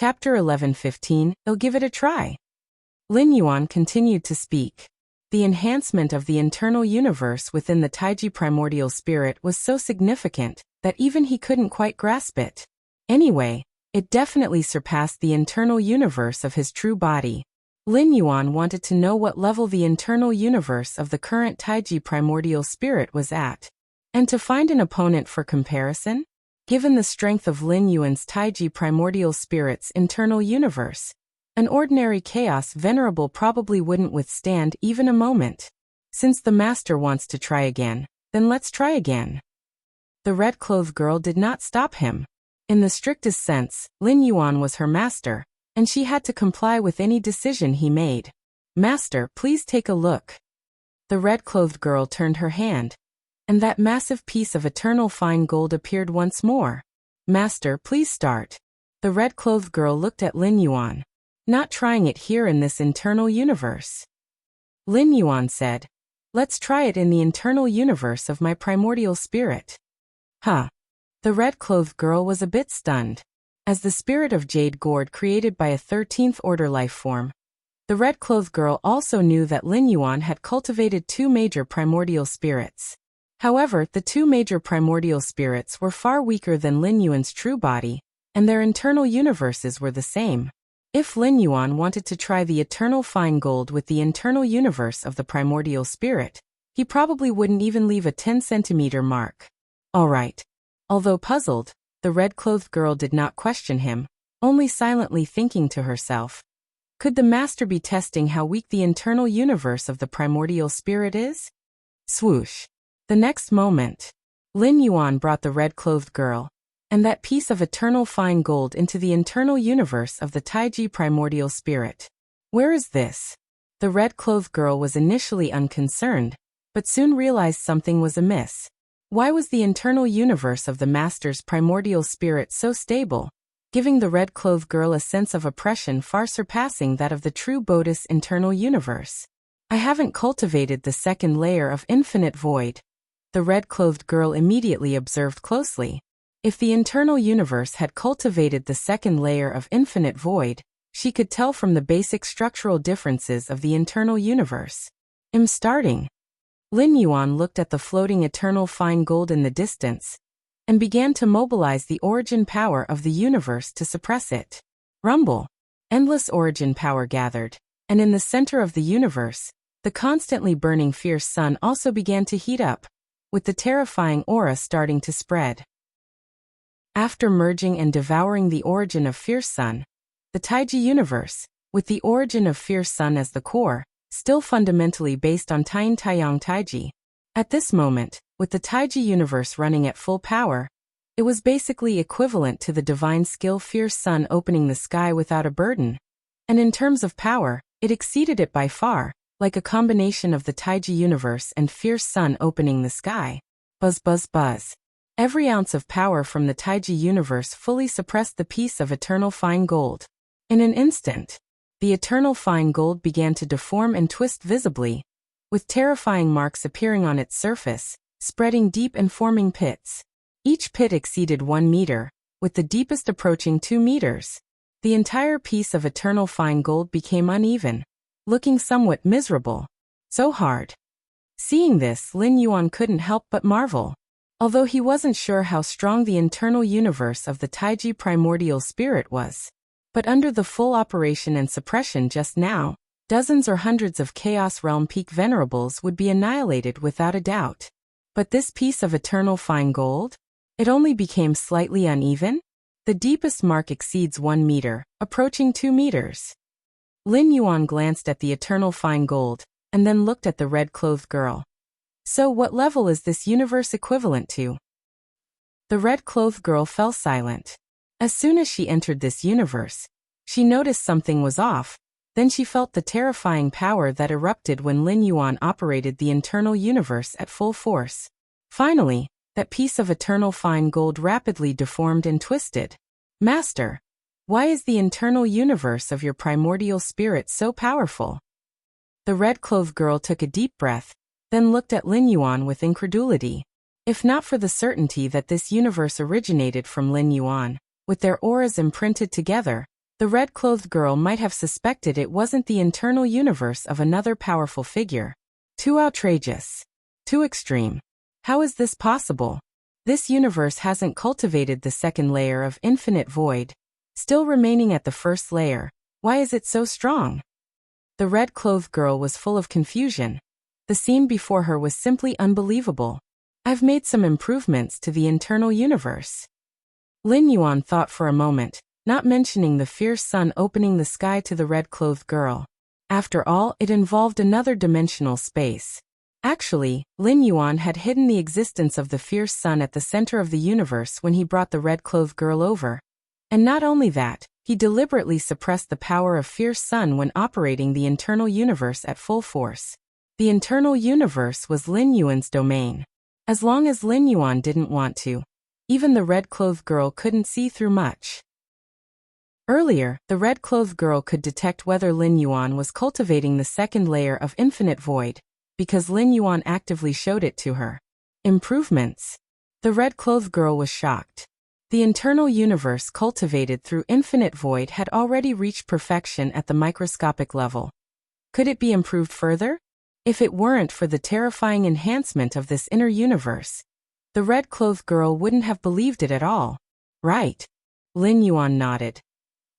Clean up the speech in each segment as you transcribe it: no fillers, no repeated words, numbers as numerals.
Chapter 11:15, I'll give it a try. Lin Yuan continued to speak. The enhancement of the internal universe within the Taiji primordial spirit was so significant that even he couldn't quite grasp it. Anyway, it definitely surpassed the internal universe of his true body. Lin Yuan wanted to know what level the internal universe of the current Taiji primordial spirit was at, and to find an opponent for comparison. Given the strength of Lin Yuan's Taiji primordial spirit's internal universe, an ordinary chaos venerable probably wouldn't withstand even a moment. Since the master wants to try again, then let's try again. The red-clothed girl did not stop him. In the strictest sense, Lin Yuan was her master, and she had to comply with any decision he made. Master, please take a look. The red-clothed girl turned her hand, and that massive piece of eternal fine gold appeared once more. Master, please start. The red-clothed girl looked at Lin Yuan. Not trying it here in this internal universe. Lin Yuan said, let's try it in the internal universe of my primordial spirit. Huh. The red-clothed girl was a bit stunned. As the spirit of jade gourd created by a 13th order life form, the red-clothed girl also knew that Lin Yuan had cultivated two major primordial spirits. However, the two major primordial spirits were far weaker than Lin Yuan's true body, and their internal universes were the same. If Lin Yuan wanted to try the eternal fine gold with the internal universe of the primordial spirit, he probably wouldn't even leave a 10-centimeter mark. Alright. Although puzzled, the red-clothed girl did not question him, only silently thinking to herself. Could the master be testing how weak the internal universe of the primordial spirit is? Swoosh. The next moment, Lin Yuan brought the red-clothed girl and that piece of eternal fine gold into the internal universe of the Taiji primordial spirit. Where is this? The red-clothed girl was initially unconcerned, but soon realized something was amiss. Why was the internal universe of the master's primordial spirit so stable, giving the red-clothed girl a sense of oppression far surpassing that of the true Bodhi's internal universe? I haven't cultivated the second layer of infinite void. The red-clothed girl immediately observed closely. If the internal universe had cultivated the second layer of infinite void, she could tell from the basic structural differences of the internal universe. Starting. Lin Yuan looked at the floating eternal fine gold in the distance, and began to mobilize the origin power of the universe to suppress it. Rumble. Endless origin power gathered, and in the center of the universe, the constantly burning fierce sun also began to heat up, with the terrifying aura starting to spread. After merging and devouring the origin of fierce sun, the Taiji universe, with the origin of fierce sun as the core, still fundamentally based on Taiyang Taiji. At this moment, with the Taiji universe running at full power, it was basically equivalent to the divine skill fierce sun opening the sky without a burden. And in terms of power, it exceeded it by far, like a combination of the Taiji universe and fierce sun opening the sky. Buzz buzz buzz. Every ounce of power from the Taiji universe fully suppressed the piece of eternal fine gold. In an instant, the eternal fine gold began to deform and twist visibly, with terrifying marks appearing on its surface, spreading deep and forming pits. Each pit exceeded 1 meter, with the deepest approaching 2 meters. The entire piece of eternal fine gold became uneven, looking somewhat miserable. So hard. Seeing this, Lin Yuan couldn't help but marvel. Although he wasn't sure how strong the internal universe of the Taiji primordial spirit was. But under the full operation and suppression just now, dozens or hundreds of Chaos Realm Peak Venerables would be annihilated without a doubt. But this piece of eternal fine gold? It only became slightly uneven? The deepest mark exceeds 1 meter, approaching 2 meters. Lin Yuan glanced at the eternal fine gold, and then looked at the red-clothed girl. So what level is this universe equivalent to? The red-clothed girl fell silent. As soon as she entered this universe, she noticed something was off, then she felt the terrifying power that erupted when Lin Yuan operated the internal universe at full force. Finally, that piece of eternal fine gold rapidly deformed and twisted. Master, why is the internal universe of your primordial spirit so powerful? The red-clothed girl took a deep breath, then looked at Lin Yuan with incredulity. If not for the certainty that this universe originated from Lin Yuan, with their auras imprinted together, The red-clothed girl might have suspected it wasn't the internal universe of another powerful figure. Too outrageous. Too extreme. How is this possible? This universe hasn't cultivated the second layer of infinite void. Still remaining at the first layer. Why is it so strong? The red-clothed girl was full of confusion. The scene before her was simply unbelievable. I've made some improvements to the internal universe. Lin Yuan thought for a moment, not mentioning the fierce sun opening the sky to the red-clothed girl. After all, it involved another dimensional space. Actually, Lin Yuan had hidden the existence of the fierce sun at the center of the universe when he brought the red-clothed girl over. And not only that, he deliberately suppressed the power of fierce sun when operating the internal universe at full force. The internal universe was Lin Yuan's domain. As long as Lin Yuan didn't want to, even the red-clothed girl couldn't see through much. Earlier, the red-clothed girl could detect whether Lin Yuan was cultivating the second layer of infinite void, because Lin Yuan actively showed it to her. Improvements. The red-clothed girl was shocked. The internal universe cultivated through infinite void had already reached perfection at the microscopic level. Could it be improved further? If it weren't for the terrifying enhancement of this inner universe, the red-clothed girl wouldn't have believed it at all. Right. Lin Yuan nodded.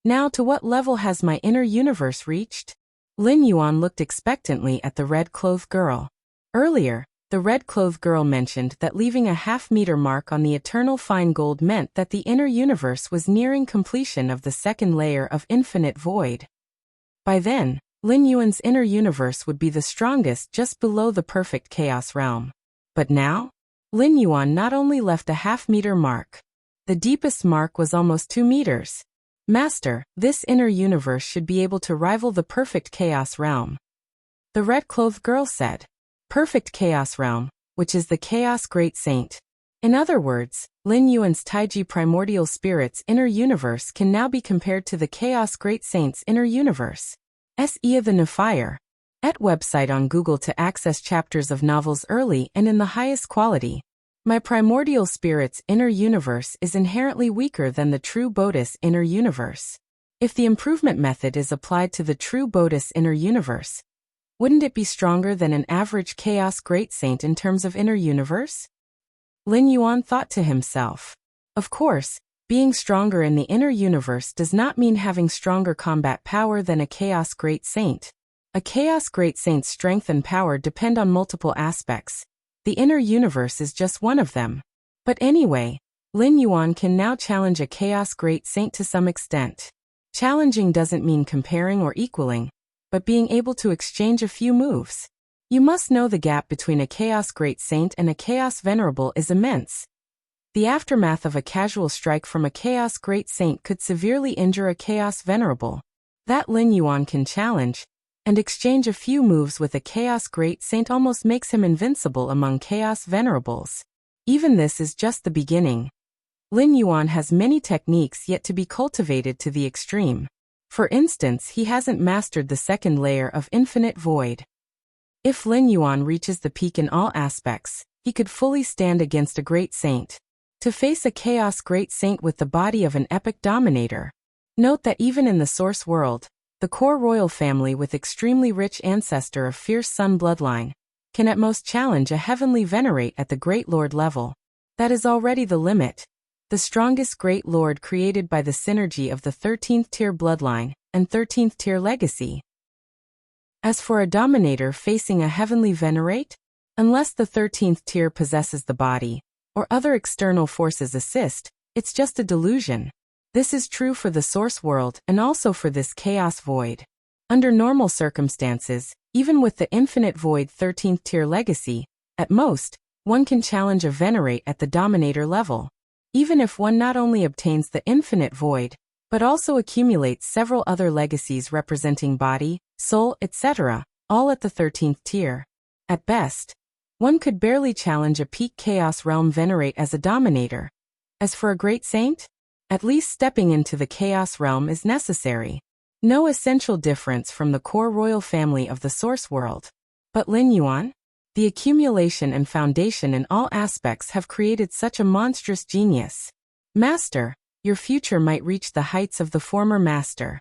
Now to what level has my inner universe reached? Lin Yuan looked expectantly at the red-clothed girl. Earlier, the red-clothed girl mentioned that leaving a half-meter mark on the eternal fine gold meant that the inner universe was nearing completion of the second layer of infinite void. By then, Lin Yuan's inner universe would be the strongest just below the perfect chaos realm. But now? Lin Yuan not only left a half-meter mark. The deepest mark was almost 2 meters. Master, this inner universe should be able to rival the perfect chaos realm. The red-clothed girl said. Perfect chaos realm, which is the chaos great saint. In other words, Lin Yuan's Taiji primordial spirit's inner universe can now be compared to the chaos great saint's inner universe. S.E. the Nefire. Et website on Google to access chapters of novels early and in the highest quality. My primordial spirit's inner universe is inherently weaker than the true Bodhi's inner universe. If the improvement method is applied to the true Bodhi's inner universe, wouldn't it be stronger than an average chaos great saint in terms of inner universe? Lin Yuan thought to himself. Of course, being stronger in the inner universe does not mean having stronger combat power than a chaos great saint. A chaos great saint's strength and power depend on multiple aspects. The inner universe is just one of them. But anyway, Lin Yuan can now challenge a chaos great saint to some extent. Challenging doesn't mean comparing or equaling, but being able to exchange a few moves. You must know the gap between a chaos great saint and a chaos venerable is immense. The aftermath of a casual strike from a chaos great saint could severely injure a chaos venerable. That Lin Yuan can challenge, and exchange a few moves with a chaos great saint almost makes him invincible among chaos venerables. Even this is just the beginning. Lin Yuan has many techniques yet to be cultivated to the extreme. For instance, he hasn't mastered the second layer of infinite void. If Lin Yuan reaches the peak in all aspects, he could fully stand against a great saint. To face a chaos great saint with the body of an epic dominator. Note that even in the source world, the core royal family with extremely rich ancestor of fierce sun bloodline can at most challenge a heavenly venerate at the great lord level. That is already the limit. The strongest great lord created by the synergy of the 13th tier bloodline and 13th tier legacy. As for a dominator facing a heavenly venerate, unless the 13th tier possesses the body, or other external forces assist, it's just a delusion. This is true for the source world and also for this chaos void. Under normal circumstances, even with the infinite void 13th tier legacy, at most, one can challenge a venerate at the dominator level. Even if one not only obtains the infinite void, but also accumulates several other legacies representing body, soul, etc., all at the 13th tier. At best, one could barely challenge a peak chaos realm venerate as a dominator. As for a great saint, at least stepping into the chaos realm is necessary. No essential difference from the core royal family of the source world. But Lin Yuan? The accumulation and foundation in all aspects have created such a monstrous genius. Master, your future might reach the heights of the former master.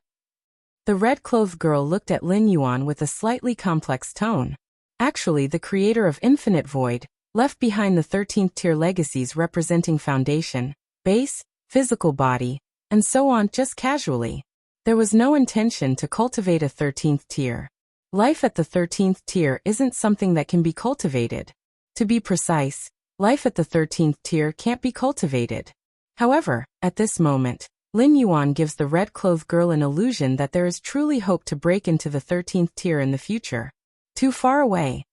The red-clothed girl looked at Lin Yuan with a slightly complex tone. Actually, the creator of Infinite Void left behind the 13th tier legacies representing foundation, base, physical body, and so on just casually. There was no intention to cultivate a 13th tier. Life at the 13th tier isn't something that can be cultivated. To be precise, life at the 13th tier can't be cultivated. However, at this moment, Lin Yuan gives the red-clothed girl an illusion that there is truly hope to break into the 13th tier in the future. Too far away.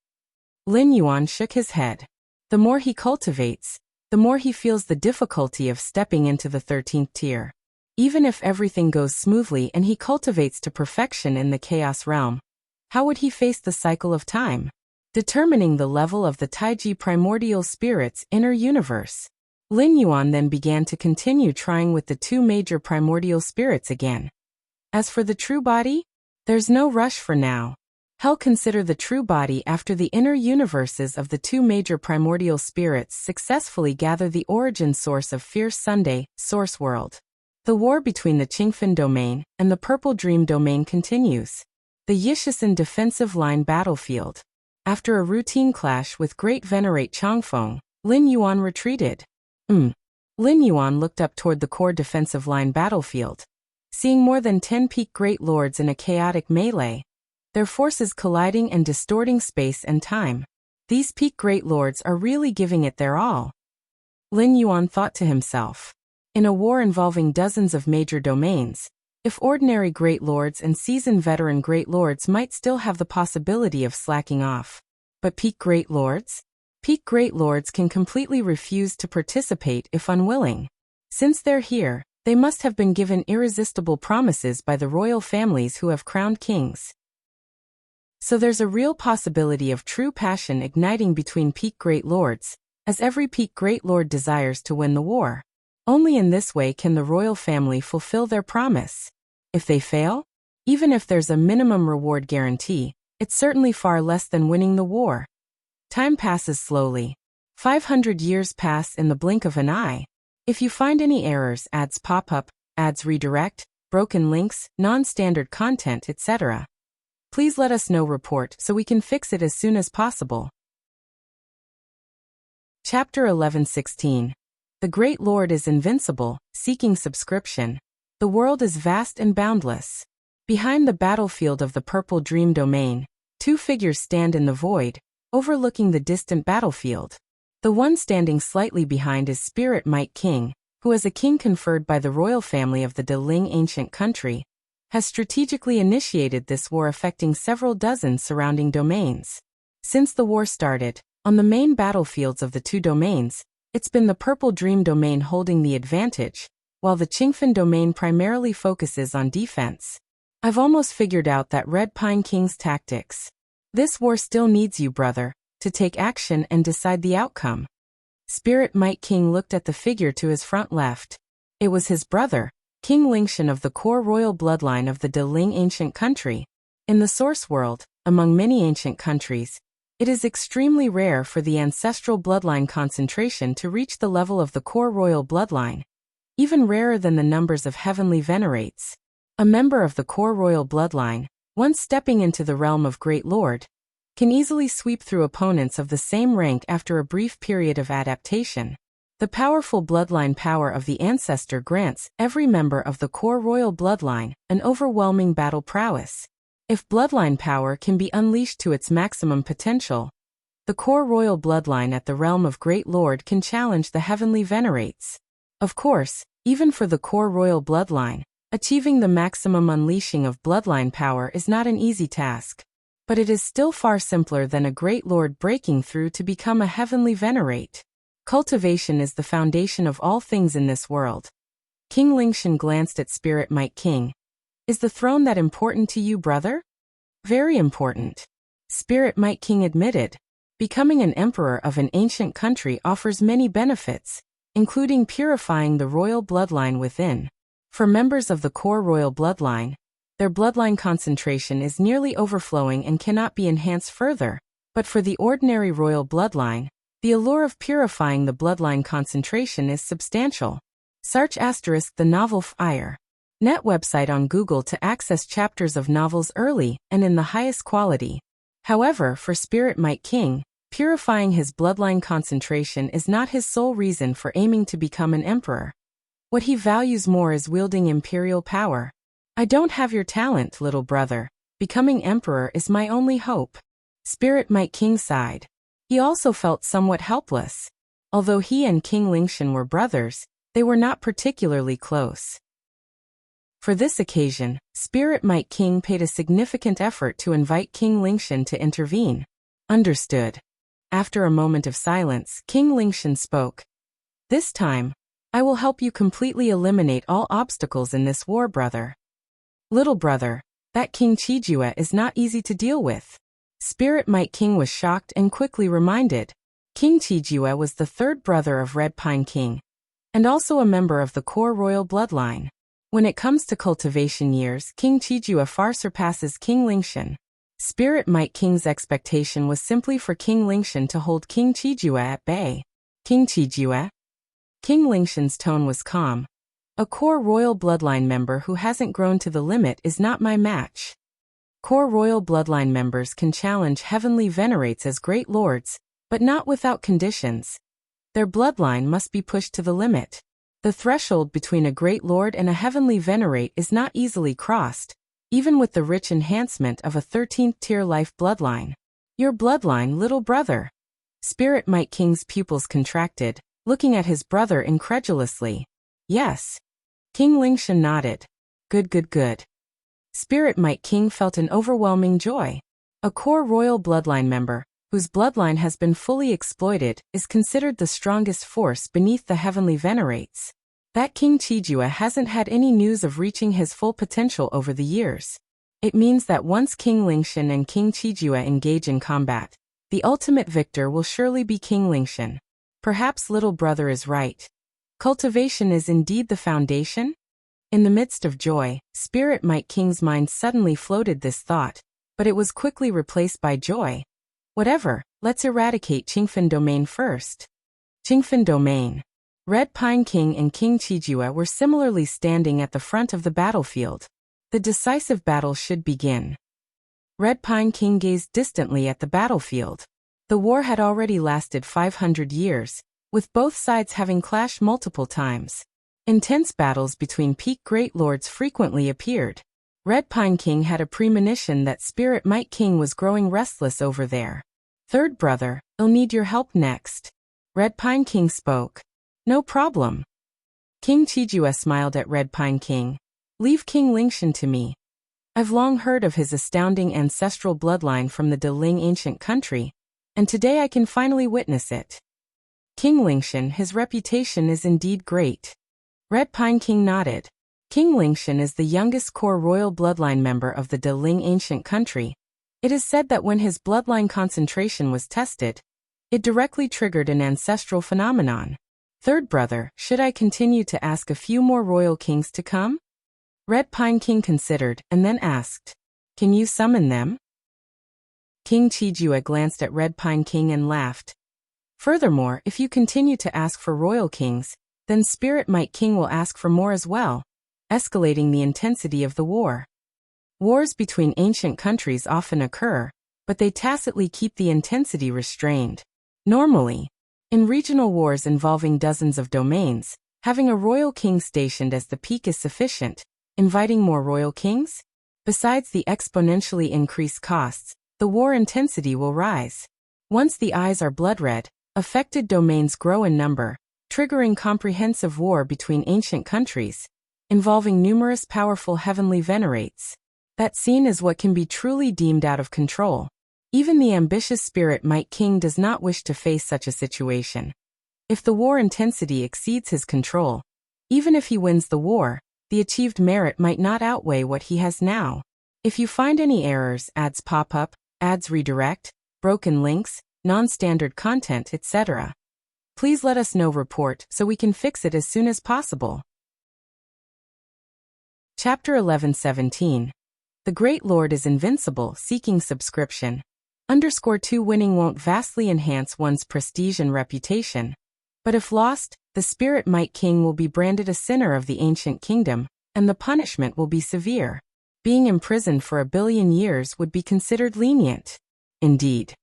Lin Yuan shook his head. The more he cultivates, the more he feels the difficulty of stepping into the 13th tier. Even if everything goes smoothly and he cultivates to perfection in the chaos realm, how would he face the cycle of time? Determining the level of the Taiji primordial spirit's inner universe. Lin Yuan then began to continue trying with the two major primordial spirits again. As for the true body, there's no rush for now. He'll consider the true body after the inner universes of the two major primordial spirits successfully gather the origin source of Fierce Sunday, Source World. The war between the Qingfen domain and the Purple Dream domain continues. The Yishisan defensive line battlefield. After a routine clash with Great Venerate Changfeng, Lin Yuan retreated. Lin Yuan looked up toward the core defensive line battlefield. Seeing more than 10 peak Great Lords in a chaotic melee, their forces colliding and distorting space and time. These peak Great Lords are really giving it their all. Lin Yuan thought to himself. In a war involving dozens of major domains, if ordinary Great Lords and seasoned veteran Great Lords might still have the possibility of slacking off. But peak Great Lords? Peak Great Lords can completely refuse to participate if unwilling. Since they're here, they must have been given irresistible promises by the royal families who have crowned kings. So there's a real possibility of true passion igniting between peak Great Lords, as every peak Great Lord desires to win the war. Only in this way can the royal family fulfill their promise. If they fail, even if there's a minimum reward guarantee, it's certainly far less than winning the war. Time passes slowly. 500 years pass in the blink of an eye. If you find any errors, ads pop up, ads redirect, broken links, non-standard content, etc., please let us know. Report so we can fix it as soon as possible. Chapter 11:16. The Great Lord is invincible, seeking subscription. The world is vast and boundless. Behind the battlefield of the Purple Dream domain, two figures stand in the void, overlooking the distant battlefield. The one standing slightly behind is Spirit Might King, who as a king conferred by the royal family of the Deling ancient country, has strategically initiated this war affecting several dozen surrounding domains. Since the war started, on the main battlefields of the two domains, it's been the Purple Dream domain holding the advantage, while the Qingfen domain primarily focuses on defense. I've almost figured out that Red Pine King's tactics. This war still needs you, brother, to take action and decide the outcome. Spirit Might King looked at the figure to his front left. It was his brother, King Lingshan of the core royal bloodline of the Deling ancient country. In the Source World, among many ancient countries, it is extremely rare for the ancestral bloodline concentration to reach the level of the core royal bloodline, even rarer than the numbers of heavenly venerates. A member of the core royal bloodline, once stepping into the realm of Great Lord, can easily sweep through opponents of the same rank after a brief period of adaptation. The powerful bloodline power of the ancestor grants every member of the core royal bloodline an overwhelming battle prowess. If bloodline power can be unleashed to its maximum potential, the core royal bloodline at the realm of Great Lord can challenge the heavenly venerates. Of course, even for the core royal bloodline, achieving the maximum unleashing of bloodline power is not an easy task, but it is still far simpler than a Great Lord breaking through to become a heavenly venerate. Cultivation is the foundation of all things in this world. King Lingshan glanced at Spirit Might King. Is the throne that important to you, brother? Very important. Spirit Might King admitted. Becoming an emperor of an ancient country offers many benefits, including purifying the royal bloodline within. For members of the core royal bloodline, their bloodline concentration is nearly overflowing and cannot be enhanced further, but for the ordinary royal bloodline, the allure of purifying the bloodline concentration is substantial. Search * the novel Fire. Net website on Google to access chapters of novels early and in the highest quality. However, for Spirit Mike King, purifying his bloodline concentration is not his sole reason for aiming to become an emperor. What he values more is wielding imperial power. I don't have your talent, little brother. Becoming emperor is my only hope. Spirit Mike King sighed. He also felt somewhat helpless. Although he and King Lingshan were brothers, they were not particularly close. For this occasion, Spirit Mike King paid a significant effort to invite King Lingshan to intervene. Understood. After a moment of silence, King Lingshan spoke. This time, I will help you completely eliminate all obstacles in this war, brother. Little brother, that King Chijue is not easy to deal with. Spirit Mike King was shocked and quickly reminded. King Chijue was the third brother of Red Pine King, and also a member of the core royal bloodline. When it comes to cultivation years, King Chijue far surpasses King Lingshan. Spirit Mike King's expectation was simply for King Lingshan to hold King Chijue at bay. King Chijue? King Lingshan's tone was calm. A core royal bloodline member who hasn't grown to the limit is not my match. Core royal bloodline members can challenge heavenly venerates as great lords, but not without conditions. Their bloodline must be pushed to the limit. The threshold between a great lord and a heavenly venerate is not easily crossed, even with the rich enhancement of a 13th-tier life bloodline. Your bloodline, little brother. Spirit Mike King's pupils contracted, looking at his brother incredulously. Yes. King Lingshan nodded. Good. Spirit Mike King felt an overwhelming joy. A core royal bloodline member, whose bloodline has been fully exploited, is considered the strongest force beneath the heavenly venerates. That King Chijue hasn't had any news of reaching his full potential over the years. It means that once King Lingshan and King Chijue engage in combat, the ultimate victor will surely be King Lingshan. Perhaps little brother is right. Cultivation is indeed the foundation? In the midst of joy, Spirit Mike King's mind suddenly floated this thought, but it was quickly replaced by joy. Whatever, let's eradicate Qingfen Domain first. Qingfen Domain. Red Pine King and King Chijue were similarly standing at the front of the battlefield. The decisive battle should begin. Red Pine King gazed distantly at the battlefield. The war had already lasted 500 years, with both sides having clashed multiple times. Intense battles between peak great lords frequently appeared. Red Pine King had a premonition that Spirit Mike King was growing restless over there. Third brother, I'll need your help next. Red Pine King spoke. No problem. King Chijue smiled at Red Pine King. Leave King Lingshan to me. I've long heard of his astounding ancestral bloodline from the Deling ancient country, and today I can finally witness it. King Lingshan, his reputation is indeed great. Red Pine King nodded. King Lingshan is the youngest core royal bloodline member of the Deling ancient country. It is said that when his bloodline concentration was tested, it directly triggered an ancestral phenomenon. Third brother, should I continue to ask a few more royal kings to come? Red Pine King considered and then asked, can you summon them? King Chijue glanced at Red Pine King and laughed. Furthermore, if you continue to ask for royal kings, then Spirit Mike King will ask for more as well, escalating the intensity of the war. Wars between ancient countries often occur, but they tacitly keep the intensity restrained. Normally, in regional wars involving dozens of domains, having a royal king stationed as the peak is sufficient. Inviting more royal kings? Besides the exponentially increased costs, the war intensity will rise. Once the eyes are blood red, affected domains grow in number, triggering comprehensive war between ancient countries, involving numerous powerful heavenly venerates. That scene is what can be truly deemed out of control. Even the ambitious Spirit Mike King does not wish to face such a situation. If the war intensity exceeds his control, even if he wins the war, the achieved merit might not outweigh what he has now. If you find any errors, ads pop up, ads redirect, broken links, non-standard content, etc., please let us know. Report so we can fix it as soon as possible. Chapter 11:17. The Great Lord is invincible. Seeking subscription. _2 Winning won't vastly enhance one's prestige and reputation. But if lost, the Spirit Might King will be branded a sinner of the ancient kingdom, and the punishment will be severe. Being imprisoned for 1 billion years would be considered lenient. Indeed.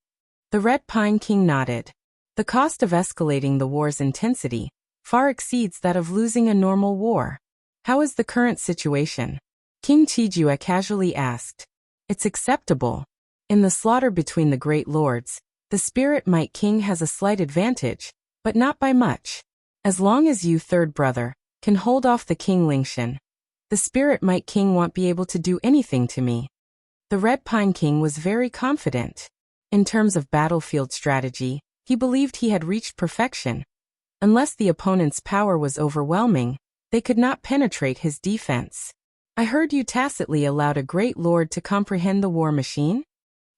The Red Pine King nodded. The cost of escalating the war's intensity far exceeds that of losing a normal war. How is the current situation? King Chijue casually asked. It's acceptable. In the slaughter between the great lords, the Spirit Might King has a slight advantage, but not by much. As long as you, third brother, can hold off the King Lingshan, the Spirit Might King won't be able to do anything to me. The Red Pine King was very confident. In terms of battlefield strategy, he believed he had reached perfection. Unless the opponent's power was overwhelming, they could not penetrate his defense. I heard you tacitly allowed a great lord to comprehend the war machine?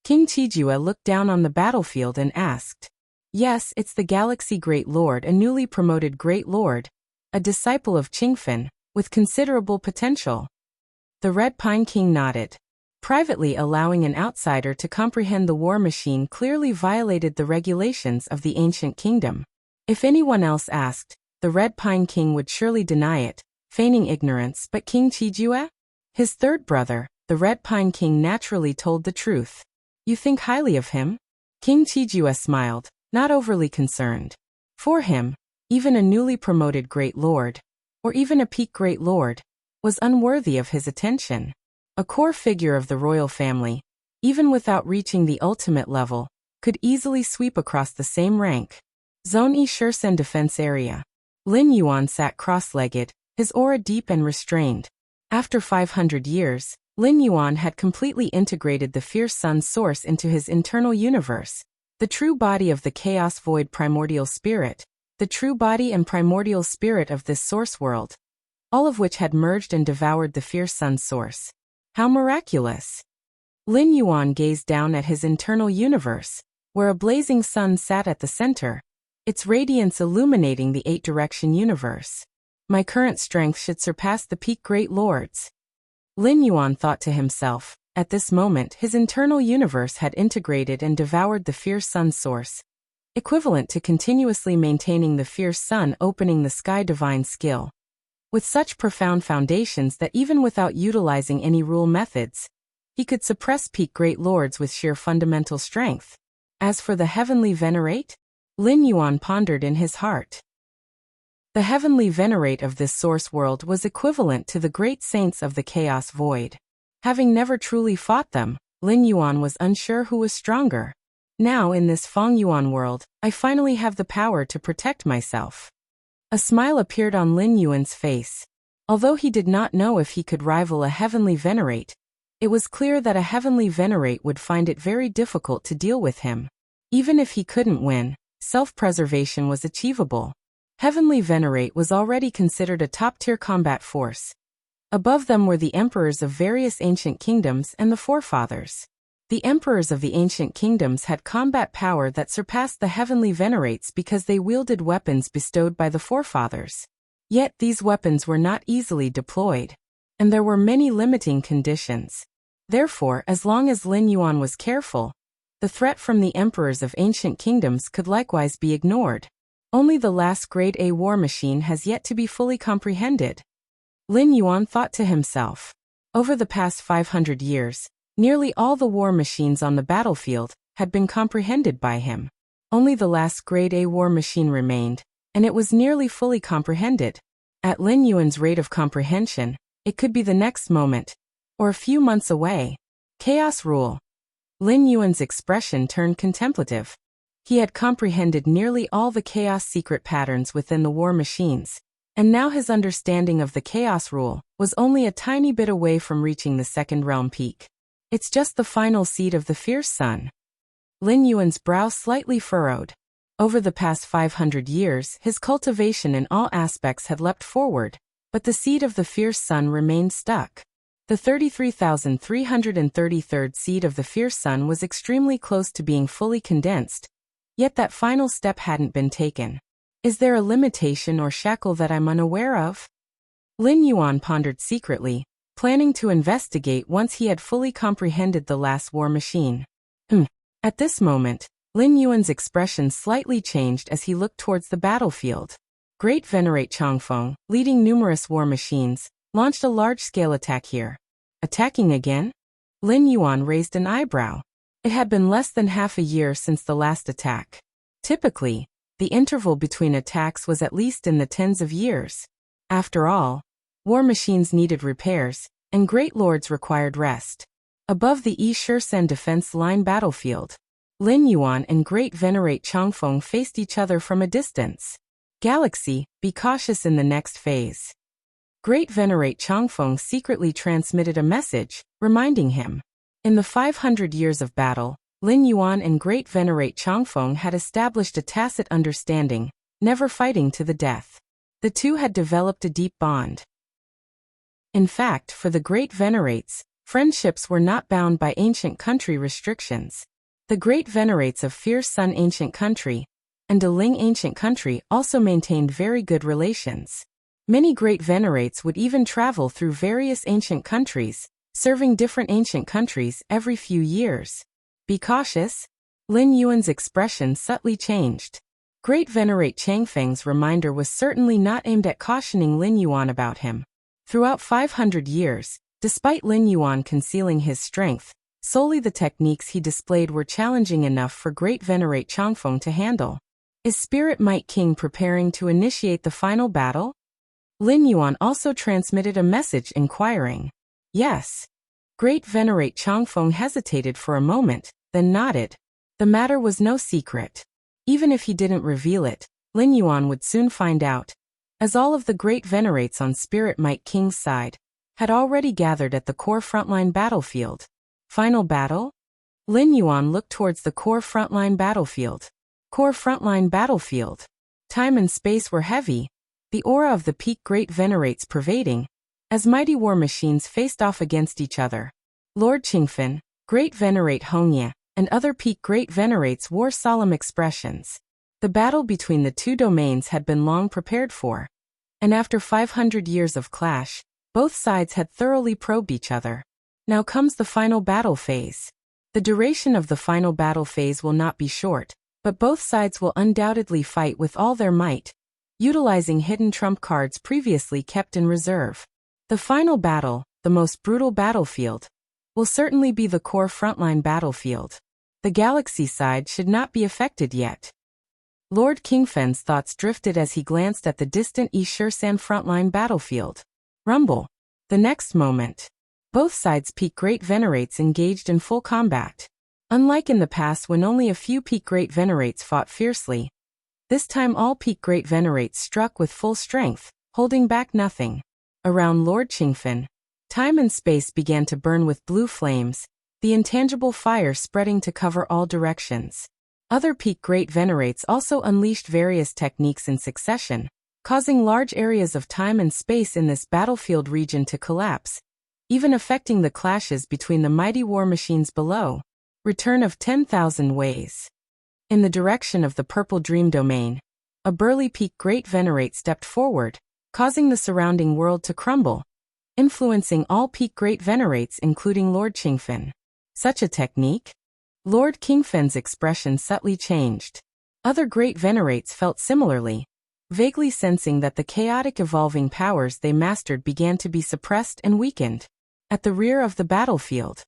King Chijue looked down on the battlefield and asked. Yes, it's the Galaxy Great Lord, a newly promoted Great Lord, a disciple of Qingfen, with considerable potential. The Red Pine King nodded. Privately allowing an outsider to comprehend the war machine clearly violated the regulations of the ancient kingdom. If anyone else asked, the Red Pine King would surely deny it, feigning ignorance, but King Chijue? His third brother, the Red Pine King, naturally told the truth. You think highly of him? King Chijue smiled, not overly concerned. For him, even a newly promoted Great Lord, or even a peak Great Lord, was unworthy of his attention. A core figure of the royal family, even without reaching the ultimate level, could easily sweep across the same rank. Zone E Shursen Defense Area. Lin Yuan sat cross-legged, his aura deep and restrained. After 500 years, Lin Yuan had completely integrated the fierce sun source into his internal universe, the true body of the chaos void primordial spirit, the true body and primordial spirit of this source world, all of which had merged and devoured the fierce sun source. How miraculous! Lin Yuan gazed down at his internal universe, where a blazing sun sat at the center, its radiance illuminating the 8-direction universe. My current strength should surpass the peak Great Lords. Lin Yuan thought to himself. At this moment, his internal universe had integrated and devoured the fierce sun source, equivalent to continuously maintaining the fierce sun opening the sky divine skill. With such profound foundations that even without utilizing any rule methods, he could suppress peak Great Lords with sheer fundamental strength. As for the Heavenly Venerate, Lin Yuan pondered in his heart. The Heavenly Venerate of this source world was equivalent to the great saints of the Chaos Void. Having never truly fought them, Lin Yuan was unsure who was stronger. Now in this Feng Yuan world, I finally have the power to protect myself. A smile appeared on Lin Yuan's face. Although he did not know if he could rival a Heavenly Venerate, it was clear that a Heavenly Venerate would find it very difficult to deal with him. Even if he couldn't win, self-preservation was achievable. Heavenly Venerate was already considered a top-tier combat force. Above them were the emperors of various ancient kingdoms and the forefathers. The emperors of the ancient kingdoms had combat power that surpassed the Heavenly Venerates because they wielded weapons bestowed by the forefathers. Yet these weapons were not easily deployed, and there were many limiting conditions. Therefore, as long as Lin Yuan was careful, the threat from the emperors of ancient kingdoms could likewise be ignored. Only the last Grade A war machine has yet to be fully comprehended. Lin Yuan thought to himself. Over the past 500 years, nearly all the war machines on the battlefield had been comprehended by him. Only the last Grade A war machine remained, and it was nearly fully comprehended. At Lin Yuan's rate of comprehension, it could be the next moment, or a few months away. Chaos rule. Lin Yuan's expression turned contemplative. He had comprehended nearly all the chaos secret patterns within the war machines, and now his understanding of the chaos rule was only a tiny bit away from reaching the second realm peak. It's just the final seed of the fierce sun. Lin Yuan's brow slightly furrowed. Over the past 500 years, his cultivation in all aspects had leapt forward, but the seed of the fierce sun remained stuck. The 33,333rd seed of the fierce sun was extremely close to being fully condensed, yet that final step hadn't been taken. Is there a limitation or shackle that I'm unaware of? Lin Yuan pondered secretly, planning to investigate once he had fully comprehended the last war machine. At this moment, Lin Yuan's expression slightly changed as he looked towards the battlefield. Great Venerate Changfeng, leading numerous war machines, launched a large-scale attack here. Attacking again? Lin Yuan raised an eyebrow. It had been less than half a year since the last attack. Typically, the interval between attacks was at least in the tens of years. After all, war machines needed repairs, and great lords required rest. Above the Yi Shursen defense line battlefield, Lin Yuan and Great Venerate Changfeng faced each other from a distance. Galaxy, be cautious in the next phase. Great Venerate Changfeng secretly transmitted a message, reminding him. In the 500 years of battle, Lin Yuan and Great Venerate Changfeng had established a tacit understanding, never fighting to the death. The two had developed a deep bond. In fact, for the Great Venerates, friendships were not bound by ancient country restrictions. The Great Venerates of Fierce Sun Ancient Country and Deling Ancient Country also maintained very good relations. Many Great Venerates would even travel through various ancient countries, serving different ancient countries every few years. Be cautious. Lin Yuan's expression subtly changed. Great Venerate Changfeng's reminder was certainly not aimed at cautioning Lin Yuan about him. Throughout 500 years, despite Lin Yuan concealing his strength, solely the techniques he displayed were challenging enough for Great Venerate Changfeng to handle. Is Spirit Might King preparing to initiate the final battle? Lin Yuan also transmitted a message inquiring. Yes. Great Venerate Changfeng hesitated for a moment, then nodded. The matter was no secret. Even if he didn't reveal it, Lin Yuan would soon find out, as all of the Great Venerates on Spirit Might King's side had already gathered at the core frontline battlefield. Final battle? Lin Yuan looked towards the core frontline battlefield. Core frontline battlefield. Time and space were heavy, the aura of the peak Great Venerates pervading, as mighty war machines faced off against each other. Lord Qingfen, Great Venerate Hongye, and other peak Great Venerates wore solemn expressions. The battle between the two domains had been long prepared for, and after 500 years of clash, both sides had thoroughly probed each other. Now comes the final battle phase. The duration of the final battle phase will not be short, but both sides will undoubtedly fight with all their might, utilizing hidden trump cards previously kept in reserve. The final battle, the most brutal battlefield, will certainly be the core frontline battlefield. The galaxy side should not be affected yet. Lord Qingfen's thoughts drifted as he glanced at the distant Yi Shursan frontline battlefield. Rumble. The next moment, both sides' peak Great Venerates engaged in full combat. Unlike in the past when only a few peak Great Venerates fought fiercely, this time all peak Great Venerates struck with full strength, holding back nothing. Around Lord Qingfen, time and space began to burn with blue flames, the intangible fire spreading to cover all directions. Other peak Great Venerates also unleashed various techniques in succession, causing large areas of time and space in this battlefield region to collapse, even affecting the clashes between the mighty war machines below. Return of 10,000 Ways. In the direction of the Purple Dream Domain, a burly peak Great Venerate stepped forward, causing the surrounding world to crumble, influencing all peak Great Venerates including Lord Qingfen. Such a technique? Lord Qingfen's expression subtly changed. Other Great Venerates felt similarly, vaguely sensing that the chaotic evolving powers they mastered began to be suppressed and weakened. At the rear of the battlefield,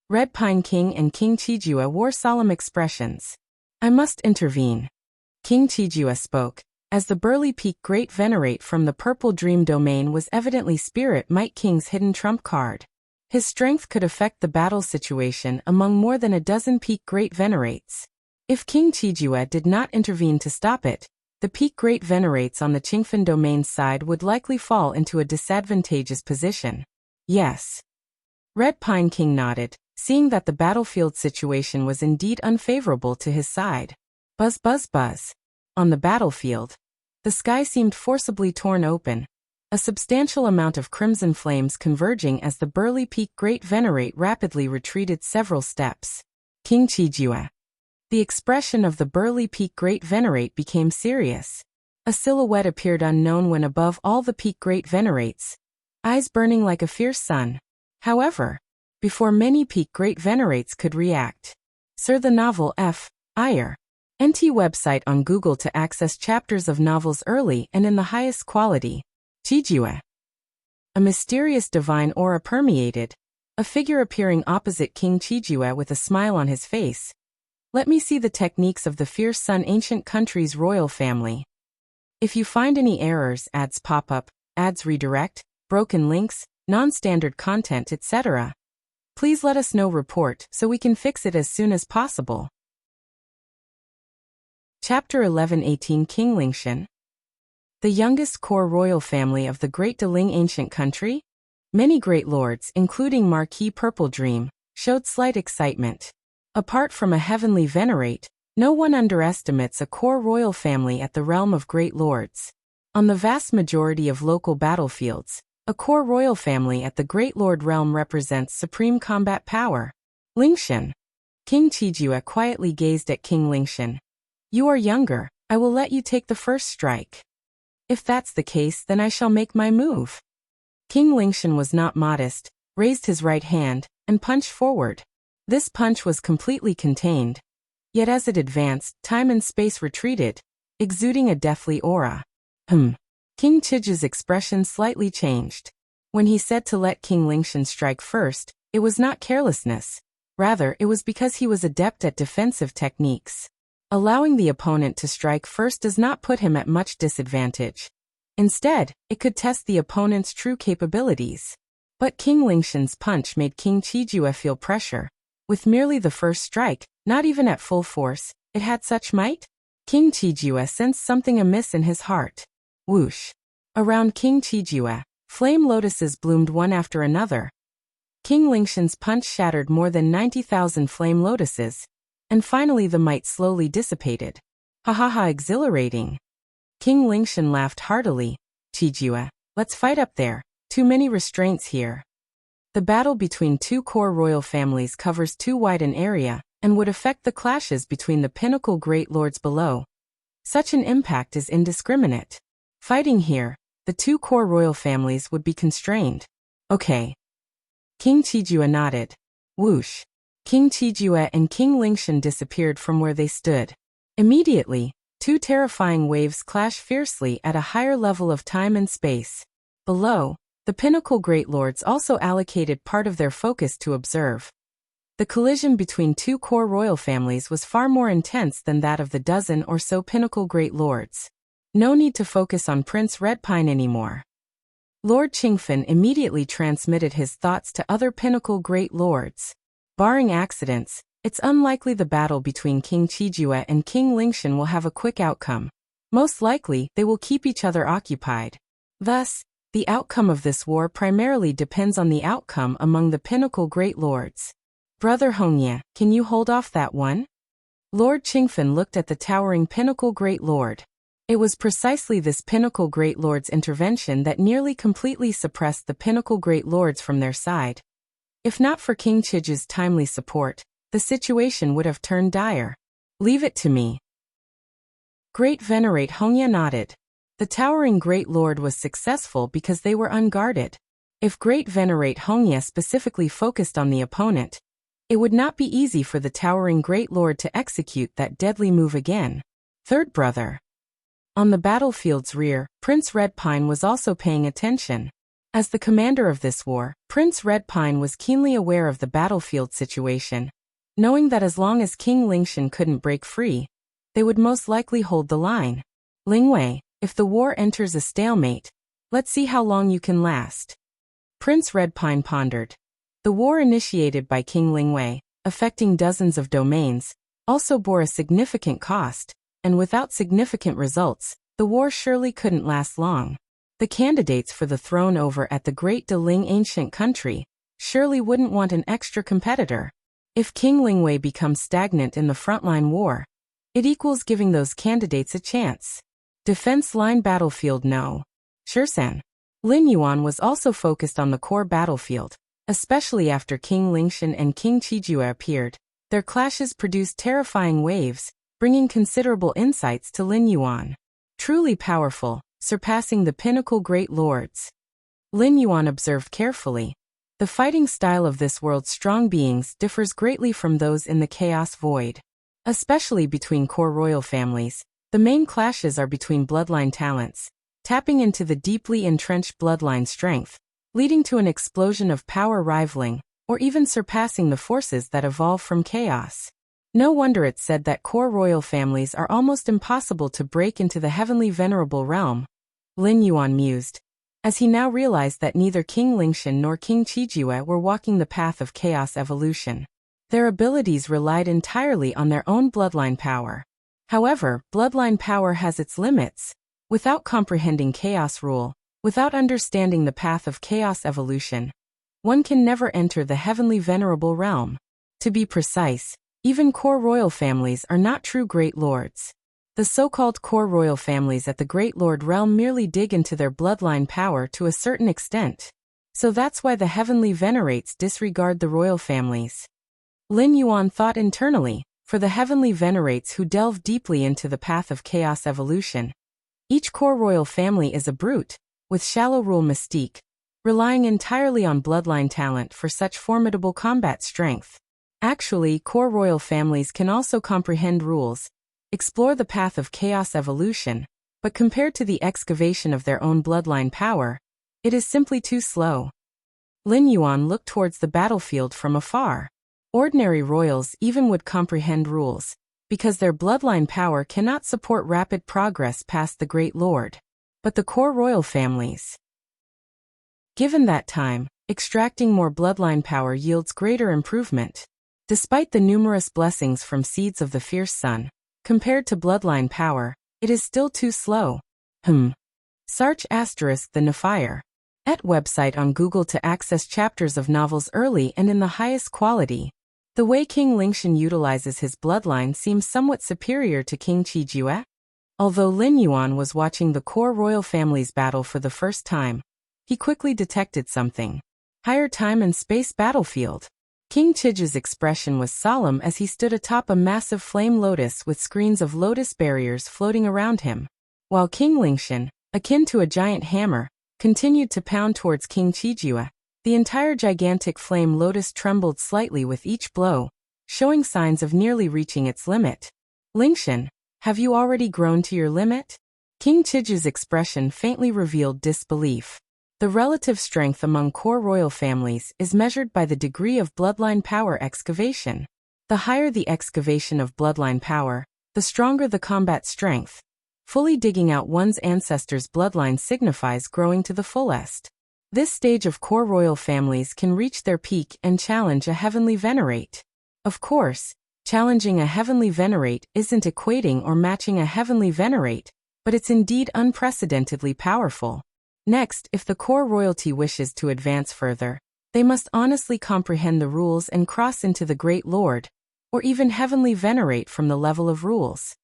Red Pine King and King Qijue wore solemn expressions. I must intervene. King Qijue spoke, as the burly peak Great Venerate from the Purple Dream Domain was evidently Spirit Might King's hidden trump card. His strength could affect the battle situation among more than a dozen peak Great Venerates. If King Qijue did not intervene to stop it, the peak Great Venerates on the Qingfen Domain's side would likely fall into a disadvantageous position. Yes. Red Pine King nodded, seeing that the battlefield situation was indeed unfavorable to his side. Buzz buzz buzz. On the battlefield, the sky seemed forcibly torn open, a substantial amount of crimson flames converging as the burly peak Great Venerate rapidly retreated several steps. King Qijue. The expression of the burly peak Great Venerate became serious. A silhouette appeared unknown when above all the peak Great Venerates, eyes burning like a fierce sun. However, before many peak Great Venerates could react, Sir the novel F. Ire, NT website on Google to access chapters of novels early and in the highest quality. Chijue. A mysterious divine aura permeated, a figure appearing opposite King Chijue with a smile on his face. Let me see the techniques of the fierce Sun ancient country's royal family. If you find any errors, ads pop up, ads redirect, broken links, non-standard content, etc., please let us know. Report so we can fix it as soon as possible. Chapter 1118 King Lingshan. The youngest core royal family of the Great Deling ancient country? Many great lords, including Marquis Purple Dream, showed slight excitement. Apart from a heavenly venerate, no one underestimates a core royal family at the realm of great lords. On the vast majority of local battlefields, a core royal family at the Great Lord realm represents supreme combat power. Lingshan. King Chijue quietly gazed at King Lingshan. You are younger, I will let you take the first strike. If that's the case, then I shall make my move. King Lingshan was not modest, raised his right hand, and punched forward. This punch was completely contained. Yet as it advanced, time and space retreated, exuding a deathly aura. King Chijue's expression slightly changed. When he said to let King Lingshan strike first, it was not carelessness. Rather, it was because he was adept at defensive techniques. Allowing the opponent to strike first does not put him at much disadvantage. Instead, it could test the opponent's true capabilities. But King Lingshan's punch made King Chijue feel pressure. With merely the first strike, not even at full force, it had such might? King Chijue sensed something amiss in his heart. Whoosh. Around King Chijue, flame lotuses bloomed one after another. King Lingshan's punch shattered more than 90,000 flame lotuses, and finally the might slowly dissipated. Ha ha ha, exhilarating. King Lingshan laughed heartily. Chijue, let's fight up there, too many restraints here. The battle between two core royal families covers too wide an area, and would affect the clashes between the pinnacle great lords below. Such an impact is indiscriminate. Fighting here, the two core royal families would be constrained. Okay. King Chijue nodded. Whoosh. King Chijue and King Lingshan disappeared from where they stood. Immediately, two terrifying waves clashed fiercely at a higher level of time and space. Below, the pinnacle great lords also allocated part of their focus to observe. The collision between two core royal families was far more intense than that of the dozen or so pinnacle great lords. No need to focus on Prince Redpine anymore. Lord Qingfen immediately transmitted his thoughts to other pinnacle great lords. Barring accidents, it's unlikely the battle between King Chijue and King Lingshan will have a quick outcome. Most likely, they will keep each other occupied. Thus, the outcome of this war primarily depends on the outcome among the pinnacle great lords. Brother Hongye, can you hold off that one? Lord Qingfen looked at the towering pinnacle great lord. It was precisely this pinnacle great lord's intervention that nearly completely suppressed the pinnacle great lords from their side. If not for King Chijue's timely support, the situation would have turned dire. Leave it to me. Great Venerate Hongye nodded. The towering Great Lord was successful because they were unguarded. If Great Venerate Hongye specifically focused on the opponent, it would not be easy for the towering Great Lord to execute that deadly move again. Third brother. On the battlefield's rear, Prince Redpine was also paying attention. As the commander of this war, Prince Redpine was keenly aware of the battlefield situation, knowing that as long as King Lingshan couldn't break free, they would most likely hold the line. Lingwei, if the war enters a stalemate, let's see how long you can last. Prince Redpine pondered. The war initiated by King Lingwei, affecting dozens of domains, also bore a significant cost, and without significant results, the war surely couldn't last long. The candidates for the throne over at the Great Deling ancient country surely wouldn't want an extra competitor. If King Lingwei becomes stagnant in the frontline war, it equals giving those candidates a chance. Defense line battlefield no. Shursan. Lin Yuan was also focused on the core battlefield, especially after King Lingshan and King Chijue appeared. Their clashes produced terrifying waves, bringing considerable insights to Lin Yuan. Truly powerful, surpassing the pinnacle great lords. Lin Yuan observed carefully. The fighting style of this world's strong beings differs greatly from those in the chaos void. Especially between core royal families, the main clashes are between bloodline talents, tapping into the deeply entrenched bloodline strength, leading to an explosion of power rivaling, or even surpassing the forces that evolve from chaos. No wonder it's said that core royal families are almost impossible to break into the heavenly venerable realm, Lin Yuan mused, as he now realized that neither King Lingshan nor King Qijue were walking the path of chaos evolution. Their abilities relied entirely on their own bloodline power. However, bloodline power has its limits. Without comprehending chaos rule, without understanding the path of chaos evolution, one can never enter the heavenly venerable realm. To be precise, even core royal families are not true great lords. The so-called core royal families at the Great Lord realm merely dig into their bloodline power to a certain extent. So that's why the heavenly venerates disregard the royal families. Lin Yuan thought internally, for the heavenly venerates who delve deeply into the path of chaos evolution, each core royal family is a brute, with shallow rule mystique, relying entirely on bloodline talent for such formidable combat strength. Actually, core royal families can also comprehend rules, explore the path of chaos evolution, but compared to the excavation of their own bloodline power, it is simply too slow. Lin Yuan looked towards the battlefield from afar. Ordinary royals even would comprehend rules, because their bloodline power cannot support rapid progress past the Great Lord. But the core royal families, given that time, extracting more bloodline power yields greater improvement. Despite the numerous blessings from seeds of the fierce sun, compared to bloodline power, it is still too slow. Search * the Nefire. Et website on Google to access chapters of novels early and in the highest quality. The way King Lingshan utilizes his bloodline seems somewhat superior to King Qijue. Although Lin Yuan was watching the core royal family's battle for the first time, he quickly detected something. Higher time and space battlefield. King Qijue's expression was solemn as he stood atop a massive flame lotus with screens of lotus barriers floating around him, while King Lingshan, akin to a giant hammer, continued to pound towards King Qijue. The entire gigantic flame lotus trembled slightly with each blow, showing signs of nearly reaching its limit. Lingshan, have you already grown to your limit? King Qijue's expression faintly revealed disbelief. The relative strength among core royal families is measured by the degree of bloodline power excavation. The higher the excavation of bloodline power, the stronger the combat strength. Fully digging out one's ancestors' bloodline signifies growing to the fullest. This stage of core royal families can reach their peak and challenge a heavenly venerate. Of course, challenging a heavenly venerate isn't equating or matching a heavenly venerate, but it's indeed unprecedentedly powerful. Next, if the core royalty wishes to advance further, they must honestly comprehend the rules and cross into the Great Lord, or even heavenly venerate from the level of rules.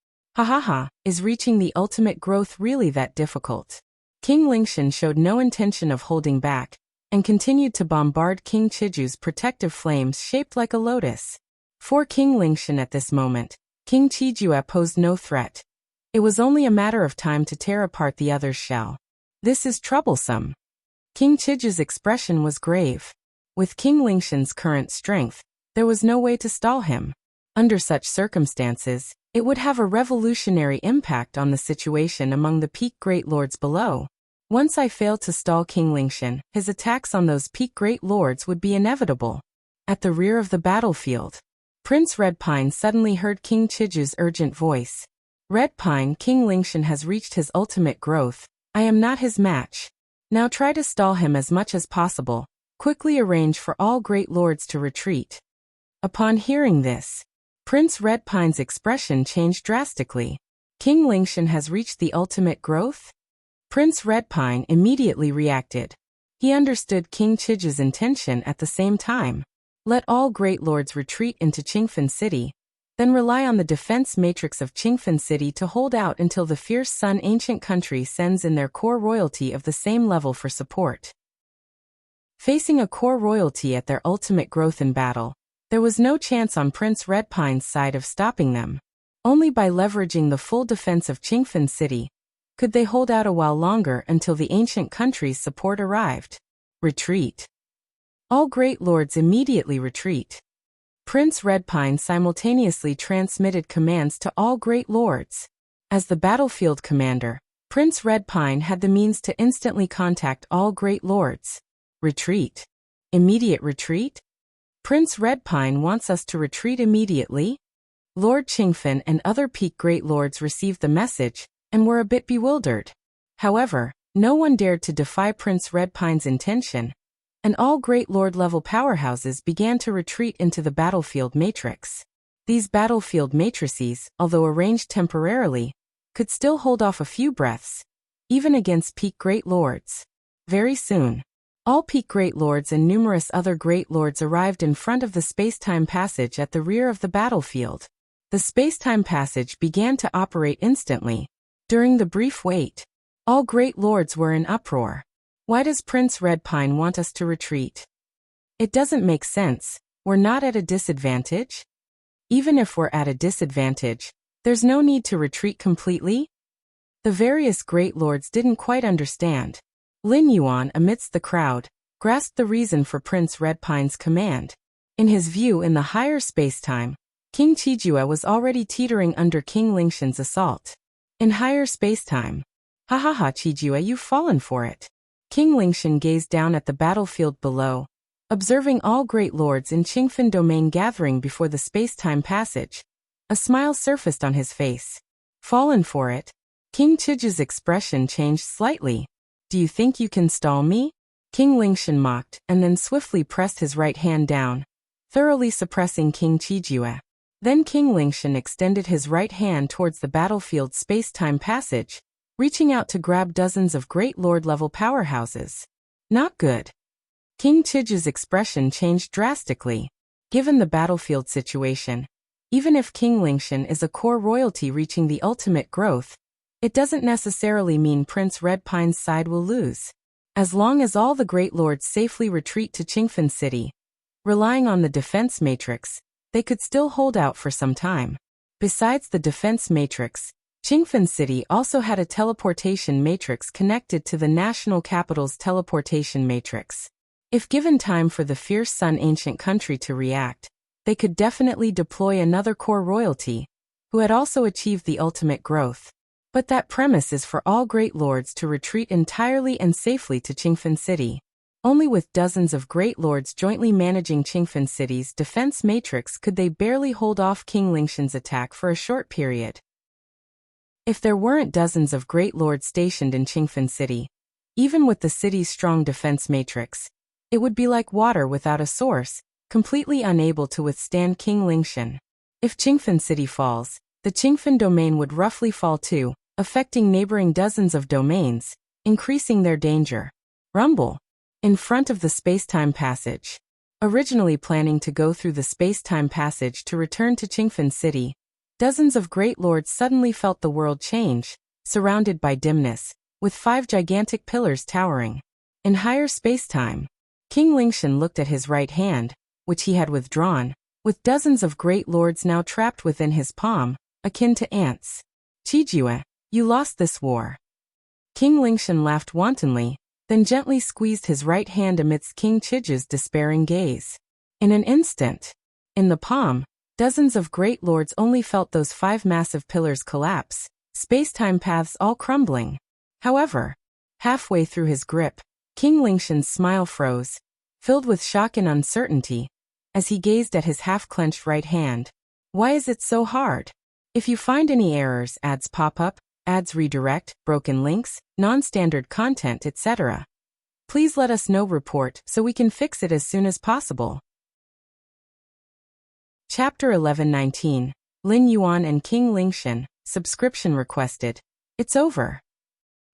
Is reaching the ultimate growth really that difficult? King Lingshan showed no intention of holding back, and continued to bombard King Qijue's protective flames shaped like a lotus. For King Lingshan at this moment, King Qijue posed no threat. It was only a matter of time to tear apart the other's shell. This is troublesome. King Qijue's expression was grave. With King Lingshan's current strength, there was no way to stall him. Under such circumstances, it would have a revolutionary impact on the situation among the peak great lords below. Once I failed to stall King Lingshan, his attacks on those peak great lords would be inevitable. At the rear of the battlefield, Prince Redpine suddenly heard King Qijue's urgent voice. Redpine, King Lingshan has reached his ultimate growth. I am not his match. Now try to stall him as much as possible. Quickly arrange for all great lords to retreat. Upon hearing this, Prince Redpine's expression changed drastically. King Lingshan has reached the ultimate growth? Prince Redpine immediately reacted. He understood King Qijue's intention at the same time. Let all great lords retreat into Qingfen City, then rely on the defense matrix of Qingfen City to hold out until the fierce Sun ancient country sends in their core royalty of the same level for support. Facing a core royalty at their ultimate growth in battle, there was no chance on Prince Redpine's side of stopping them. Only by leveraging the full defense of Qingfen City could they hold out a while longer until the ancient country's support arrived. Retreat. All great lords immediately retreat. Prince Redpine simultaneously transmitted commands to all great lords. As the battlefield commander, Prince Redpine had the means to instantly contact all great lords. Retreat. Immediate retreat? Prince Redpine wants us to retreat immediately? Lord Qingfen and other peak great lords received the message and were a bit bewildered. However, no one dared to defy Prince Redpine's intention, and all great lord-level powerhouses began to retreat into the battlefield matrix. These battlefield matrices, although arranged temporarily, could still hold off a few breaths, even against peak great lords. Very soon, all peak great lords and numerous other great lords arrived in front of the space-time passage at the rear of the battlefield. The space-time passage began to operate instantly. During the brief wait, all great lords were in uproar. Why does Prince Redpine want us to retreat? It doesn't make sense. We're not at a disadvantage? Even if we're at a disadvantage, there's no need to retreat completely? The various great lords didn't quite understand. Lin Yuan, amidst the crowd, grasped the reason for Prince Redpine's command. In his view, in the higher spacetime, King Qijue was already teetering under King Lingshan's assault. In higher spacetime, ha ha ha, Qijue, you've fallen for it. King Lingshan gazed down at the battlefield below, observing all great lords in Qingfen domain gathering before the spacetime passage. A smile surfaced on his face. Fallen for it? King Qijue's expression changed slightly. Do you think you can stall me? King Lingshan mocked and then swiftly pressed his right hand down, thoroughly suppressing King Qijue. Then King Lingshan extended his right hand towards the battlefield space-time passage, reaching out to grab dozens of great lord-level powerhouses. Not good. King Qijue's expression changed drastically. Given the battlefield situation, even if King Lingshan is a core royalty reaching the ultimate growth, it doesn't necessarily mean Prince Redpine's side will lose. As long as all the great lords safely retreat to Qingfen City, relying on the defense matrix, they could still hold out for some time. Besides the defense matrix, Qingfen City also had a teleportation matrix connected to the national capital's teleportation matrix. If given time for the fierce Sun ancient country to react, they could definitely deploy another core royalty, who had also achieved the ultimate growth. But that premise is for all great lords to retreat entirely and safely to Qingfen City. Only with dozens of great lords jointly managing Qingfen City's defense matrix could they barely hold off King Lingshan's attack for a short period. If there weren't dozens of great lords stationed in Qingfen City, even with the city's strong defense matrix, it would be like water without a source, completely unable to withstand King Lingshan. If Qingfen City falls, the Qingfen domain would roughly fall too, affecting neighboring dozens of domains, increasing their danger. Rumble. In front of the space-time passage. Originally planning to go through the space-time passage to return to Qingfen City, dozens of great lords suddenly felt the world change, surrounded by dimness, with 5 gigantic pillars towering. In higher space-time, King Lingshan looked at his right hand, which he had withdrawn, with dozens of great lords now trapped within his palm, akin to ants. Qijue, you lost this war. King Lingshan laughed wantonly, then gently squeezed his right hand amidst King Qijue's despairing gaze. In an instant, in the palm, dozens of great lords only felt those 5 massive pillars collapse, space-time paths all crumbling. However, halfway through his grip, King Lingshan's smile froze, filled with shock and uncertainty, as he gazed at his half-clenched right hand. Why is it so hard? If you find any errors, ads pop up, ads redirect, broken links, non-standard content, etc., please let us know. Report so we can fix it as soon as possible. Chapter 11:19. Lin Yuan and King Lingshan, subscription requested. It's over.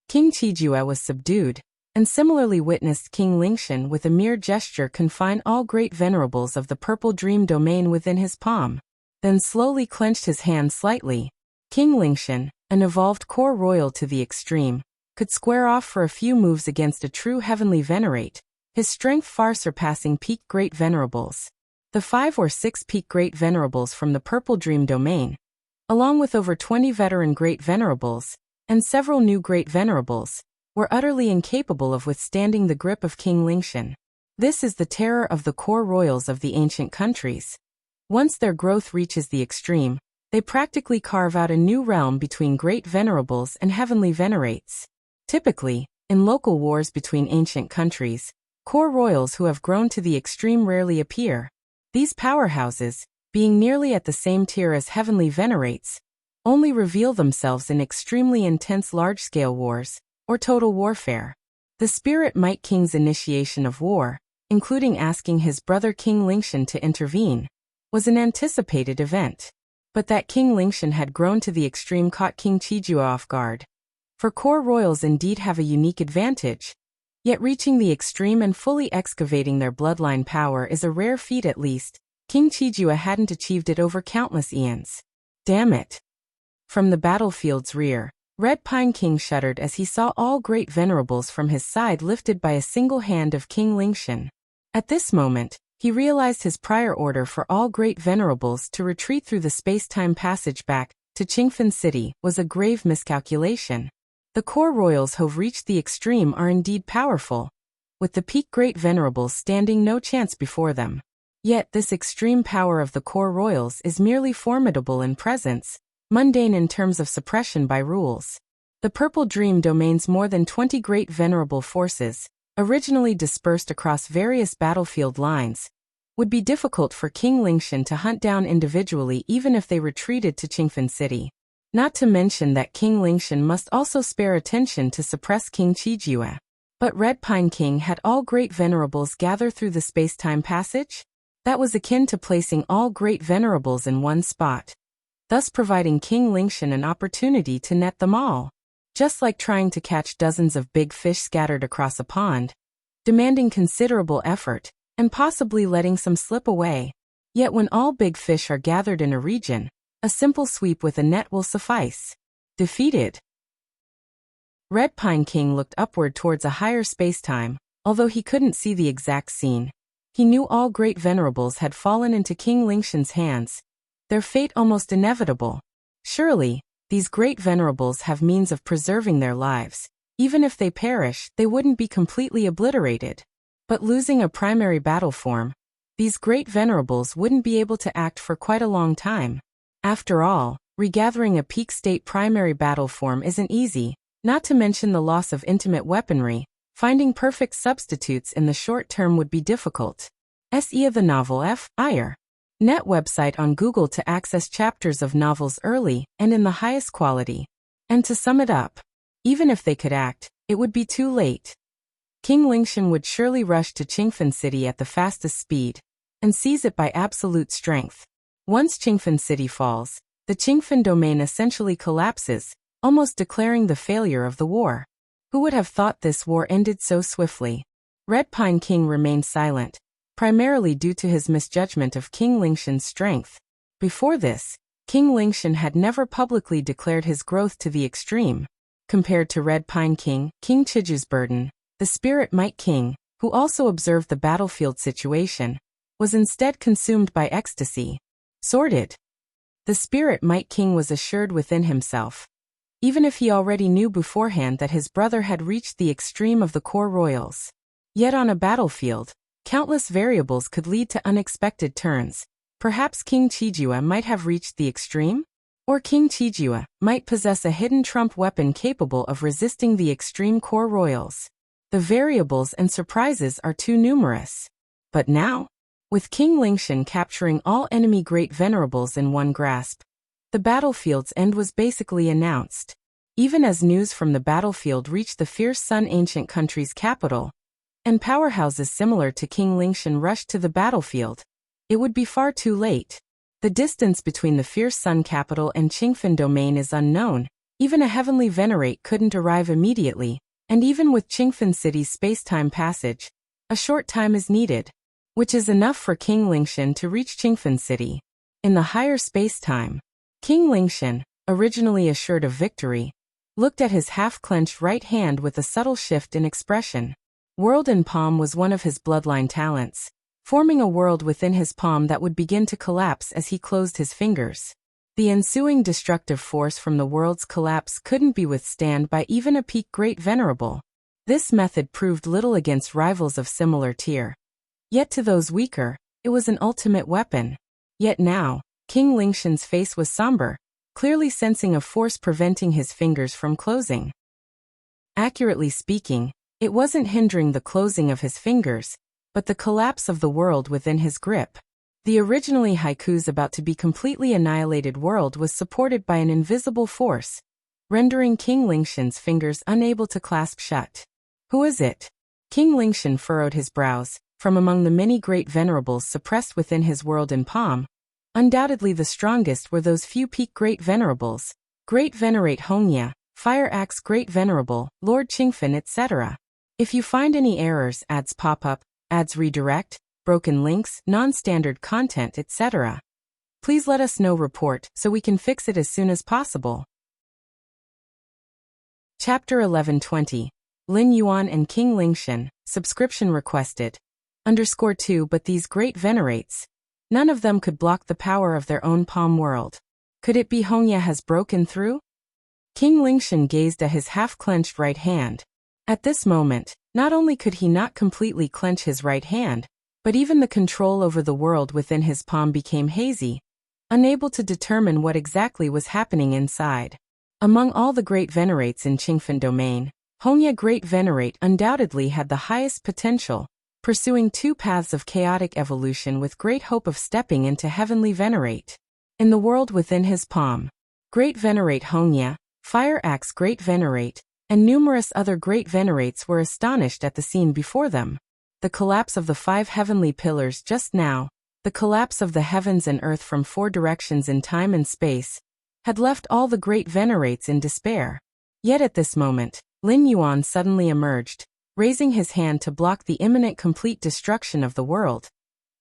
King Qijue was subdued, and similarly witnessed King Lingshan with a mere gesture confine all great venerables of the Purple Dream domain within his palm, then slowly clenched his hand slightly. King Lingshan, an evolved core royal to the extreme, could square off for a few moves against a true heavenly venerate, his strength far surpassing peak great venerables. The 5 or 6 peak great venerables from the Purple Dream domain, along with over 20 veteran great venerables, and several new great venerables, were utterly incapable of withstanding the grip of King Lingshan. This is the terror of the core royals of the ancient countries. Once their growth reaches the extreme, they practically carve out a new realm between great venerables and heavenly venerates. Typically, in local wars between ancient countries, core royals who have grown to the extreme rarely appear. These powerhouses, being nearly at the same tier as heavenly venerates, only reveal themselves in extremely intense large-scale wars, or total warfare. The Spirit Might King's initiation of war, including asking his brother King Lingshan to intervene, was an anticipated event. But that King Lingshan had grown to the extreme caught King Chijua off guard. For core royals indeed have a unique advantage, yet reaching the extreme and fully excavating their bloodline power is a rare feat. At least, King Chijua hadn't achieved it over countless eons. Damn it. From the battlefield's rear, Red Pine King shuddered as he saw all great venerables from his side lifted by a single hand of King Lingshan. At this moment, he realized his prior order for all great venerables to retreat through the space-time passage back to Qingfen City was a grave miscalculation. The core royals who've reached the extreme are indeed powerful, with the peak great venerables standing no chance before them. Yet this extreme power of the core royals is merely formidable in presence, mundane in terms of suppression by rules. The Purple Dream domains more than 20 great venerable forces, originally dispersed across various battlefield lines, would be difficult for King Lingshan to hunt down individually even if they retreated to Qingfen City. Not to mention that King Lingshan must also spare attention to suppress King Chijua. But Red Pine King had all great venerables gather through the space-time passage? That was akin to placing all great venerables in one spot, thus providing King Lingshan an opportunity to net them all. Just like trying to catch dozens of big fish scattered across a pond, demanding considerable effort, and possibly letting some slip away. Yet when all big fish are gathered in a region, a simple sweep with a net will suffice. Defeated. Red Pine King looked upward towards a higher space-time, although he couldn't see the exact scene. He knew all great venerables had fallen into King Lingshan's hands, their fate almost inevitable. Surely, these great venerables have means of preserving their lives. Even if they perish, they wouldn't be completely obliterated. But losing a primary battle form, these great venerables wouldn't be able to act for quite a long time. After all, regathering a peak state primary battle form isn't easy, not to mention the loss of intimate weaponry. Finding perfect substitutes in the short term would be difficult. See the novel F.I.R. Net website on Google to access chapters of novels early and in the highest quality. And to sum it up, even if they could act, it would be too late. King Lingshan would surely rush to Qingfen City at the fastest speed, and seize it by absolute strength. Once Qingfen City falls, the Qingfen domain essentially collapses, almost declaring the failure of the war. Who would have thought this war ended so swiftly? Red Pine King remained silent, primarily due to his misjudgment of King Lingshan's strength. Before this, King Lingshan had never publicly declared his growth to the extreme. Compared to Red Pine King, King Chiju's burden, the Spirit Might King, who also observed the battlefield situation, was instead consumed by ecstasy. Sordid. The Spirit Might King was assured within himself, even if he already knew beforehand that his brother had reached the extreme of the core royals. Yet on a battlefield, countless variables could lead to unexpected turns. Perhaps King Chijua might have reached the extreme? Or King Chijua might possess a hidden trump weapon capable of resisting the extreme core royals. The variables and surprises are too numerous. But now, with King Lingshan capturing all enemy great venerables in one grasp, the battlefield's end was basically announced. Even as news from the battlefield reached the fierce Sun ancient country's capital, and powerhouses similar to King Lingshan rushed to the battlefield, it would be far too late. The distance between the fierce Sun capital and Qingfen domain is unknown. Even a heavenly venerate couldn't arrive immediately, and even with Qingfen City's space-time passage, a short time is needed, which is enough for King Lingshan to reach Qingfen City. In the higher space-time, King Lingshan, originally assured of victory, looked at his half-clenched right hand with a subtle shift in expression. World in Palm was one of his bloodline talents, forming a world within his palm that would begin to collapse as he closed his fingers. The ensuing destructive force from the world's collapse couldn't be withstood by even a peak great venerable. This method proved little against rivals of similar tier. Yet to those weaker, it was an ultimate weapon. Yet now, King Lingshan's face was somber, clearly sensing a force preventing his fingers from closing. Accurately speaking, it wasn't hindering the closing of his fingers, but the collapse of the world within his grip. The originally Haiku's about to be completely annihilated world was supported by an invisible force, rendering King Lingshan's fingers unable to clasp shut. Who is it? King Lingshan furrowed his brows. From among the many great venerables suppressed within his world in Palm, undoubtedly the strongest were those few peak great venerables, Great Venerate Hongya, Fire Axe Great Venerable, Lord Qingfen, etc. If you find any errors, ads pop up, ads redirect, broken links, non-standard content, etc., please let us know. Report so we can fix it as soon as possible. Chapter 1120. Lin Yuan and King Lingshan, subscription requested. _2 But these great venerates, none of them could block the power of their own Palm world. Could it be Hongya has broken through? King Lingshan gazed at his half-clenched right hand. At this moment, not only could he not completely clench his right hand, but even the control over the world within his palm became hazy, unable to determine what exactly was happening inside. Among all the great venerates in Qingfen domain, Hongya Great Venerate undoubtedly had the highest potential, pursuing two paths of chaotic evolution with great hope of stepping into Heavenly Venerate. In the world within his palm, Great Venerate Hongya, Fire Axe Great Venerate, and numerous other great venerates were astonished at the scene before them. The collapse of the 5 heavenly pillars just now, the collapse of the heavens and earth from 4 directions in time and space, had left all the great venerates in despair. Yet at this moment, Lin Yuan suddenly emerged, raising his hand to block the imminent complete destruction of the world,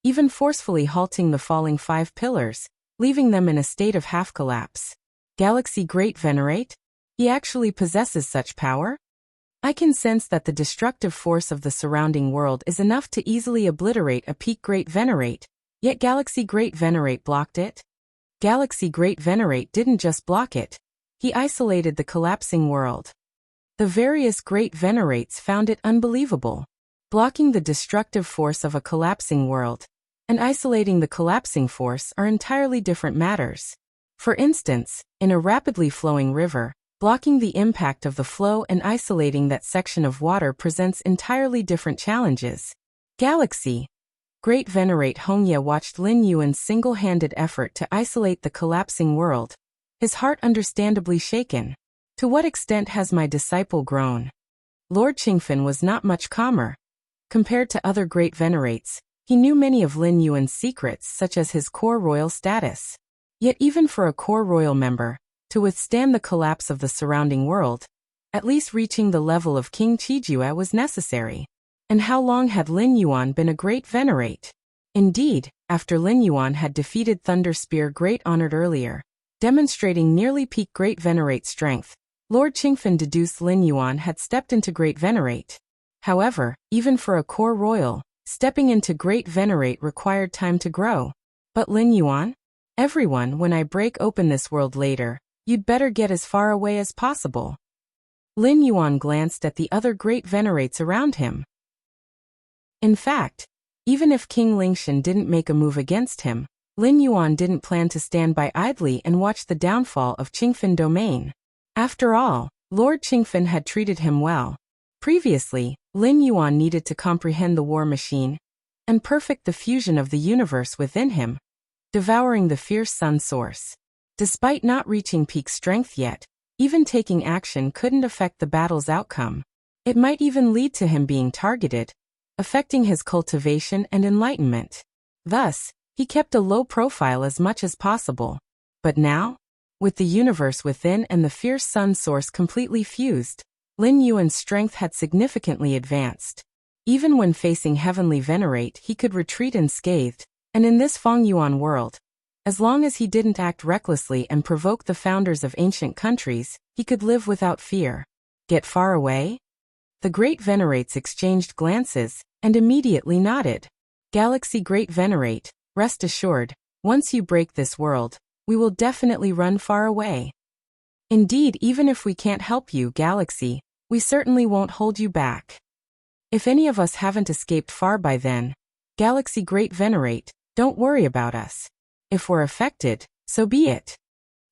even forcefully halting the falling 5 pillars, leaving them in a state of half-collapse. Galaxy Great Venerate? He actually possesses such power? I can sense that the destructive force of the surrounding world is enough to easily obliterate a peak Great Venerate, yet Galaxy Great Venerate blocked it? Galaxy Great Venerate didn't just block it, he isolated the collapsing world. The various great venerates found it unbelievable. Blocking the destructive force of a collapsing world and isolating the collapsing force are entirely different matters. For instance, in a rapidly flowing river, blocking the impact of the flow and isolating that section of water presents entirely different challenges. Galaxy Great Venerate Hongya watched Lin Yuan's single-handed effort to isolate the collapsing world, his heart understandably shaken. To what extent has my disciple grown? Lord Qingfen was not much calmer. Compared to other great venerates, he knew many of Lin Yuan's secrets, such as his core royal status. Yet even for a core royal member, to withstand the collapse of the surrounding world, at least reaching the level of King Qijue was necessary. And how long had Lin Yuan been a great venerate? Indeed, after Lin Yuan had defeated Thunder Spear Great Honored earlier, demonstrating nearly peak Great Venerate strength, Lord Qingfen deduced Lin Yuan had stepped into Great Venerate. However, even for a core royal, stepping into Great Venerate required time to grow. But Lin Yuan? Everyone, when I break open this world later, you'd better get as far away as possible. Lin Yuan glanced at the other great venerates around him. In fact, even if King Lingshan didn't make a move against him, Lin Yuan didn't plan to stand by idly and watch the downfall of Qingfen domain. After all, Lord Qingfen had treated him well. Previously, Lin Yuan needed to comprehend the war machine and perfect the fusion of the universe within him, devouring the fierce sun source. Despite not reaching peak strength yet, even taking action couldn't affect the battle's outcome. It might even lead to him being targeted, affecting his cultivation and enlightenment. Thus, he kept a low profile as much as possible. But now, with the universe within and the fierce sun source completely fused, Lin Yuan's strength had significantly advanced. Even when facing Heavenly Venerate, he could retreat unscathed, and in this Feng Yuan world, as long as he didn't act recklessly and provoke the founders of ancient countries, he could live without fear. Get far away? The great venerates exchanged glances and immediately nodded. Galaxy Great Venerate, rest assured, once you break this world, we will definitely run far away. Indeed, even if we can't help you, Galaxy, we certainly won't hold you back. If any of us haven't escaped far by then, Galaxy Great Venerate, don't worry about us. If we're affected, so be it.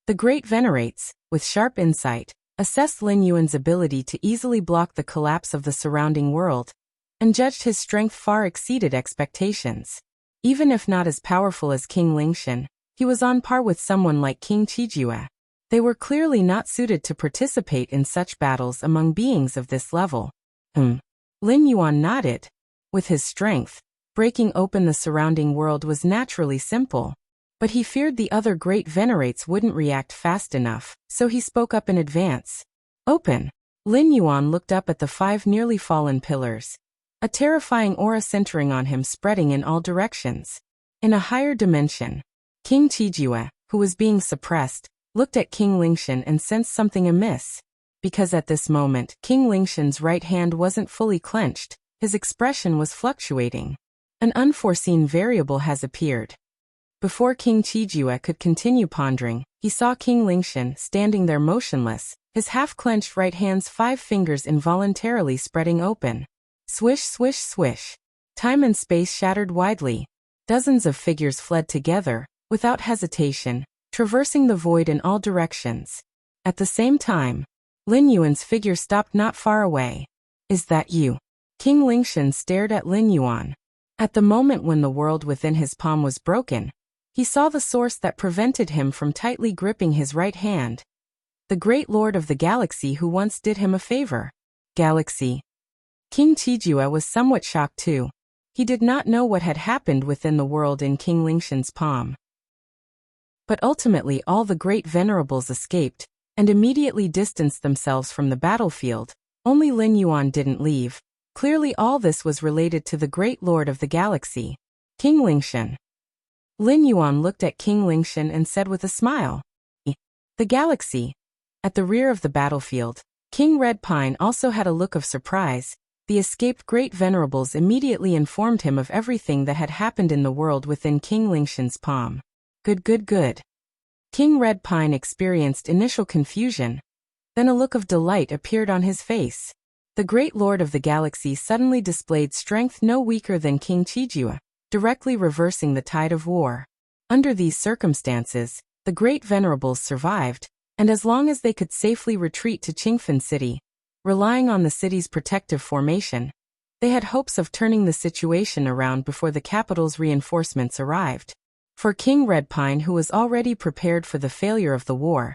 The Great Venerates, with sharp insight, assessed Lin Yuan's ability to easily block the collapse of the surrounding world, and judged his strength far exceeded expectations. Even if not as powerful as King Lingshan, he was on par with someone like King Qijue. They were clearly not suited to participate in such battles among beings of this level. Lin Yuan nodded. With his strength, breaking open the surrounding world was naturally simple. But he feared the other great venerates wouldn't react fast enough, so he spoke up in advance. Open! Lin Yuan looked up at the 5 nearly fallen pillars. A terrifying aura centering on him spreading in all directions. In a higher dimension, King Qijue, who was being suppressed, looked at King Lingshan and sensed something amiss. Because at this moment, King Lingshan's right hand wasn't fully clenched, his expression was fluctuating. An unforeseen variable has appeared. Before King Qijue could continue pondering, he saw King Lingshan standing there motionless, his half-clenched right hand's 5 fingers involuntarily spreading open. Swish, swish, swish. Time and space shattered widely. Dozens of figures fled together, without hesitation, traversing the void in all directions. At the same time, Lin Yuan's figure stopped not far away. Is that you? King Lingshan stared at Lin Yuan. At the moment when the world within his palm was broken, he saw the source that prevented him from tightly gripping his right hand. The great lord of the galaxy who once did him a favor. Galaxy. King Qijue was somewhat shocked too. He did not know what had happened within the world in King Lingshan's palm. But ultimately all the great venerables escaped, and immediately distanced themselves from the battlefield. Only Lin Yuan didn't leave. Clearly all this was related to the great lord of the galaxy, King Lingshan. Lin Yuan looked at King Lingshan and said with a smile. The galaxy. At the rear of the battlefield, King Red Pine also had a look of surprise. The escaped great venerables immediately informed him of everything that had happened in the world within King Lingshan's palm. Good. King Red Pine experienced initial confusion. Then a look of delight appeared on his face. The great lord of the galaxy suddenly displayed strength no weaker than King Qijue, directly reversing the tide of war. Under these circumstances, the great venerables survived, and as long as they could safely retreat to Qingfen City, relying on the city's protective formation, they had hopes of turning the situation around before the capital's reinforcements arrived. For King Red Pine, who was already prepared for the failure of the war,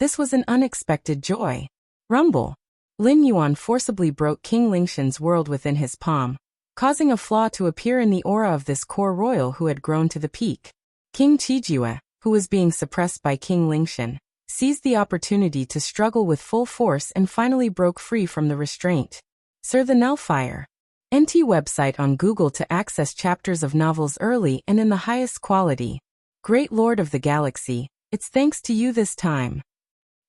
this was an unexpected joy. Rumble! Lin Yuan forcibly broke King Lingshan's world within his palm, causing a flaw to appear in the aura of this core royal who had grown to the peak. King Qijue, who was being suppressed by King Lingshan, seized the opportunity to struggle with full force and finally broke free from the restraint. Sir the Nullfire. NT website on Google to access chapters of novels early and in the highest quality. Great Lord of the Galaxy, it's thanks to you this time.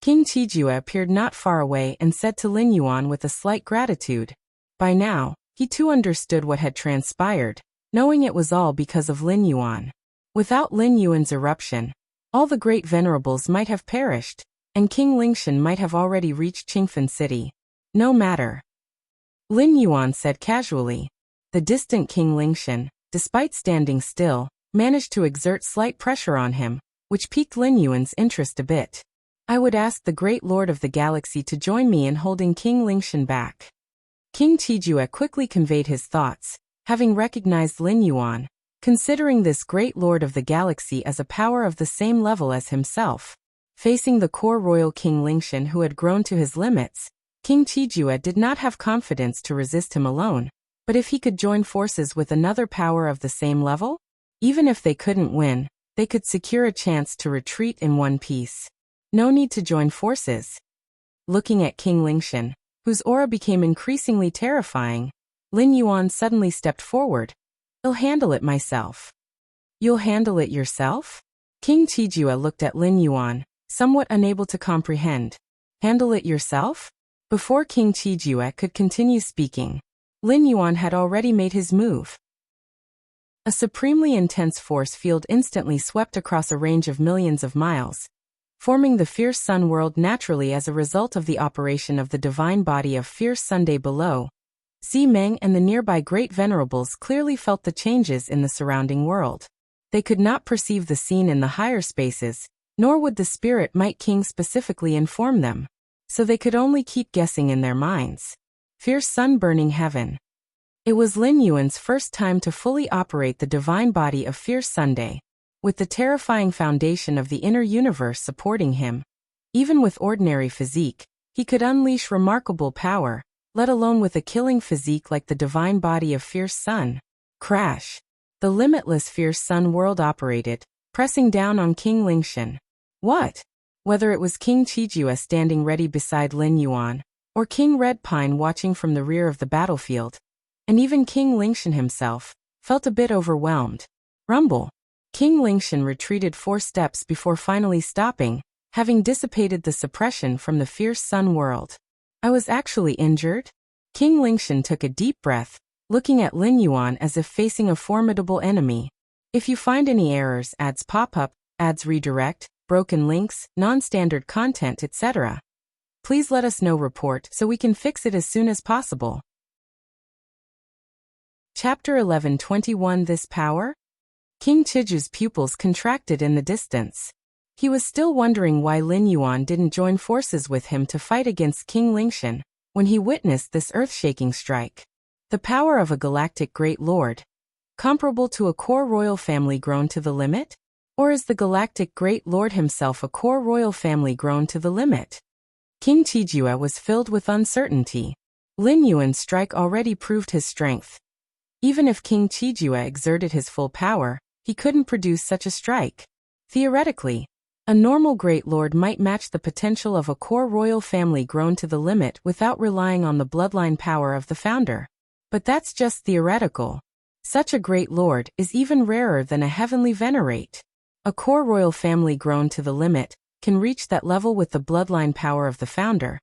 King Qijue appeared not far away and said to Lin Yuan with a slight gratitude. By now, he too understood what had transpired, knowing it was all because of Lin Yuan. Without Lin Yuan's eruption, all the great venerables might have perished, and King Lingshan might have already reached Qingfen City. No matter. Lin Yuan said casually. The distant King Lingshan, despite standing still, managed to exert slight pressure on him, which piqued Lin Yuan's interest a bit. I would ask the great lord of the galaxy to join me in holding King Lingshan back. King Qijue quickly conveyed his thoughts, having recognized Lin Yuan, considering this great lord of the galaxy as a power of the same level as himself. Facing the core royal King Lingshan who had grown to his limits, King Qijue did not have confidence to resist him alone, but if he could join forces with another power of the same level, even if they couldn't win, they could secure a chance to retreat in one piece. No need to join forces. Looking at King Lingshan, whose aura became increasingly terrifying, Lin Yuan suddenly stepped forward. I'll handle it myself. You'll handle it yourself? King Qijue looked at Lin Yuan, somewhat unable to comprehend. Handle it yourself? Before King Qijue could continue speaking, Lin Yuan had already made his move. A supremely intense force field instantly swept across a range of millions of miles, forming the fierce sun world naturally as a result of the operation of the divine body of fierce Sunday below. Xi Meng and the nearby great venerables clearly felt the changes in the surrounding world. They could not perceive the scene in the higher spaces, nor would the spirit might king specifically inform them. So they could only keep guessing in their minds. Fierce sun burning heaven. It was Lin Yuan's first time to fully operate the divine body of Fierce Sunday, with the terrifying foundation of the inner universe supporting him. Even with ordinary physique, he could unleash remarkable power, let alone with a killing physique like the divine body of Fierce Sun. Crash. The limitless Fierce Sun world operated, pressing down on King Lingshan. What? Whether it was King Qijue standing ready beside Lin Yuan, or King Red Pine watching from the rear of the battlefield, and even King Lingshan himself, felt a bit overwhelmed. Rumble. King Lingshan retreated 4 steps before finally stopping, having dissipated the suppression from the Fierce Sun world. I was actually injured? King Lingshan took a deep breath, looking at Lin Yuan as if facing a formidable enemy. If you find any errors, ads pop up, ads redirect, broken links, non-standard content, etc., please let us know. Report so we can fix it as soon as possible. Chapter 11:21 This Power? King Qijue's pupils contracted in the distance. He was still wondering why Lin Yuan didn't join forces with him to fight against King Lingshan, when he witnessed this earth-shaking strike. The power of a galactic great lord. Comparable to a core royal family grown to the limit? Or is the galactic great lord himself a core royal family grown to the limit? King Qijue was filled with uncertainty. Lin Yuan's strike already proved his strength. Even if King Qijue exerted his full power, he couldn't produce such a strike. Theoretically, a normal great lord might match the potential of a core royal family grown to the limit without relying on the bloodline power of the founder. But that's just theoretical. Such a great lord is even rarer than a heavenly venerate. A core royal family grown to the limit can reach that level with the bloodline power of the founder.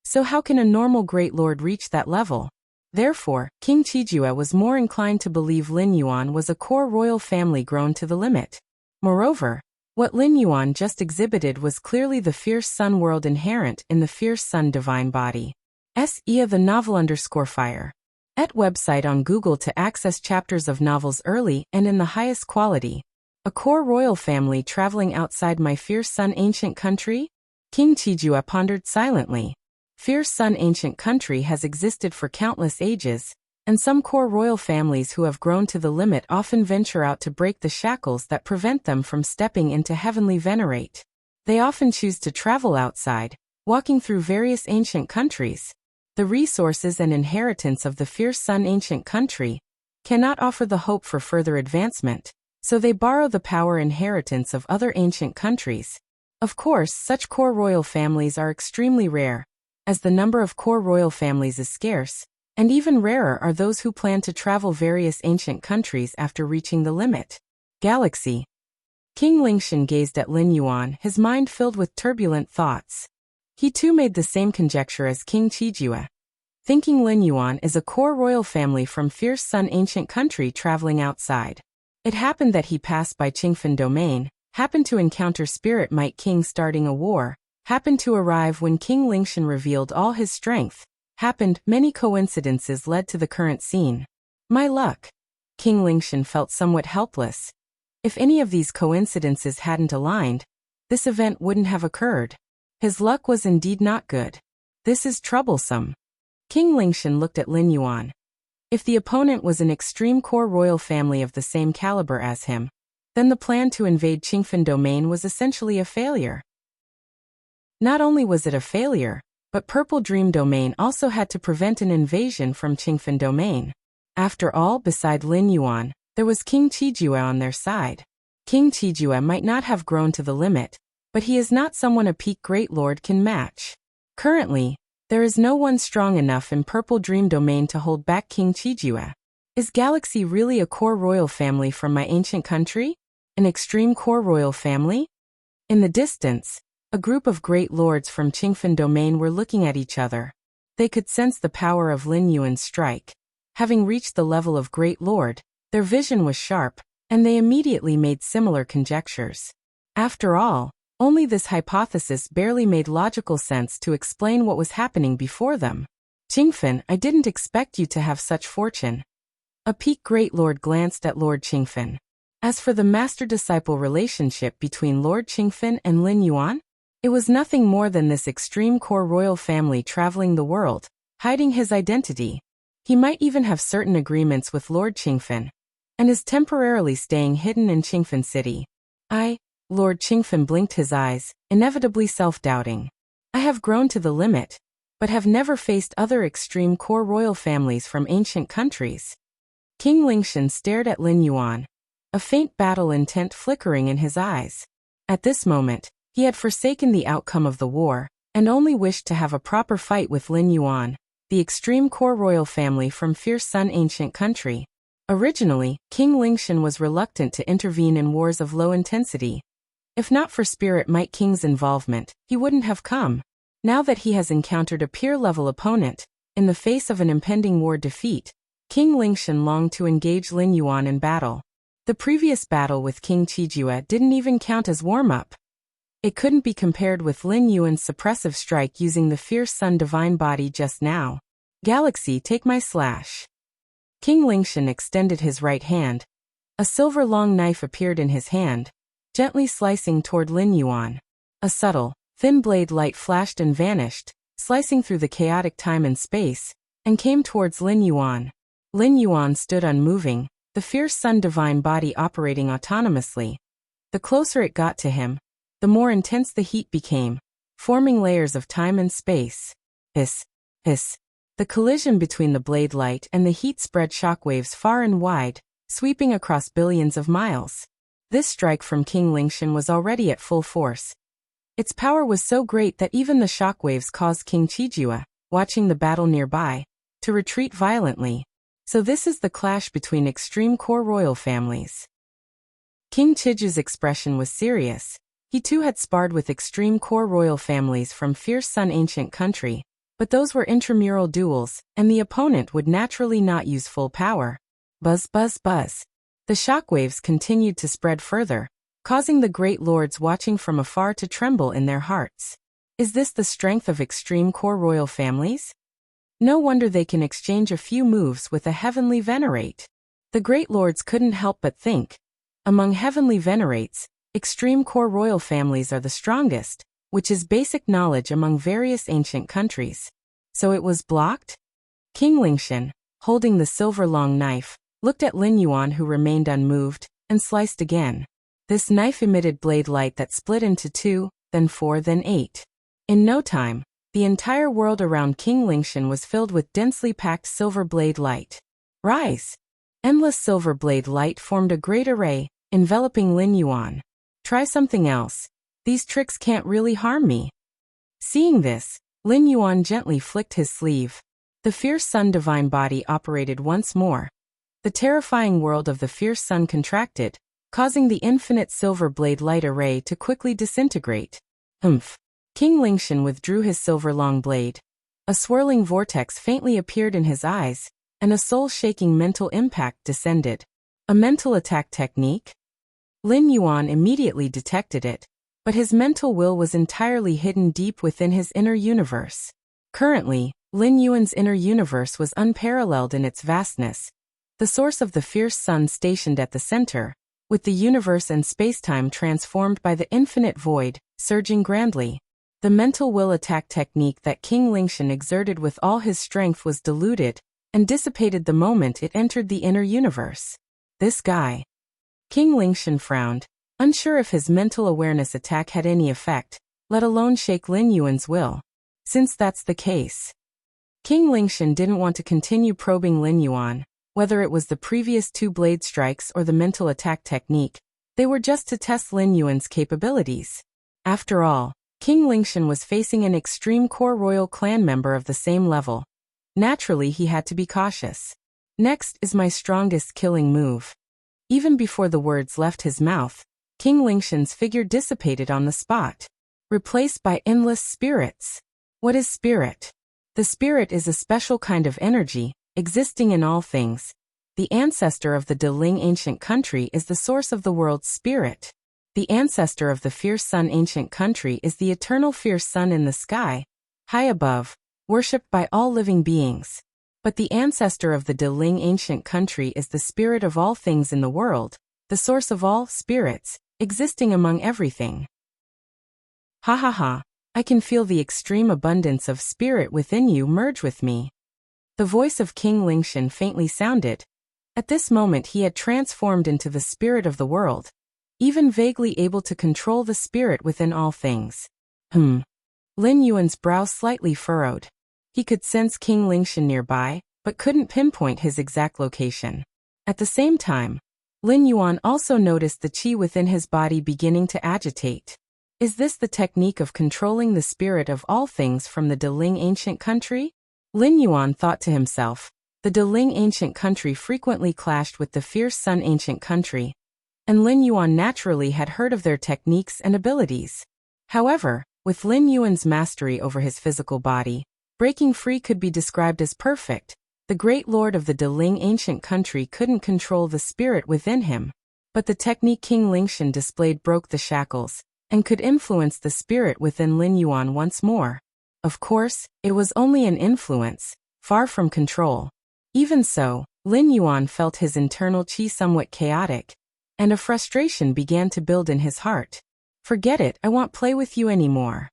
So how can a normal great lord reach that level? Therefore, King Qijue was more inclined to believe Lin Yuan was a core royal family grown to the limit. Moreover, what Lin Yuan just exhibited was clearly the Fierce Sun world inherent in the Fierce Sun divine body. S.E. The novel_fire. Et website on Google to access chapters of novels early and in the highest quality. A core royal family traveling outside my Fierce Sun ancient country? King Qijue pondered silently. Fierce Sun ancient country has existed for countless ages, and some core royal families who have grown to the limit often venture out to break the shackles that prevent them from stepping into heavenly venerate. They often choose to travel outside, walking through various ancient countries. The resources and inheritance of the Fierce Sun ancient country cannot offer the hope for further advancement, so they borrow the power inheritance of other ancient countries. Of course, such core royal families are extremely rare, as the number of core royal families is scarce, and even rarer are those who plan to travel various ancient countries after reaching the limit. Galaxy. King Lingshan gazed at Lin Yuan, his mind filled with turbulent thoughts. He too made the same conjecture as King Qijue, thinking Lin Yuan is a core royal family from Fierce Sun ancient country traveling outside. It happened that he passed by Qingfen domain, happened to encounter Spirit Might King starting a war, happened to arrive when King Lingshan revealed all his strength, happened many coincidences led to the current scene. My luck. King Lingshan felt somewhat helpless. If any of these coincidences hadn't aligned, this event wouldn't have occurred. His luck was indeed not good. This is troublesome. King Lingshan looked at Lin Yuan. If the opponent was an extreme core royal family of the same caliber as him, then the plan to invade Qingfen domain was essentially a failure. Not only was it a failure, but Purple Dream domain also had to prevent an invasion from Qingfen domain. After all, beside Lin Yuan, there was King Qijue on their side. King Qijue might not have grown to the limit, but he is not someone a peak great lord can match. Currently, there is no one strong enough in Purple Dream domain to hold back King Qijue. Is Galaxy really a core royal family from my ancient country? An extreme core royal family? In the distance, a group of great lords from Qingfen domain were looking at each other. They could sense the power of Lin Yuan's strike. Having reached the level of great lord, their vision was sharp, and they immediately made similar conjectures. After all, only this hypothesis barely made logical sense to explain what was happening before them. Qingfen, I didn't expect you to have such fortune. A peak great lord glanced at Lord Qingfen. As for the master-disciple relationship between Lord Qingfen and Lin Yuan, it was nothing more than this extreme core royal family traveling the world, hiding his identity. He might even have certain agreements with Lord Qingfen, and is temporarily staying hidden in Qingfen City. Lord Qingfen blinked his eyes, inevitably self-doubting. I have grown to the limit, but have never faced other extreme core royal families from ancient countries. King Lingshan stared at Lin Yuan, a faint battle intent flickering in his eyes. At this moment, he had forsaken the outcome of the war, and only wished to have a proper fight with Lin Yuan, the extreme core royal family from Fierce Sun ancient country. Originally, King Lingshan was reluctant to intervene in wars of low intensity. If not for Spirit Might King's involvement, he wouldn't have come. Now that he has encountered a peer-level opponent, in the face of an impending war defeat, King Lingshan longed to engage Lin Yuan in battle. The previous battle with King Qijue didn't even count as warm-up. It couldn't be compared with Lin Yuan's suppressive strike using the Fierce Sun divine body just now. Galaxy, take my slash. King Lingshan extended his right hand. A silver long knife appeared in his hand, gently slicing toward Lin Yuan. A subtle, thin blade light flashed and vanished, slicing through the chaotic time and space, and came towards Lin Yuan. Lin Yuan stood unmoving, the Fierce Sun divine body operating autonomously. The closer it got to him, the more intense the heat became, forming layers of time and space. Hiss, hiss. The collision between the blade light and the heat spread shockwaves far and wide, sweeping across billions of miles. This strike from King Lingshan was already at full force. Its power was so great that even the shockwaves caused King Qijue, watching the battle nearby, to retreat violently. So this is the clash between extreme core royal families. King Qijue's expression was serious. He too had sparred with extreme core royal families from Fierce Sun ancient country, but those were intramural duels, and the opponent would naturally not use full power. Buzz, buzz, buzz. The shockwaves continued to spread further, causing the great lords watching from afar to tremble in their hearts. Is this the strength of extreme core royal families? No wonder they can exchange a few moves with a heavenly venerate. The great lords couldn't help but think. Among heavenly venerates, extreme core royal families are the strongest, which is basic knowledge among various ancient countries. So it was blocked? King Lingshan, holding the silver-long knife, looked at Lin Yuan who remained unmoved, and sliced again. This knife emitted blade light that split into 2, then 4, then 8. In no time, the entire world around King Lingshan was filled with densely packed silver blade light. Rise! Endless silver blade light formed a great array, enveloping Lin Yuan. Try something else. These tricks can't really harm me. Seeing this, Lin Yuan gently flicked his sleeve. The Fierce Sun divine body operated once more. The terrifying world of the Fierce Sun contracted, causing the infinite silver blade light array to quickly disintegrate. King Lingshan withdrew his silver-long blade. A swirling vortex faintly appeared in his eyes, and a soul-shaking mental impact descended. A mental attack technique? Lin Yuan immediately detected it, but his mental will was entirely hidden deep within his inner universe. Currently, Lin Yuan's inner universe was unparalleled in its vastness, the source of the Fierce Sun stationed at the center, with the universe and spacetime transformed by the infinite void, surging grandly. The mental will attack technique that King Lingshan exerted with all his strength was diluted, and dissipated the moment it entered the inner universe. This guy. King Lingshan frowned, unsure if his mental awareness attack had any effect, let alone shake Lin Yuan's will. Since that's the case. King Lingshan didn't want to continue probing Lin Yuan, whether it was the previous 2 blade strikes or the mental attack technique, they were just to test Lin Yuan's capabilities. After all, King Lingshan was facing an extreme core royal clan member of the same level. Naturally he had to be cautious. Next is my strongest killing move. Even before the words left his mouth, King Lingshan's figure dissipated on the spot, replaced by endless spirits. What is spirit? The spirit is a special kind of energy, existing in all things. The ancestor of the Deling ancient country is the source of the world's spirit. The ancestor of the Fierce Sun ancient country is the eternal Fierce Sun in the sky, high above, worshipped by all living beings. But the ancestor of the Deling ancient country is the spirit of all things in the world, the source of all spirits, existing among everything. Ha ha ha, I can feel the extreme abundance of spirit within you merge with me. The voice of King Lingshan faintly sounded. At this moment he had transformed into the spirit of the world, even vaguely able to control the spirit within all things. Lin Yuan's brow slightly furrowed. He could sense King Lingshan nearby, but couldn't pinpoint his exact location. At the same time, Lin Yuan also noticed the qi within his body beginning to agitate. Is this the technique of controlling the spirit of all things from the Deling ancient country? Lin Yuan thought to himself. The Deling ancient country frequently clashed with the fierce Sun ancient country, and Lin Yuan naturally had heard of their techniques and abilities. However, with Lin Yuan's mastery over his physical body, breaking free could be described as perfect. The great lord of the Deling ancient country couldn't control the spirit within him, but the technique King Lingshan displayed broke the shackles, and could influence the spirit within Lin Yuan once more. Of course, it was only an influence, far from control. Even so, Lin Yuan felt his internal qi somewhat chaotic, and a frustration began to build in his heart. Forget it, I won't play with you anymore.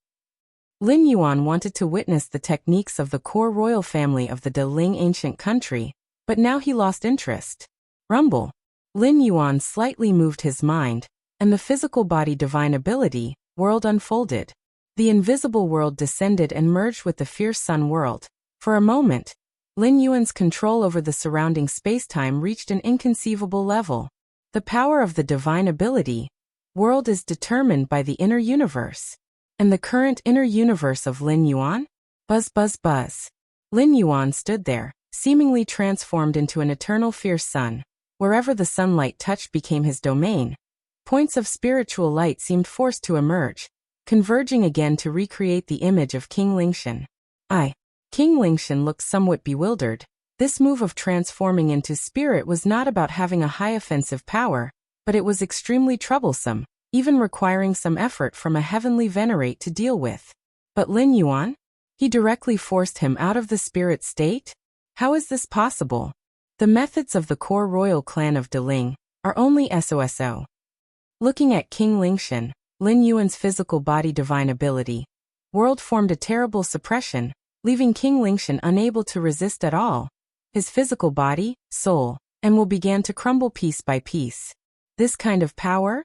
Lin Yuan wanted to witness the techniques of the core royal family of the Deling ancient country, but now he lost interest. Rumble. Lin Yuan slightly moved his mind, and the physical body divine ability, world unfolded. The invisible world descended and merged with the fierce sun world. For a moment, Lin Yuan's control over the surrounding space-time reached an inconceivable level. The power of the divine ability, world is determined by the inner universe. And the current inner universe of Lin Yuan? Buzz buzz buzz. Lin Yuan stood there, seemingly transformed into an eternal fierce sun. Wherever the sunlight touched became his domain. Points of spiritual light seemed forced to emerge, converging again to recreate the image of King Lingshan. King Lingshan looked somewhat bewildered. This move of transforming into spirit was not about having a high offensive power, but it was extremely troublesome, even requiring some effort from a heavenly venerate to deal with. But Lin Yuan? He directly forced him out of the spirit state? How is this possible? The methods of the core royal clan of Deling are only SOSO. Looking at King Lingshan, Lin Yuan's physical body divine ability, world formed a terrible suppression, leaving King Lingshan unable to resist at all. His physical body, soul, and will began to crumble piece by piece. This kind of power?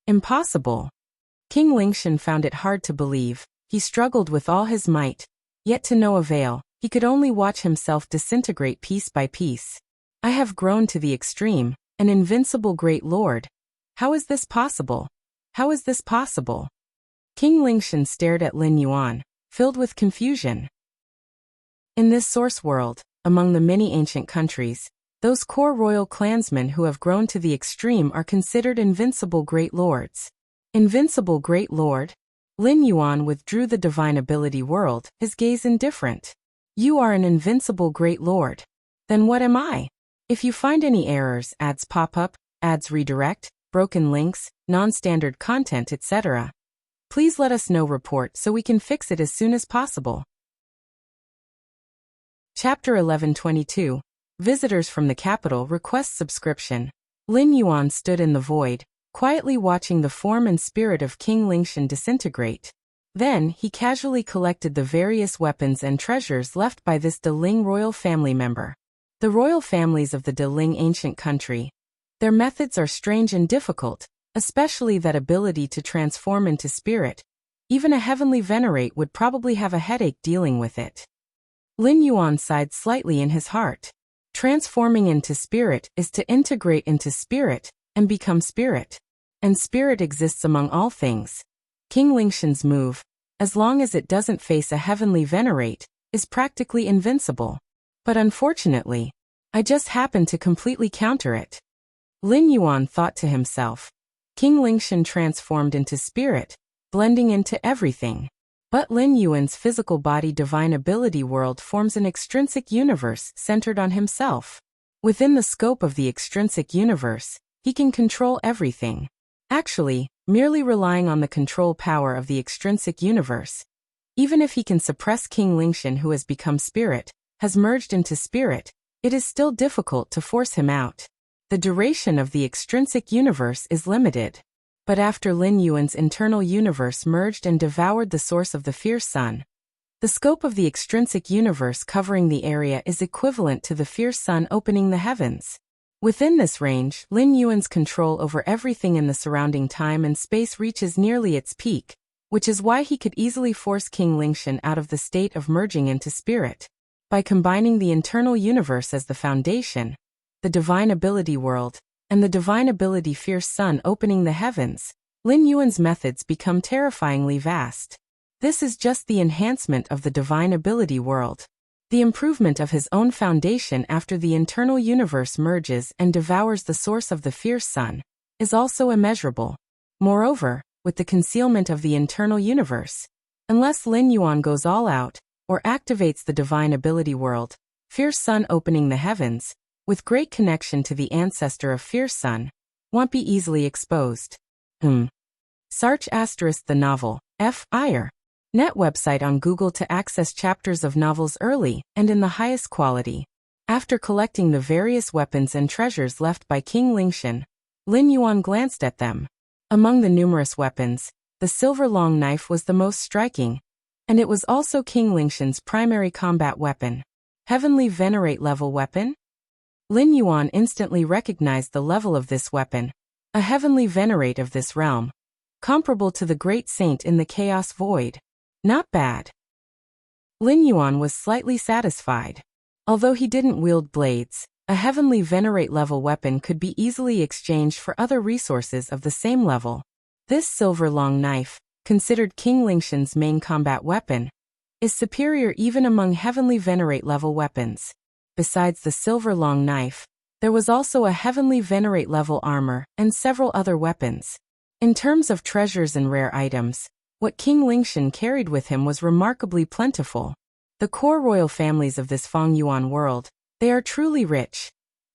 Impossible. King Lingshan found it hard to believe. He struggled with all his might, yet to no avail. He could only watch himself disintegrate piece by piece. I have grown to the extreme, an invincible great lord. How is this possible? How is this possible? King Lingshan stared at Lin Yuan, filled with confusion. In this source world, among the many ancient countries, those core royal clansmen who have grown to the extreme are considered invincible great lords. Invincible great lord? Lin Yuan withdrew the divine ability world, his gaze indifferent. You are an invincible great lord. Then what am I? If you find any errors, ads pop up, ads redirect, broken links, non-standard content, etc., please let us know report so we can fix it as soon as possible. Chapter 1122. Visitors from the capital request subscription. Lin Yuan stood in the void, quietly watching the form and spirit of King Lingshan disintegrate. Then, he casually collected the various weapons and treasures left by this Deling royal family member. The royal families of the Deling ancient country. Their methods are strange and difficult, especially that ability to transform into spirit. Even a heavenly venerate would probably have a headache dealing with it. Lin Yuan sighed slightly in his heart. Transforming into spirit is to integrate into spirit and become spirit. And spirit exists among all things. King Lingshan's move, as long as it doesn't face a heavenly venerate, is practically invincible. But unfortunately, I just happened to completely counter it. Lin Yuan thought to himself. King Lingshan transformed into spirit, blending into everything. But Lin Yuan's physical body divine ability world forms an extrinsic universe centered on himself. Within the scope of the extrinsic universe, he can control everything. Actually, merely relying on the control power of the extrinsic universe. Even if he can suppress King Lingshan who has become spirit, has merged into spirit, it is still difficult to force him out. the duration of the extrinsic universe is limited. But after Lin Yuan's internal universe merged and devoured the source of the fierce sun, the scope of the extrinsic universe covering the area is equivalent to the fierce sun opening the heavens. Within this range, Lin Yuan's control over everything in the surrounding time and space reaches nearly its peak, which is why he could easily force King Lingshan out of the state of merging into spirit. By combining the internal universe as the foundation, the divine ability world, and the divine ability fierce sun opening the heavens, Lin Yuan's methods become terrifyingly vast. This is just the enhancement of the divine ability world. The improvement of his own foundation after the internal universe merges and devours the source of the fierce sun is also immeasurable. Moreover, with the concealment of the internal universe, unless Lin Yuan goes all out, or activates the divine ability world, fierce sun opening the heavens, with great connection to the ancestor of fierce sun, won't be easily exposed. Search * the novel, F. Iyer. Net website on Google to access chapters of novels early and in the highest quality. After collecting the various weapons and treasures left by King Lingshan, Lin Yuan glanced at them. Among the numerous weapons, the silver long knife was the most striking, and it was also King Lingshan's primary combat weapon. Heavenly Venerate level weapon? Lin Yuan instantly recognized the level of this weapon, a heavenly venerate of this realm, comparable to the great saint in the chaos void. Not bad. Lin Yuan was slightly satisfied. Although he didn't wield blades, a heavenly venerate level weapon could be easily exchanged for other resources of the same level. This silver long knife, considered King Lingshan's main combat weapon, is superior even among heavenly venerate level weapons. Besides the silver long knife, there was also a heavenly venerate level armor and several other weapons. In terms of treasures and rare items, what King Lingshan carried with him was remarkably plentiful. The core royal families of this Feng Yuan world, they are truly rich.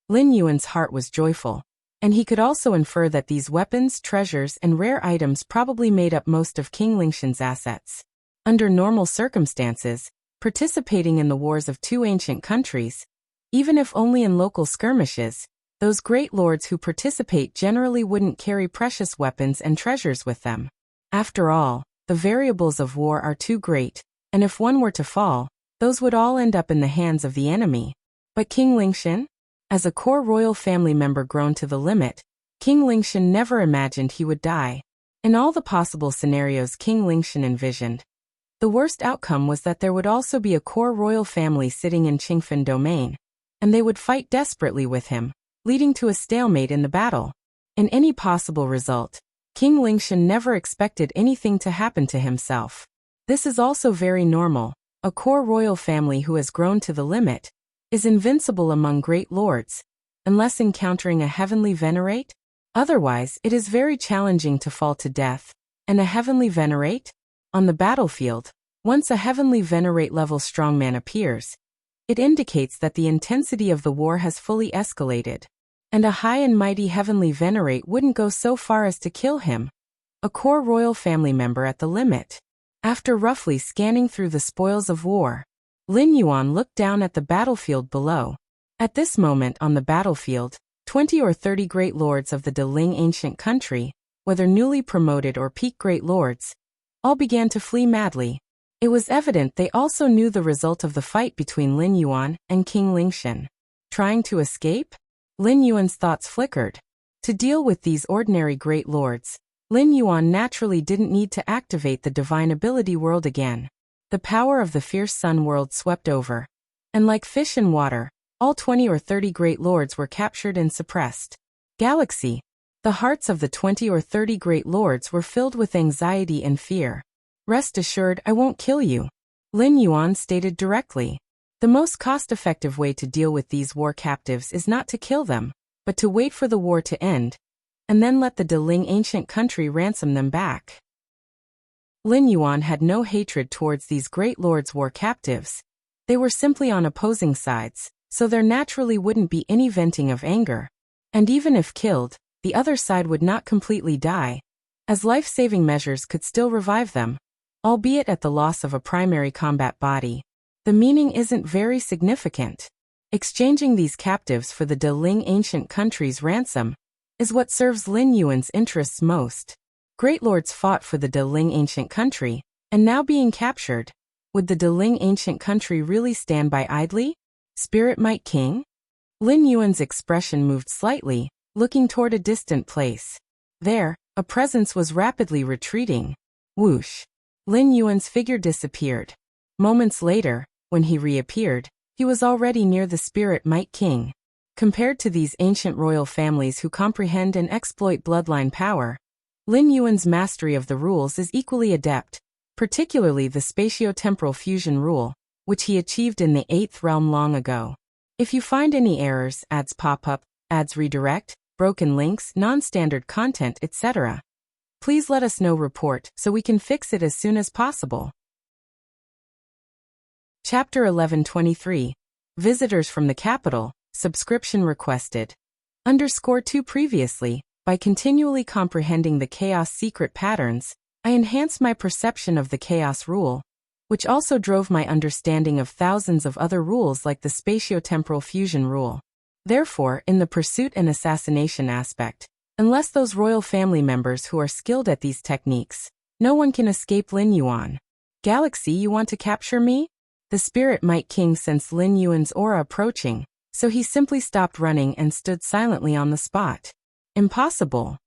Lin Yuan's heart was joyful, and he could also infer that these weapons, treasures, and rare items probably made up most of King Lingshan's assets. Under normal circumstances, participating in the wars of two ancient countries, even if only in local skirmishes, those great lords who participate generally wouldn't carry precious weapons and treasures with them. After all, the variables of war are too great, and if one were to fall, those would all end up in the hands of the enemy. But King Lingshan? As a core royal family member grown to the limit, King Lingshan never imagined he would die. In all the possible scenarios King Lingshan envisioned, the worst outcome was that there would also be a core royal family sitting in Qingfen domain, and they would fight desperately with him, leading to a stalemate in the battle. In any possible result, King Lingshan never expected anything to happen to himself. This is also very normal. A core royal family who has grown to the limit is invincible among great lords, unless encountering a heavenly venerate. Otherwise, it is very challenging to fall to death. And a heavenly venerate? On the battlefield, once a heavenly venerate level strongman appears, it indicates that the intensity of the war has fully escalated. And a high and mighty heavenly venerate wouldn't go so far as to kill him, a core royal family member at the limit. After roughly scanning through the spoils of war, Lin Yuan looked down at the battlefield below. At this moment on the battlefield, 20 or 30 great lords of the Deling ancient country, whether newly promoted or peak great lords, all began to flee madly. It was evident they also knew the result of the fight between Lin Yuan and King Lingshan. Trying to escape? Lin Yuan's thoughts flickered. To deal with these ordinary great lords, Lin Yuan naturally didn't need to activate the divine ability world again. The power of the fierce sun world swept over. And like fish in water, all 20 or 30 great lords were captured and suppressed. Galaxy. The hearts of the 20 or 30 great lords were filled with anxiety and fear. Rest assured, I won't kill you, Lin Yuan stated directly. The most cost-effective way to deal with these war captives is not to kill them, but to wait for the war to end, and then let the Deling ancient country ransom them back. Lin Yuan had no hatred towards these great lords' war captives. They were simply on opposing sides, so there naturally wouldn't be any venting of anger. And even if killed, the other side would not completely die, as life-saving measures could still revive them, albeit at the loss of a primary combat body. The meaning isn't very significant. Exchanging these captives for the De Ling ancient country's ransom is what serves Lin Yuan's interests most. Great lords fought for the De Ling ancient country, and now being captured, would the De Ling ancient country really stand by idly? Spirit Might King? Lin Yuan's expression moved slightly, looking toward a distant place. There, a presence was rapidly retreating. Whoosh! Lin Yuan's figure disappeared. Moments later, when he reappeared, he was already near the Spirit Might King. Compared to these ancient royal families who comprehend and exploit bloodline power, Lin Yuan's mastery of the rules is equally adept, particularly the spatio-temporal fusion rule, which he achieved in the 8th realm long ago. If you find any errors, ads pop up, ads redirect, broken links, non-standard content, etc., please let us know. Report so we can fix it as soon as possible. Chapter 1123. Visitors from the capital, subscription requested. _2 Previously, by continually comprehending the chaos secret patterns, I enhanced my perception of the chaos rule, which also drove my understanding of thousands of other rules like the spatio-temporal fusion rule. Therefore, in the pursuit and assassination aspect, unless those royal family members who are skilled at these techniques, no one can escape Lin Yuan. Galaxy, you want to capture me? The Spirit Might King sensed Lin Yuan's aura approaching, so he simply stopped running and stood silently on the spot. Impossible.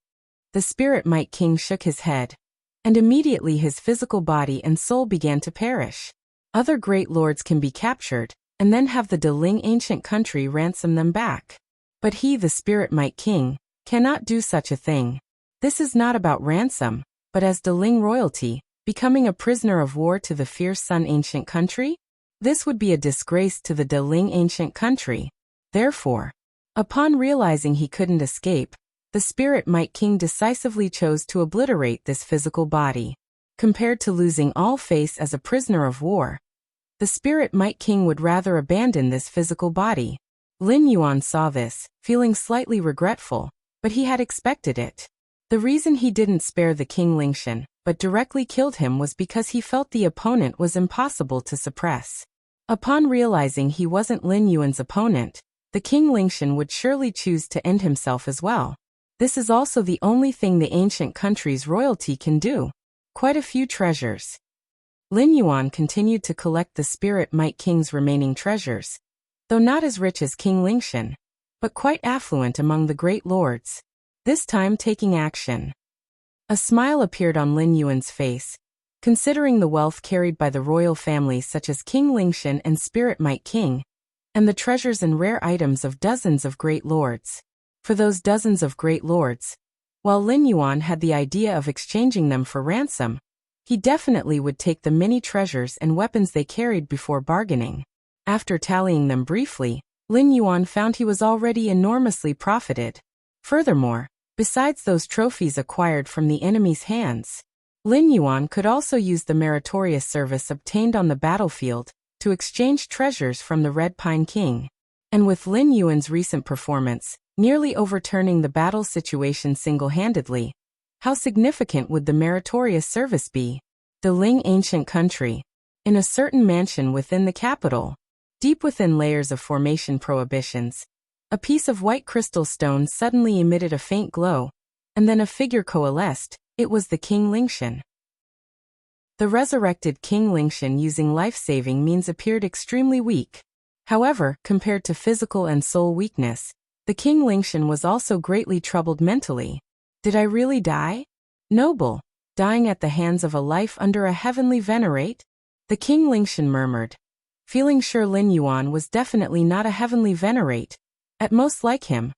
The Spirit Might King shook his head, and immediately his physical body and soul began to perish. Other great lords can be captured, and then have the De Ling ancient country ransom them back. But he, the Spirit Might King, cannot do such a thing. This is not about ransom, but as De Ling royalty, becoming a prisoner of war to the fierce Sun ancient country? This would be a disgrace to the De Ling ancient country. Therefore, upon realizing he couldn't escape, the Spirit Might King decisively chose to obliterate this physical body. Compared to losing all face as a prisoner of war, the Spirit Might King would rather abandon this physical body. Lin Yuan saw this, feeling slightly regretful, but he had expected it. The reason he didn't spare the King Lingshan, but directly killed him, was because he felt the opponent was impossible to suppress. Upon realizing he wasn't Lin Yuan's opponent, the King Lingshan would surely choose to end himself as well. This is also the only thing the ancient country's royalty can do. Quite a few treasures. Lin Yuan continued to collect the Spirit Might King's remaining treasures, though not as rich as King Lingshan, but quite affluent among the great lords. This time taking action. A smile appeared on Lin Yuan's face, considering the wealth carried by the royal families such as King Lingshan and Spirit Might King, and the treasures and rare items of dozens of great lords. For those dozens of great lords, while Lin Yuan had the idea of exchanging them for ransom, he definitely would take the many treasures and weapons they carried before bargaining. After tallying them briefly, Lin Yuan found he was already enormously profited. Furthermore, besides those trophies acquired from the enemy's hands, Lin Yuan could also use the meritorious service obtained on the battlefield to exchange treasures from the Red Pine King. And with Lin Yuan's recent performance, nearly overturning the battle situation single-handedly, how significant would the meritorious service be? The Ling ancient country. In a certain mansion within the capital, deep within layers of formation prohibitions, a piece of white crystal stone suddenly emitted a faint glow, and then a figure coalesced. It was the King Lingshan. The resurrected King Lingshan using life-saving means appeared extremely weak. However, compared to physical and soul weakness, the King Lingshan was also greatly troubled mentally. Did I really die? Noble, dying at the hands of a life under a heavenly venerate? The King Lingshan murmured, feeling sure Lin Yuan was definitely not a heavenly venerate, at most like him.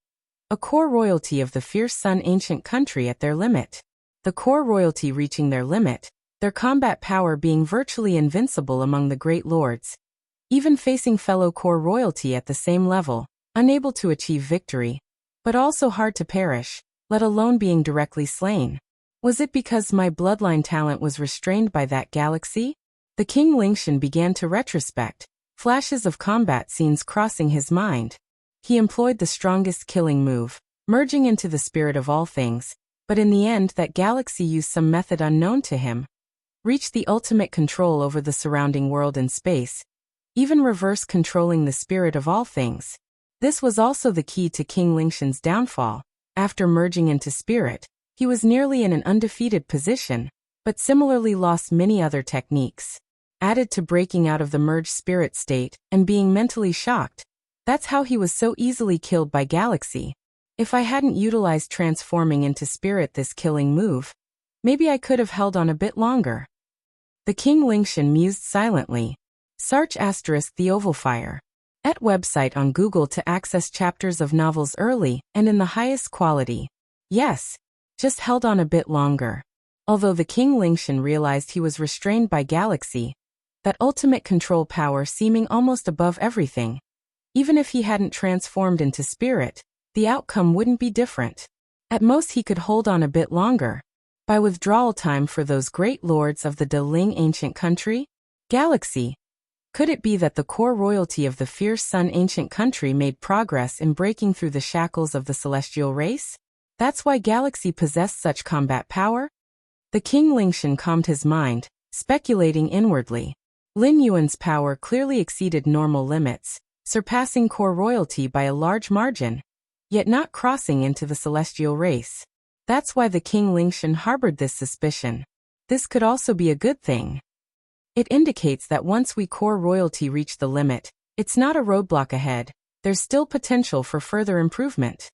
A core royalty of the fierce Sun ancient country at their limit. The core royalty reaching their limit, their combat power being virtually invincible among the great lords. Even facing fellow core royalty at the same level, unable to achieve victory, but also hard to perish, let alone being directly slain. Was it because my bloodline talent was restrained by that galaxy? The King Lingshan began to retrospect, flashes of combat scenes crossing his mind. He employed the strongest killing move, merging into the spirit of all things, but in the end that galaxy used some method unknown to him, reached the ultimate control over the surrounding world and space, even reverse controlling the spirit of all things. This was also the key to King Lingshan's downfall. After merging into spirit, he was nearly in an undefeated position, but similarly lost many other techniques. Added to breaking out of the merged spirit state and being mentally shocked, that's how he was so easily killed by Galaxy. If I hadn't utilized transforming into spirit this killing move, maybe I could have held on a bit longer. The King Lingshan mused silently. Search * The Oval Fire. @ website on Google to access chapters of novels early and in the highest quality. Yes, just held on a bit longer. Although the King Lingshan realized he was restrained by Galaxy, that ultimate control power seeming almost above everything, even if he hadn't transformed into spirit, the outcome wouldn't be different. At most he could hold on a bit longer. By withdrawal time for those great lords of the De Ling ancient country? Galaxy. Could it be that the core royalty of the fierce Sun ancient country made progress in breaking through the shackles of the celestial race? That's why Galaxy possessed such combat power? The King Lingshan calmed his mind, speculating inwardly. Lin Yuan's power clearly exceeded normal limits, surpassing core royalty by a large margin, yet not crossing into the celestial race. That's why the King Lingshan harbored this suspicion. This could also be a good thing. It indicates that once we core royalty reach the limit, it's not a roadblock ahead, there's still potential for further improvement.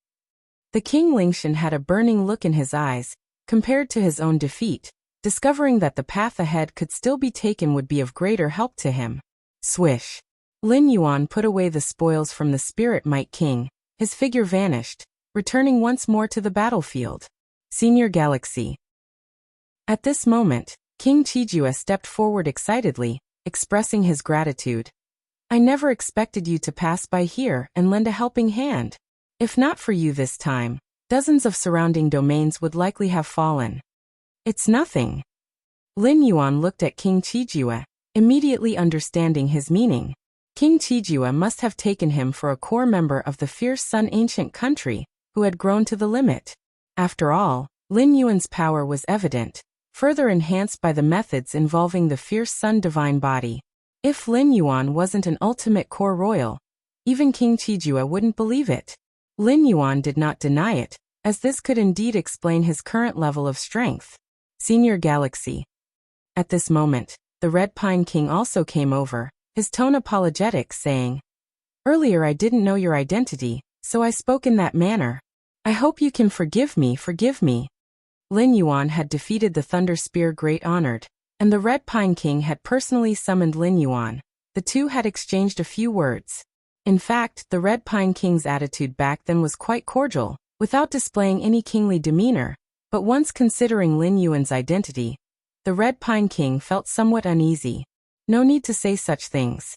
The King Lingshan had a burning look in his eyes, compared to his own defeat. Discovering that the path ahead could still be taken would be of greater help to him. Swish. Lin Yuan put away the spoils from the Spirit Might King. His figure vanished, returning once more to the battlefield. Senior Galaxy. At this moment, King Chijua stepped forward excitedly, expressing his gratitude. I never expected you to pass by here and lend a helping hand. If not for you this time, dozens of surrounding domains would likely have fallen. It's nothing. Lin Yuan looked at King Chijua, immediately understanding his meaning. King Chijua must have taken him for a core member of the fierce Sun ancient country, who had grown to the limit. After all, Lin Yuan's power was evident, further enhanced by the methods involving the fierce Sun divine body. If Lin Yuan wasn't an ultimate core royal, even King Chijua wouldn't believe it. Lin Yuan did not deny it, as this could indeed explain his current level of strength. Senior Galaxy. At this moment, the Red Pine King also came over, his tone apologetic, saying, Earlier I didn't know your identity, so I spoke in that manner. I hope you can forgive me. Lin Yuan had defeated the Thunder Spear Great Honored, and the Red Pine King had personally summoned Lin Yuan. The two had exchanged a few words. In fact, the Red Pine King's attitude back then was quite cordial, without displaying any kingly demeanor, but once considering Lin Yuan's identity, the Red Pine King felt somewhat uneasy. No need to say such things.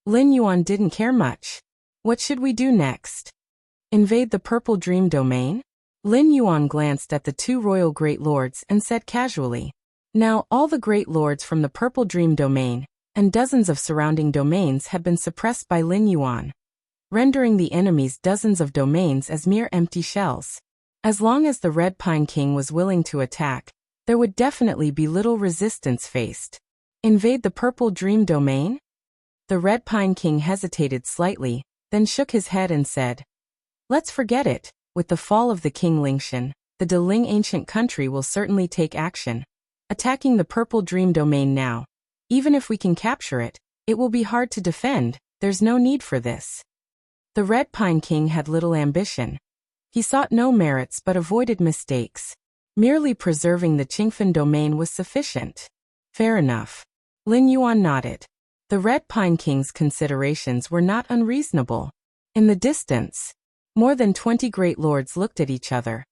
Lin Yuan didn't care much. What should we do next? Invade the Purple Dream Domain? Lin Yuan glanced at the two royal great lords and said casually. Now, all the great lords from the Purple Dream Domain, and dozens of surrounding domains had been suppressed by Lin Yuan, rendering the enemy's dozens of domains as mere empty shells. As long as the Red Pine King was willing to attack, there would definitely be little resistance faced. Invade the Purple Dream Domain? The Red Pine King hesitated slightly, then shook his head and said, Let's forget it. With the fall of the King Lingshan, the De Ling ancient country will certainly take action. Attacking the Purple Dream Domain now. Even if we can capture it, it will be hard to defend, there's no need for this. The Red Pine King had little ambition. He sought no merits but avoided mistakes. Merely preserving the Qingfen domain was sufficient. Fair enough. Lin Yuan nodded. The Red Pine King's considerations were not unreasonable. In the distance, more than 20 great lords looked at each other.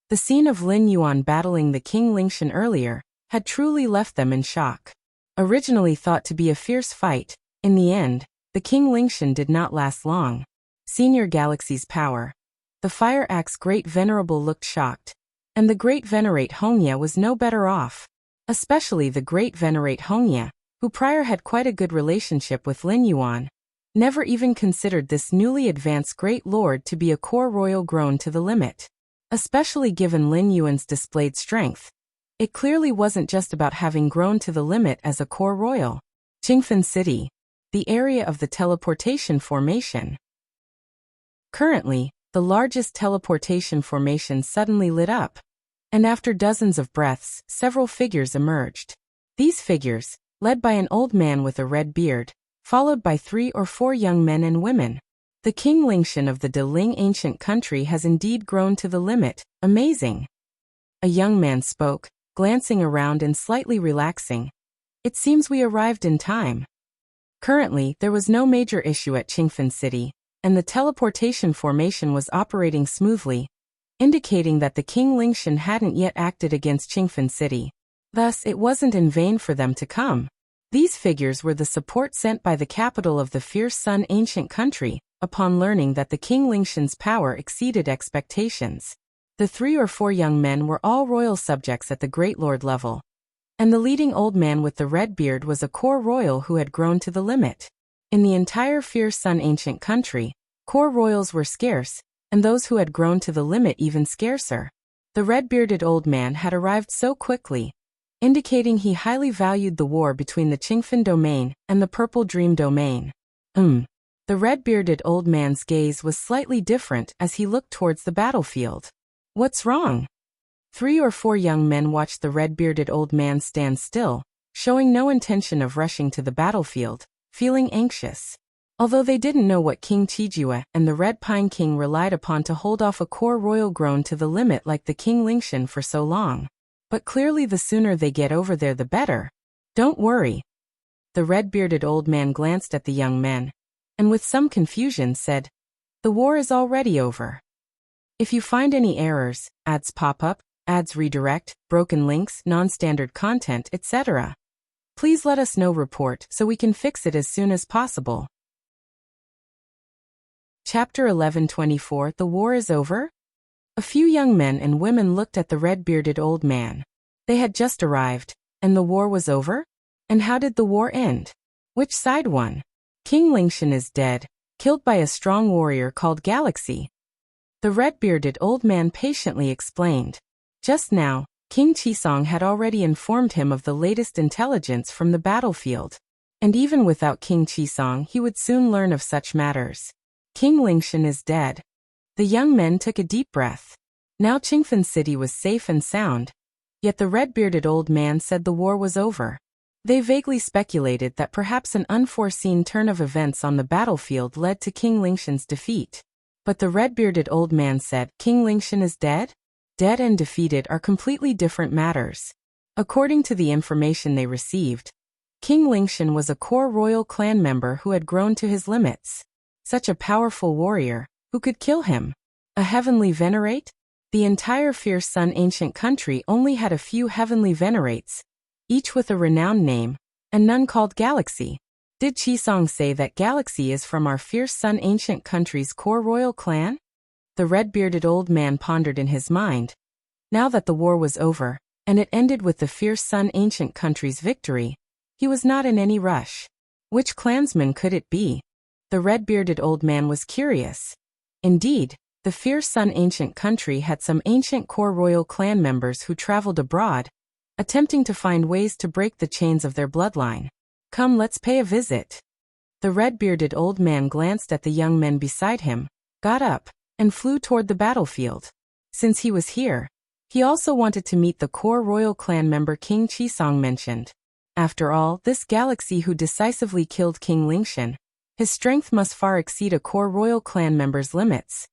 The scene of Lin Yuan battling the King Lingshan earlier had truly left them in shock. Originally thought to be a fierce fight, in the end, the King Lingshan did not last long. Senior Galaxy's power. The Fire Axe Great Venerable looked shocked. And the Great Venerate Hongya was no better off. Especially the Great Venerate Hongya, who prior had quite a good relationship with Lin Yuan, never even considered this newly advanced Great Lord to be a core royal grown to the limit. Especially given Lin Yuan's displayed strength. It clearly wasn't just about having grown to the limit as a core royal. Qingfen City. the area of the teleportation formation. Currently, the largest teleportation formation suddenly lit up, and after dozens of breaths, several figures emerged. These figures, led by an old man with a red beard, followed by 3 or 4 young men and women. The King Lingshan of the De Ling ancient country has indeed grown to the limit. Amazing. A young man spoke, glancing around and slightly relaxing. It seems we arrived in time. Currently, there was no major issue at Qingfen City, and the teleportation formation was operating smoothly, indicating that the King Lingshan hadn't yet acted against Qingfen City. Thus, it wasn't in vain for them to come. These figures were the support sent by the capital of the Fierce Sun ancient country, upon learning that the King Lingshan's power exceeded expectations. The 3 or 4 young men were all royal subjects at the Great Lord level, and the leading old man with the red beard was a core royal who had grown to the limit. In the entire Fierce Sun ancient country, core royals were scarce, and those who had grown to the limit even scarcer. The red-bearded old man had arrived so quickly, indicating he highly valued the war between the Qingfen domain and the Purple Dream domain. The red-bearded old man's gaze was slightly different as he looked towards the battlefield. What's wrong? 3 or 4 young men watched the red-bearded old man stand still, showing no intention of rushing to the battlefield, feeling anxious. Although they didn't know what King Qijue and the Red Pine King relied upon to hold off a core royal grown to the limit like the King Lingshan for so long. But clearly the sooner they get over there the better. Don't worry. The red-bearded old man glanced at the young men, and with some confusion said, "The war is already over. If you find any errors, ads pop up, ads redirect, broken links, non-standard content, etc., please let us know report so we can fix it as soon as possible." Chapter 11:24 The War is Over? A few young men and women looked at the red-bearded old man. They had just arrived, and the war was over? And how did the war end? Which side won? King Lingshan is dead, killed by a strong warrior called Galaxy. The red-bearded old man patiently explained. Just now, King Qisong had already informed him of the latest intelligence from the battlefield. And even without King Qisong, he would soon learn of such matters. King Lingshan is dead. The young men took a deep breath. Now Qingfen City was safe and sound, yet the red-bearded old man said the war was over. They vaguely speculated that perhaps an unforeseen turn of events on the battlefield led to King Lingshan's defeat. But the red-bearded old man said, King Lingshan is dead? Dead and defeated are completely different matters. According to the information they received, King Lingshan was a core royal clan member who had grown to his limits. Such a powerful warrior, who could kill him? A heavenly venerate? The entire Fierce Sun ancient country only had a few heavenly venerates, each with a renowned name, and none called Galaxy. Did Qisong say that Galaxy is from our Fierce Sun ancient country's core royal clan? The red-bearded old man pondered in his mind. Now that the war was over, and it ended with the Fierce Sun ancient country's victory, he was not in any rush. Which clansman could it be? The red-bearded old man was curious. Indeed, the Fierce Sun ancient country had some ancient core royal clan members who traveled abroad, attempting to find ways to break the chains of their bloodline. Come, let's pay a visit. The red-bearded old man glanced at the young men beside him, got up, and flew toward the battlefield. Since he was here, he also wanted to meet the core royal clan member King Qisong mentioned. After all, this Galaxy who decisively killed King Lingshan, his strength must far exceed a core royal clan member's limits.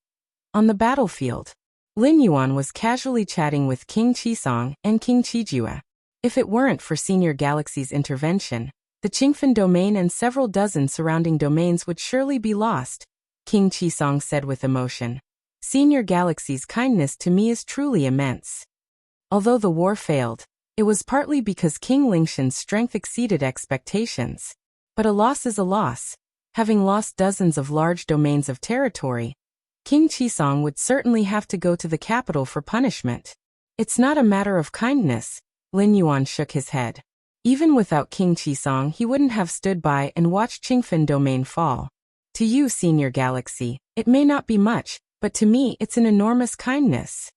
On the battlefield, Lin Yuan was casually chatting with King Qisong and King Qijue. If it weren't for Senior Galaxy's intervention, the Qingfen domain and several dozen surrounding domains would surely be lost, King Qisong said with emotion. Senior Galaxy's kindness to me is truly immense. Although the war failed, it was partly because King Lingshan's strength exceeded expectations. But a loss is a loss. Having lost dozens of large domains of territory, King Qisong would certainly have to go to the capital for punishment. It's not a matter of kindness, Lin Yuan shook his head. Even without King Qisong, he wouldn't have stood by and watched Qingfen domain fall. To you, Senior Galaxy, it may not be much, but to me it's an enormous kindness.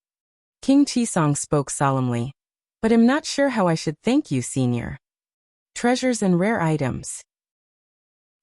King Qisong spoke solemnly. But I'm not sure how I should thank you, Senior. Treasures and rare items.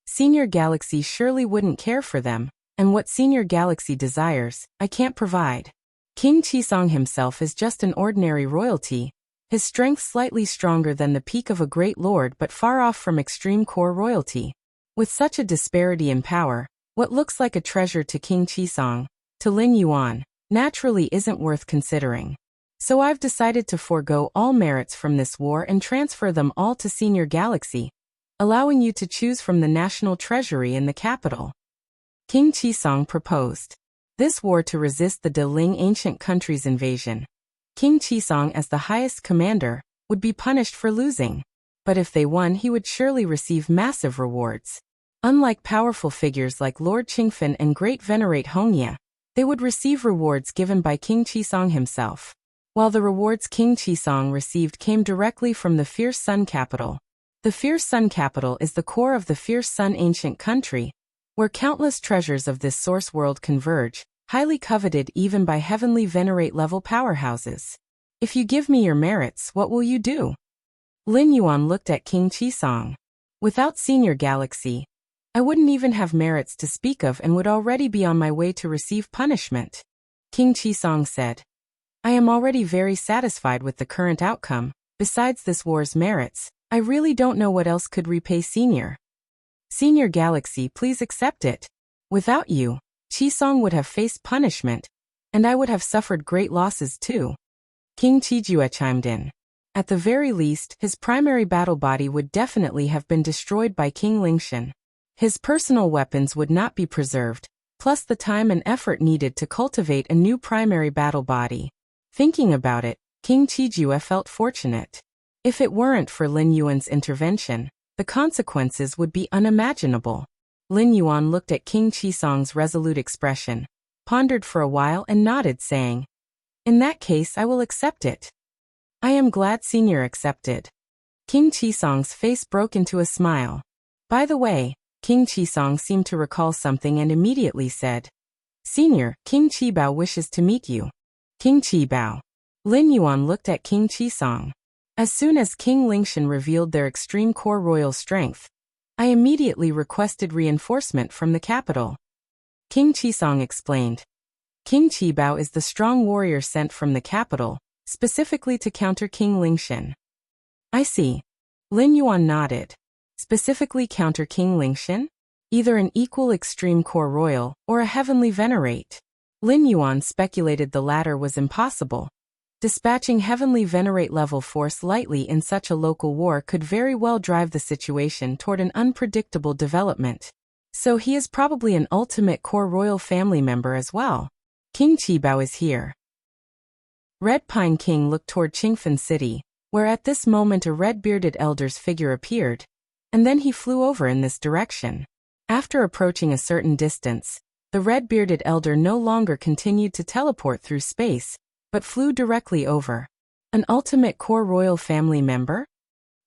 Senior Galaxy surely wouldn't care for them, and what Senior Galaxy desires, I can't provide. King Qisong himself is just an ordinary royalty, his strength slightly stronger than the peak of a great lord but far off from extreme core royalty. With such a disparity in power, what looks like a treasure to King Qisong, to Lin Yuan, naturally isn't worth considering. So I've decided to forego all merits from this war and transfer them all to Senior Galaxy, allowing you to choose from the national treasury in the capital. King Qisong proposed this war to resist the Deling ancient country's invasion. King Qisong, as the highest commander, would be punished for losing. But if they won, he would surely receive massive rewards. Unlike powerful figures like Lord Qingfen and Great Venerate Hongya, they would receive rewards given by King Qisong himself. While the rewards King Qisong received came directly from the Fierce Sun capital. The Fierce Sun capital is the core of the Fierce Sun ancient country, where countless treasures of this source world converge, highly coveted even by heavenly venerate level powerhouses. If you give me your merits, what will you do? Lin Yuan looked at King Qisong. Without Senior Galaxy, I wouldn't even have merits to speak of and would already be on my way to receive punishment. King Qisong said, I am already very satisfied with the current outcome. Besides this war's merits, I really don't know what else could repay Senior Galaxy, please accept it. Without you, Qisong would have faced punishment, and I would have suffered great losses too. King Qijue chimed in. At the very least, his primary battle body would definitely have been destroyed by King Lingshan. His personal weapons would not be preserved, plus the time and effort needed to cultivate a new primary battle body. Thinking about it, King Qijue felt fortunate. If it weren't for Lin Yuan's intervention, the consequences would be unimaginable. Lin Yuan looked at King Qisong's resolute expression, pondered for a while and nodded, saying, In that case I will accept it. I am glad Senior accepted. King Qisong's face broke into a smile. By the way, King Qisong seemed to recall something and immediately said, Senior, King Qibao wishes to meet you. King Qibao. Lin Yuan looked at King Qisong. As soon as King Lingshan revealed their extreme core royal strength, I immediately requested reinforcement from the capital. King Qisong explained. King Qibao is the strong warrior sent from the capital, specifically to counter King Lingshan. I see. Lin Yuan nodded. Specifically counter King Lingshan? Either an equal extreme core royal, or a heavenly venerate. Lin Yuan speculated the latter was impossible. Dispatching heavenly venerate level force lightly in such a local war could very well drive the situation toward an unpredictable development. So he is probably an ultimate core royal family member as well. King Qibao is here. Red Pine King looked toward Qingfen City, where at this moment a red-bearded elder's figure appeared, and then he flew over in this direction. After approaching a certain distance, the red-bearded elder no longer continued to teleport through space, but flew directly over. An ultimate core royal family member?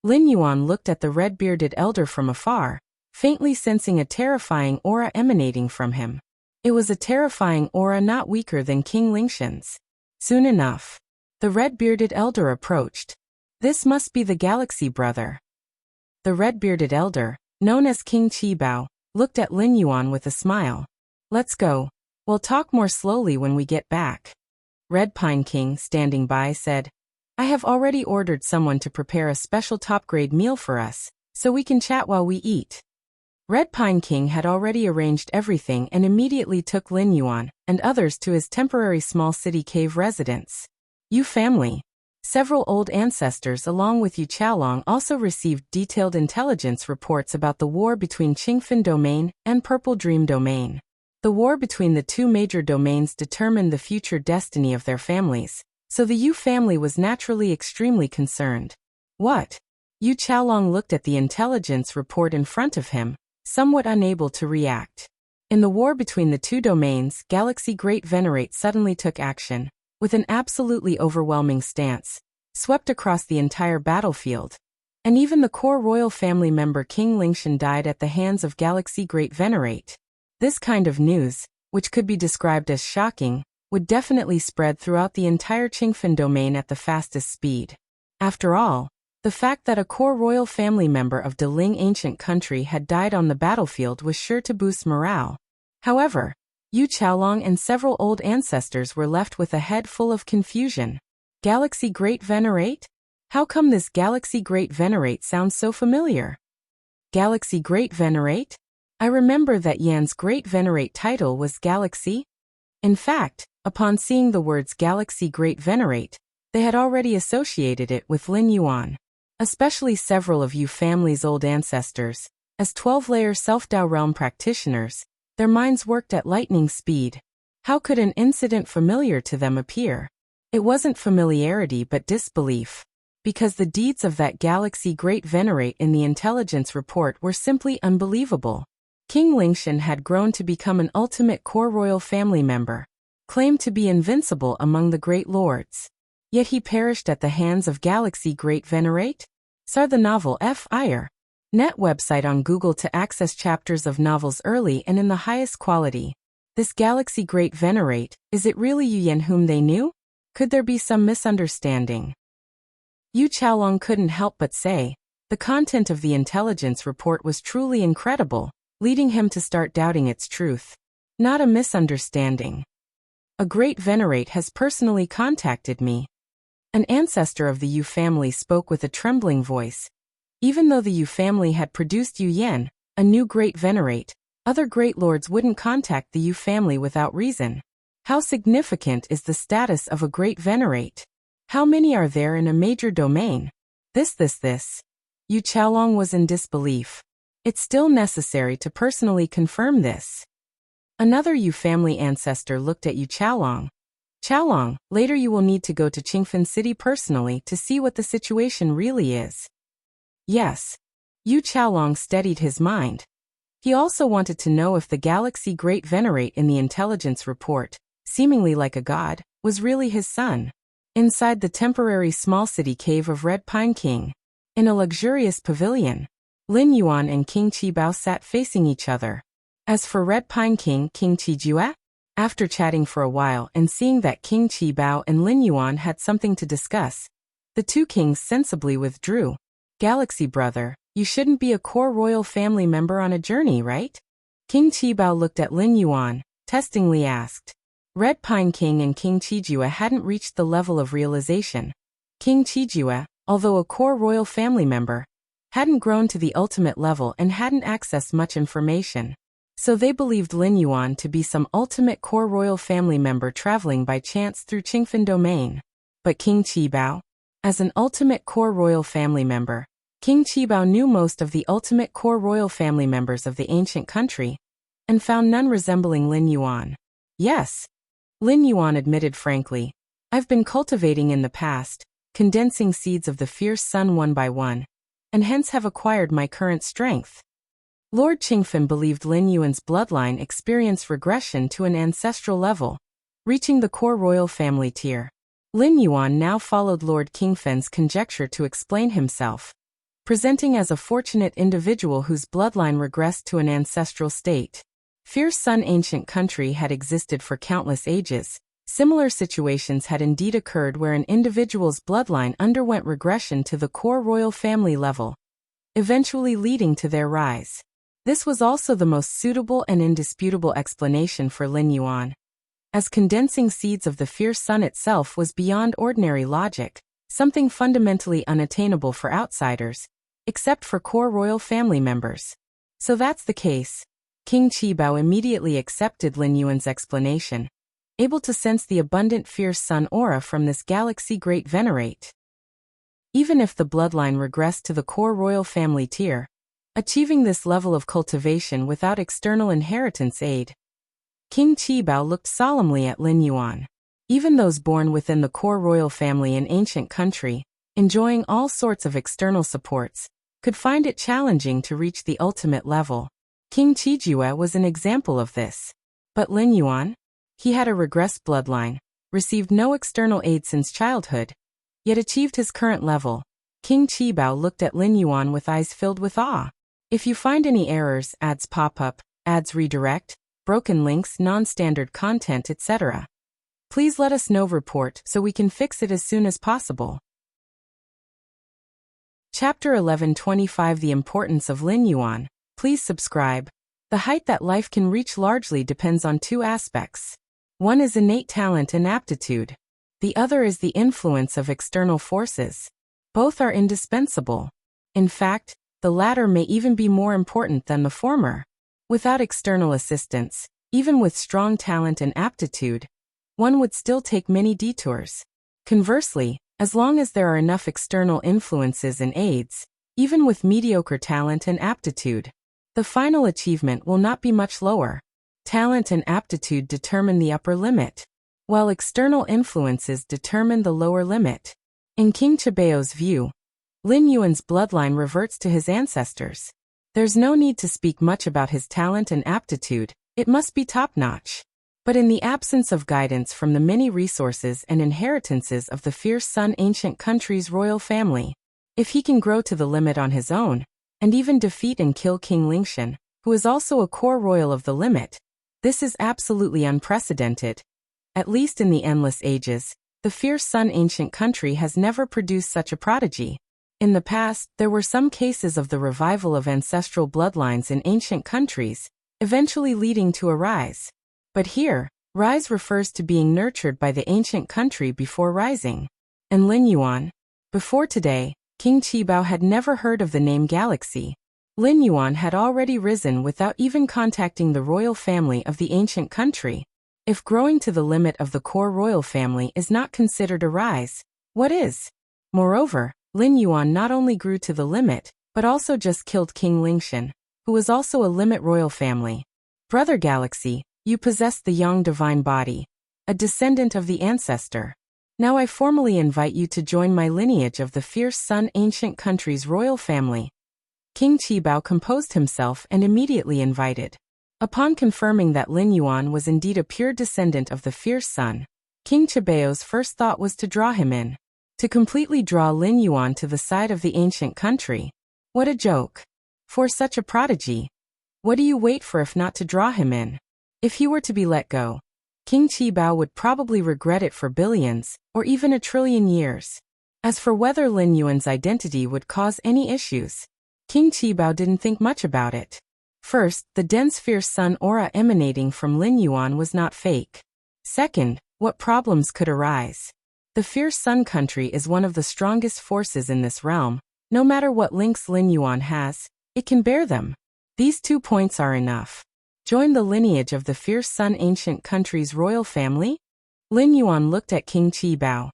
Lin Yuan looked at the red-bearded elder from afar, faintly sensing a terrifying aura emanating from him. It was a terrifying aura not weaker than King Lingshan's. Soon enough, the red-bearded elder approached. This must be the Galaxy brother. The red-bearded elder, known as King Qibao, looked at Lin Yuan with a smile. Let's go. We'll talk more slowly when we get back. Red Pine King, standing by, said, I have already ordered someone to prepare a special top-grade meal for us, so we can chat while we eat. Red Pine King had already arranged everything and immediately took Lin Yuan and others to his temporary small city cave residence. Yu family. Several old ancestors along with Yu Chaolong also received detailed intelligence reports about the war between Qingfen Domain and Purple Dream Domain. The war between the two major domains determined the future destiny of their families, so the Yu family was naturally extremely concerned. What? Yu Chaolong looked at the intelligence report in front of him, somewhat unable to react. In the war between the two domains, Galaxy Great Venerate suddenly took action, with an absolutely overwhelming stance, swept across the entire battlefield, and even the core royal family member King Lingshan died at the hands of Galaxy Great Venerate. This kind of news, which could be described as shocking, would definitely spread throughout the entire Qingfen domain at the fastest speed. After all, The fact that a core royal family member of De Ling ancient country had died on the battlefield was sure to boost morale. However, Yu Qiaolong and several old ancestors were left with a head full of confusion. Galaxy Great Venerate? How come this Galaxy Great Venerate sounds so familiar? Galaxy Great Venerate? I remember that Yan's Great Venerate title was Galaxy. In fact, upon seeing the words Galaxy Great Venerate, they had already associated it with Lin Yuan. Especially several of Yu family's old ancestors, as 12-layer Self-Dao realm practitioners, their minds worked at lightning speed. How could an incident familiar to them appear? It wasn't familiarity but disbelief. Because the deeds of that Galaxy Great Venerate in the intelligence report were simply unbelievable. King Lingshan had grown to become an ultimate core royal family member, claimed to be invincible among the great lords. Yet he perished at the hands of Galaxy Great Venerate? Sar the novel F.I.R. Net website on Google to access chapters of novels early and in the highest quality. This Galaxy Great Venerate, is it really Yu Yan whom they knew? Could there be some misunderstanding? Yu Qiaolong couldn't help but say, the content of the intelligence report was truly incredible, leading him to start doubting its truth. Not a misunderstanding. A great venerate has personally contacted me. An ancestor of the Yu family spoke with a trembling voice. Even though the Yu family had produced Yu Yan, a new great venerate, other great lords wouldn't contact the Yu family without reason. How significant is the status of a great venerate? How many are there in a major domain? This. Yu Qiaolong was in disbelief. It's still necessary to personally confirm this. Another Yu family ancestor looked at Yu Qiaolong. Qiaolong, later you will need to go to Qingfen City personally to see what the situation really is. Yes. Yu Qiaolong steadied his mind. He also wanted to know if the Galaxy Great Venerate in the intelligence report, seemingly like a god, was really his son. Inside the temporary small city cave of Red Pine King, in a luxurious pavilion, Lin Yuan and King Qibao sat facing each other. As for Red Pine King, King Qijue, after chatting for a while and seeing that King Qibao and Lin Yuan had something to discuss, the two kings sensibly withdrew. Galaxy brother, you shouldn't be a core royal family member on a journey, right? King Qibao looked at Lin Yuan, testingly asked. Red Pine King and King Qijue hadn't reached the level of realization. King Qijue, although a core royal family member, hadn't grown to the ultimate level and hadn't accessed much information. So they believed Lin Yuan to be some ultimate core royal family member traveling by chance through Qingfen domain. But King Qibao, as an ultimate core royal family member, King Qibao knew most of the ultimate core royal family members of the ancient country, and found none resembling Lin Yuan. Yes, Lin Yuan admitted frankly, I've been cultivating in the past, condensing seeds of the fierce sun one by one, and hence have acquired my current strength. Lord Qingfen believed Lin Yuan's bloodline experienced regression to an ancestral level, reaching the core royal family tier. Lin Yuan now followed Lord Qingfen's conjecture to explain himself, presenting as a fortunate individual whose bloodline regressed to an ancestral state. Fierce Sun ancient country had existed for countless ages. Similar situations had indeed occurred where an individual's bloodline underwent regression to the core royal family level, eventually leading to their rise. This was also the most suitable and indisputable explanation for Lin Yuan, as condensing seeds of the fierce sun itself was beyond ordinary logic, something fundamentally unattainable for outsiders, except for core royal family members. So that's the case. King Qibao immediately accepted Lin Yuan's explanation, able to sense the abundant fierce sun aura from this Galaxy Great Venerate. Even if the bloodline regressed to the core royal family tier, achieving this level of cultivation without external inheritance aid, King Qibao looked solemnly at Lin Yuan. Even those born within the core royal family in ancient country, enjoying all sorts of external supports, could find it challenging to reach the ultimate level. King Qijue was an example of this. But Lin Yuan? He had a regressed bloodline, received no external aid since childhood, yet achieved his current level. King Qibao looked at Lin Yuan with eyes filled with awe. If you find any errors, ads pop up, ads redirect, broken links, non-standard content, etc., please let us know. Report so we can fix it as soon as possible. Chapter 1125 The Importance of Lin Yuan. Please subscribe. The height that life can reach largely depends on two aspects. One is innate talent and aptitude. The other is the influence of external forces. Both are indispensable. In fact, the latter may even be more important than the former. Without external assistance, even with strong talent and aptitude, one would still take many detours. Conversely, as long as there are enough external influences and aids, even with mediocre talent and aptitude, the final achievement will not be much lower. Talent and aptitude determine the upper limit, while external influences determine the lower limit. In King Chibeo's view, Lin Yuan's bloodline reverts to his ancestors. There's no need to speak much about his talent and aptitude, it must be top-notch. But in the absence of guidance from the many resources and inheritances of the fierce Sun ancient country's royal family, if he can grow to the limit on his own, and even defeat and kill King Lingshan, who is also a core royal of the limit, this is absolutely unprecedented. At least in the endless ages, the fierce Sun ancient country has never produced such a prodigy. In the past, there were some cases of the revival of ancestral bloodlines in ancient countries, eventually leading to a rise. But here, rise refers to being nurtured by the ancient country before rising. And Lin Yuan, before today, King Qibao had never heard of the name Galaxy. Lin Yuan had already risen without even contacting the royal family of the ancient country. If growing to the limit of the core royal family is not considered a rise, what is? Moreover, Lin Yuan not only grew to the limit, but also just killed King Lingshan, who was also a limit royal family. Brother Galaxy, you possess the Yang divine body, a descendant of the ancestor. Now I formally invite you to join my lineage of the fierce Sun ancient country's royal family. King Qibao composed himself and immediately invited. Upon confirming that Lin Yuan was indeed a pure descendant of the fierce Sun, King Chibeo's first thought was to draw him in. To completely draw Lin Yuan to the side of the ancient country. What a joke. For such a prodigy. What do you wait for if not to draw him in? If he were to be let go, King Qibao would probably regret it for billions, or even a trillion years. As for whether Lin Yuan's identity would cause any issues, King Qibao didn't think much about it. First, the dense fierce sun aura emanating from Lin Yuan was not fake. Second, what problems could arise? The fierce Sun country is one of the strongest forces in this realm. No matter what links Lin Yuan has, it can bear them. These 2 points are enough. Join the lineage of the fierce Sun ancient country's royal family? Lin Yuan looked at King Qibao.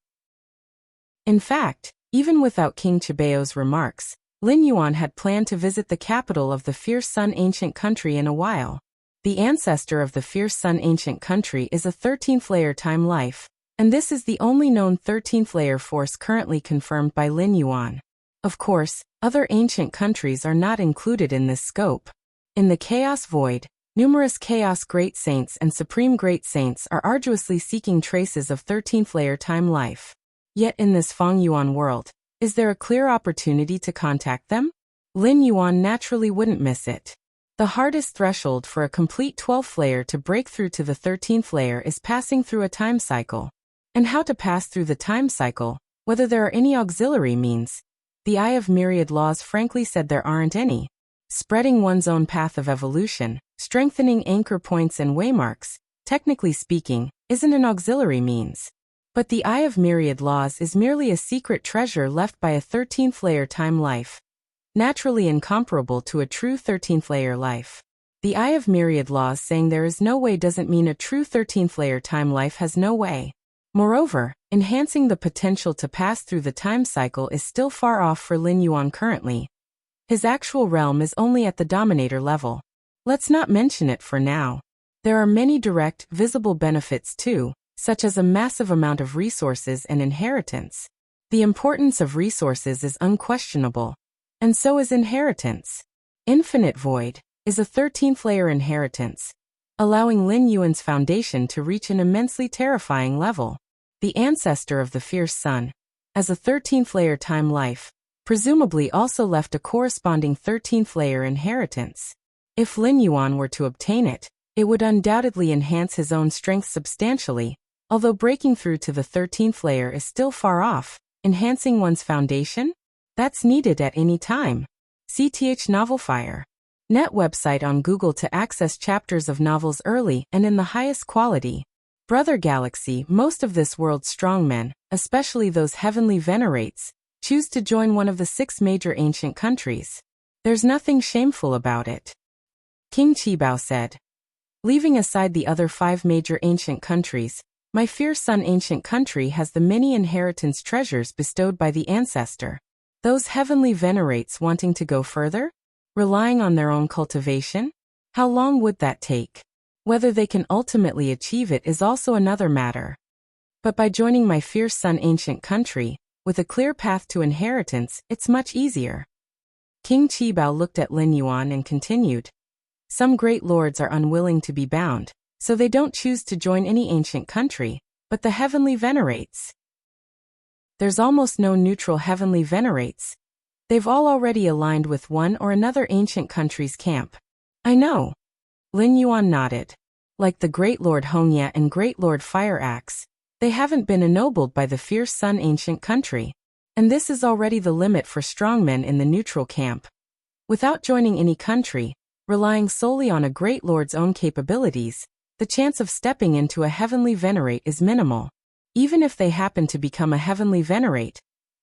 In fact, even without King Chibeo's remarks, Lin Yuan had planned to visit the capital of the fierce Sun ancient country in a while. The ancestor of the fierce Sun ancient country is a 13th layer time life, and this is the only known 13th layer force currently confirmed by Lin Yuan. Of course, other ancient countries are not included in this scope. In the Chaos Void, numerous Chaos Great Saints and Supreme Great Saints are arduously seeking traces of 13th layer time life. Yet in this Feng Yuan world, is there a clear opportunity to contact them? Lin Yuan naturally wouldn't miss it. The hardest threshold for a complete 12th layer to break through to the 13th layer is passing through a time cycle. And how to pass through the time cycle, whether there are any auxiliary means. The Eye of Myriad Laws frankly said there aren't any. Spreading one's own path of evolution, strengthening anchor points and waymarks, technically speaking, isn't an auxiliary means. But the Eye of Myriad Laws is merely a secret treasure left by a 13th layer time life, naturally incomparable to a true 13th layer life. The Eye of Myriad Laws saying there is no way doesn't mean a true 13th layer time life has no way. Moreover, enhancing the potential to pass through the time cycle is still far off for Lin Yuan currently. His actual realm is only at the dominator level. Let's not mention it for now. There are many direct, visible benefits too, such as a massive amount of resources and inheritance. The importance of resources is unquestionable. And so is inheritance. Infinite Void is a 13th layer inheritance, allowing Lin Yuan's foundation to reach an immensely terrifying level. The ancestor of the fierce Sun, as a 13th layer time life, presumably also left a corresponding 13th layer inheritance. If Lin Yuan were to obtain it, it would undoubtedly enhance his own strength substantially, although breaking through to the 13th layer is still far off. Enhancing one's foundation? that's needed at any time. CTH Novelfire. Net website on Google to access chapters of novels early and in the highest quality. Brother Galaxy. Most of this world's strongmen, especially those heavenly venerates, choose to join one of the 6 major ancient countries. There's nothing shameful about it. King Qibao said. Leaving aside the other 5 major ancient countries, my fierce son ancient country has the many inheritance treasures bestowed by the ancestor. Those heavenly venerates wanting to go further? Relying on their own cultivation? How long would that take? Whether they can ultimately achieve it is also another matter. But by joining my fierce son ancient country, with a clear path to inheritance, it's much easier. King Qibao looked at Lin Yuan and continued. Some great lords are unwilling to be bound, so they don't choose to join any ancient country, but the heavenly venerates. There's almost no neutral heavenly venerates. They've all already aligned with one or another ancient country's camp. I know. Lin Yuan nodded. Like the Great Lord Hongya and Great Lord Fire Axe, they haven't been ennobled by the fierce sun ancient country. And this is already the limit for strongmen in the neutral camp. Without joining any country, relying solely on a great lord's own capabilities, the chance of stepping into a heavenly venerate is minimal. Even if they happen to become a heavenly venerate,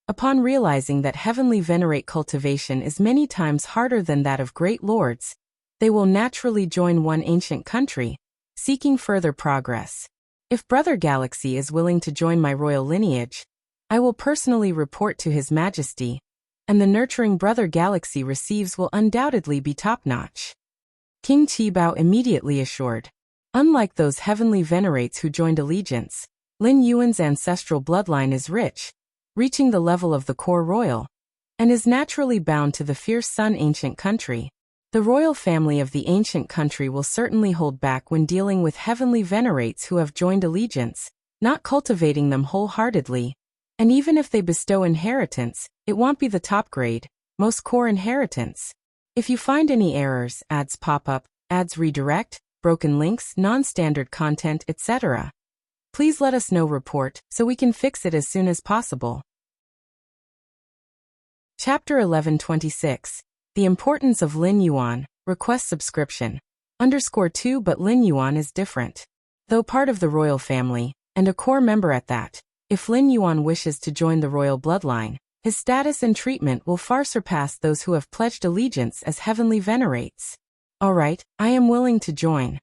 upon realizing that heavenly venerate cultivation is many times harder than that of great lords, they will naturally join one ancient country, seeking further progress. If Brother Galaxy is willing to join my royal lineage, I will personally report to His Majesty, and the nurturing Brother Galaxy receives will undoubtedly be top-notch. King Qibao immediately assured. Unlike those heavenly venerates who joined allegiance, Lin Yuan's ancestral bloodline is rich, reaching the level of the core royal, and is naturally bound to the fierce sun ancient country. The royal family of the ancient country will certainly hold back when dealing with heavenly venerates who have joined allegiance, not cultivating them wholeheartedly. And even if they bestow inheritance, it won't be the top grade, most core inheritance. If you find any errors, ads pop up, ads redirect, broken links, non-standard content, etc., please let us know report so we can fix it as soon as possible. Chapter 1126. The Importance of Lin Yuan. Request subscription. _2 But Lin Yuan is different. Though part of the royal family, and a core member at that, if Lin Yuan wishes to join the royal bloodline, his status and treatment will far surpass those who have pledged allegiance as heavenly venerates. Alright, I am willing to join.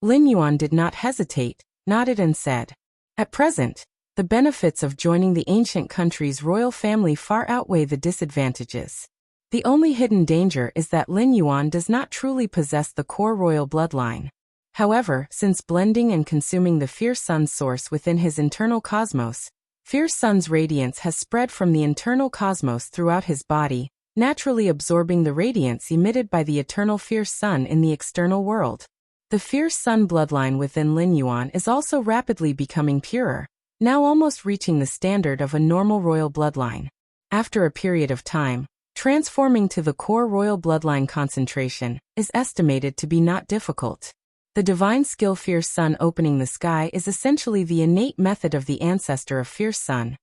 Lin Yuan did not hesitate, nodded and said, at present, the benefits of joining the ancient country's royal family far outweigh the disadvantages. The only hidden danger is that Lin Yuan does not truly possess the core royal bloodline. However, since blending and consuming the fierce sun's source within his internal cosmos, fierce sun's radiance has spread from the internal cosmos throughout his body, naturally absorbing the radiance emitted by the eternal fierce sun in the external world. The fierce sun bloodline within Lin Yuan is also rapidly becoming purer, now almost reaching the standard of a normal royal bloodline. After a period of time, transforming to the core royal bloodline concentration is estimated to be not difficult. The divine skill fierce sun opening the sky is essentially the innate method of the ancestor of fierce sun.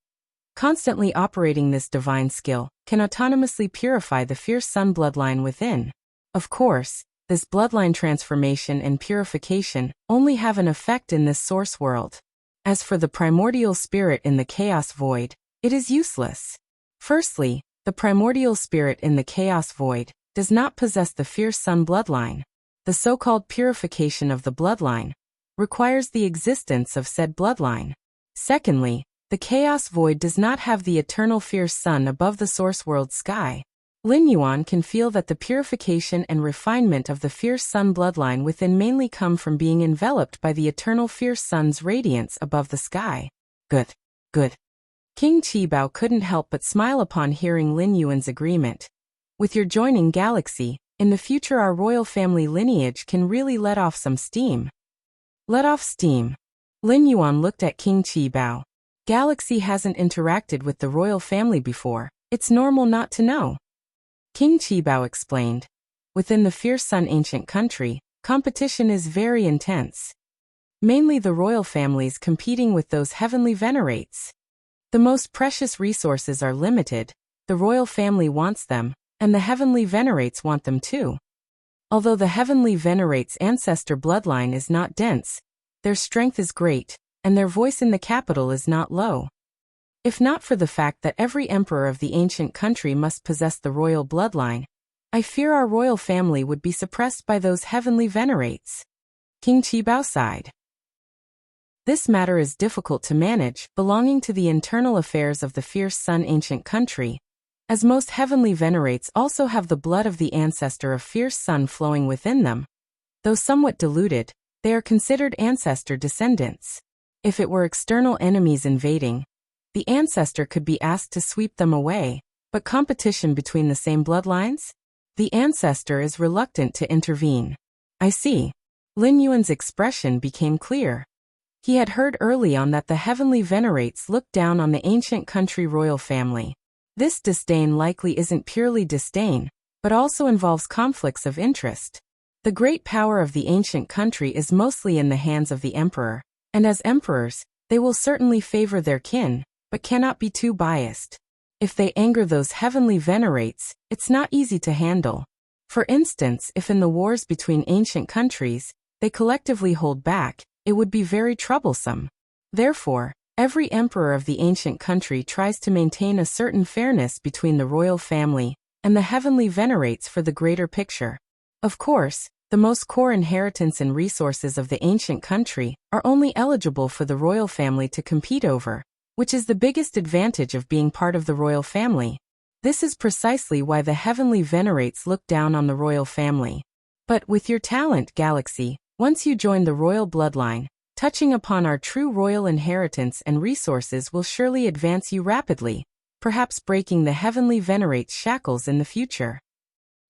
Constantly operating this divine skill can autonomously purify the fierce sun bloodline within. Of course, this bloodline transformation and purification only have an effect in this source world. As for the primordial spirit in the chaos void, it is useless. Firstly, the primordial spirit in the chaos void does not possess the fierce sun bloodline. The so-called purification of the bloodline requires the existence of said bloodline. Secondly, the chaos void does not have the eternal fierce sun above the source world sky. Lin Yuan can feel that the purification and refinement of the fierce sun bloodline within mainly come from being enveloped by the eternal fierce sun's radiance above the sky. Good. King Qibao couldn't help but smile upon hearing Lin Yuan's agreement. With your joining Galaxy, in the future our royal family lineage can really let off some steam. Let off steam. Lin Yuan looked at King Qibao. Galaxy hasn't interacted with the royal family before. It's normal not to know. King Qibao explained. Within the fierce sun ancient country, competition is very intense. Mainly the royal families competing with those heavenly venerates. The most precious resources are limited, the royal family wants them, and the heavenly venerates want them too. Although the heavenly venerates' ancestor bloodline is not dense, their strength is great, and their voice in the capital is not low. If not for the fact that every emperor of the ancient country must possess the royal bloodline, I fear our royal family would be suppressed by those heavenly venerates. King Qibao sighed. This matter is difficult to manage, belonging to the internal affairs of the fierce sun ancient country, as most heavenly venerates also have the blood of the ancestor of fierce sun flowing within them. Though somewhat diluted, they are considered ancestor descendants. If it were external enemies invading, the ancestor could be asked to sweep them away, but competition between the same bloodlines? The ancestor is reluctant to intervene. I see. Lin Yuan's expression became clear. He had heard early on that the heavenly venerates looked down on the ancient country royal family. This disdain likely isn't purely disdain, but also involves conflicts of interest. The great power of the ancient country is mostly in the hands of the emperor, and as emperors, they will certainly favor their kin, but cannot be too biased. If they anger those heavenly venerates, it's not easy to handle. For instance, if in the wars between ancient countries, they collectively hold back, it would be very troublesome. Therefore, every emperor of the ancient country tries to maintain a certain fairness between the royal family and the heavenly venerates for the greater picture. Of course, the most core inheritance and resources of the ancient country are only eligible for the royal family to compete over, which is the biggest advantage of being part of the royal family. This is precisely why the heavenly venerates look down on the royal family. But with your talent, Galaxy, once you join the royal bloodline, touching upon our true royal inheritance and resources will surely advance you rapidly, perhaps breaking the heavenly venerates' shackles in the future.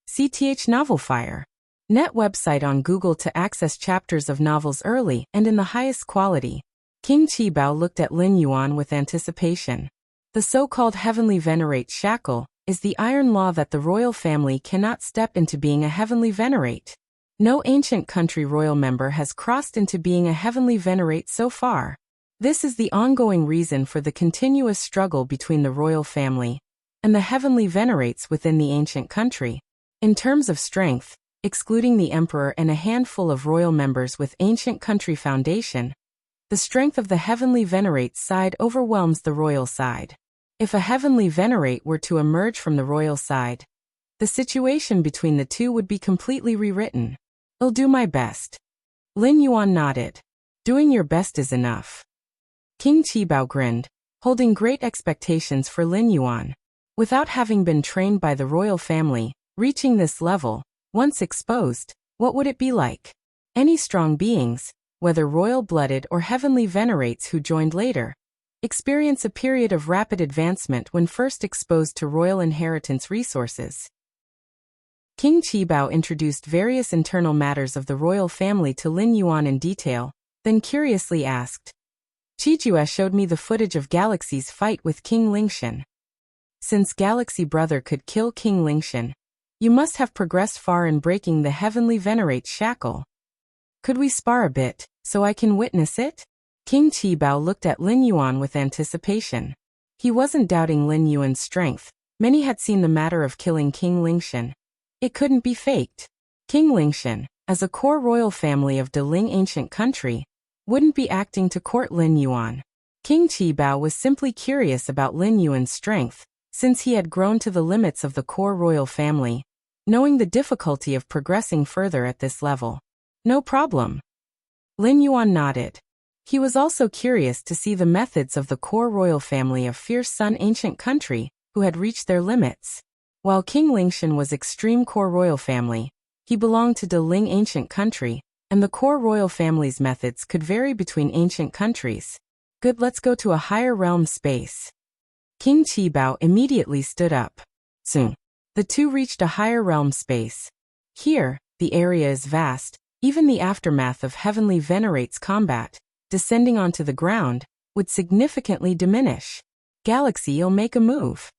CTH Novelfire. Net website on Google to access chapters of novels early and in the highest quality. King Qibao looked at Lin Yuan with anticipation. The so-called heavenly venerate shackle is the iron law that the royal family cannot step into being a heavenly venerate. No ancient country royal member has crossed into being a heavenly venerate so far. This is the ongoing reason for the continuous struggle between the royal family and the heavenly venerates within the ancient country. In terms of strength, excluding the emperor and a handful of royal members with ancient country foundation, the strength of the heavenly venerates side overwhelms the royal side. If a heavenly venerate were to emerge from the royal side, the situation between the two would be completely rewritten. I'll do my best. Lin Yuan nodded. Doing your best is enough. King Qibao grinned, holding great expectations for Lin Yuan. Without having been trained by the royal family, reaching this level, once exposed, what would it be like? Any strong beings, whether royal-blooded or heavenly venerates who joined later, experience a period of rapid advancement when first exposed to royal inheritance resources. King Qibao introduced various internal matters of the royal family to Lin Yuan in detail, then curiously asked, Qijue showed me the footage of Galaxy's fight with King Lingshan. Since Galaxy Brother could kill King Lingshan, you must have progressed far in breaking the heavenly venerate's shackle. Could we spar a bit, so I can witness it? King Qibao looked at Lin Yuan with anticipation. He wasn't doubting Lin Yuan's strength. Many had seen the matter of killing King Lingshan. It couldn't be faked. King Lingshan, as a core royal family of Deling ancient country, wouldn't be acting to court Lin Yuan. King Qibao was simply curious about Lin Yuan's strength, since he had grown to the limits of the core royal family, knowing the difficulty of progressing further at this level. No problem. Lin Yuan nodded. He was also curious to see the methods of the core royal family of Fierce Sun ancient country, who had reached their limits. While King Lingshan was extreme core royal family, he belonged to Deling ancient country, and the core royal family's methods could vary between ancient countries. Good, let's go to a higher realm space. King Qibao immediately stood up. Soon, the two reached a higher realm space. Here, the area is vast, even the aftermath of heavenly venerates combat, descending onto the ground, would significantly diminish. Galaxy, you'll make a move.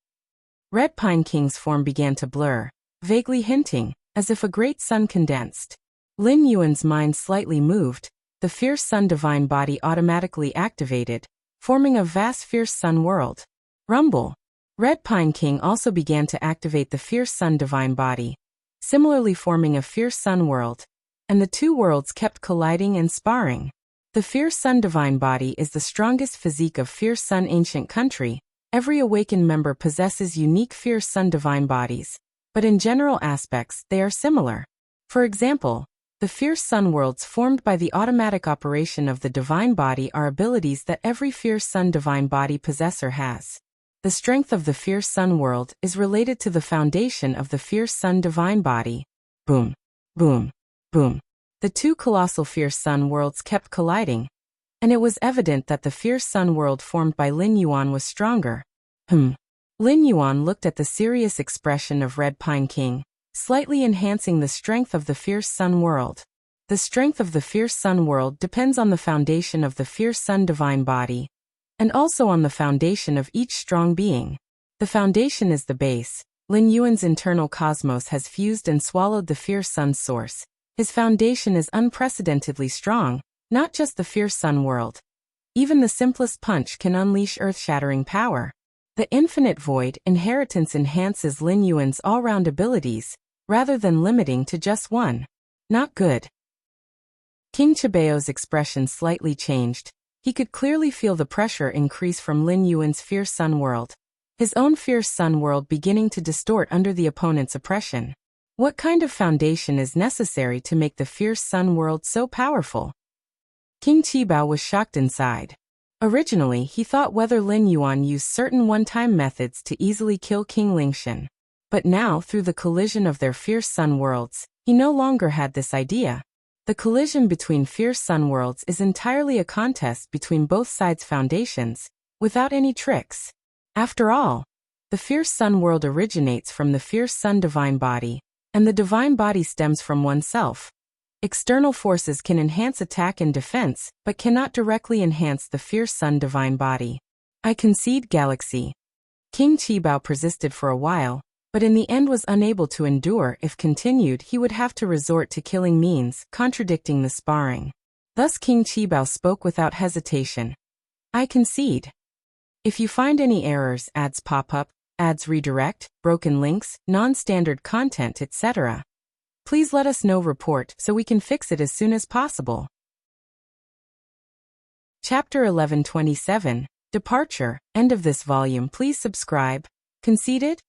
Red Pine King's form began to blur, vaguely hinting, as if a great sun condensed. Lin Yuan's mind slightly moved, the fierce sun divine body automatically activated, forming a vast fierce sun world. Rumble. Red Pine King also began to activate the fierce sun divine body, similarly forming a fierce sun world, and the two worlds kept colliding and sparring. The fierce sun divine body is the strongest physique of fierce sun ancient country. Every awakened member possesses unique fierce sun divine bodies, but in general aspects they are similar. For example, the fierce sun worlds formed by the automatic operation of the divine body are abilities that every fierce sun divine body possessor has. The strength of the fierce sun world is related to the foundation of the fierce sun divine body. Boom, boom, boom. The two colossal fierce sun worlds kept colliding, and it was evident that the fierce sun world formed by Lin Yuan was stronger. Lin Yuan looked at the serious expression of Red Pine King, slightly enhancing the strength of the fierce sun world. The strength of the fierce sun world depends on the foundation of the fierce sun divine body, and also on the foundation of each strong being. The foundation is the base. Lin Yuan's internal cosmos has fused and swallowed the fierce sun's source. His foundation is unprecedentedly strong, not just the fierce sun world. Even the simplest punch can unleash earth-shattering power. The infinite void inheritance enhances Lin Yuan's all-round abilities, rather than limiting to just one. Not good. King Chibeo's expression slightly changed. He could clearly feel the pressure increase from Lin Yuan's fierce sun world, his own fierce sun world beginning to distort under the opponent's oppression. What kind of foundation is necessary to make the fierce sun world so powerful? King Qibao was shocked inside. Originally, he thought whether Lin Yuan used certain one-time methods to easily kill King Lingshan. But now, through the collision of their fierce sun worlds, he no longer had this idea. The collision between fierce sun worlds is entirely a contest between both sides' foundations, without any tricks. After all, the fierce sun world originates from the fierce sun divine body, and the divine body stems from oneself. External forces can enhance attack and defense, but cannot directly enhance the fierce sun divine body. I concede galaxy. King Qibao persisted for a while, but in the end was unable to endure. If continued, he would have to resort to killing means, contradicting the sparring. Thus King Qibao spoke without hesitation. I concede. If you find any errors, ads pop up, ads redirect, broken links, non-standard content, etc., please let us know. Report so we can fix it as soon as possible. Chapter 1127, Departure, end of this volume. Please subscribe. Conceded?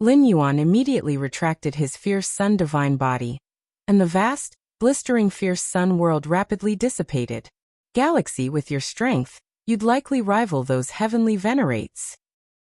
Lin Yuan immediately retracted his fierce sun divine body, and the vast, blistering fierce sun world rapidly dissipated. Galaxy, with your strength, you'd likely rival those heavenly venerates.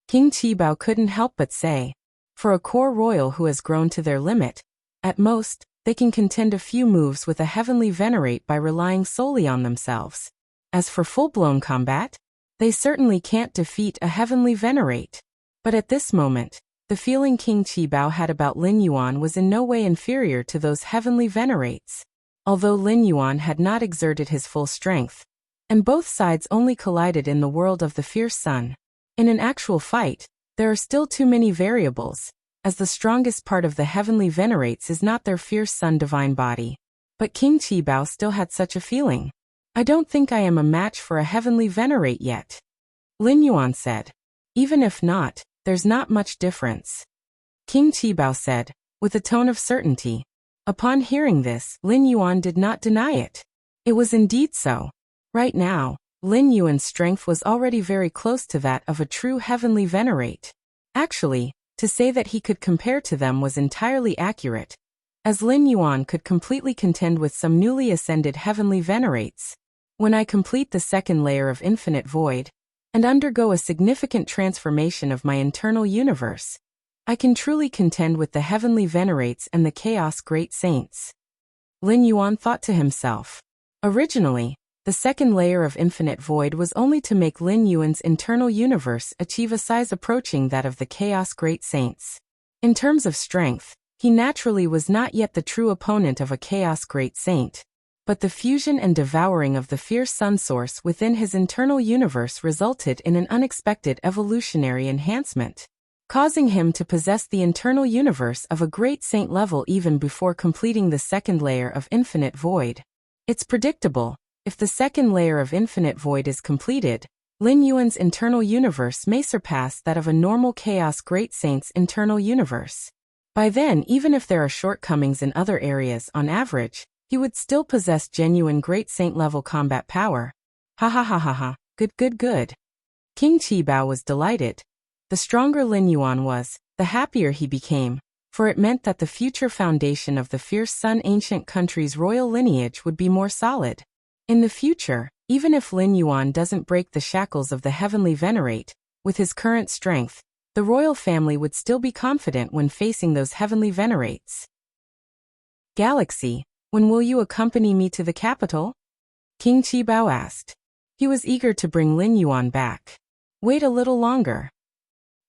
King Qibao couldn't help but say. For a core royal who has grown to their limit, at most, they can contend a few moves with a heavenly venerate by relying solely on themselves. As for full-blown combat, they certainly can't defeat a heavenly venerate. But at this moment, the feeling King Qibao had about Lin Yuan was in no way inferior to those heavenly venerates. Although Lin Yuan had not exerted his full strength, and both sides only collided in the world of the fierce sun, in an actual fight, there are still too many variables, as the strongest part of the heavenly venerates is not their fierce sun divine body. But King Qibao still had such a feeling. I don't think I am a match for a heavenly venerate yet. Lin Yuan said. Even if not, there's not much difference. King Qibao said, with a tone of certainty. Upon hearing this, Lin Yuan did not deny it. It was indeed so. Right now, Lin Yuan's strength was already very close to that of a true heavenly venerate. Actually, to say that he could compare to them was entirely accurate, as Lin Yuan could completely contend with some newly ascended heavenly venerates. When I complete the second layer of infinite void, and undergo a significant transformation of my internal universe, I can truly contend with the heavenly venerates and the chaos great saints. Lin Yuan thought to himself. Originally, the second layer of infinite void was only to make Lin Yuan's internal universe achieve a size approaching that of the chaos great saints. In terms of strength, he naturally was not yet the true opponent of a chaos great saint. But the fusion and devouring of the fierce sun source within his internal universe resulted in an unexpected evolutionary enhancement, causing him to possess the internal universe of a great saint level even before completing the second layer of infinite void. It's predictable. If the second layer of infinite void is completed, Lin Yuan's internal universe may surpass that of a normal Chaos Great Saint's internal universe. By then, even if there are shortcomings in other areas, on average, he would still possess genuine Great Saint-level combat power. Ha ha ha ha ha, good. King Qibao was delighted. The stronger Lin Yuan was, the happier he became, for it meant that the future foundation of the fierce Sun ancient country's royal lineage would be more solid. In the future, even if Lin Yuan doesn't break the shackles of the heavenly venerate, with his current strength, the royal family would still be confident when facing those heavenly venerates. Galaxy, when will you accompany me to the capital? King Qibao asked. He was eager to bring Lin Yuan back. Wait a little longer.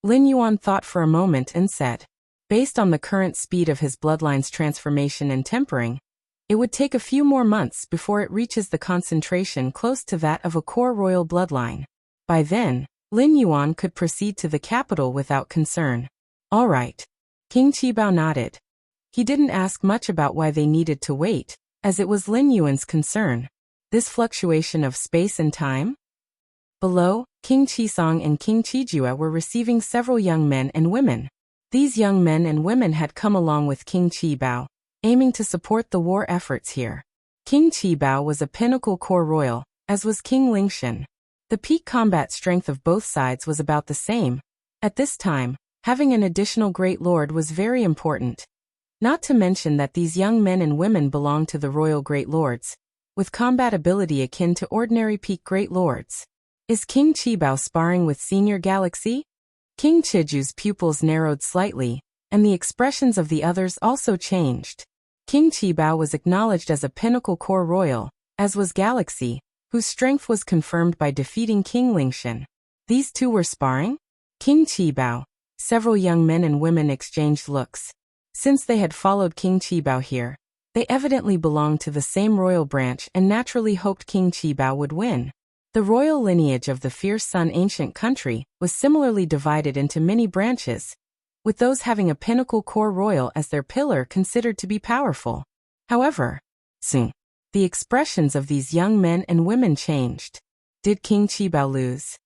Lin Yuan thought for a moment and said, based on the current speed of his bloodline's transformation and tempering, it would take a few more months before it reaches the concentration close to that of a core royal bloodline. By then, Lin Yuan could proceed to the capital without concern. All right. King Qibao nodded. He didn't ask much about why they needed to wait, as it was Lin Yuan's concern. This fluctuation of space and time? Below, King Qisong and King Qijue were receiving several young men and women. These young men and women had come along with King Qibao, aiming to support the war efforts here. King Qibao was a pinnacle core royal, as was King Lingshan. The peak combat strength of both sides was about the same. At this time, having an additional Great Lord was very important. Not to mention that these young men and women belonged to the royal Great Lords, with combat ability akin to ordinary peak Great Lords. Is King Qibao sparring with Senior Galaxy? King Qiju's pupils narrowed slightly, and the expressions of the others also changed. King Qibao was acknowledged as a pinnacle core royal, as was Galaxy, whose strength was confirmed by defeating King Lingshan. These two were sparring? King Qibao. Several young men and women exchanged looks. Since they had followed King Qibao here, they evidently belonged to the same royal branch and naturally hoped King Qibao would win. The royal lineage of the fierce Sun ancient country was similarly divided into many branches, with those having a pinnacle core royal as their pillar considered to be powerful. However, soon, the expressions of these young men and women changed. Did King Qibao lose?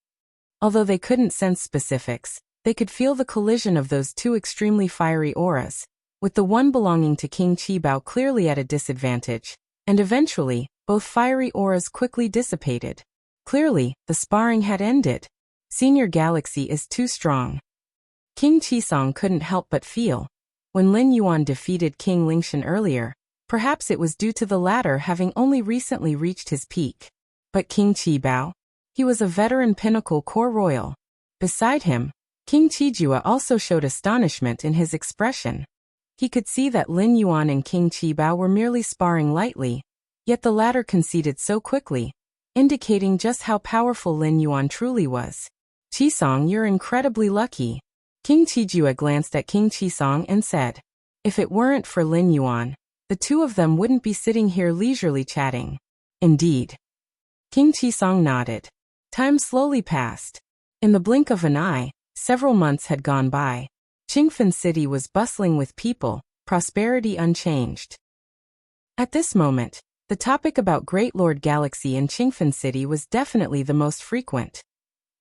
Although they couldn't sense specifics, they could feel the collision of those two extremely fiery auras, with the one belonging to King Qibao clearly at a disadvantage, and eventually, both fiery auras quickly dissipated. Clearly, the sparring had ended. Senior Galaxy is too strong. King Qisong couldn't help but feel. When Lin Yuan defeated King Lingshan earlier, perhaps it was due to the latter having only recently reached his peak. But King Qibao? He was a veteran pinnacle core royal. Beside him, King Qijue also showed astonishment in his expression. He could see that Lin Yuan and King Qibao were merely sparring lightly, yet the latter conceded so quickly, indicating just how powerful Lin Yuan truly was. Qisong, you're incredibly lucky. King Qijue glanced at King Qisong and said, if it weren't for Lin Yuan, the two of them wouldn't be sitting here leisurely chatting. Indeed. King Qisong nodded. Time slowly passed. In the blink of an eye, several months had gone by. Qingfen City was bustling with people, prosperity unchanged. At this moment, the topic about Great Lord Galaxy in Qingfen City was definitely the most frequent.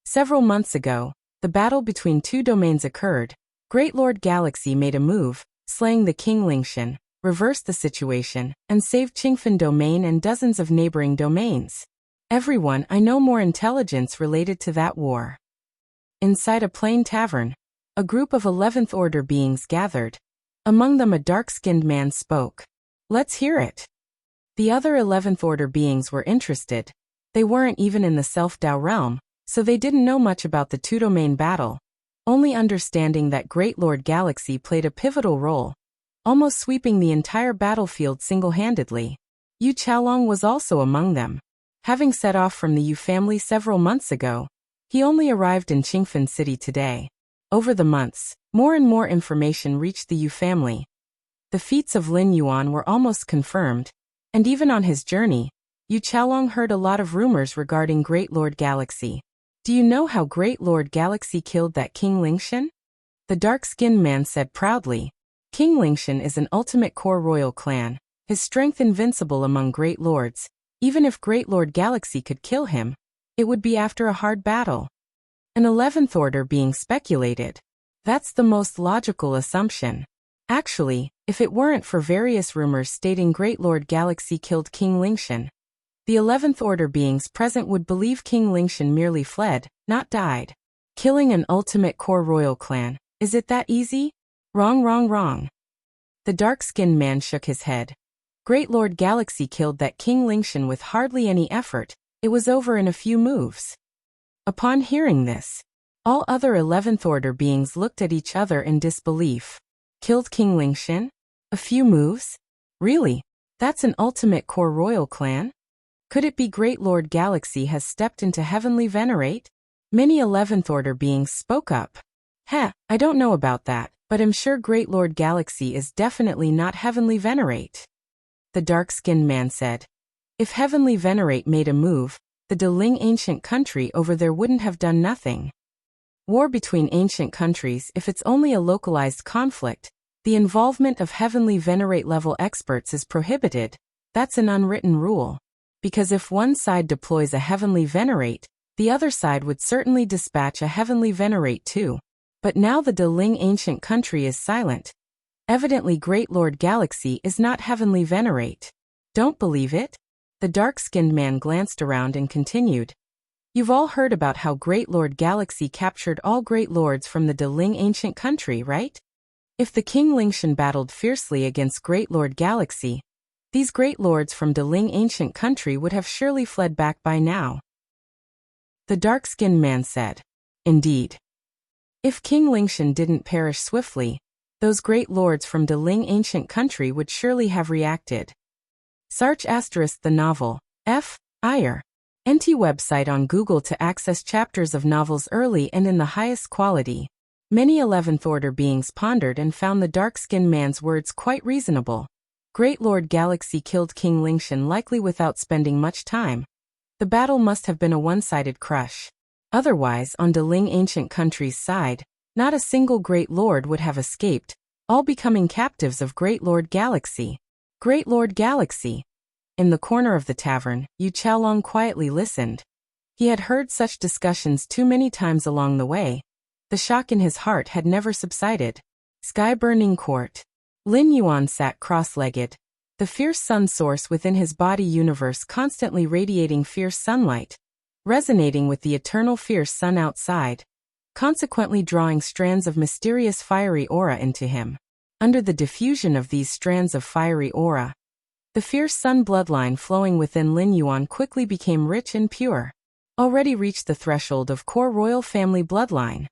Several months ago, the battle between two domains occurred. Great Lord Galaxy made a move, slaying the King Lingshan, reversed the situation, and saved Qingfen Domain and dozens of neighboring domains. Everyone, I know more intelligence related to that war. Inside a plain tavern, a group of 11th Order beings gathered. Among them a dark-skinned man spoke. Let's hear it. The other 11th Order beings were interested. They weren't even in the Self-Dao realm, so they didn't know much about the two-domain battle, only understanding that Great Lord Galaxy played a pivotal role, almost sweeping the entire battlefield single-handedly. Yu Chaolong was also among them. Having set off from the Yu family several months ago, he only arrived in Qingfen City today. Over the months, more and more information reached the Yu family. The feats of Lin Yuan were almost confirmed, and even on his journey, Yu Chaolong heard a lot of rumors regarding Great Lord Galaxy. Do you know how Great Lord Galaxy killed that King Lingshan? The dark-skinned man said proudly. King Lingshan is an ultimate core royal clan, his strength invincible among Great Lords. Even if Great Lord Galaxy could kill him, It would be after a hard battle. An 11th order being speculated. That's the most logical assumption. Actually, if it weren't for various rumors stating Great Lord Galaxy killed King Lingshan, the 11th order beings present would believe King Lingshan merely fled, not died. Killing an ultimate core royal clan, is it that easy? Wrong, wrong, wrong. The dark-skinned man shook his head. Great Lord Galaxy killed that King Lingshan with hardly any effort. It was over in a few moves. Upon hearing this, all other 11th order beings looked at each other in disbelief. Killed King Lingshan? A few moves? Really? That's an ultimate core royal clan? Could it be Great Lord Galaxy has stepped into Heavenly Venerate? Many 11th order beings spoke up. I don't know about that, but I'm sure Great Lord Galaxy is definitely not Heavenly Venerate. The dark-skinned man said. If Heavenly Venerate made a move, the Deling ancient country over there wouldn't have done nothing. War between ancient countries, if it's only a localized conflict, the involvement of Heavenly Venerate level experts is prohibited. That's an unwritten rule. Because if one side deploys a Heavenly Venerate, the other side would certainly dispatch a Heavenly Venerate too. But now the Deling ancient country is silent. Evidently Great Lord Galaxy is not Heavenly Venerate. Don't believe it? The dark-skinned man glanced around and continued. You've all heard about how Great Lord Galaxy captured all Great Lords from the Deling ancient country, right? If the King Lingshan battled fiercely against Great Lord Galaxy, these Great Lords from Deling ancient country would have surely fled back by now. The dark-skinned man said. Indeed. If King Lingshan didn't perish swiftly, those Great Lords from Deling ancient country would surely have reacted. Search * the novel, F. Iyer. NT website on Google to access chapters of novels early and in the highest quality. Many 11th order beings pondered and found the dark-skinned man's words quite reasonable. Great Lord Galaxy killed King Lingshan likely without spending much time. The battle must have been a one-sided crush. Otherwise, on Deling ancient country's side, not a single Great Lord would have escaped, all becoming captives of Great Lord Galaxy. Great Lord Galaxy. In the corner of the tavern, Yu Qiaolong quietly listened. He had heard such discussions too many times along the way. The shock in his heart had never subsided. Sky-burning court. Lin Yuan sat cross-legged, the fierce sun source within his body universe constantly radiating fierce sunlight, resonating with the eternal fierce sun outside, consequently drawing strands of mysterious fiery aura into him. Under the diffusion of these strands of fiery aura, the fierce sun bloodline flowing within Lin Yuan quickly became rich and pure, already reached the threshold of core royal family bloodline.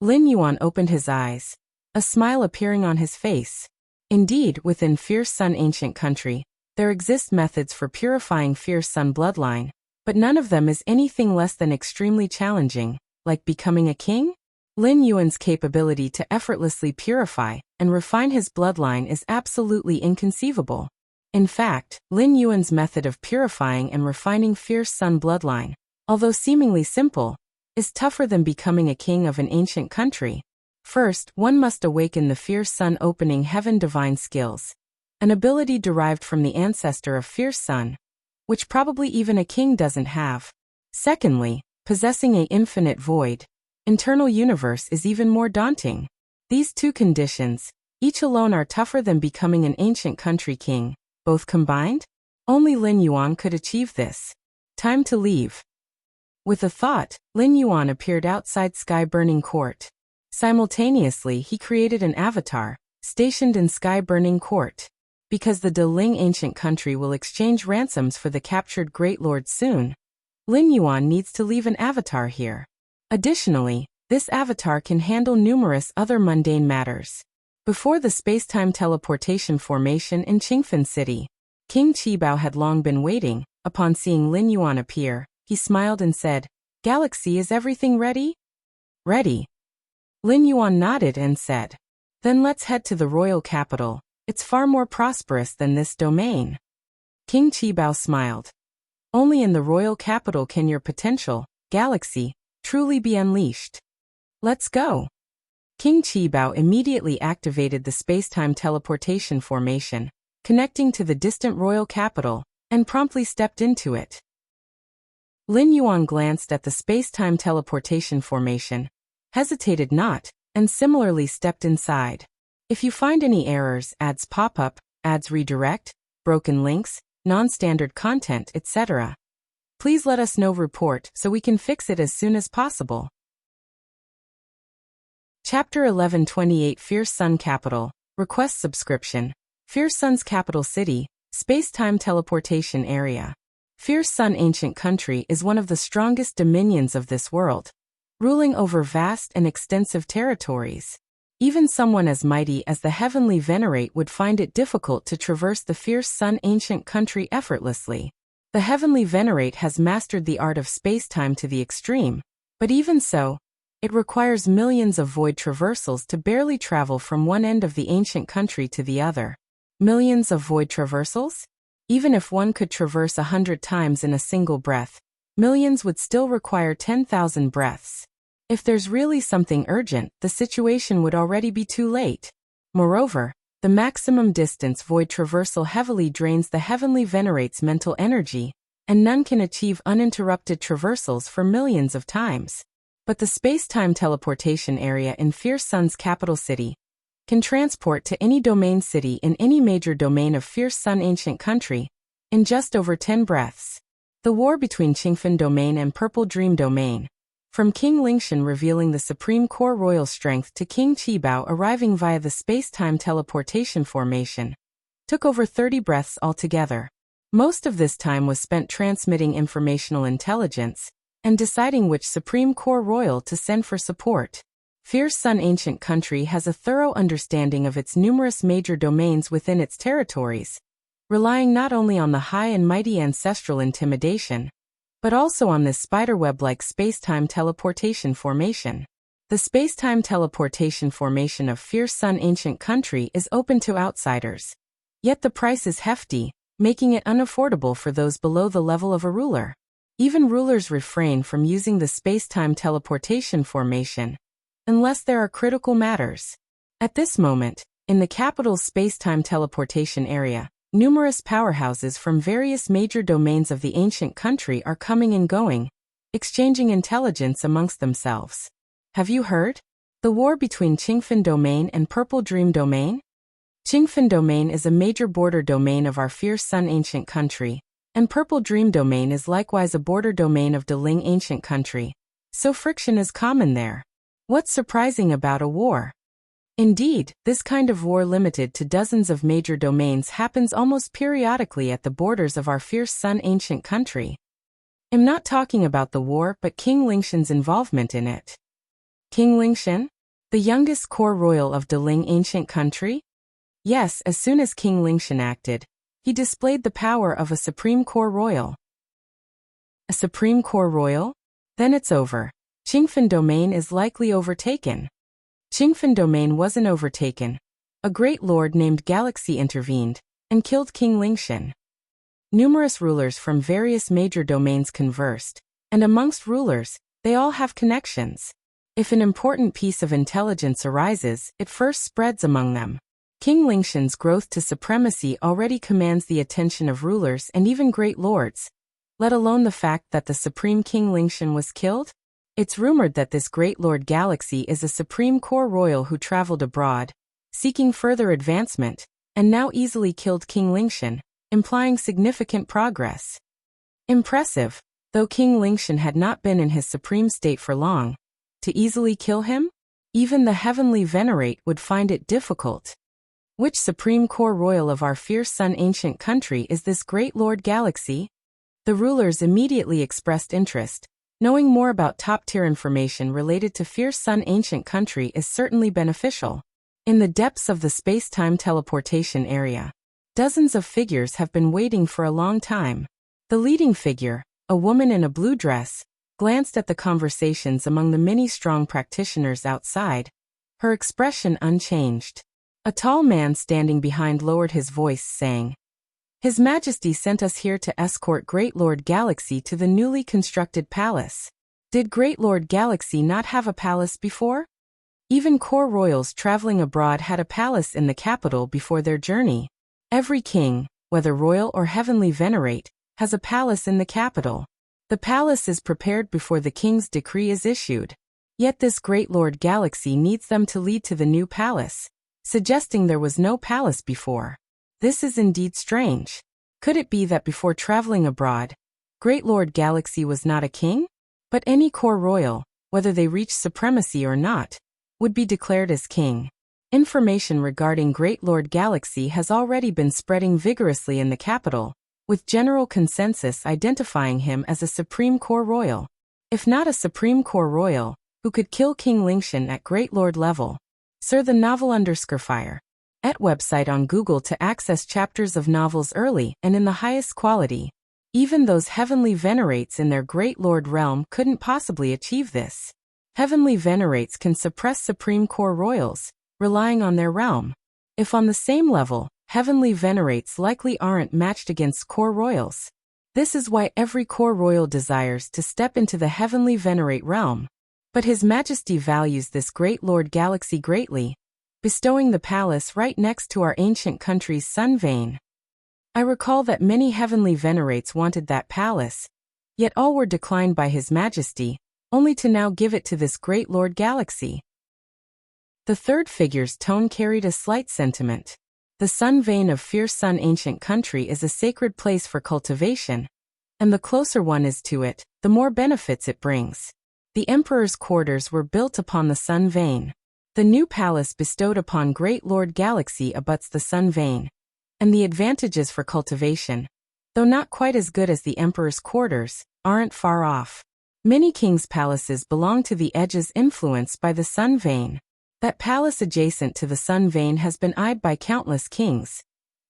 Lin Yuan opened his eyes, a smile appearing on his face. Indeed, within fierce sun ancient country, there exist methods for purifying fierce sun bloodline, but none of them is anything less than extremely challenging, like becoming a king? Lin Yuan's capability to effortlessly purify and refine his bloodline is absolutely inconceivable. In fact, Lin Yuan's method of purifying and refining fierce sun bloodline, although seemingly simple, is tougher than becoming a king of an ancient country. First, one must awaken the fierce sun opening heaven divine skills, an ability derived from the ancestor of fierce sun, which probably even a king doesn't have. Secondly, possessing an infinite void, internal universe is even more daunting. These two conditions, each alone are tougher than becoming an ancient country king, both combined? Only Lin Yuan could achieve this. Time to leave. With a thought, Lin Yuan appeared outside Sky-burning court. Simultaneously, he created an avatar, stationed in Sky-burning court. Because the Deling ancient country will exchange ransoms for the captured Great Lord soon, Lin Yuan needs to leave an avatar here. Additionally, this avatar can handle numerous other mundane matters. Before the space-time teleportation formation in Qingfen City, King Qibao had long been waiting. Upon seeing Lin Yuan appear, he smiled and said, "Galaxy, is everything ready?" "Ready." Lin Yuan nodded and said, "Then let's head to the royal capital. It's far more prosperous than this domain." King Qibao smiled. "Only in the royal capital can your potential, Galaxy, truly be unleashed. Let's go." King Qibao immediately activated the space-time teleportation formation, connecting to the distant royal capital, and promptly stepped into it. Lin Yuan glanced at the space-time teleportation formation, hesitated not, and similarly stepped inside. If you find any errors, ads pop up, ads redirect, broken links, non-standard content, etc., please let us know. Report so we can fix it as soon as possible. Chapter 1128 Fierce Sun Capital. Request subscription. Fierce Sun's capital city, space-time teleportation area. Fierce Sun ancient country is one of the strongest dominions of this world, ruling over vast and extensive territories. Even someone as mighty as the Heavenly Venerate would find it difficult to traverse the Fierce Sun ancient country effortlessly. The Heavenly Venerate has mastered the art of space-time to the extreme, but even so, it requires millions of void traversals to barely travel from one end of the ancient country to the other. Millions of void traversals? Even if one could traverse 100 times in a single breath, millions would still require 10,000 breaths. If there's really something urgent, the situation would already be too late. Moreover, the maximum distance void traversal heavily drains the Heavenly Venerate's mental energy, and none can achieve uninterrupted traversals for millions of times. But the space-time teleportation area in Fierce Sun's capital city can transport to any domain city in any major domain of Fierce Sun ancient country in just over 10 breaths. The war between Qingfen Domain and Purple Dream Domain, from King Lingshan revealing the supreme core royal strength to King Qibao arriving via the space-time teleportation formation, took over 30 breaths altogether. Most of this time was spent transmitting informational intelligence and deciding which supreme core royal to send for support. Fierce Sun ancient country has a thorough understanding of its numerous major domains within its territories, relying not only on the high and mighty ancestral intimidation, but also on this spiderweb-like space-time teleportation formation. The space-time teleportation formation of Fierce Sun ancient country is open to outsiders. Yet the price is hefty, making it unaffordable for those below the level of a ruler. Even rulers refrain from using the space-time teleportation formation, unless there are critical matters. At this moment, in the capital's space-time teleportation area, numerous powerhouses from various major domains of the ancient country are coming and going, exchanging intelligence amongst themselves. Have you heard? The war between Qingfen Domain and Purple Dream Domain? Qingfen Domain is a major border domain of our Fierce Sun ancient country, and Purple Dream Domain is likewise a border domain of Deling ancient country, so friction is common there. What's surprising about a war? Indeed, this kind of war limited to dozens of major domains happens almost periodically at the borders of our Fierce Sun ancient country. I'm not talking about the war but King Lingshan's involvement in it. King Lingshan? The youngest core royal of Deling ancient country? Yes, as soon as King Lingshan acted, he displayed the power of a supreme core royal. A supreme core royal? Then it's over. Qingfen Domain is likely overtaken. Qingfen Domain wasn't overtaken. A great lord named Galaxy intervened and killed King Lingshan. Numerous rulers from various major domains conversed, and amongst rulers, they all have connections. If an important piece of intelligence arises, it first spreads among them. King Lingshan's growth to supremacy already commands the attention of rulers and even great lords, let alone the fact that the supreme King Lingshan was killed. It's rumored that this great Lord Galaxy is a supreme core royal who traveled abroad, seeking further advancement, and now easily killed King Lingshan, implying significant progress. Impressive, though King Lingshan had not been in his supreme state for long. To easily kill him? Even the Heavenly Venerate would find it difficult. Which supreme core royal of our Fierce Sun ancient country is this great Lord Galaxy? The rulers immediately expressed interest. Knowing more about top-tier information related to Fierce Sun ancient country is certainly beneficial. In the depths of the space-time teleportation area, dozens of figures have been waiting for a long time. The leading figure, a woman in a blue dress, glanced at the conversations among the many strong practitioners outside, her expression unchanged. A tall man standing behind lowered his voice, saying, "His Majesty sent us here to escort Great Lord Galaxy to the newly constructed palace. Did Great Lord Galaxy not have a palace before? Even core royals traveling abroad had a palace in the capital before their journey. Every king, whether royal or heavenly venerate, has a palace in the capital. The palace is prepared before the king's decree is issued. Yet this great Lord Galaxy needs them to lead to the new palace, suggesting there was no palace before. This is indeed strange. Could it be that before traveling abroad, Great Lord Galaxy was not a king? But any core royal, whether they reach supremacy or not, would be declared as king. Information regarding Great Lord Galaxy has already been spreading vigorously in the capital, with general consensus identifying him as a supreme core royal. If not a supreme core royal, who could kill King Lingshan at Great Lord level? Sir, the novel _fire. @ website on Google to access chapters of novels early and in the highest quality. Even those heavenly venerates in their Great Lord realm couldn't possibly achieve this. Heavenly venerates can suppress supreme core royals, relying on their realm. If on the same level, heavenly venerates likely aren't matched against core royals. This is why every core royal desires to step into the heavenly venerate realm. But His Majesty values this Great Lord Galaxy greatly, bestowing the palace right next to our ancient country's sun vein. I recall that many heavenly venerates wanted that palace, yet all were declined by His Majesty, only to now give it to this Great Lord Galaxy. The third figure's tone carried a slight sentiment. The sun vein of fierce sun ancient country is a sacred place for cultivation, and the closer one is to it, the more benefits it brings. The Emperor's quarters were built upon the sun vein. The new palace bestowed upon Great Lord Galaxy abuts the sun vein, and the advantages for cultivation, though not quite as good as the Emperor's quarters, aren't far off. Many kings' palaces belong to the edges influenced by the sun vein. That palace adjacent to the sun vein has been eyed by countless kings,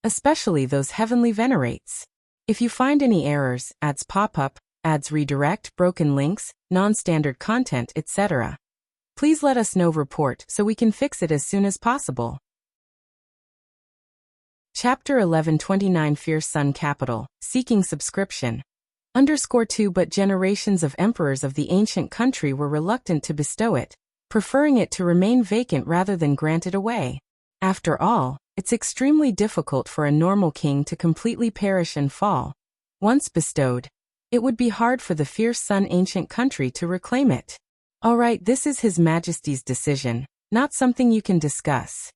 especially those heavenly venerates. If you find any errors, ads pop up, ads redirect, broken links, non-standard content, etc., please let us know. Report so we can fix it as soon as possible. Chapter 1129 Fierce Sun Capital, Seeking Subscription. _2 But generations of emperors of the ancient country were reluctant to bestow it, preferring it to remain vacant rather than grant it away. After all, it's extremely difficult for a normal king to completely perish and fall. Once bestowed, it would be hard for the fierce sun ancient country to reclaim it. Alright, this is His Majesty's decision, not something you can discuss.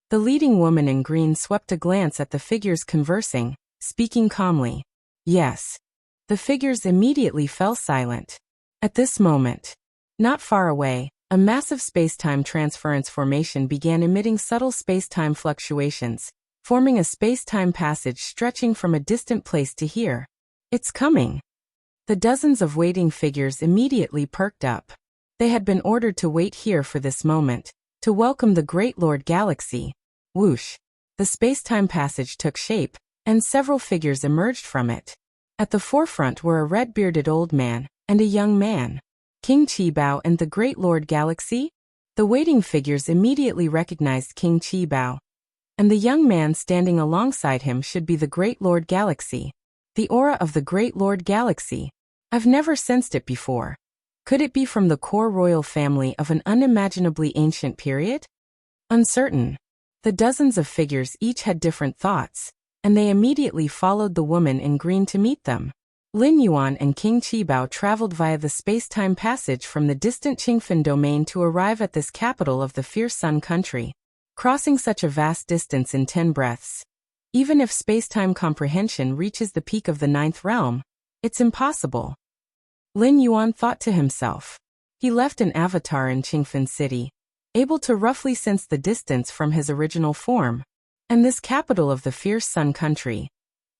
The leading woman in green swept a glance at the figures conversing, speaking calmly. Yes. The figures immediately fell silent. At this moment, not far away, a massive space-time transference formation began emitting subtle space-time fluctuations, forming a space-time passage stretching from a distant place to here. It's coming. The dozens of waiting figures immediately perked up. They had been ordered to wait here for this moment, to welcome the Great Lord Galaxy. Whoosh! The space-time passage took shape, and several figures emerged from it. At the forefront were a red-bearded old man and a young man. King Qibao and the Great Lord Galaxy? The waiting figures immediately recognized King Qibao, and the young man standing alongside him should be the Great Lord Galaxy. The aura of the Great Lord Galaxy. I've never sensed it before. Could it be from the core royal family of an unimaginably ancient period? Uncertain. The dozens of figures each had different thoughts, and they immediately followed the woman in green to meet them. Lin Yuan and King Qibao traveled via the space-time passage from the distant Qingfen domain to arrive at this capital of the fierce sun country, crossing such a vast distance in 10 breaths. Even if space-time comprehension reaches the peak of the 9th realm, it's impossible. Lin Yuan thought to himself. He left an avatar in Qingfen City, able to roughly sense the distance from his original form, and this capital of the fierce sun country.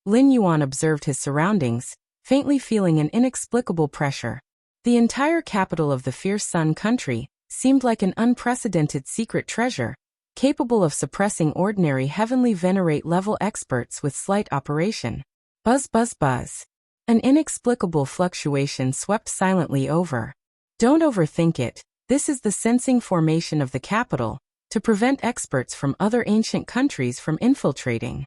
Lin Yuan observed his surroundings, faintly feeling an inexplicable pressure. The entire capital of the fierce sun country seemed like an unprecedented secret treasure, capable of suppressing ordinary heavenly venerate level experts with slight operation. Buzz buzz buzz. An inexplicable fluctuation swept silently over. Don't overthink it. This is the sensing formation of the capital, to prevent experts from other ancient countries from infiltrating.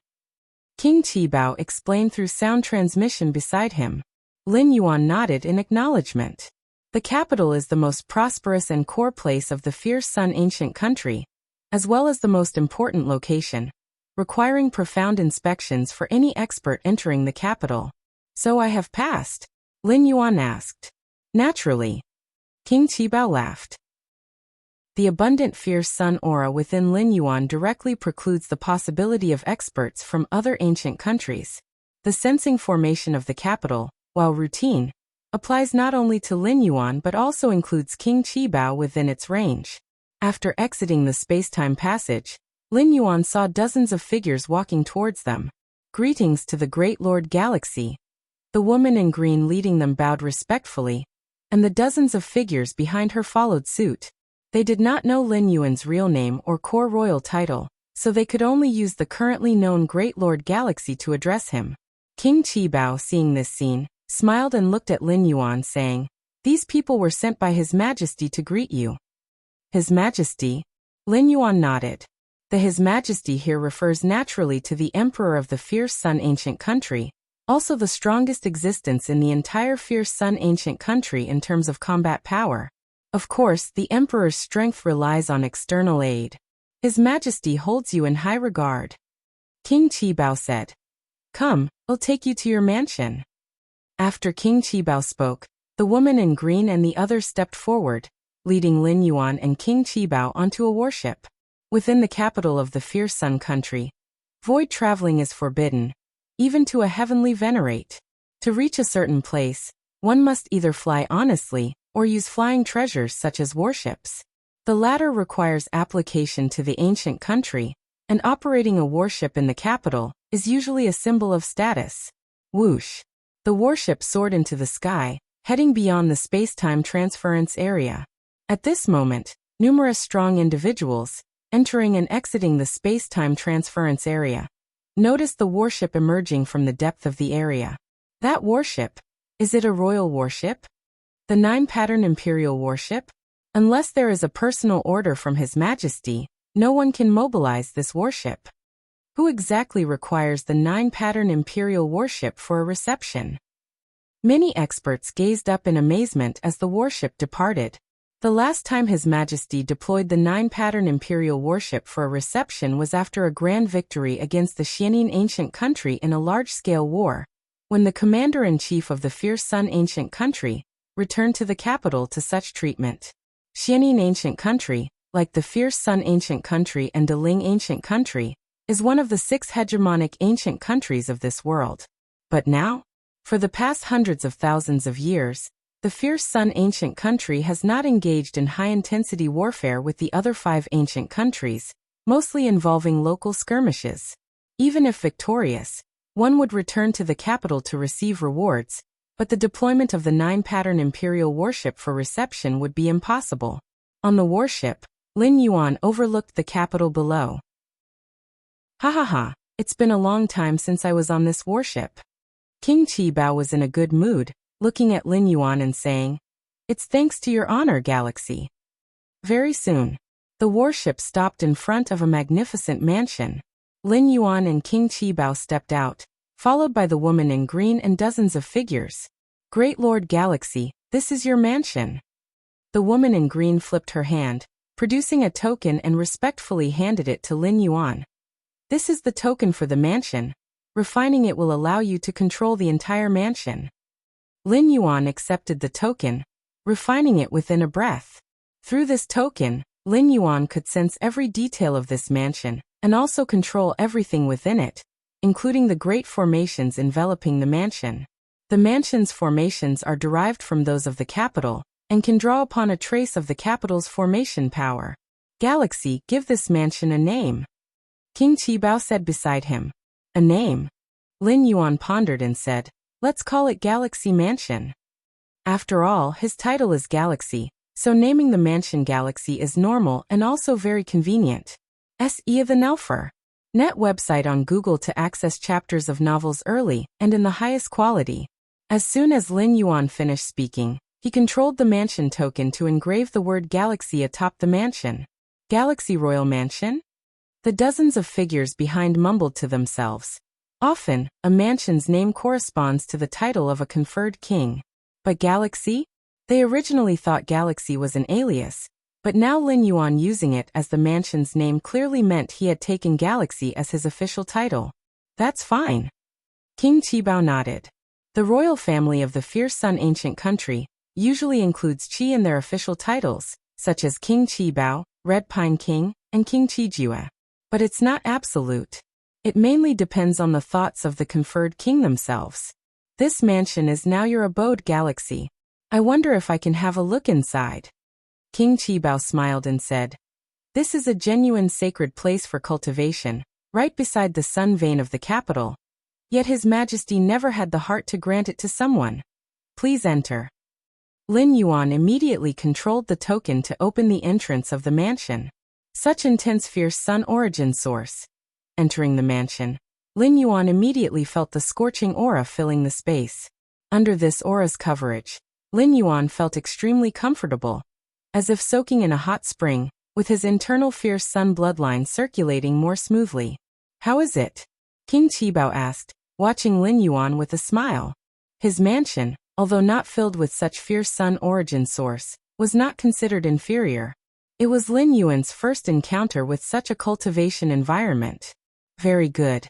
King Qibao explained through sound transmission beside him. Lin Yuan nodded in acknowledgement. The capital is the most prosperous and core place of the fierce sun ancient country, as well as the most important location, requiring profound inspections for any expert entering the capital. So I have passed. Lin Yuan asked. Naturally. King Qibao laughed. The abundant fierce sun aura within Lin Yuan directly precludes the possibility of experts from other ancient countries. The sensing formation of the capital, while routine, applies not only to Lin Yuan but also includes King Qibao within its range. After exiting the space-time passage, Lin Yuan saw dozens of figures walking towards them. Greetings to the Great Lord Galaxy. The woman in green leading them bowed respectfully, and the dozens of figures behind her followed suit. They did not know Lin Yuan's real name or core royal title, so they could only use the currently known Great Lord Galaxy to address him. King Qibao, seeing this scene, smiled and looked at Lin Yuan, saying, "These people were sent by His Majesty to greet you." His Majesty? Lin Yuan nodded. The His Majesty here refers naturally to the Emperor of the Fierce Sun ancient country, also the strongest existence in the entire Fierce Sun ancient country in terms of combat power. Of course, the Emperor's strength relies on external aid. His Majesty holds you in high regard. King Qibao said. Come, I'll take you to your mansion. After King Qibao spoke, the woman in green and the others stepped forward, leading Lin Yuan and King Qibao onto a warship. Within the capital of the Fierce Sun country, void traveling is forbidden, even to a heavenly venerate. To reach a certain place, one must either fly honestly, or use flying treasures such as warships. The latter requires application to the ancient country, and operating a warship in the capital is usually a symbol of status. Whoosh! The warship soared into the sky, heading beyond the space-time transference area. At this moment, numerous strong individuals, entering and exiting the space-time transference area, noticed the warship emerging from the depth of the area. That warship, is it a royal warship? The 9-pattern Imperial warship? Unless there is a personal order from His Majesty, no one can mobilize this warship. Who exactly requires the 9-pattern Imperial warship for a reception? Many experts gazed up in amazement as the warship departed. The last time His Majesty deployed the 9-pattern Imperial warship for a reception was after a grand victory against the Xianin ancient country in a large-scale war, when the commander-in-chief of the Fierce Sun ancient country returned to the capital to such treatment. Xianin ancient country, like the Fierce Sun ancient country and Deling ancient country, is one of the 6 hegemonic ancient countries of this world. But now, for the past hundreds of thousands of years, the Fierce Sun ancient country has not engaged in high-intensity warfare with the other 5 ancient countries, mostly involving local skirmishes. Even if victorious, one would return to the capital to receive rewards, but the deployment of the 9-pattern Imperial warship for reception would be impossible. On the warship, Lin Yuan overlooked the capital below. Ha ha ha, it's been a long time since I was on this warship. King Qibao was in a good mood, looking at Lin Yuan and saying, "It's thanks to your honor, Galaxy." Very soon, the warship stopped in front of a magnificent mansion. Lin Yuan and King Qibao stepped out, followed by the woman in green and dozens of figures. Great Lord Galaxy, this is your mansion. The woman in green flipped her hand, producing a token and respectfully handed it to Lin Yuan. This is the token for the mansion. Refining it will allow you to control the entire mansion. Lin Yuan accepted the token, refining it within a breath. Through this token, Lin Yuan could sense every detail of this mansion, and also control everything within it, including the great formations enveloping the mansion. The mansion's formations are derived from those of the capital, and can draw upon a trace of the capital's formation power. Galaxy, give this mansion a name. King Qibao said beside him. A name? Lin Yuan pondered and said, let's call it Galaxy Mansion. After all, his title is Galaxy, so naming the mansion Galaxy is normal and also very convenient. S.E. the Nelfer. Net website on Google to access chapters of novels early and in the highest quality. As soon as Lin Yuan finished speaking, he controlled the mansion token to engrave the word Galaxy atop the mansion. Galaxy Royal Mansion? The dozens of figures behind mumbled to themselves. Often, a mansion's name corresponds to the title of a conferred king. But Galaxy? They originally thought Galaxy was an alias, but now Lin Yuan using it as the mansion's name clearly meant he had taken Galaxy as his official title. That's fine. King Qibao nodded. The royal family of the Fierce Sun ancient country usually includes Qi in their official titles, such as King Qi Bao, Red Pine King, and King Qi Jue. But it's not absolute. It mainly depends on the thoughts of the conferred king themselves. This mansion is now your abode, Galaxy. I wonder if I can have a look inside. King Qi Bao smiled and said, "This is a genuine sacred place for cultivation, right beside the sun vein of the capital. Yet His Majesty never had the heart to grant it to someone. Please enter." Lin Yuan immediately controlled the token to open the entrance of the mansion. Such intense Fierce Sun origin source. Entering the mansion, Lin Yuan immediately felt the scorching aura filling the space. Under this aura's coverage, Lin Yuan felt extremely comfortable, as if soaking in a hot spring, with his internal Fierce Sun bloodline circulating more smoothly. "How is it?" King Qibao asked, watching Lin Yuan with a smile. His mansion, although not filled with such Fierce Sun origin source, was not considered inferior. It was Lin Yuan's first encounter with such a cultivation environment. Very good.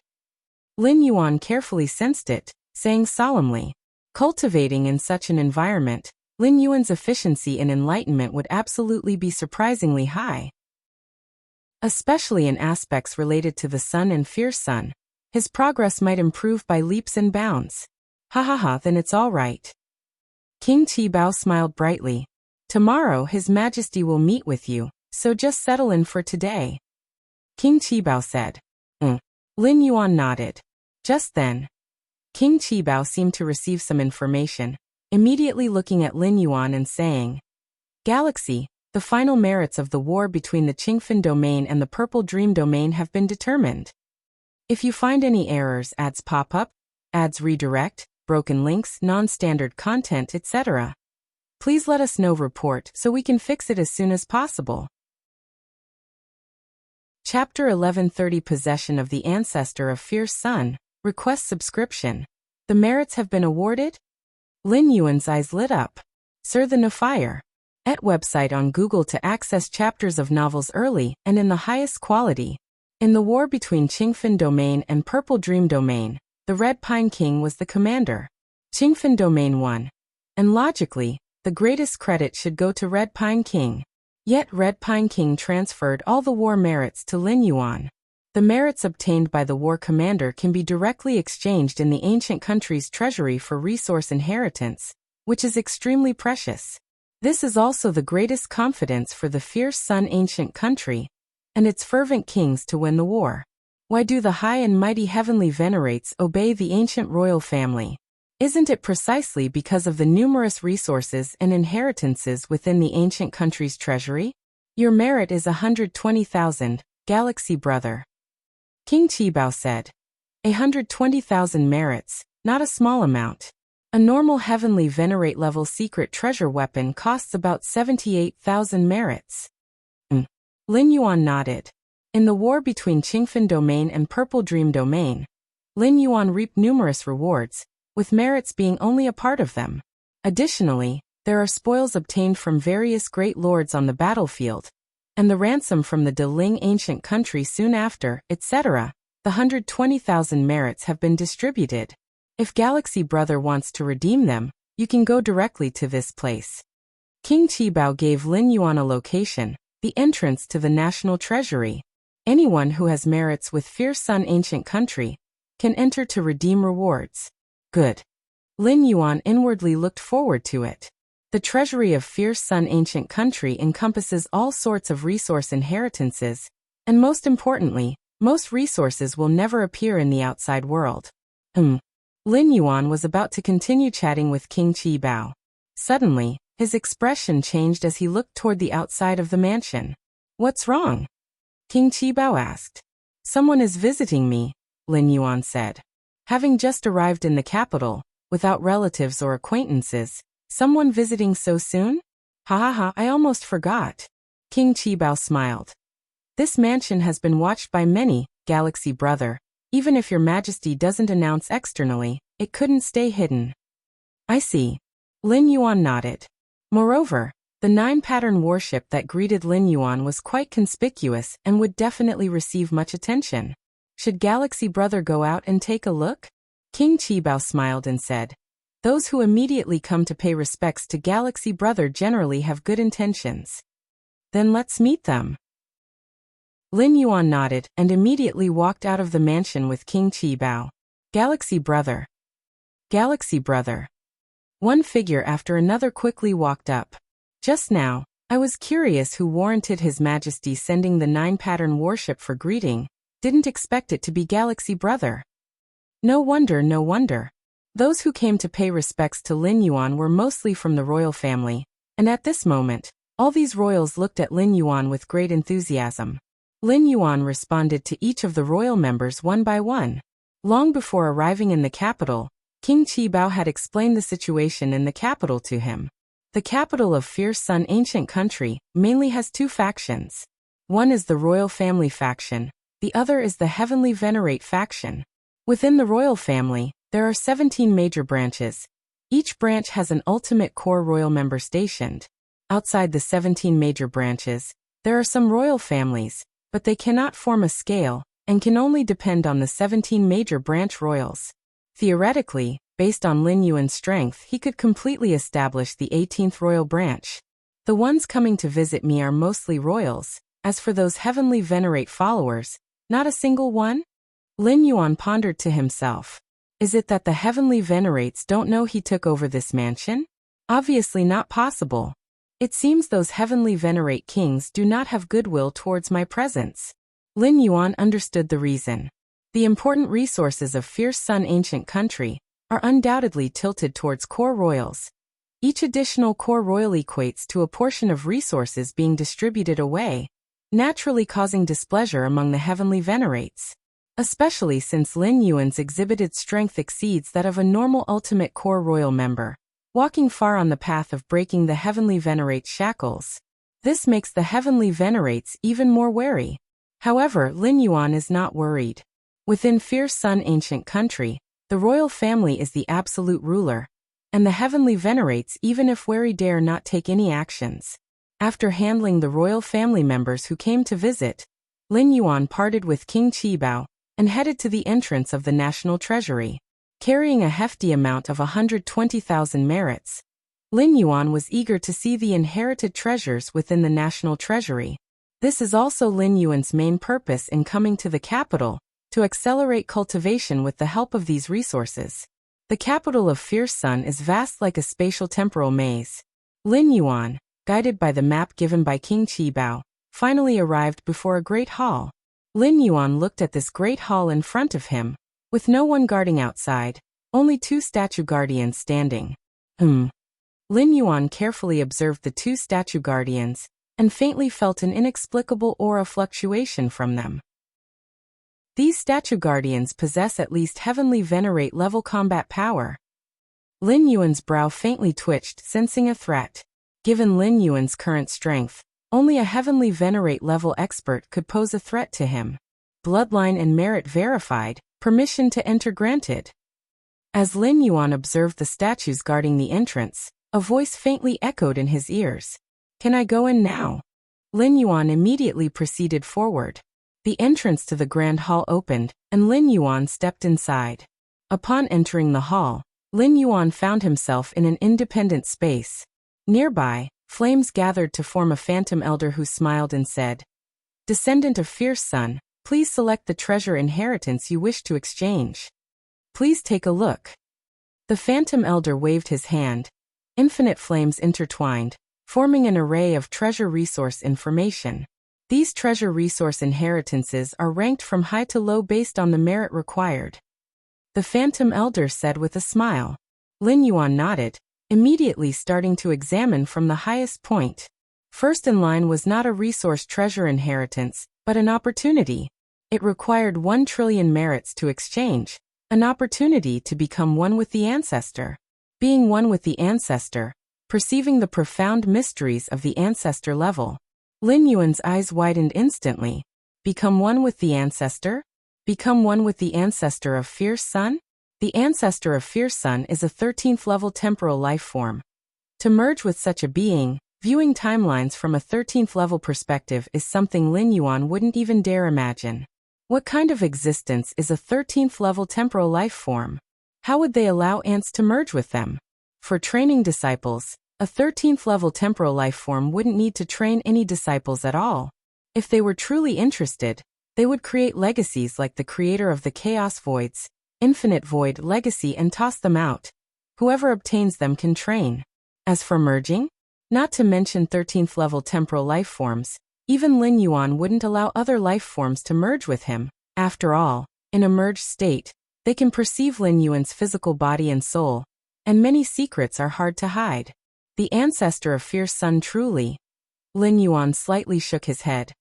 Lin Yuan carefully sensed it, saying solemnly, "Cultivating in such an environment, Lin Yuan's efficiency and enlightenment would absolutely be surprisingly high. Especially in aspects related to the sun and Fierce Sun, his progress might improve by leaps and bounds." "Ha ha ha, then it's all right." King Qibao smiled brightly. "Tomorrow His Majesty will meet with you, so just settle in for today." King Qibao said. Lin Yuan nodded. Just then, King Qibao seemed to receive some information, immediately looking at Lin Yuan and saying, "Galaxy, the final merits of the war between the Qingfen domain and the Purple Dream domain have been determined. If you find any errors, ads pop up, ads redirect, broken links, non-standard content, etc., please let us know. Report so we can fix it as soon as possible." Chapter 1130 Possession of the Ancestor of Fierce Sun. Request subscription. The merits have been awarded? Lin Yuan's eyes lit up. Sir the Nafire. At website on Google to access chapters of novels early and in the highest quality. In the war between Qingfen Domain and Purple Dream Domain, the Red Pine King was the commander. Qingfen Domain won. And logically, the greatest credit should go to Red Pine King. Yet Red Pine King transferred all the war merits to Lin Yuan. The merits obtained by the war commander can be directly exchanged in the ancient country's treasury for resource inheritance, which is extremely precious. This is also the greatest confidence for the Fierce Sun ancient country and its fervent kings to win the war. Why do the high and mighty heavenly venerates obey the ancient royal family? Isn't it precisely because of the numerous resources and inheritances within the ancient country's treasury? Your merit is 120,000, Galaxy brother. King Qibao said. 120,000 merits, not a small amount. A normal heavenly venerate level secret treasure weapon costs about 78,000 merits. Lin Yuan nodded. In the war between Qingfen Domain and Purple Dream Domain, Lin Yuan reaped numerous rewards, with merits being only a part of them. Additionally, there are spoils obtained from various great lords on the battlefield, and the ransom from the De Ling ancient country soon after, etc. The 120,000 merits have been distributed. If Galaxy Brother wants to redeem them, you can go directly to this place. King Qibao gave Lin Yuan a location, the entrance to the National Treasury. Anyone who has merits with Fierce Sun ancient country can enter to redeem rewards. Good. Lin Yuan inwardly looked forward to it. The treasury of Fierce Sun ancient country encompasses all sorts of resource inheritances, and most importantly, most resources will never appear in the outside world. Lin Yuan was about to continue chatting with King Qibao. Suddenly, his expression changed as he looked toward the outside of the mansion. "What's wrong?" King Qibao asked. "Someone is visiting me," Lin Yuan said. Having just arrived in the capital, without relatives or acquaintances, someone visiting so soon? Ha ha ha, I almost forgot. King Qibao smiled. This mansion has been watched by many, Galaxy brother. Even if your majesty doesn't announce externally, it couldn't stay hidden. I see. Lin Yuan nodded. Moreover, the 9-pattern warship that greeted Lin Yuan was quite conspicuous and would definitely receive much attention. Should Galaxy brother go out and take a look? King Qibao smiled and said. Those who immediately come to pay respects to Galaxy Brother generally have good intentions. Then let's meet them. Lin Yuan nodded and immediately walked out of the mansion with King Qi Bao. Galaxy Brother. Galaxy Brother. One figure after another quickly walked up. Just now, I was curious who warranted His Majesty sending the 9-pattern warship for greeting. Didn't expect it to be Galaxy Brother. No wonder, no wonder. Those who came to pay respects to Lin Yuan were mostly from the royal family, and at this moment, all these royals looked at Lin Yuan with great enthusiasm. Lin Yuan responded to each of the royal members one by one. Long before arriving in the capital, King Qi Bao had explained the situation in the capital to him. The capital of Fierce Sun Ancient Country mainly has two factions. One is the royal family faction, the other is the Heavenly Venerate faction. Within the royal family, there are 17 major branches. Each branch has an ultimate core royal member stationed. Outside the 17 major branches, there are some royal families, but they cannot form a scale, and can only depend on the 17 major branch royals. Theoretically, based on Lin Yuan's strength, he could completely establish the 18th royal branch. The ones coming to visit me are mostly royals. As for those Heavenly Venerate followers, not a single one? Lin Yuan pondered to himself. Is it that the Heavenly Venerates don't know he took over this mansion? Obviously not possible. It seems those Heavenly Venerate kings do not have goodwill towards my presence. Lin Yuan understood the reason. The important resources of Fierce Sun Ancient Country are undoubtedly tilted towards core royals. Each additional core royal equates to a portion of resources being distributed away, naturally causing displeasure among the Heavenly Venerates. Especially since Lin Yuan's exhibited strength exceeds that of a normal ultimate core royal member, walking far on the path of breaking the Heavenly Venerate's shackles. This makes the Heavenly Venerates even more wary. However, Lin Yuan is not worried. Within Fierce Sun Ancient Country, the royal family is the absolute ruler, and the Heavenly Venerates, even if wary, dare not take any actions. After handling the royal family members who came to visit, Lin Yuan parted with King Qi Bao and headed to the entrance of the National Treasury. Carrying a hefty amount of 120,000 merits, Lin Yuan was eager to see the inherited treasures within the National Treasury. This is also Lin Yuan's main purpose in coming to the capital, to accelerate cultivation with the help of these resources. The capital of Fierce Sun is vast like a spatial temporal maze. Lin Yuan, guided by the map given by King Qi Bao, finally arrived before a great hall. Lin Yuan looked at this great hall in front of him, with no one guarding outside, only two statue guardians standing. Lin Yuan carefully observed the two statue guardians, and faintly felt an inexplicable aura fluctuation from them. These statue guardians possess at least Heavenly Venerate level combat power. Lin Yuan's brow faintly twitched, sensing a threat. Given Lin Yuan's current strength, only a Heavenly Venerate level expert could pose a threat to him. Bloodline and merit verified, permission to enter granted. As Lin Yuan observed the statues guarding the entrance, a voice faintly echoed in his ears. Can I go in now? Lin Yuan immediately proceeded forward. The entrance to the grand hall opened, and Lin Yuan stepped inside. Upon entering the hall, Lin Yuan found himself in an independent space. Nearby, flames gathered to form a phantom elder who smiled and said, "Descendant of Fierce Sun, please select the treasure inheritance you wish to exchange. Please take a look." The phantom elder waved his hand. Infinite flames intertwined, forming an array of treasure resource information. These treasure resource inheritances are ranked from high to low based on the merit required. The phantom elder said with a smile. Lin Yuan nodded, immediately starting to examine from the highest point. First in line was not a resource treasure inheritance, but an opportunity. It required 1 trillion merits to exchange, an opportunity to become one with the ancestor. Being one with the ancestor, perceiving the profound mysteries of the ancestor level, Lin Yuan's eyes widened instantly. Become one with the ancestor? Become one with the ancestor of Fierce Sun? The ancestor of Fierce Sun is a 13th level temporal life form. To merge with such a being, viewing timelines from a 13th level perspective is something Lin Yuan wouldn't even dare imagine. What kind of existence is a 13th level temporal life form? How would they allow ants to merge with them? For training disciples, a 13th level temporal life form wouldn't need to train any disciples at all. If they were truly interested, they would create legacies like the creator of the Chaos Voids, Infinite Void legacy, and toss them out. Whoever obtains them can train. As for merging, not to mention 13th level temporal life forms, even Lin Yuan wouldn't allow other life forms to merge with him. After all, in a merged state, they can perceive Lin Yuan's physical body and soul, and many secrets are hard to hide. The ancestor of Fierce Sun truly. Lin Yuan slightly shook his head,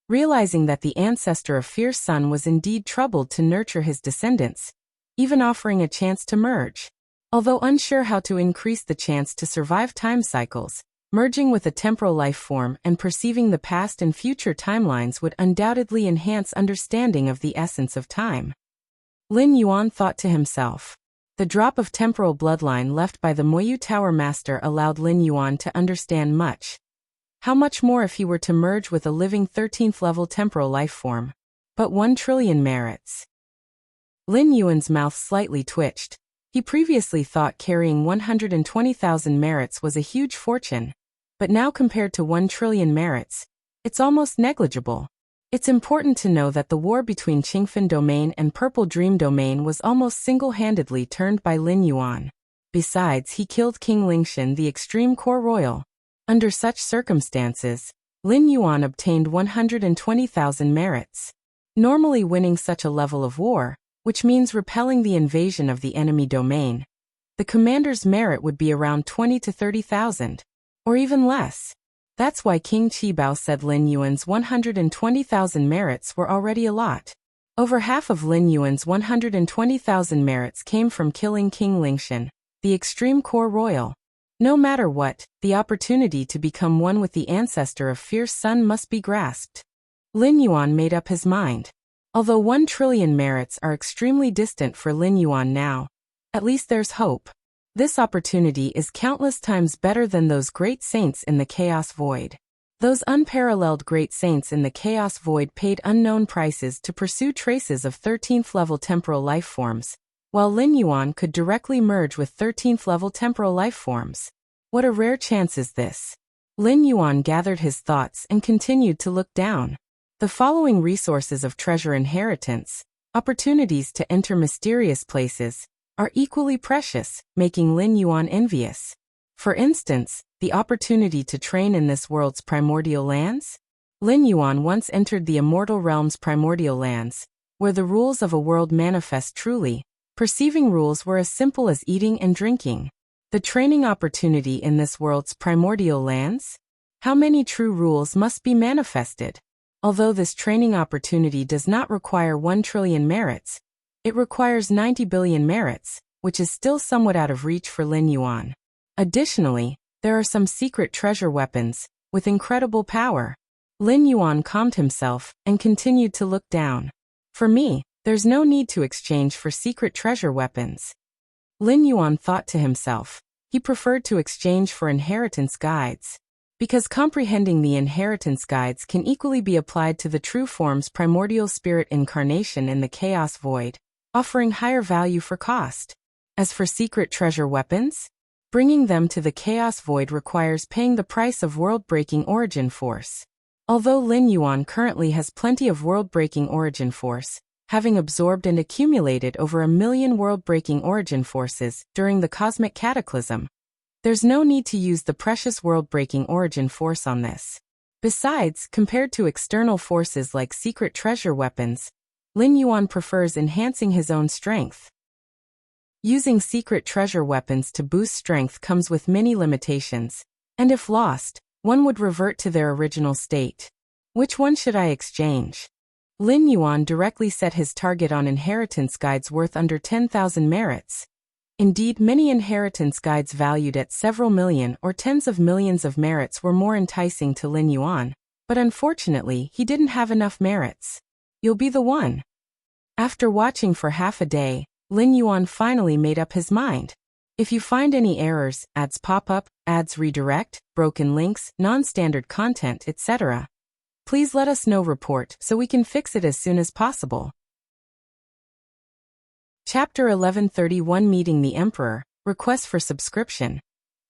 realizing that the ancestor of Fierce Sun was indeed troubled to nurture his descendants, even offering a chance to merge. Although unsure how to increase the chance to survive time cycles, merging with a temporal life form and perceiving the past and future timelines would undoubtedly enhance understanding of the essence of time. Lin Yuan thought to himself. The drop of temporal bloodline left by the Moyu Tower Master allowed Lin Yuan to understand much. How much more if he were to merge with a living 13th level temporal life form? But 1 trillion merits. Lin Yuan's mouth slightly twitched. He previously thought carrying 120,000 merits was a huge fortune, but now compared to 1 trillion merits, it's almost negligible. It's important to know that the war between Qingfen Domain and Purple Dream Domain was almost single-handedly turned by Lin Yuan. Besides, he killed King Lingshan, the Extreme Core Royal. Under such circumstances, Lin Yuan obtained 120,000 merits. Normally winning such a level of war, which means repelling the invasion of the enemy domain, the commander's merit would be around 20 to 30,000, or even less. That's why King Qibao said Lin Yuan's 120,000 merits were already a lot. Over half of Lin Yuan's 120,000 merits came from killing King Lingshan, the Extreme Core Royal. No matter what, the opportunity to become one with the ancestor of Fierce Sun must be grasped. Lin Yuan made up his mind. Although 1 trillion merits are extremely distant for Lin Yuan now, at least there's hope. This opportunity is countless times better than those great saints in the Chaos Void. Those unparalleled great saints in the Chaos Void paid unknown prices to pursue traces of 13th level temporal life forms, while Lin Yuan could directly merge with 13th level temporal life forms. What a rare chance is this? Lin Yuan gathered his thoughts and continued to look down. The following resources of treasure inheritance, opportunities to enter mysterious places, are equally precious, making Lin Yuan envious. For instance, the opportunity to train in this world's primordial lands? Lin Yuan once entered the immortal realm's primordial lands, where the rules of a world manifest truly. Perceiving rules were as simple as eating and drinking. The training opportunity in this world's primordial lands? How many true rules must be manifested? Although this training opportunity does not require 1 trillion merits, it requires 90 billion merits, which is still somewhat out of reach for Lin Yuan. Additionally, there are some secret treasure weapons, with incredible power. Lin Yuan calmed himself and continued to look down. For me, there's no need to exchange for secret treasure weapons. Lin Yuan thought to himself. He preferred to exchange for inheritance guides. Because comprehending the inheritance guides can equally be applied to the true form's primordial spirit incarnation in the Chaos Void, offering higher value for cost. As for secret treasure weapons, bringing them to the Chaos Void requires paying the price of world-breaking origin force. Although Lin Yuan currently has plenty of world-breaking origin force, having absorbed and accumulated over 1 million world-breaking origin forces during the cosmic cataclysm, there's no need to use the precious world-breaking origin force on this. Besides, compared to external forces like secret treasure weapons, Lin Yuan prefers enhancing his own strength. Using secret treasure weapons to boost strength comes with many limitations, and if lost, one would revert to their original state. Which one should I exchange? Lin Yuan directly set his target on inheritance guides worth under 10,000 merits. Indeed, many inheritance guides valued at several million or tens of millions of merits were more enticing to Lin Yuan, but unfortunately he didn't have enough merits. You'll be the one. After watching for half a day, Lin Yuan finally made up his mind. If you find any errors, ads pop up, ads redirect, broken links, non-standard content, etc., please let us know. Report so we can fix it as soon as possible. Chapter 1131 Meeting the Emperor, Request for Subscription.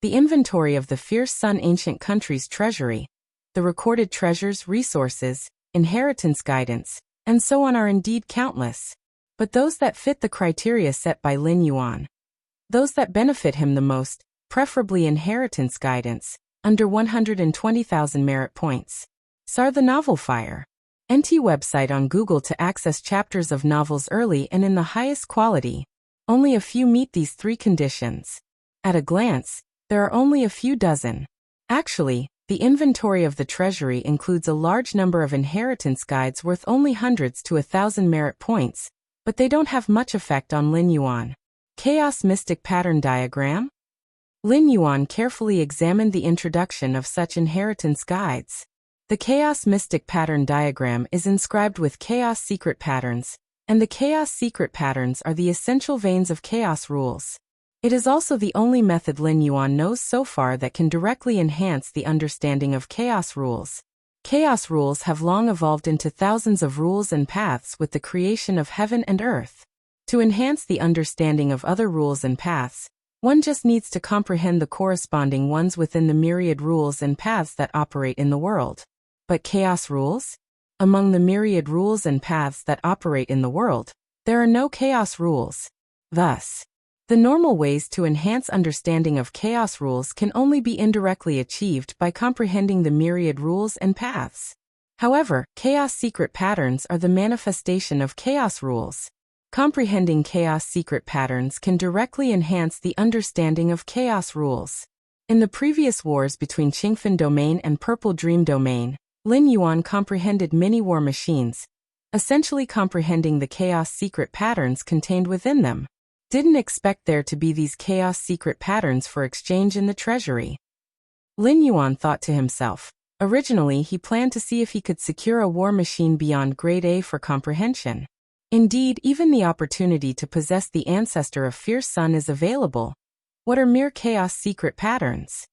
The inventory of the fierce sun ancient country's treasury, the recorded treasures, resources, inheritance guidance, and so on are indeed countless. But those that fit the criteria set by Lin Yuan, those that benefit him the most, preferably inheritance guidance, under 120,000 merit points. SAR the Novel Fire. NT website on Google to access chapters of novels early and in the highest quality. Only a few meet these three conditions. At a glance, there are only a few dozen. Actually, the inventory of the treasury includes a large number of inheritance guides worth only hundreds to 1,000 merit points, but they don't have much effect on Lin Yuan. Chaos Mystic Pattern Diagram? Lin Yuan carefully examined the introduction of such inheritance guides. The Chaos Mystic Pattern Diagram is inscribed with Chaos Secret Patterns, and the Chaos Secret Patterns are the essential veins of Chaos rules. It is also the only method Lin Yuan knows so far that can directly enhance the understanding of Chaos rules. Chaos rules have long evolved into thousands of rules and paths with the creation of heaven and earth. To enhance the understanding of other rules and paths, one just needs to comprehend the corresponding ones within the myriad rules and paths that operate in the world. But Chaos rules? Among the myriad rules and paths that operate in the world, there are no Chaos rules. Thus, the normal ways to enhance understanding of Chaos rules can only be indirectly achieved by comprehending the myriad rules and paths. However, Chaos Secret Patterns are the manifestation of Chaos rules. Comprehending Chaos Secret Patterns can directly enhance the understanding of Chaos rules. In the previous wars between Qingfen Domain and Purple Dream Domain, Lin Yuan comprehended many war machines, essentially comprehending the Chaos Secret Patterns contained within them. Didn't expect there to be these Chaos Secret Patterns for exchange in the treasury. Lin Yuan thought to himself. Originally he planned to see if he could secure a war machine beyond grade A for comprehension. Indeed, even the opportunity to possess the ancestor of Fierce Sun is available. What are mere Chaos Secret Patterns?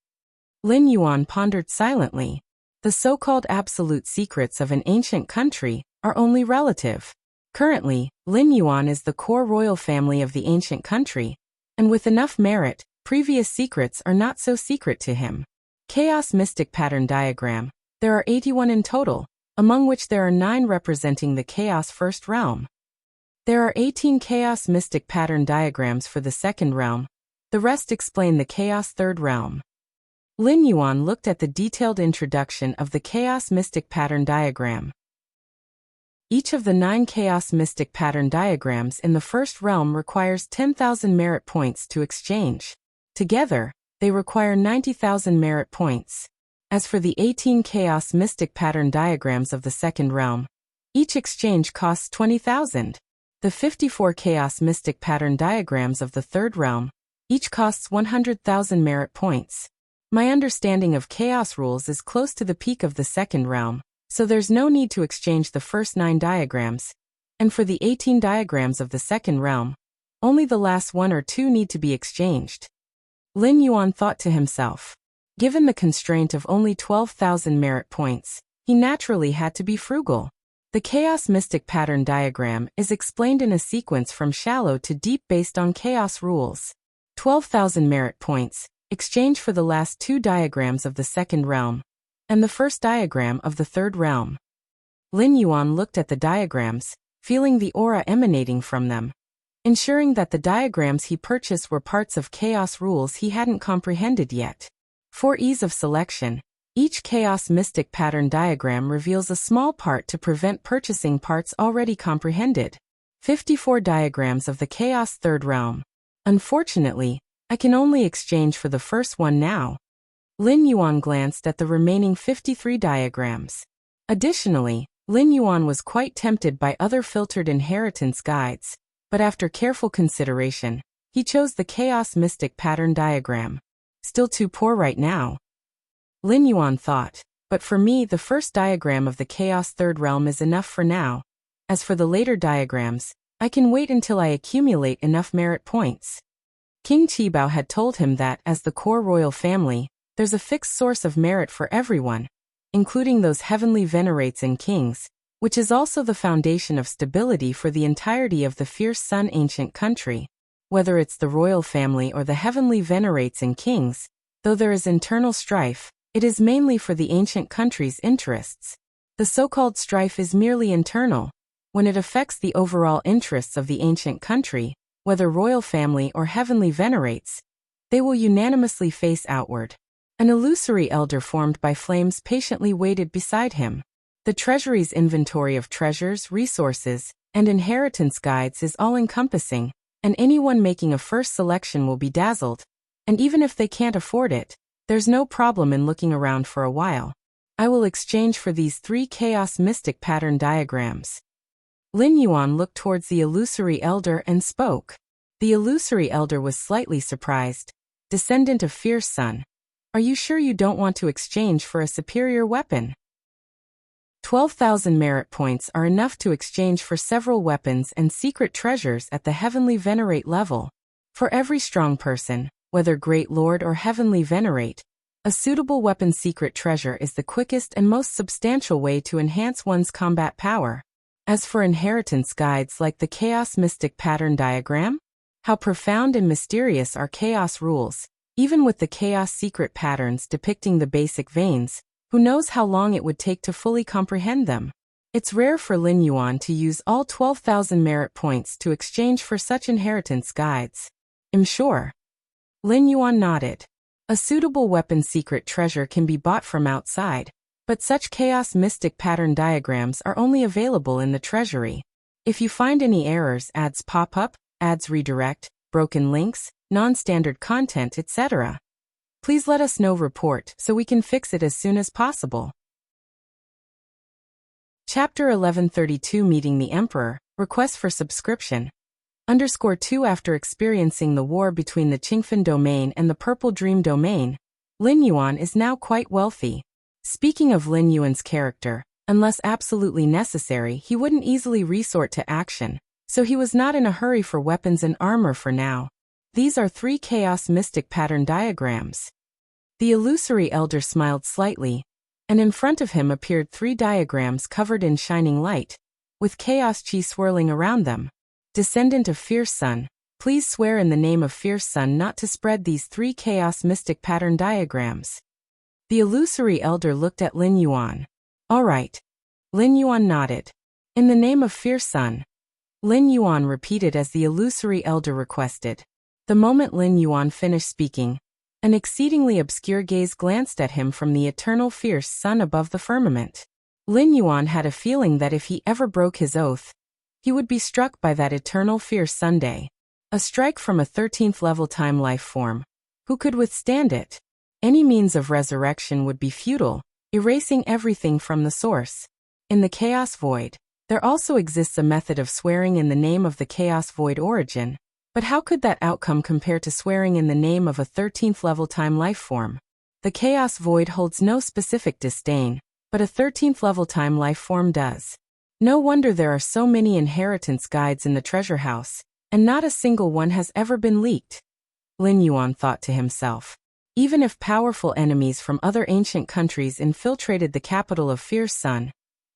Lin Yuan pondered silently. The so-called absolute secrets of an ancient country are only relative. Currently, Lin Yuan is the core royal family of the ancient country, and with enough merit, previous secrets are not so secret to him. Chaos Mystic Pattern Diagram. There are 81 in total, among which there are 9 representing the Chaos First Realm. There are 18 Chaos Mystic Pattern Diagrams for the Second Realm. The rest explain the Chaos Third Realm. Lin Yuan looked at the detailed introduction of the Chaos Mystic Pattern Diagram. Each of the 9 Chaos Mystic Pattern Diagrams in the First Realm requires 10,000 merit points to exchange. Together, they require 90,000 merit points. As for the 18 Chaos Mystic Pattern Diagrams of the Second Realm, each exchange costs 20,000. The 54 Chaos Mystic Pattern Diagrams of the Third Realm, each costs 100,000 merit points. My understanding of Chaos rules is close to the peak of the Second Realm, so there's no need to exchange the first 9 diagrams. And for the 18 diagrams of the Second Realm, only the last 1 or 2 need to be exchanged. Lin Yuan thought to himself. Given the constraint of only 12,000 merit points, he naturally had to be frugal. The Chaos Mystic Pattern Diagram is explained in a sequence from shallow to deep based on Chaos rules. 12,000 merit points, exchange for the last 2 diagrams of the Second Realm, and the first diagram of the Third Realm. Lin Yuan looked at the diagrams, feeling the aura emanating from them, ensuring that the diagrams he purchased were parts of Chaos rules he hadn't comprehended yet. For ease of selection, each Chaos Mystic Pattern Diagram reveals a small part to prevent purchasing parts already comprehended. 54 diagrams of the Chaos Third Realm. Unfortunately, I can only exchange for the first one now. Lin Yuan glanced at the remaining 53 diagrams. Additionally, Lin Yuan was quite tempted by other filtered inheritance guides, but after careful consideration, he chose the Chaos Mystic Pattern Diagram. Still too poor right now. Lin Yuan thought, but for me the first diagram of the Chaos Third Realm is enough for now. As for the later diagrams, I can wait until I accumulate enough merit points. King Qibao had told him that, as the core royal family, there's a fixed source of merit for everyone, including those heavenly venerates and kings, which is also the foundation of stability for the entirety of the fierce sun ancient country. Whether it's the royal family or the heavenly venerates and kings, though there is internal strife, it is mainly for the ancient country's interests. The so-called strife is merely internal. When it affects the overall interests of the ancient country, whether royal family or heavenly venerates, they will unanimously face outward. An illusory elder formed by flames patiently waited beside him. The treasury's inventory of treasures, resources, and inheritance guides is all-encompassing, and anyone making a first selection will be dazzled. And even if they can't afford it, there's no problem in looking around for a while. I will exchange for these 3 chaos mystic pattern diagrams. Lin Yuan looked towards the illusory elder and spoke. The illusory elder was slightly surprised. Descendant of fierce sun, are you sure you don't want to exchange for a superior weapon? 12,000 merit points are enough to exchange for several weapons and secret treasures at the heavenly venerate level. For every strong person, whether great lord or heavenly venerate, a suitable weapon secret treasure is the quickest and most substantial way to enhance one's combat power. As for inheritance guides like the Chaos Mystic Pattern Diagram, how profound and mysterious are chaos rules, even with the chaos secret patterns depicting the basic veins. Who knows how long it would take to fully comprehend them? It's rare for Lin Yuan to use all 12,000 merit points to exchange for such inheritance guides. I'm sure. Lin Yuan nodded. A suitable weapon secret treasure can be bought from outside, but such chaos mystic pattern diagrams are only available in the treasury. If you find any errors, ads pop up, ads redirect, broken links, non-standard content, etc., please let us know. Report so we can fix it as soon as possible. Chapter 1132 Meeting the Emperor, Request for Subscription. _2 After experiencing the war between the Qingfen domain and the Purple Dream domain, Lin Yuan is now quite wealthy. Speaking of Lin Yuan's character, unless absolutely necessary, he wouldn't easily resort to action, so he was not in a hurry for weapons and armor for now. These are 3 chaos mystic pattern diagrams. The illusory elder smiled slightly, and in front of him appeared 3 diagrams covered in shining light, with chaos chi swirling around them. Descendant of fierce sun, please swear in the name of fierce sun not to spread these 3 chaos mystic pattern diagrams. The illusory elder looked at Lin Yuan. All right. Lin Yuan nodded. In the name of fierce sun. Lin Yuan repeated as the illusory elder requested. The moment Lin Yuan finished speaking, an exceedingly obscure gaze glanced at him from the eternal fierce sun above the firmament. Lin Yuan had a feeling that if he ever broke his oath, he would be struck by that eternal fierce Sunday. A strike from a 13th level time life form. Who could withstand it? Any means of resurrection would be futile, erasing everything from the source. In the Chaos Void, there also exists a method of swearing in the name of the Chaos Void origin. But how could that outcome compare to swearing in the name of a 13th level time life form? The Chaos Void holds no specific disdain, but a 13th level time life form does. No wonder there are so many inheritance guides in the treasure house, and not a single one has ever been leaked. Lin Yuan thought to himself. Even if powerful enemies from other ancient countries infiltrated the capital of Fierce Sun,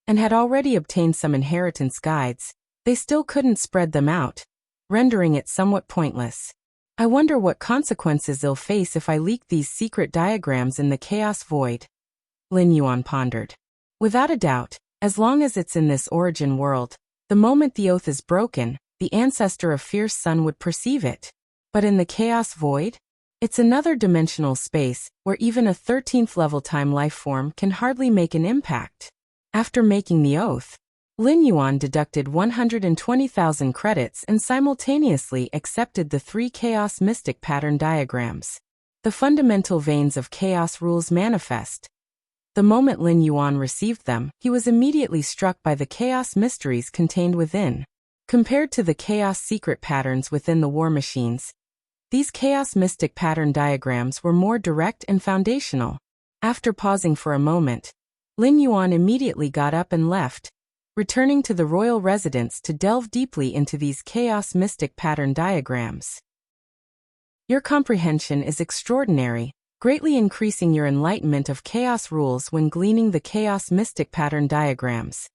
and had already obtained some inheritance guides, they still couldn't spread them out, rendering it somewhat pointless. I wonder what consequences they'll face if I leak these secret diagrams in the Chaos Void. Lin Yuan pondered. Without a doubt, as long as it's in this origin world, the moment the oath is broken, the ancestor of Fierce Sun would perceive it. But in the Chaos Void? It's another dimensional space where even a 13th level time life form can hardly make an impact. After making the oath, Lin Yuan deducted 120,000 credits and simultaneously accepted the 3 chaos mystic pattern diagrams. The fundamental veins of chaos rules manifest. The moment Lin Yuan received them, he was immediately struck by the chaos mysteries contained within. Compared to the chaos secret patterns within the war machines, these chaos mystic pattern diagrams were more direct and foundational. After pausing for a moment, Lin Yuan immediately got up and left, returning to the royal residence to delve deeply into these chaos mystic pattern diagrams. Your comprehension is extraordinary, greatly increasing your enlightenment of chaos rules when gleaning the chaos mystic pattern diagrams.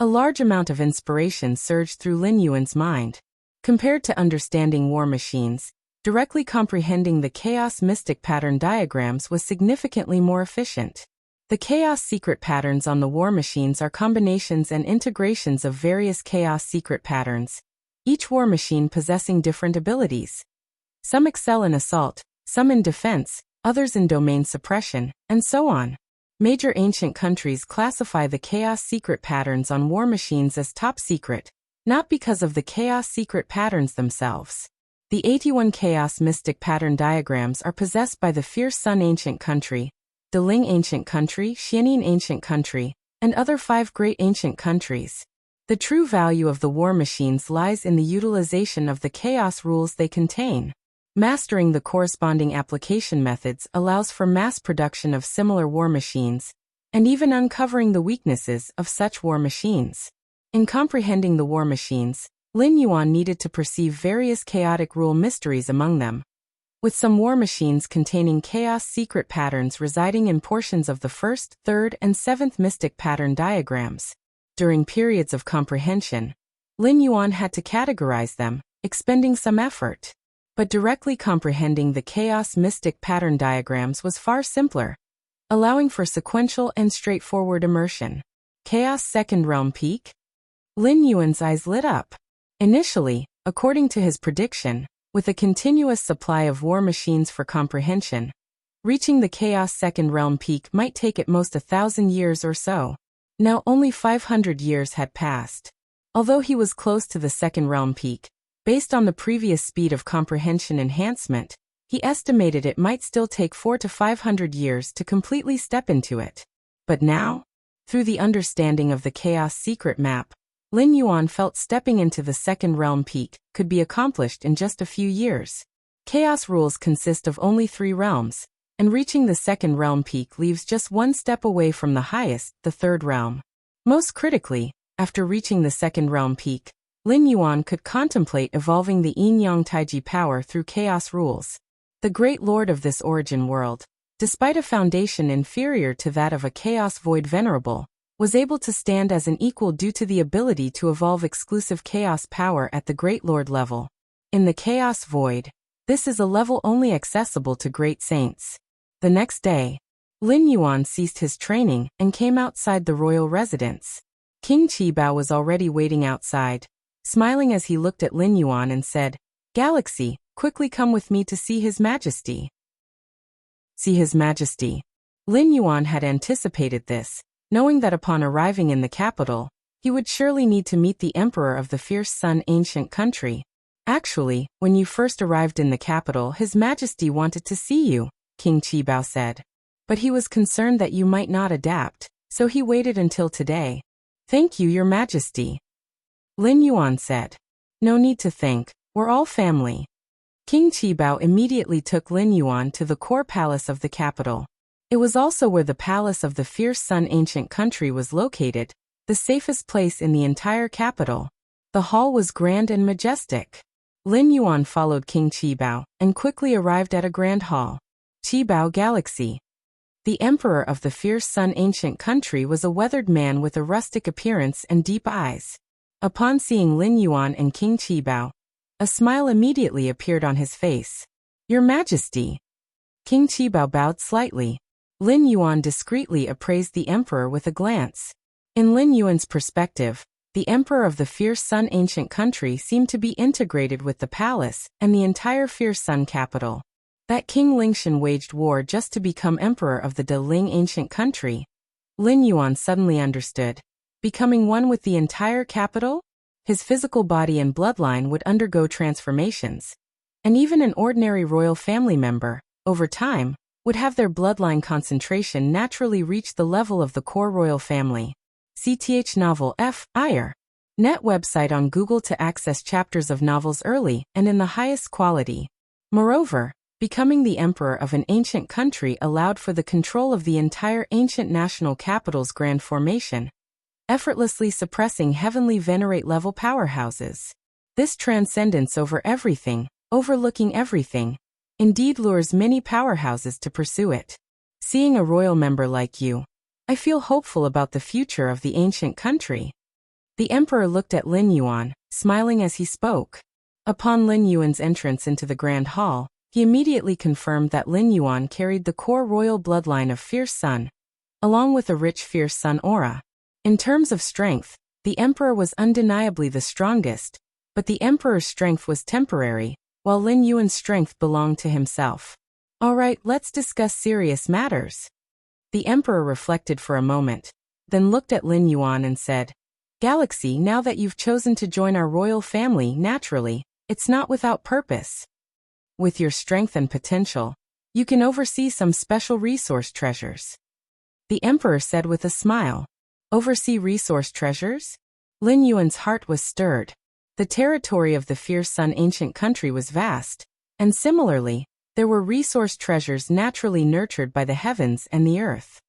A large amount of inspiration surged through Lin Yuan's mind. Compared to understanding war machines, directly comprehending the chaos mystic pattern diagrams was significantly more efficient. The chaos secret patterns on the war machines are combinations and integrations of various chaos secret patterns, each war machine possessing different abilities. Some excel in assault, some in defense, others in domain suppression, and so on. Major ancient countries classify the chaos secret patterns on war machines as top secret, not because of the chaos secret patterns themselves. The 81 chaos mystic pattern diagrams are possessed by the Fierce Sun Ancient Country, Deling Ancient Country, Xianin Ancient Country, and other 5 great ancient countries. The true value of the war machines lies in the utilization of the chaos rules they contain. Mastering the corresponding application methods allows for mass production of similar war machines, and even uncovering the weaknesses of such war machines. In comprehending the war machines, Lin Yuan needed to perceive various chaotic rule mysteries among them. With some war machines containing chaos secret patterns residing in portions of the 1st, 3rd, and 7th mystic pattern diagrams. During periods of comprehension, Lin Yuan had to categorize them, expending some effort. But directly comprehending the chaos mystic pattern diagrams was far simpler, allowing for sequential and straightforward immersion. Chaos Second Realm Peak? Lin Yuan's eyes lit up. Initially, according to his prediction, with a continuous supply of war machines for comprehension, reaching the Chaos Second Realm Peak might take at most 1,000 years or so. Now only 500 years had passed. Although he was close to the Second Realm Peak, based on the previous speed of comprehension enhancement, he estimated it might still take 400 to 500 years to completely step into it. But now, through the understanding of the Chaos Secret Map, Lin Yuan felt stepping into the Second Realm Peak could be accomplished in just a few years. Chaos rules consist of only 3 realms, and reaching the Second Realm Peak leaves just one step away from the highest, the 3rd realm. Most critically, after reaching the Second Realm Peak, Lin Yuan could contemplate evolving the Yin-Yang Taiji power through chaos rules. The Great Lord of this origin world, despite a foundation inferior to that of a Chaos Void Venerable, was able to stand as an equal due to the ability to evolve exclusive chaos power at the Great Lord level. In the Chaos Void, this is a level only accessible to great saints. The next day, Lin Yuan ceased his training and came outside the royal residence. King Qibao was already waiting outside, smiling as he looked at Lin Yuan and said, "Galaxy, quickly come with me to see His Majesty." See His Majesty. Lin Yuan had anticipated this, knowing that upon arriving in the capital, he would surely need to meet the Emperor of the Fierce Sun Ancient Country. Actually, when you first arrived in the capital, His Majesty wanted to see you, King Qibao said. But he was concerned that you might not adapt, so he waited until today. Thank you, Your Majesty. Lin Yuan said. No need to thank, we're all family. King Qibao immediately took Lin Yuan to the core palace of the capital. It was also where the palace of the Fierce Sun Ancient Country was located, the safest place in the entire capital. The hall was grand and majestic. Lin Yuan followed King Qibao and quickly arrived at a grand hall. Qibao Galaxy. The Emperor of the Fierce Sun Ancient Country was a weathered man with a rustic appearance and deep eyes. Upon seeing Lin Yuan and King Qibao, a smile immediately appeared on his face. Your Majesty. King Qibao bowed slightly. Lin Yuan discreetly appraised the emperor with a glance. In Lin Yuan's perspective, the Emperor of the Fierce Sun Ancient Country seemed to be integrated with the palace and the entire Fierce Sun capital. That King Lingshan waged war just to become Emperor of the Deling Ancient Country. Lin Yuan suddenly understood. Becoming one with the entire capital? His physical body and bloodline would undergo transformations. And even an ordinary royal family member, over time, would have their bloodline concentration naturally reach the level of the core royal family. CTH Novel F. Iyer. Net website on Google to access chapters of novels early and in the highest quality. Moreover, becoming the emperor of an ancient country allowed for the control of the entire ancient national capital's grand formation, effortlessly suppressing heavenly venerate-level powerhouses. This transcendence over everything, overlooking everything, indeed lures many powerhouses to pursue it. Seeing a royal member like you, I feel hopeful about the future of the ancient country. The emperor looked at Lin Yuan, smiling as he spoke. Upon Lin Yuan's entrance into the grand hall, he immediately confirmed that Lin Yuan carried the core royal bloodline of Fierce Sun, along with a rich Fierce Sun aura. In terms of strength, the emperor was undeniably the strongest, but the emperor's strength was temporary, while Lin Yuan's strength belonged to himself. Alright, let's discuss serious matters. The emperor reflected for a moment, then looked at Lin Yuan and said, Galaxy, now that you've chosen to join our royal family, naturally, it's not without purpose. With your strength and potential, you can oversee some special resource treasures. The emperor said with a smile. Oversee resource treasures? Lin Yuan's heart was stirred. The territory of the Fierce Sun ancient country was vast, and similarly, there were resource treasures naturally nurtured by the heavens and the earth.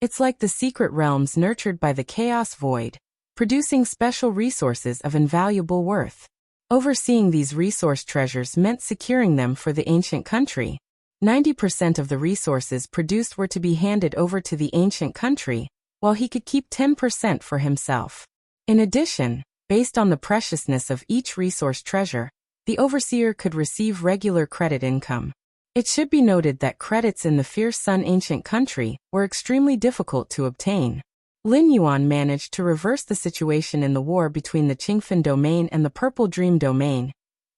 It's like the secret realms nurtured by the chaos void, producing special resources of invaluable worth. Overseeing these resource treasures meant securing them for the ancient country. 90% of the resources produced were to be handed over to the ancient country, while he could keep 10% for himself. In addition, based on the preciousness of each resource treasure, the overseer could receive regular credit income. It should be noted that credits in the Fierce Sun ancient country were extremely difficult to obtain. Lin Yuan managed to reverse the situation in the war between the Qingfen domain and the Purple Dream domain,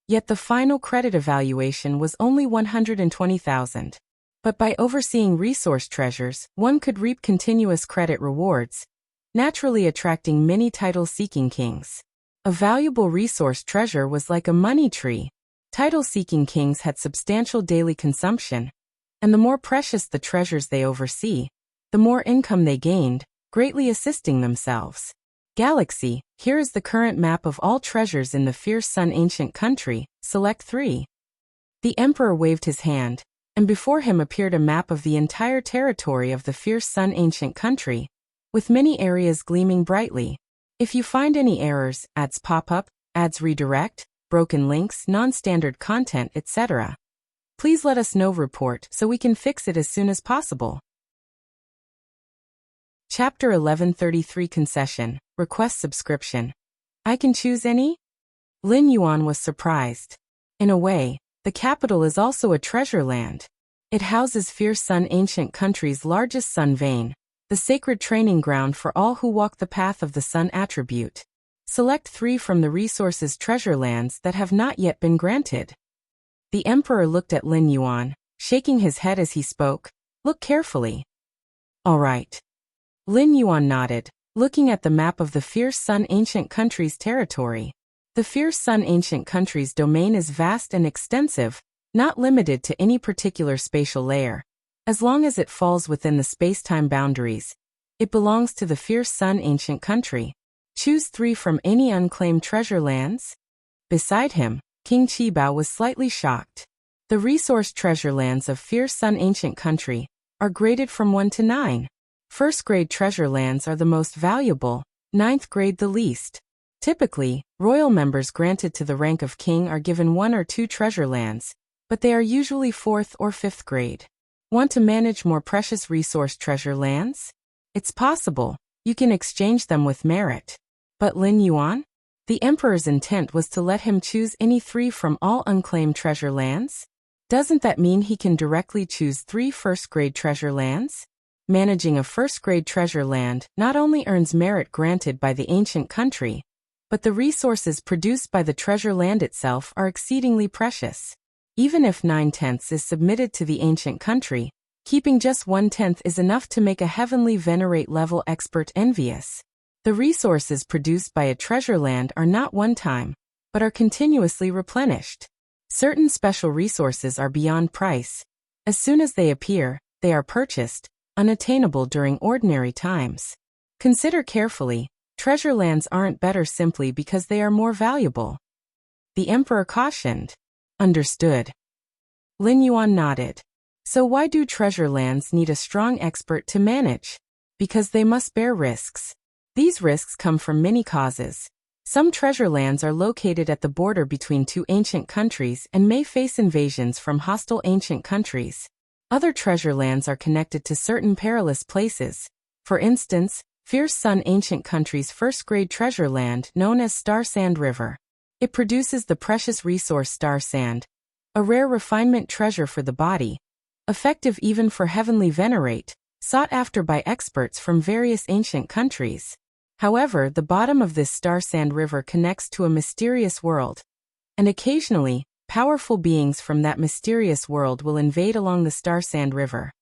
yet the final credit evaluation was only 120,000. But by overseeing resource treasures, one could reap continuous credit rewards, naturally attracting many title-seeking kings. A valuable resource treasure was like a money tree. Title-seeking kings had substantial daily consumption, and the more precious the treasures they oversee, the more income they gained, greatly assisting themselves. Galaxy, here is the current map of all treasures in the Fierce Sun ancient country, select 3. The emperor waved his hand, and before him appeared a map of the entire territory of the Fierce Sun ancient country, with many areas gleaming brightly. If you find any errors, ads pop up, ads redirect, broken links, non-standard content, etc., please let us know. Report so we can fix it as soon as possible. Chapter 1133 Concession, Request Subscription. I can choose any? Lin Yuan was surprised. In a way, the capital is also a treasure land. It houses Fierce Sun ancient country's largest sun vein, the sacred training ground for all who walk the path of the sun attribute. Select 3 from the resources treasure lands that have not yet been granted. The emperor looked at Lin Yuan, shaking his head as he spoke. Look carefully. All right. Lin Yuan nodded, looking at the map of the Fierce Sun ancient country's territory. The Fierce Sun ancient country's domain is vast and extensive, not limited to any particular spatial layer. As long as it falls within the space-time boundaries, it belongs to the Fierce Sun ancient country. Choose 3 from any unclaimed treasure lands. Beside him, King Qibao was slightly shocked. The resource treasure lands of Fierce Sun ancient country are graded from 1 to 9. First grade treasure lands are the most valuable, 9th grade the least. Typically, royal members granted to the rank of king are given 1 or 2 treasure lands, but they are usually 4th or 5th grade. Want to manage more precious resource treasure lands? It's possible, you can exchange them with merit. But Lin Yuan? The emperor's intent was to let him choose any 3 from all unclaimed treasure lands? Doesn't that mean he can directly choose 3 first-grade treasure lands? Managing a first-grade treasure land not only earns merit granted by the ancient country, but the resources produced by the treasure land itself are exceedingly precious. Even if 9/10 is submitted to the ancient country, keeping just 1/10 is enough to make a heavenly venerate level expert envious. The resources produced by a treasure land are not one-time, but are continuously replenished. Certain special resources are beyond price. As soon as they appear, they are purchased, unattainable during ordinary times. Consider carefully, treasure lands aren't better simply because they are more valuable. The emperor cautioned. Understood. Lin Yuan nodded. So why do treasure lands need a strong expert to manage? Because they must bear risks. These risks come from many causes. Some treasure lands are located at the border between 2 ancient countries and may face invasions from hostile ancient countries. Other treasure lands are connected to certain perilous places. For instance, Fierce Sun Ancient Country's first-grade treasure land known as Star Sand River. It produces the precious resource star sand, a rare refinement treasure for the body, effective even for heavenly venerate, sought after by experts from various ancient countries. However, the bottom of this Star Sand River connects to a mysterious world, and occasionally, powerful beings from that mysterious world will invade along the Star Sand River.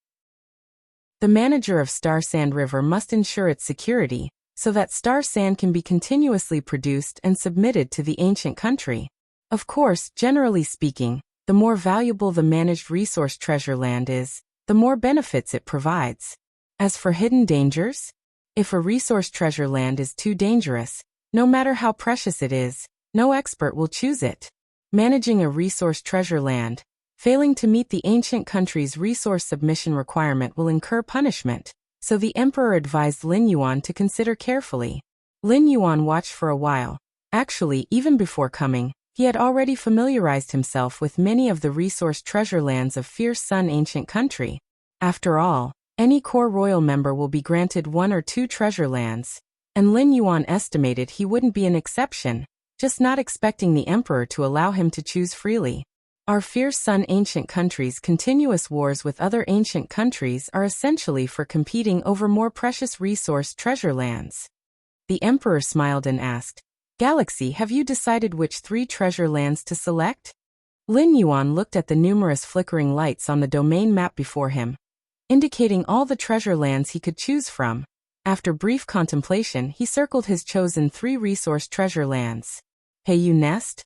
The manager of Star Sand River must ensure its security, so that star sand can be continuously produced and submitted to the ancient country. Of course, generally speaking, the more valuable the managed resource treasure land is, the more benefits it provides. As for hidden dangers, if a resource treasure land is too dangerous, no matter how precious it is, no expert will choose it. Managing a resource treasure land, failing to meet the ancient country's resource submission requirement will incur punishment, so the emperor advised Lin Yuan to consider carefully. Lin Yuan watched for a while. Actually, even before coming, he had already familiarized himself with many of the resource treasure lands of Fierce Sun Ancient Country. After all, any core royal member will be granted 1 or 2 treasure lands, and Lin Yuan estimated he wouldn't be an exception, just not expecting the emperor to allow him to choose freely. Our Fierce Sun Ancient Country's continuous wars with other ancient countries are essentially for competing over more precious resource treasure lands. The emperor smiled and asked, "Galaxy, have you decided which 3 treasure lands to select?" Lin Yuan looked at the numerous flickering lights on the domain map before him, indicating all the treasure lands he could choose from. After brief contemplation, he circled his chosen 3 resource treasure lands. Heiyu Nest?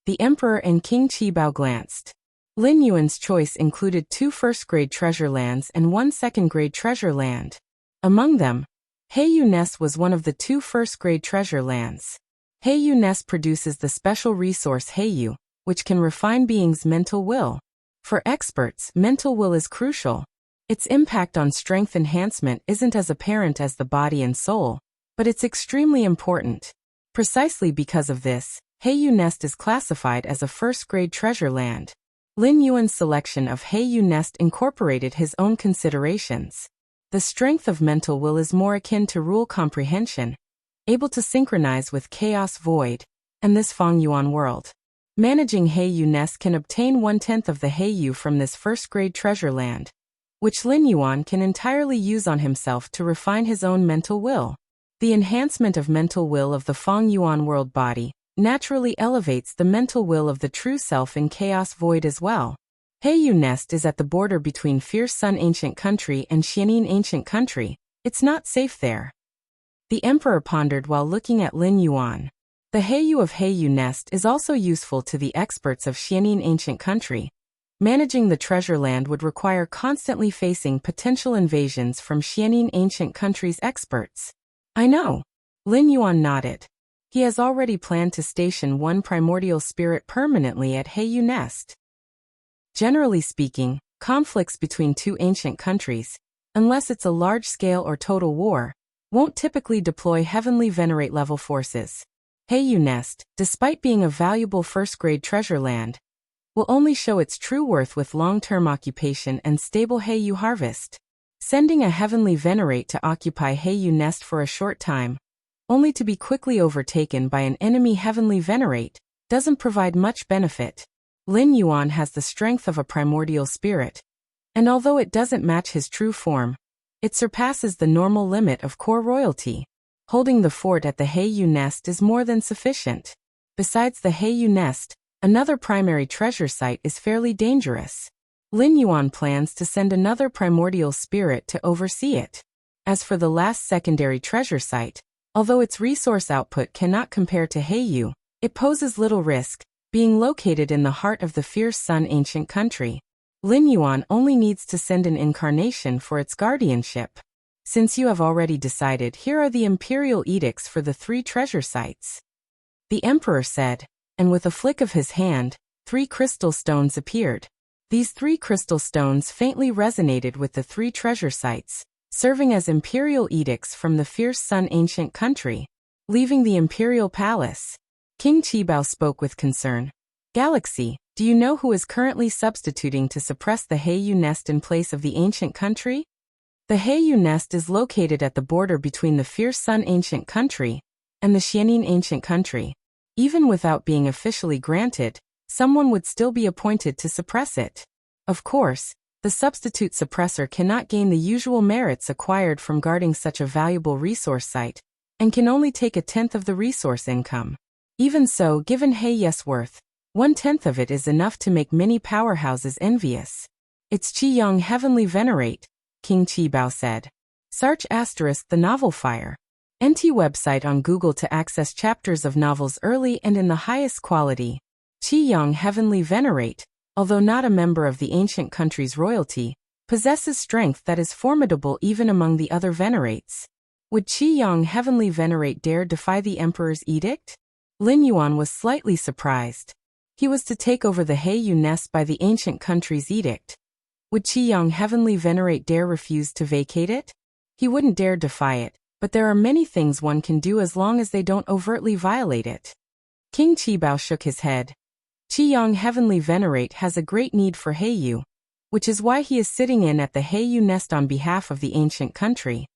The emperor and King Qibao glanced. Lin Yuan's choice included 2 first-grade treasure lands and 1 second-grade treasure land. Among them, Heiyu Nest was one of the 2 first-grade treasure lands. Heiyu Nest produces the special resource Heiyu, which can refine beings' mental will. For experts, mental will is crucial. Its impact on strength enhancement isn't as apparent as the body and soul, but it's extremely important. Precisely because of this, Heiyu Nest is classified as a first-grade treasure land. Lin Yuan's selection of Heiyu Nest incorporated his own considerations. The strength of mental will is more akin to rule comprehension, able to synchronize with chaos void, and this Feng Yuan world. Managing Heiyu Nest can obtain 1/10 of the Heiyu from this first-grade treasure land, which Lin Yuan can entirely use on himself to refine his own mental will. The enhancement of mental will of the Feng Yuan world body naturally elevates the mental will of the true self in chaos void as well. Heiyu Nest is at the border between Fierce Sun Ancient Country and Xianin Ancient Country. It's not safe there. The emperor pondered while looking at Lin Yuan. The Heiyu of Heiyu Nest is also useful to the experts of Xianin Ancient Country. Managing the treasure land would require constantly facing potential invasions from Xianin Ancient Country's experts. I know. Lin Yuan nodded. He has already planned to station 1 primordial spirit permanently at Heiyu Nest. Generally speaking, conflicts between 2 ancient countries, unless it's a large-scale or total war, won't typically deploy heavenly venerate level forces. Heiyu Nest, despite being a valuable first-grade treasure land, will only show its true worth with long-term occupation and stable Heiyu harvest. Sending a heavenly venerate to occupy Heiyu Nest for a short time, only to be quickly overtaken by an enemy heavenly venerate, doesn't provide much benefit. Lin Yuan has the strength of a primordial spirit, and although it doesn't match his true form, it surpasses the normal limit of core royalty. Holding the fort at the Heiyu Nest is more than sufficient. Besides the Heiyu Nest, another primary treasure site is fairly dangerous. Lin Yuan plans to send another primordial spirit to oversee it. As for the last secondary treasure site, although its resource output cannot compare to Heiyu, it poses little risk, being located in the heart of the Fierce Sun Ancient Country. Lin Yuan only needs to send an incarnation for its guardianship. Since you have already decided, here are the imperial edicts for the 3 treasure sites. The emperor said, and with a flick of his hand, 3 crystal stones appeared. These 3 crystal stones faintly resonated with the 3 treasure sites, serving as imperial edicts from the Fierce Sun Ancient Country. Leaving the imperial palace, King Qibao spoke with concern. Galaxy, do you know who is currently substituting to suppress the Heiyu Nest in place of the ancient country? The Heiyu nest is located at the border between the Fierce Sun Ancient Country and the Xianin Ancient Country. Even without being officially granted, someone would still be appointed to suppress it. Of course, the substitute suppressor cannot gain the usual merits acquired from guarding such a valuable resource site, and can only take 1/10 of the resource income. Even so, given Heiyu's worth, 1/10 of it is enough to make many powerhouses envious. It's Qiyang Heavenly Venerate, King Qibao said. Search * the novel Fire. NT website on Google to access chapters of novels early and in the highest quality. Qiyang Heavenly Venerate, although not a member of the ancient country's royalty, possesses strength that is formidable even among the other venerates. Would Qiyang Heavenly Venerate dare defy the emperor's edict? Lin Yuan was slightly surprised. He was to take over the Heiyu nest by the ancient country's edict. Would Qiyang Heavenly Venerate dare refuse to vacate it? He wouldn't dare defy it, but there are many things one can do as long as they don't overtly violate it. King Qibao shook his head. Qiyang Heavenly Venerate has a great need for Heiyu, which is why he is sitting in at the Heiyu nest on behalf of the ancient country.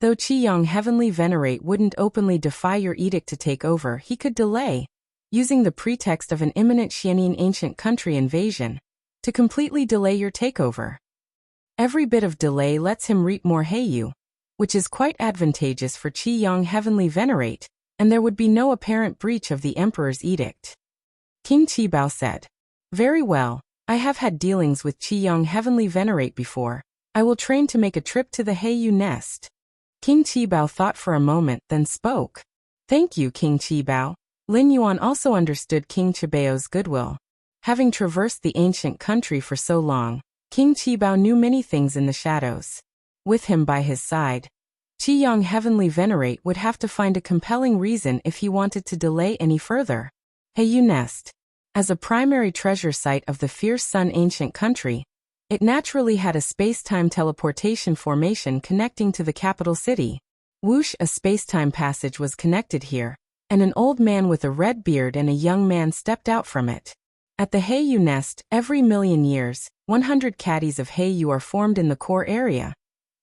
Though Qiyang Heavenly Venerate wouldn't openly defy your edict to take over, he could delay, using the pretext of an imminent Xianin ancient country invasion, to completely delay your takeover. Every bit of delay lets him reap more Heiyu, which is quite advantageous for Qiyang Heavenly Venerate, and there would be no apparent breach of the emperor's edict. King Qibao said, "Very well, I have had dealings with Qiyang Heavenly Venerate before. I will train to make a trip to the Heiyu nest." King Qibao thought for a moment, then spoke. "Thank you, King Qibao." Lin Yuan also understood King Qibao's goodwill. Having traversed the ancient country for so long, King Qibao knew many things in the shadows. With him by his side, Qiyang Heavenly Venerate would have to find a compelling reason if he wanted to delay any further. Heiyu Nest. As a primary treasure site of the Fierce Sun Ancient Country, it naturally had a space-time teleportation formation connecting to the capital city. Whoosh, a space-time passage was connected here, and an old man with a red beard and a young man stepped out from it. At the Heiyu nest, every million years, 100 caddies of Heiyu are formed in the core area,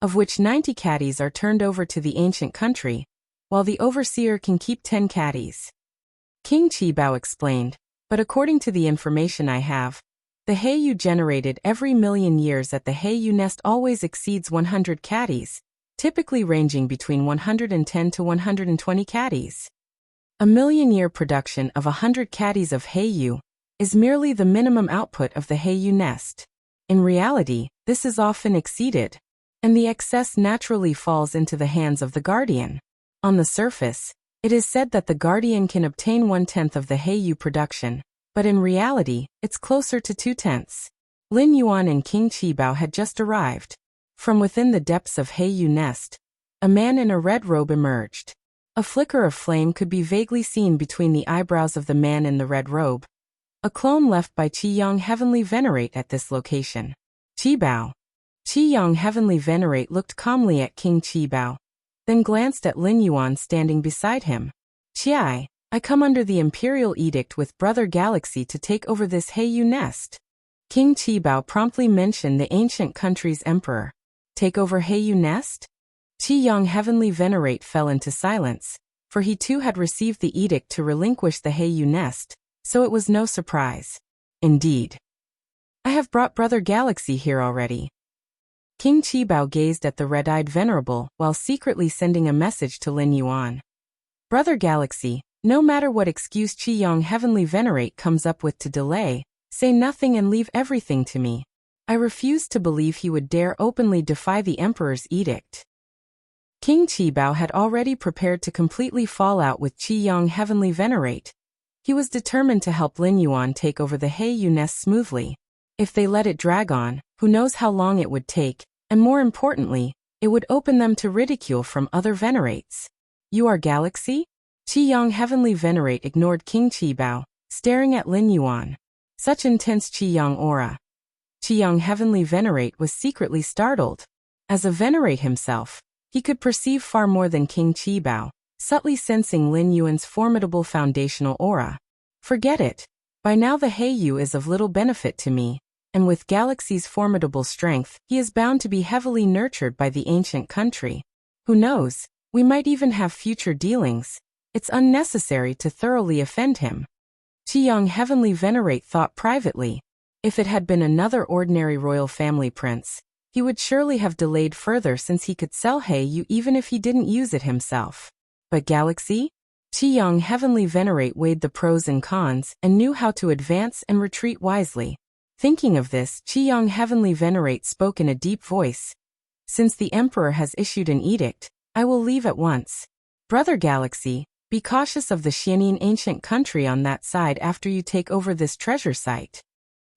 of which 90 caddies are turned over to the ancient country, while the overseer can keep 10 caddies. King Qibao explained, but according to the information I have, the Heiyu generated every million years at the Heiyu nest always exceeds 100 caddies, typically ranging between 110 to 120 caddies. A million-year production of 100 caddies of Heiyu is merely the minimum output of the Heiyu nest. In reality, this is often exceeded, and the excess naturally falls into the hands of the guardian. On the surface, it is said that the guardian can obtain 1/10 of the Heiyu production, but in reality, it's closer to 2/10. Lin Yuan and King Qibao had just arrived. From within the depths of Heiyu nest, a man in a red robe emerged. A flicker of flame could be vaguely seen between the eyebrows of the man in the red robe, a clone left by Qiyang Heavenly Venerate at this location. Qibao. Qiyang Heavenly Venerate looked calmly at King Qibao, then glanced at Lin Yuan standing beside him. "Qiai, I come under the imperial edict with Brother Galaxy to take over this Heiyu nest." King Qibao promptly mentioned the ancient country's emperor. Take over Heiyu nest? Qiyang Heavenly Venerate fell into silence, for he too had received the edict to relinquish the Heiyu nest, so it was no surprise. "Indeed. I have brought Brother Galaxy here already." King Qibao gazed at the red-eyed venerable while secretly sending a message to Lin Yuan. "Brother Galaxy, no matter what excuse Qiyang Heavenly Venerate comes up with to delay, say nothing and leave everything to me. I refuse to believe he would dare openly defy the emperor's edict." King Qibao had already prepared to completely fall out with Qiyang Heavenly Venerate. He was determined to help Lin Yuan take over the Heiyu nest smoothly. If they let it drag on, who knows how long it would take, and more importantly, it would open them to ridicule from other venerates. "You are Galaxy?" Qiyang Heavenly Venerate ignored King Qibao, staring at Lin Yuan. Such intense Qiyang aura. Qiyang Heavenly Venerate was secretly startled. As a venerate himself, he could perceive far more than King Qibao, subtly sensing Lin Yuan's formidable foundational aura. "Forget it. By now the Heiyu is of little benefit to me. and with Galaxy's formidable strength, he is bound to be heavily nurtured by the ancient country. Who knows, we might even have future dealings. It's unnecessary to thoroughly offend him. Qiyang Heavenly Venerate thought privately. If it had been another ordinary royal family prince, he would surely have delayed further since he could sell Heiyu even if he didn't use it himself. But Galaxy? Qiyang Heavenly Venerate weighed the pros and cons and knew how to advance and retreat wisely. Thinking of this, Qiyang Heavenly Venerate spoke in a deep voice. Since the Emperor has issued an edict, I will leave at once. Brother Galaxy, be cautious of the Xianin ancient country on that side after you take over this treasure site.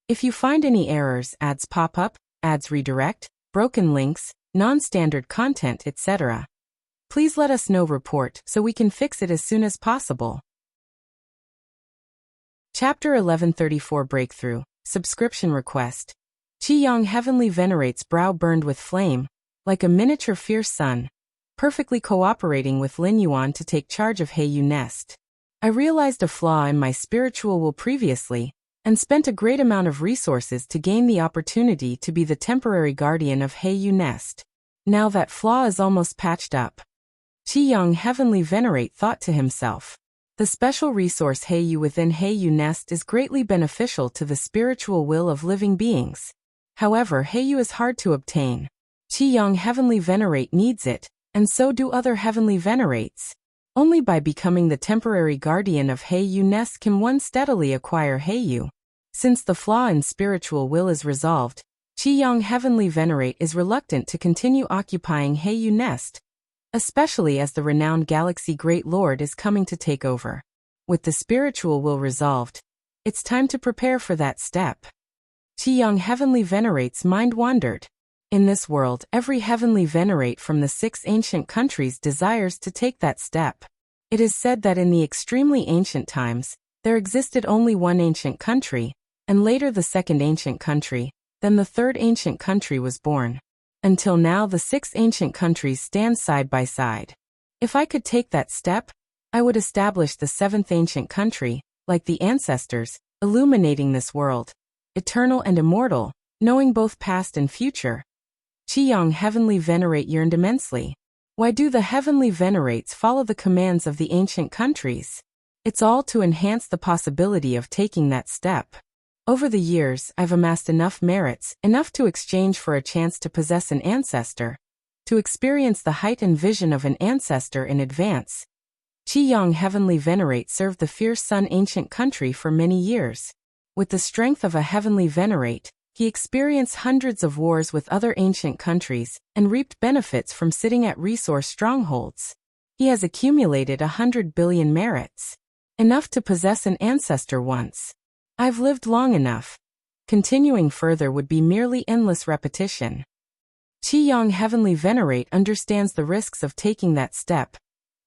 If you find any errors, ads pop up, ads redirect, broken links, non-standard content, etc., please let us know. Report so we can fix it as soon as possible. Chapter 1134 Breakthrough, Subscription Request. Qiyang Heavenly Venerate's brow burned with flame, like a miniature fierce sun, perfectly cooperating with Lin Yuan to take charge of Heiyu Nest. I realized a flaw in my spiritual will previously, and spent a great amount of resources to gain the opportunity to be the temporary guardian of Heiyu Nest. Now that flaw is almost patched up. Qiyang Heavenly Venerate thought to himself. The special resource Heiyu within Heiyu Nest is greatly beneficial to the spiritual will of living beings. However, Heiyu is hard to obtain. Qiyang Heavenly Venerate needs it, and so do other Heavenly Venerates. Only by becoming the temporary guardian of Heiyu Nest can one steadily acquire Heiyu. Since the flaw in spiritual will is resolved, Qiyang Heavenly Venerate is reluctant to continue occupying Heiyu Nest, especially as the renowned Galaxy Great Lord is coming to take over. With the spiritual will resolved, it's time to prepare for that step. Qiyang Heavenly Venerate's mind wandered. In this world, every Heavenly Venerate from the 6 ancient countries desires to take that step. It is said that in the extremely ancient times, there existed only one ancient country, and later the second ancient country, then the third ancient country was born. Until now the 6 ancient countries stand side by side. If I could take that step, I would establish the 7th ancient country, like the ancestors, illuminating this world, eternal and immortal, knowing both past and future. Qiyang Heavenly Venerate yearned immensely. Why do the Heavenly Venerates follow the commands of the ancient countries? It's all to enhance the possibility of taking that step. Over the years, I've amassed enough merits, enough to exchange for a chance to possess an ancestor, to experience the height and vision of an ancestor in advance. Qiyang Heavenly Venerate served the fierce Sun ancient country for many years. With the strength of a Heavenly Venerate, he experienced hundreds of wars with other ancient countries, and reaped benefits from sitting at resource strongholds. He has accumulated 100 billion merits. Enough to possess an ancestor once. I've lived long enough. Continuing further would be merely endless repetition. Qiyang Heavenly Venerate understands the risks of taking that step,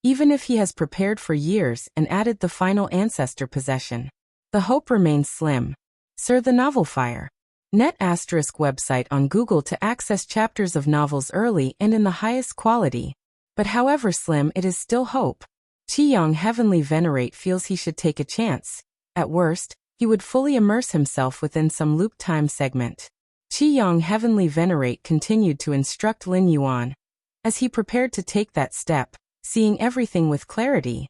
even if he has prepared for years and added the final ancestor possession. The hope remains slim. Sir the Novelfire. Net ** website on Google to access chapters of novels early and in the highest quality. But however slim, it is still hope. Qiyang Heavenly Venerate feels he should take a chance. At worst, he would fully immerse himself within some loop time segment. Qiyang Heavenly Venerate continued to instruct Lin Yuan, as he prepared to take that step, seeing everything with clarity.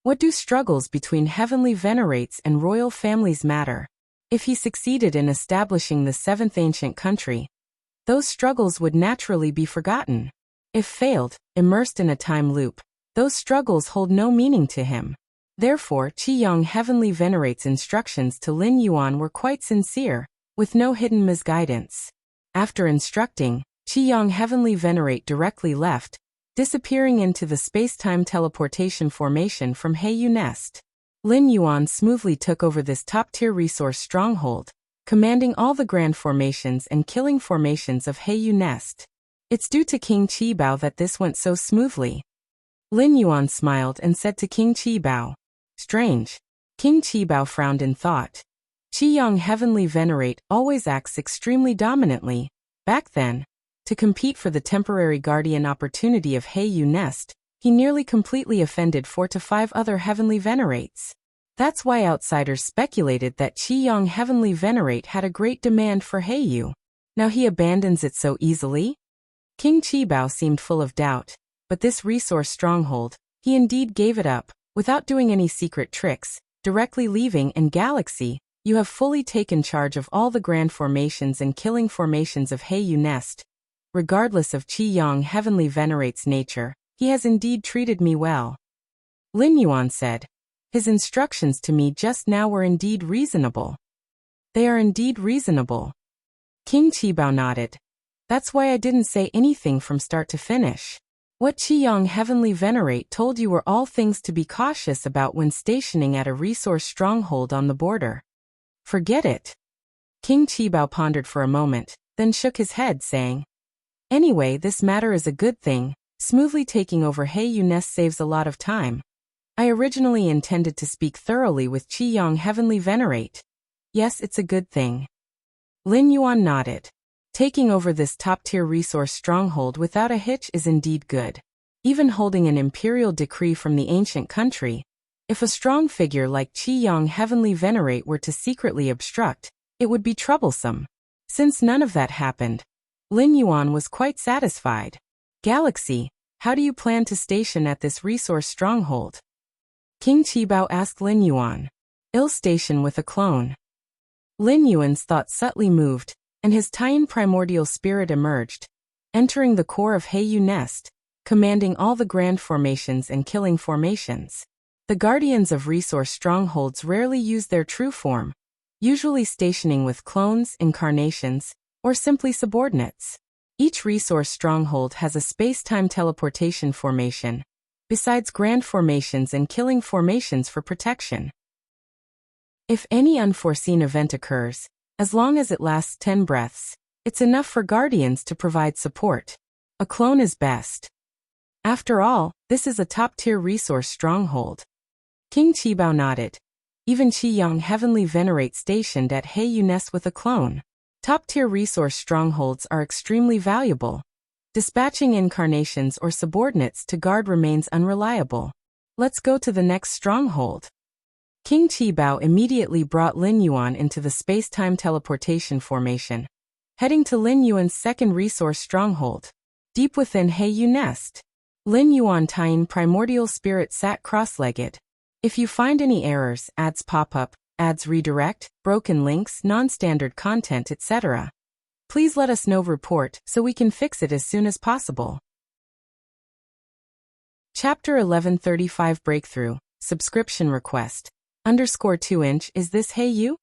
What do struggles between Heavenly Venerates and royal families matter? If he succeeded in establishing the 7th ancient country, those struggles would naturally be forgotten. If failed, immersed in a time loop, those struggles hold no meaning to him. Therefore, Qiyang Heavenly Venerate's instructions to Lin Yuan were quite sincere, with no hidden misguidance. After instructing, Qiyang Heavenly Venerate directly left, disappearing into the space-time teleportation formation from Heiyu Nest. Lin Yuan smoothly took over this top-tier resource stronghold, commanding all the grand formations and killing formations of Heiyu Nest. It's due to King Qibao that this went so smoothly. Lin Yuan smiled and said to King Qibao, "Strange." King Qibao frowned in thought. Qiyang Heavenly Venerate always acts extremely dominantly. Back then, to compete for the temporary guardian opportunity of Heiyu Nest, he nearly completely offended 4 to 5 other Heavenly Venerates. That's why outsiders speculated that Qi-Yang Heavenly Venerate had a great demand for Heiyu. Now he abandons it so easily? King Qibao seemed full of doubt, but this resource stronghold, he indeed gave it up, without doing any secret tricks, directly leaving in Galaxy. You have fully taken charge of all the grand formations and killing formations of Heiyu Nest. Regardless of Qi-Yang Heavenly Venerate's nature, he has indeed treated me well. Lin Yuan said. His instructions to me just now were indeed reasonable. They are indeed reasonable. King Qibao nodded. That's why I didn't say anything from start to finish. What Qi-Yang Heavenly Venerate told you were all things to be cautious about when stationing at a resource stronghold on the border. Forget it. King Qibao pondered for a moment, then shook his head, saying, Anyway, this matter is a good thing. Smoothly taking over Heiyu Nest saves a lot of time. I originally intended to speak thoroughly with Qi-Yang Heavenly Venerate. Yes, it's a good thing. Lin Yuan nodded. Taking over this top-tier resource stronghold without a hitch is indeed good. Even holding an imperial decree from the ancient country, if a strong figure like Qi-Yang Heavenly Venerate were to secretly obstruct, it would be troublesome. Since none of that happened, Lin Yuan was quite satisfied. Galaxy, how do you plan to station at this resource stronghold? King Qibao asked Lin Yuan. I'll station with a clone. Lin Yuan's thoughts subtly moved, and his Taiyan primordial spirit emerged, entering the core of Heiyu Nest, commanding all the grand formations and killing formations. The guardians of resource strongholds rarely use their true form, usually stationing with clones, incarnations, or simply subordinates. Each resource stronghold has a space-time teleportation formation, besides grand formations and killing formations for protection. If any unforeseen event occurs, as long as it lasts 10 breaths, it's enough for guardians to provide support. A clone is best. After all, this is a top-tier resource stronghold. King Qibao nodded. Even Qi-Yang Heavenly Venerate stationed at Heiyu Nest with a clone. Top-tier resource strongholds are extremely valuable. Dispatching incarnations or subordinates to guard remains unreliable. Let's go to the next stronghold. King Qibao immediately brought Lin Yuan into the space-time teleportation formation, heading to Lin Yuan's second resource stronghold. Deep within Heiyu Nest, Lin Yuan Taiyan primordial spirit sat cross-legged. If you find any errors, ads pop up, ads redirect, broken links, non-standard content, etc., please let us know. Report so we can fix it as soon as possible. Chapter 1135 Breakthrough, Subscription Request. _2" Is this Heiyu?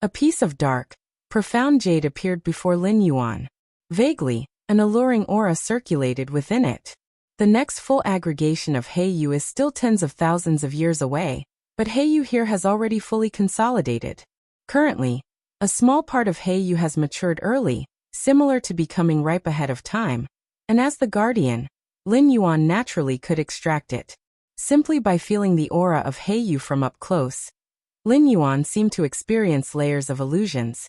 A piece of dark, profound jade appeared before Lin Yuan. Vaguely, an alluring aura circulated within it. The next full aggregation of Heiyu is still tens of thousands of years away, but Heiyu here has already fully consolidated. Currently, a small part of Heiyu has matured early, similar to becoming ripe ahead of time, and as the guardian, Lin Yuan naturally could extract it. Simply by feeling the aura of Heiyu from up close, Lin Yuan seemed to experience layers of illusions,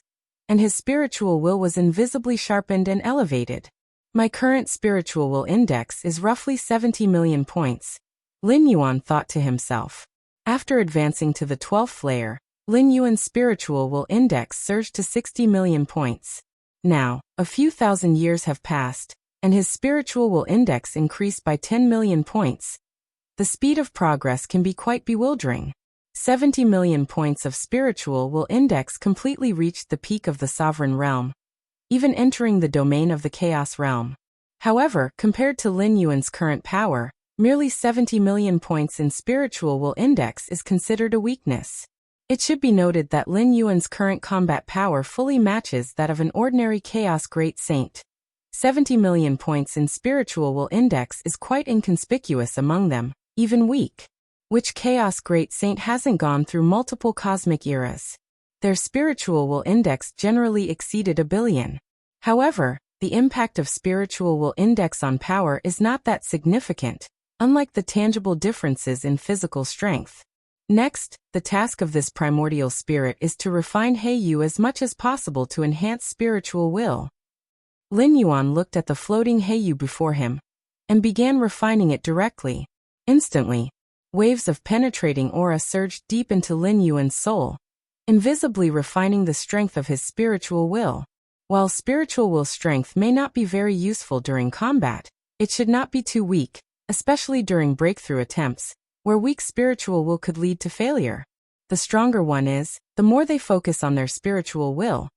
and his spiritual will was invisibly sharpened and elevated. My current spiritual will index is roughly 70 million points, Lin Yuan thought to himself. After advancing to the 12th layer, Lin Yuan's spiritual will index surged to 60 million points. Now, a few thousand years have passed, and his spiritual will index increased by 10 million points. The speed of progress can be quite bewildering. 70 million points of spiritual will index completely reached the peak of the sovereign realm, even entering the domain of the chaos realm. However, compared to Lin Yuan's current power, merely 70 million points in spiritual will index is considered a weakness. It should be noted that Lin Yuan's current combat power fully matches that of an ordinary chaos great saint. 70 million points in spiritual will index is quite inconspicuous among them, even weak. Which chaos great saint hasn't gone through multiple cosmic eras? Their spiritual will index generally exceeded 1 billion. However, the impact of spiritual will index on power is not that significant, unlike the tangible differences in physical strength. Next, the task of this primordial spirit is to refine Heiyu as much as possible to enhance spiritual will. Lin Yuan looked at the floating Heiyu before him, and began refining it directly. Instantly, Waves of penetrating aura surged deep into Lin Yuan's soul, invisibly refining the strength of his spiritual will. While spiritual will strength may not be very useful during combat, it should not be too weak, especially during breakthrough attempts, where weak spiritual will could lead to failure. The stronger one is, the more they focus on their spiritual will.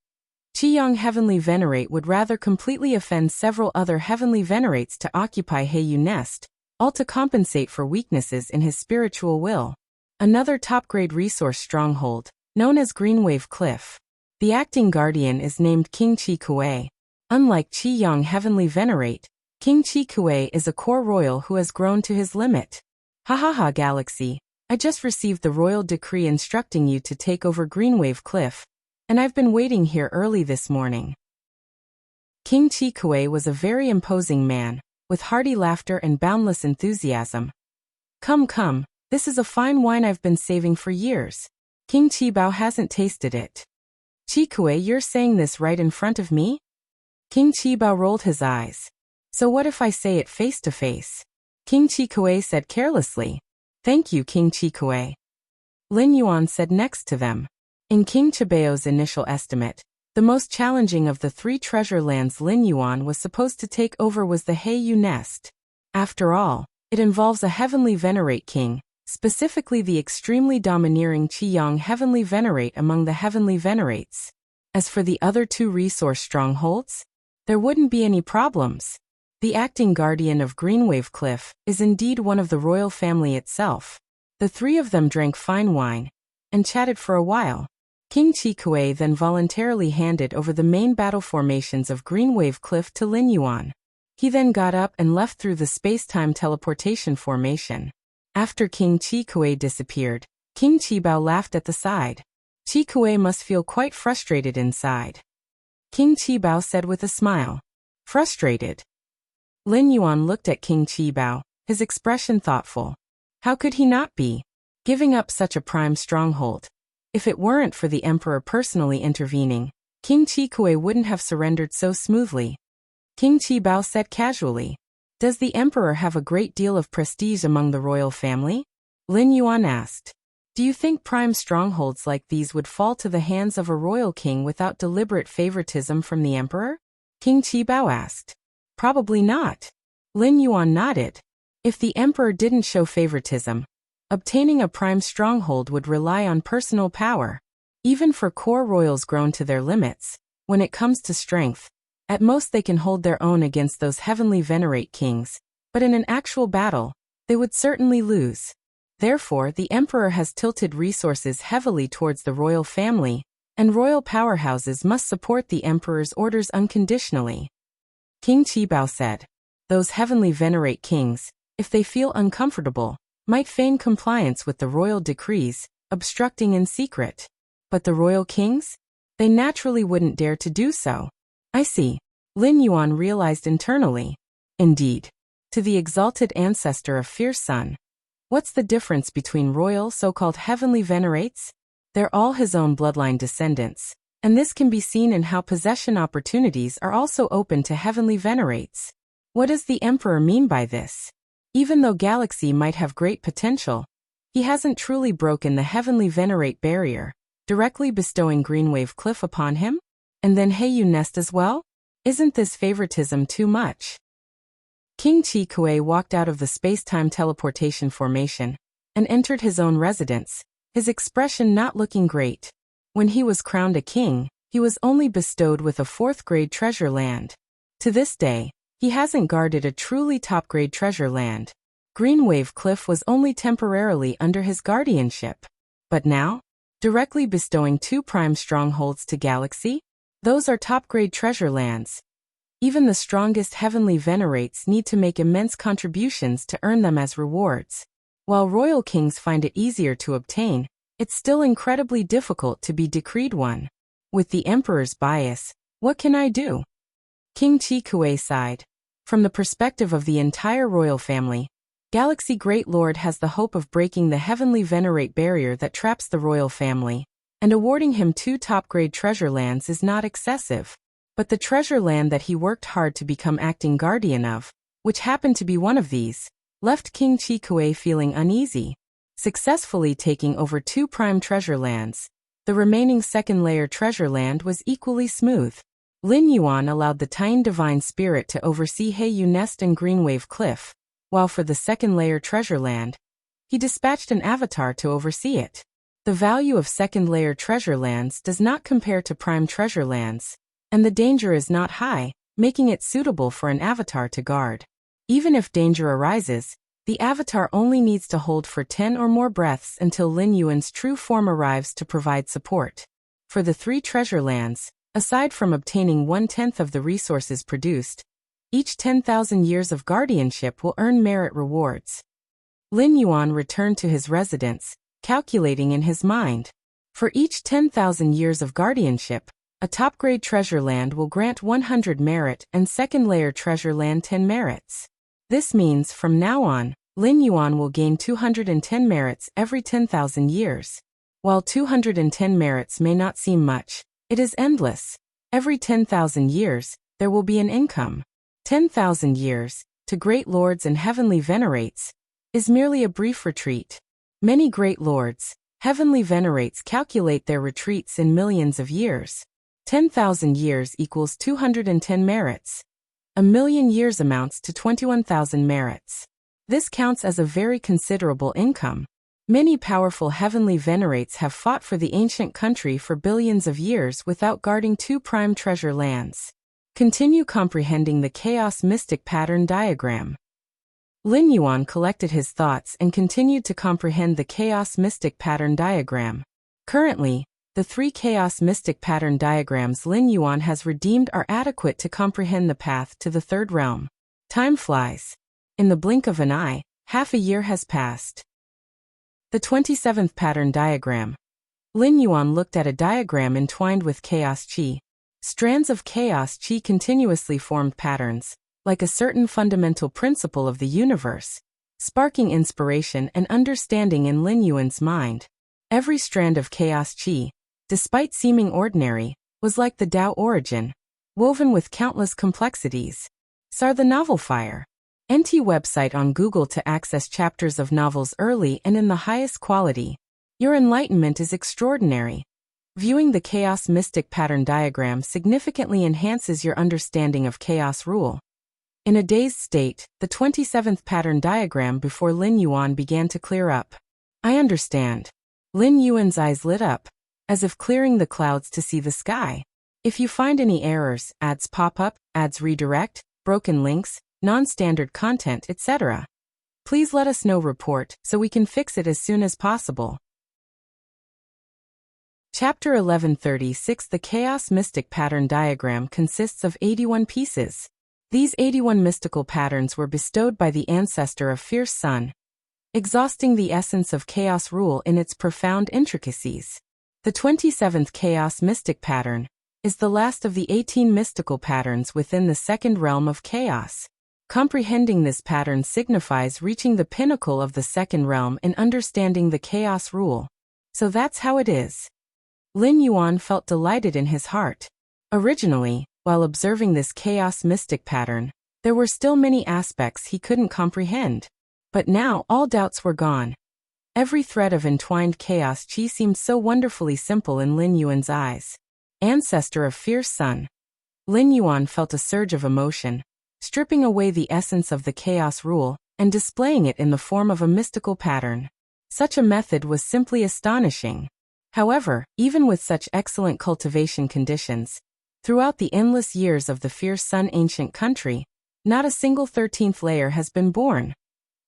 Qiyang Heavenly Venerate would rather completely offend several other Heavenly Venerates to occupy Heiyu Nest, all to compensate for weaknesses in his spiritual will. Another top-grade resource stronghold, known as Greenwave Cliff. The acting guardian is named King Chi Kuei. Unlike Qiyang Heavenly Venerate, King Chi Kuei is a core royal who has grown to his limit. Ha Galaxy, I just received the royal decree instructing you to take over Greenwave Cliff, and I've been waiting here early this morning. King Chi Kuei was a very imposing man, with hearty laughter and boundless enthusiasm. Come, this is a fine wine I've been saving for years. King Chi Bao hasn't tasted it. Chi Kuei, you're saying this right in front of me? King Chi Bao rolled his eyes. So what if I say it face to face? King Chi Kuei said carelessly. Thank you, King Chi Kuei. Lin Yuan said next to them. In King Chibao's initial estimate, the most challenging of the 3 treasure lands Lin Yuan was supposed to take over was the Heiyu Nest. After all, it involves a Heavenly Venerate king, specifically the extremely domineering Qiyang Heavenly Venerate among the Heavenly Venerates. As for the other 2 resource strongholds, there wouldn't be any problems. The acting guardian of Greenwave Cliff is indeed one of the royal family itself. The 3 of them drank fine wine and chatted for a while. King Chi Kuei then voluntarily handed over the main battle formations of Greenwave Cliff to Lin Yuan. He then got up and left through the space-time teleportation formation. After King Chi Kuei disappeared, King Chi Bao laughed at the side. Chi Kuei must feel quite frustrated inside. King Chi Bao said with a smile. Frustrated? Lin Yuan looked at King Chi Bao, his expression thoughtful. How could he not be? Giving up such a prime stronghold. If it weren't for the emperor personally intervening, King Chi Kuei wouldn't have surrendered so smoothly. King Chi Bao said casually. Does the emperor have a great deal of prestige among the royal family? Lin Yuan asked. Do you think prime strongholds like these would fall to the hands of a royal king without deliberate favoritism from the emperor? King Chi Bao asked. Probably not. Lin Yuan nodded. If the emperor didn't show favoritism, obtaining a prime stronghold would rely on personal power. Even for core royals grown to their limits, when it comes to strength, at most they can hold their own against those Heavenly Venerate kings, but in an actual battle, they would certainly lose. Therefore, the emperor has tilted resources heavily towards the royal family, and royal powerhouses must support the emperor's orders unconditionally. King Chi Bao said, those Heavenly Venerate kings, if they feel uncomfortable, might feign compliance with the royal decrees, obstructing in secret. But the royal kings? They naturally wouldn't dare to do so. I see. Lin Yuan realized internally. Indeed. To the exalted ancestor of Fierce Sun. What's the difference between royal so-called Heavenly Venerates? They're all his own bloodline descendants. And this can be seen in how possession opportunities are also open to Heavenly Venerates. What does the Emperor mean by this? Even though Galaxy might have great potential, he hasn't truly broken the Heavenly Venerate barrier, directly bestowing Greenwave Cliff upon him? And then Heiyu Nest as well? Isn't this favoritism too much? King Chi Kuei walked out of the space-time teleportation formation and entered his own residence, his expression not looking great. When he was crowned a king, he was only bestowed with a 4th-grade treasure land. To this day, he hasn't guarded a truly top-grade treasure land. Greenwave Cliff was only temporarily under his guardianship. But now, directly bestowing 2 prime strongholds to Galaxy? Those are top-grade treasure lands. Even the strongest Heavenly Venerates need to make immense contributions to earn them as rewards. While royal kings find it easier to obtain, it's still incredibly difficult to be decreed one. With the emperor's bias, what can I do? King Chi Kuei sighed. From the perspective of the entire royal family, Galaxy Great Lord has the hope of breaking the Heavenly Venerate barrier that traps the royal family, and awarding him 2 top-grade treasure lands is not excessive. But the treasure land that he worked hard to become acting guardian of, which happened to be one of these, left King Chi Kuei feeling uneasy. successfully taking over 2 prime treasure lands. The remaining second-layer treasure land was equally smooth. Lin Yuan allowed the Tian Divine Spirit to oversee Heiyu Nest and Greenwave Cliff, while for the second-layer treasure land, he dispatched an avatar to oversee it. The value of second-layer treasure lands does not compare to prime treasure lands, and the danger is not high, making it suitable for an avatar to guard. Even if danger arises, the avatar only needs to hold for 10 or more breaths until Lin Yuan's true form arrives to provide support. For the 3 treasure lands, aside from obtaining 1/10 of the resources produced, each 10,000 years of guardianship will earn merit rewards. Lin Yuan returned to his residence, calculating in his mind. For each 10,000 years of guardianship, a top-grade treasure land will grant 100 merit and second-layer treasure land 10 merits. This means, from now on, Lin Yuan will gain 210 merits every 10,000 years. While 210 merits may not seem much, it is endless. Every 10,000 years, there will be an income. 10,000 years, to great lords and heavenly venerates, is merely a brief retreat. Many great lords, heavenly venerates calculate their retreats in millions of years. 10,000 years equals 210 merits. A million years amounts to 21,000 merits. This counts as a very considerable income. Many powerful heavenly venerates have fought for the ancient country for billions of years without guarding 2 prime treasure lands. Continue comprehending the Chaos Mystic Pattern Diagram. Lin Yuan collected his thoughts and continued to comprehend the Chaos Mystic Pattern Diagram. Currently, the 3 Chaos Mystic Pattern Diagrams Lin Yuan has redeemed are adequate to comprehend the path to the 3rd realm. Time flies. In the blink of an eye, half a year has passed. The 27th Pattern Diagram. Lin Yuan looked at a diagram entwined with chaos qi. Strands of chaos qi continuously formed patterns, like a certain fundamental principle of the universe, sparking inspiration and understanding in Lin Yuan's mind. Every strand of chaos qi, despite seeming ordinary, was like the Tao origin, woven with countless complexities. Sar the Novel Fire. NT website on Google to access chapters of novels early and in the highest quality. Your enlightenment is extraordinary. Viewing the Chaos Mystic Pattern Diagram significantly enhances your understanding of chaos rule. In a dazed state, the 27th Pattern Diagram before Lin Yuan began to clear up. I understand. Lin Yuan's eyes lit up, as if clearing the clouds to see the sky. If you find any errors, ads pop up, ads redirect, broken links, non-standard content, etc., please let us know report so we can fix it as soon as possible. Chapter 1136. The Chaos Mystic Pattern Diagram consists of 81 pieces. These 81 mystical patterns were bestowed by the ancestor of Fierce Sun, exhausting the essence of chaos rule in its profound intricacies. The 27th Chaos Mystic Pattern is the last of the 18 mystical patterns within the 2nd realm of chaos. Comprehending this pattern signifies reaching the pinnacle of the 2nd realm in understanding the chaos rule. So that's how it is. Lin Yuan felt delighted in his heart. Originally, while observing this chaos mystic pattern, there were still many aspects he couldn't comprehend. But now all doubts were gone. Every thread of entwined chaos qi seemed so wonderfully simple in Lin Yuan's eyes. Ancestor of Fierce Sun. Lin Yuan felt a surge of emotion, stripping away the essence of the chaos rule and displaying it in the form of a mystical pattern. Such a method was simply astonishing. However, even with such excellent cultivation conditions, throughout the endless years of the Fierce Sun ancient country, not a single 13th layer has been born.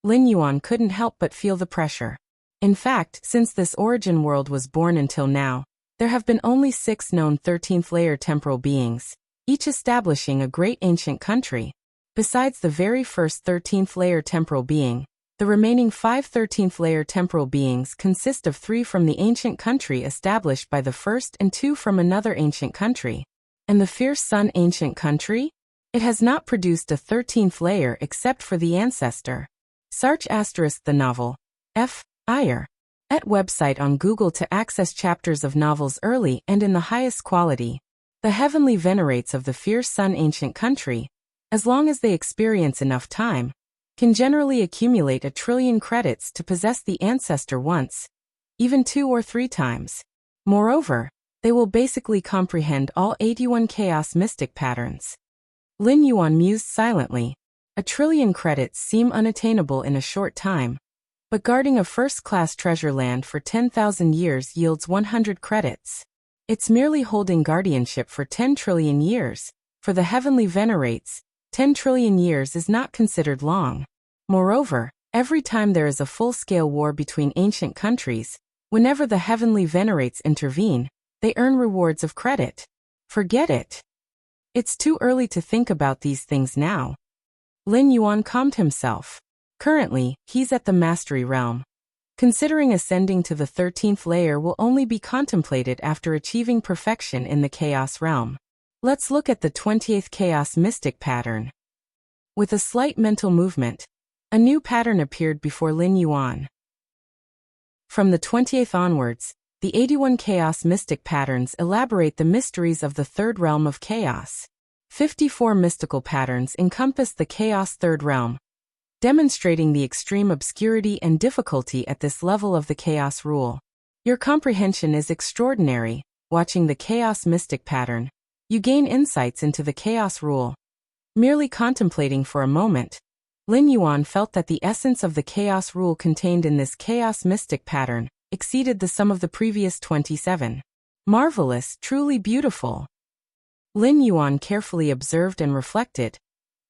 Lin Yuan couldn't help but feel the pressure. In fact, since this origin world was born until now, there have been only 6 known 13th layer temporal beings, each establishing a great ancient country. Besides the very first 13th layer temporal being, the remaining 5 13th layer temporal beings consist of 3 from the ancient country established by the first and 2 from another ancient country. And the Fierce Sun ancient country? It has not produced a 13th layer except for the ancestor. Search * the novel. F. Iyer. At website on Google to access chapters of novels early and in the highest quality. The heavenly venerates of the Fierce Sun ancient country, as long as they experience enough time, can generally accumulate 1,000,000,000,000 credits to possess the ancestor once, even 2 or 3 times. Moreover, they will basically comprehend all 81 chaos mystic patterns. Lin Yuan mused silently. 1,000,000,000,000 credits seem unattainable in a short time, but guarding a first-class treasure land for 10,000 years yields 100 credits. It's merely holding guardianship for 10 trillion years. For the heavenly venerates, 10 trillion years is not considered long. Moreover, every time there is a full-scale war between ancient countries, whenever the heavenly venerates intervene, they earn rewards of credit. Forget it. It's too early to think about these things now. Lin Yuan calmed himself. Currently, he's at the mastery realm. Considering ascending to the 13th layer will only be contemplated after achieving perfection in the chaos realm. Let's look at the 20th chaos mystic pattern. With a slight mental movement, a new pattern appeared before Lin Yuan. From the 20th onwards, the 81 chaos mystic patterns elaborate the mysteries of the third realm of chaos. 54 mystical patterns encompass the chaos third realm, demonstrating the extreme obscurity and difficulty at this level of the chaos rule. Your comprehension is extraordinary. Watching the chaos mystic pattern, you gain insights into the chaos rule. Merely contemplating for a moment, Lin Yuan felt that the essence of the chaos rule contained in this chaos mystic pattern exceeded the sum of the previous 27. Marvelous, truly beautiful. Lin Yuan carefully observed and reflected,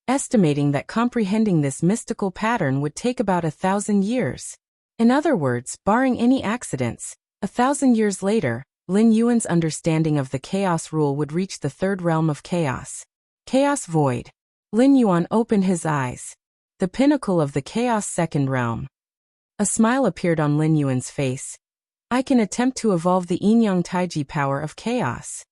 estimating that comprehending this mystical pattern would take about 1,000 years. In other words, barring any accidents, 1,000 years later, Lin Yuan's understanding of the chaos rule would reach the third realm of chaos. Chaos void. Lin Yuan opened his eyes. The pinnacle of the chaos second realm. A smile appeared on Lin Yuan's face. I can attempt to evolve the Yin-Yang Taiji power of chaos.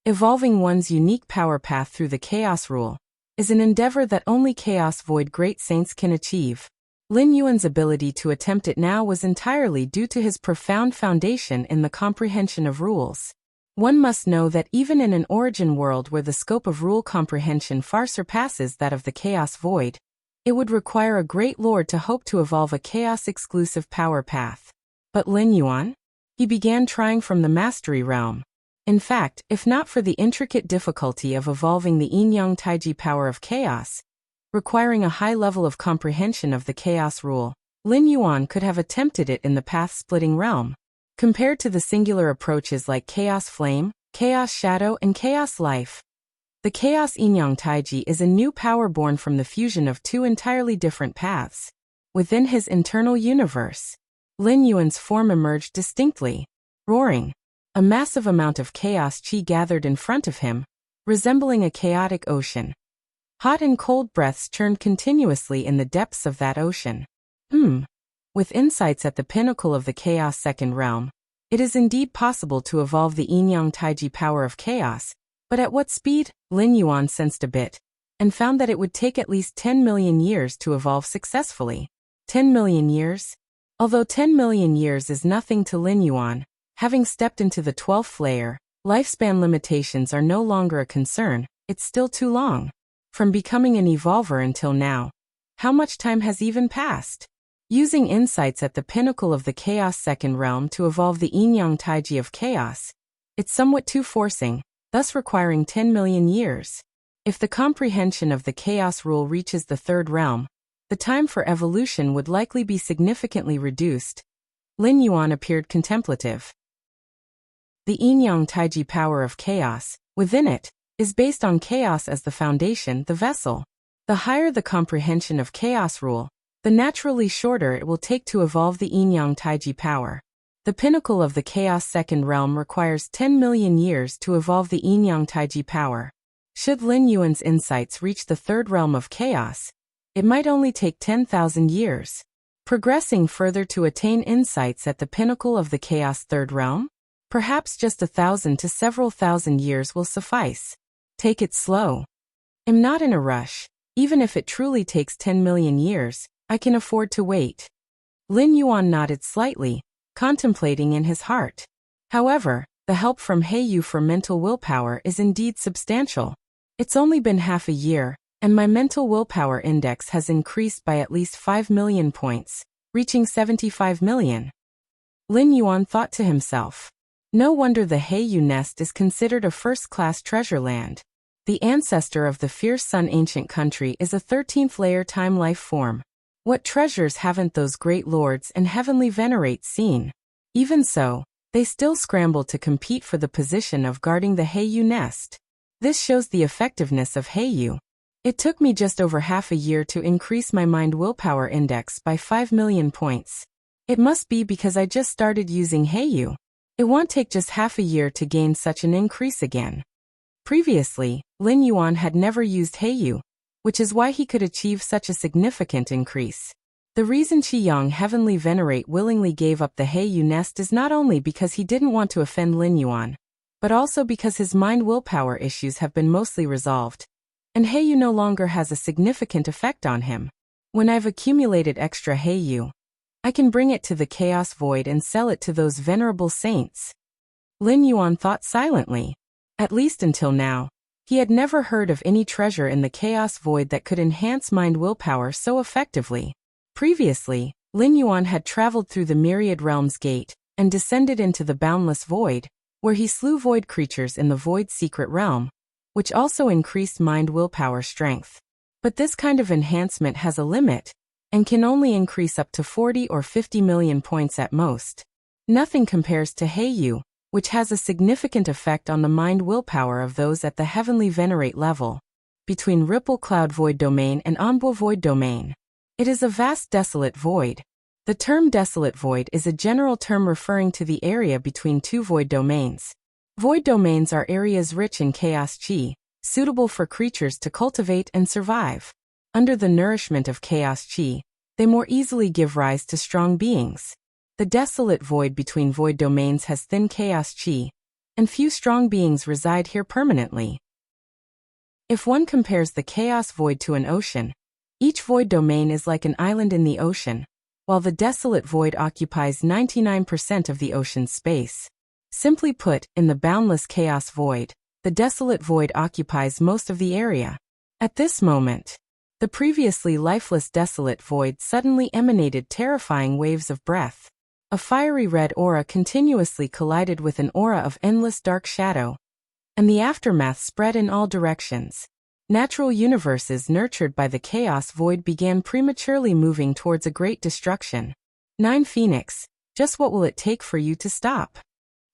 Evolving one's unique power path through the chaos rule is an endeavor that only chaos void great saints can achieve. Lin Yuan's ability to attempt it now was entirely due to his profound foundation in the comprehension of rules. One must know that even in an origin world where the scope of rule comprehension far surpasses that of the chaos void, it would require a great lord to hope to evolve a chaos-exclusive power path. But Lin Yuan? He began trying from the mastery realm. In fact, if not for the intricate difficulty of evolving the Yin-Yang Taiji power of chaos, requiring a high level of comprehension of the chaos rule, Lin Yuan could have attempted it in the path-splitting realm. Compared to the singular approaches like chaos flame, chaos shadow, and chaos life, the chaos Yin-Yang Taiji is a new power born from the fusion of two entirely different paths. Within his internal universe, Lin Yuan's form emerged distinctly. Roaring, a massive amount of chaos qi gathered in front of him, resembling a chaotic ocean. Hot and cold breaths churned continuously in the depths of that ocean. With insights at the pinnacle of the chaos second realm, it is indeed possible to evolve the Yin-Yang Taiji power of chaos, but at what speed? Lin Yuan sensed a bit, and found that it would take at least 10 million years to evolve successfully. 10 million years? Although 10 million years is nothing to Lin Yuan, having stepped into the 12th layer, lifespan limitations are no longer a concern. It's still too long. From becoming an evolver until now, how much time has even passed? Using insights at the pinnacle of the chaos second realm to evolve the Yin-Yang Taiji of chaos, it's somewhat too forcing, thus requiring 10 million years. If the comprehension of the chaos rule reaches the third realm, the time for evolution would likely be significantly reduced. Lin Yuan appeared contemplative. The Yin-Yang Taiji power of chaos, within it, is based on chaos as the foundation, the vessel. The higher the comprehension of chaos rule, the naturally shorter it will take to evolve the Yin-Yang Taiji power. The pinnacle of the chaos second realm requires 10 million years to evolve the Yin-Yang Taiji power. Should Lin Yuan's insights reach the third realm of chaos, it might only take 10,000 years. Progressing further to attain insights at the pinnacle of the chaos third realm? Perhaps just 1,000 to several thousand years will suffice. Take it slow. I'm not in a rush. Even if it truly takes 10 million years, I can afford to wait. Lin Yuan nodded slightly, contemplating in his heart. However, the help from Heiyu for mental willpower is indeed substantial. It's only been half a year, and my mental willpower index has increased by at least 5 million points, reaching 75 million. Lin Yuan thought to himself. No wonder the Heiyu nest is considered a first-class treasure land. The ancestor of the fierce sun ancient country is a 13th layer time life form. What treasures haven't those great lords and heavenly venerates seen? Even so, they still scramble to compete for the position of guarding the Heiyu nest. This shows the effectiveness of Heiyu. It took me just over half a year to increase my mind willpower index by 5 million points. It must be because I just started using Heiyu. It won't take just half a year to gain such an increase again. Previously, Lin Yuan had never used Heiyu, which is why he could achieve such a significant increase. The reason Qiyang Heavenly Venerate willingly gave up the Heiyu nest is not only because he didn't want to offend Lin Yuan, but also because his mind willpower issues have been mostly resolved, and Heiyu no longer has a significant effect on him. When I've accumulated extra Heiyu, I can bring it to the Chaos Void and sell it to those venerable saints. Lin Yuan thought silently. At least until now, he had never heard of any treasure in the Chaos Void that could enhance mind willpower so effectively. Previously, Lin Yuan had traveled through the Myriad Realms Gate and descended into the Boundless Void, where he slew void creatures in the Void's secret realm, which also increased mind willpower strength. But this kind of enhancement has a limit, and can only increase up to 40 or 50 million points at most. Nothing compares to Heiyu, which has a significant effect on the mind willpower of those at the Heavenly Venerate level. Between Ripple Cloud Void Domain and Anbo Void Domain, it is a vast desolate void. The term desolate void is a general term referring to the area between two void domains. Void domains are areas rich in chaos chi, suitable for creatures to cultivate and survive. Under the nourishment of chaos chi, they more easily give rise to strong beings. The desolate void between void domains has thin chaos chi, and few strong beings reside here permanently. If one compares the chaos void to an ocean, each void domain is like an island in the ocean, while the desolate void occupies 99% of the ocean's space. Simply put, in the boundless chaos void, the desolate void occupies most of the area. At this moment, the previously lifeless desolate void suddenly emanated terrifying waves of breath. A fiery red aura continuously collided with an aura of endless dark shadow, and the aftermath spread in all directions. Natural universes nurtured by the chaos void began prematurely moving towards a great destruction. 9 Phoenix, just what will it take for you to stop?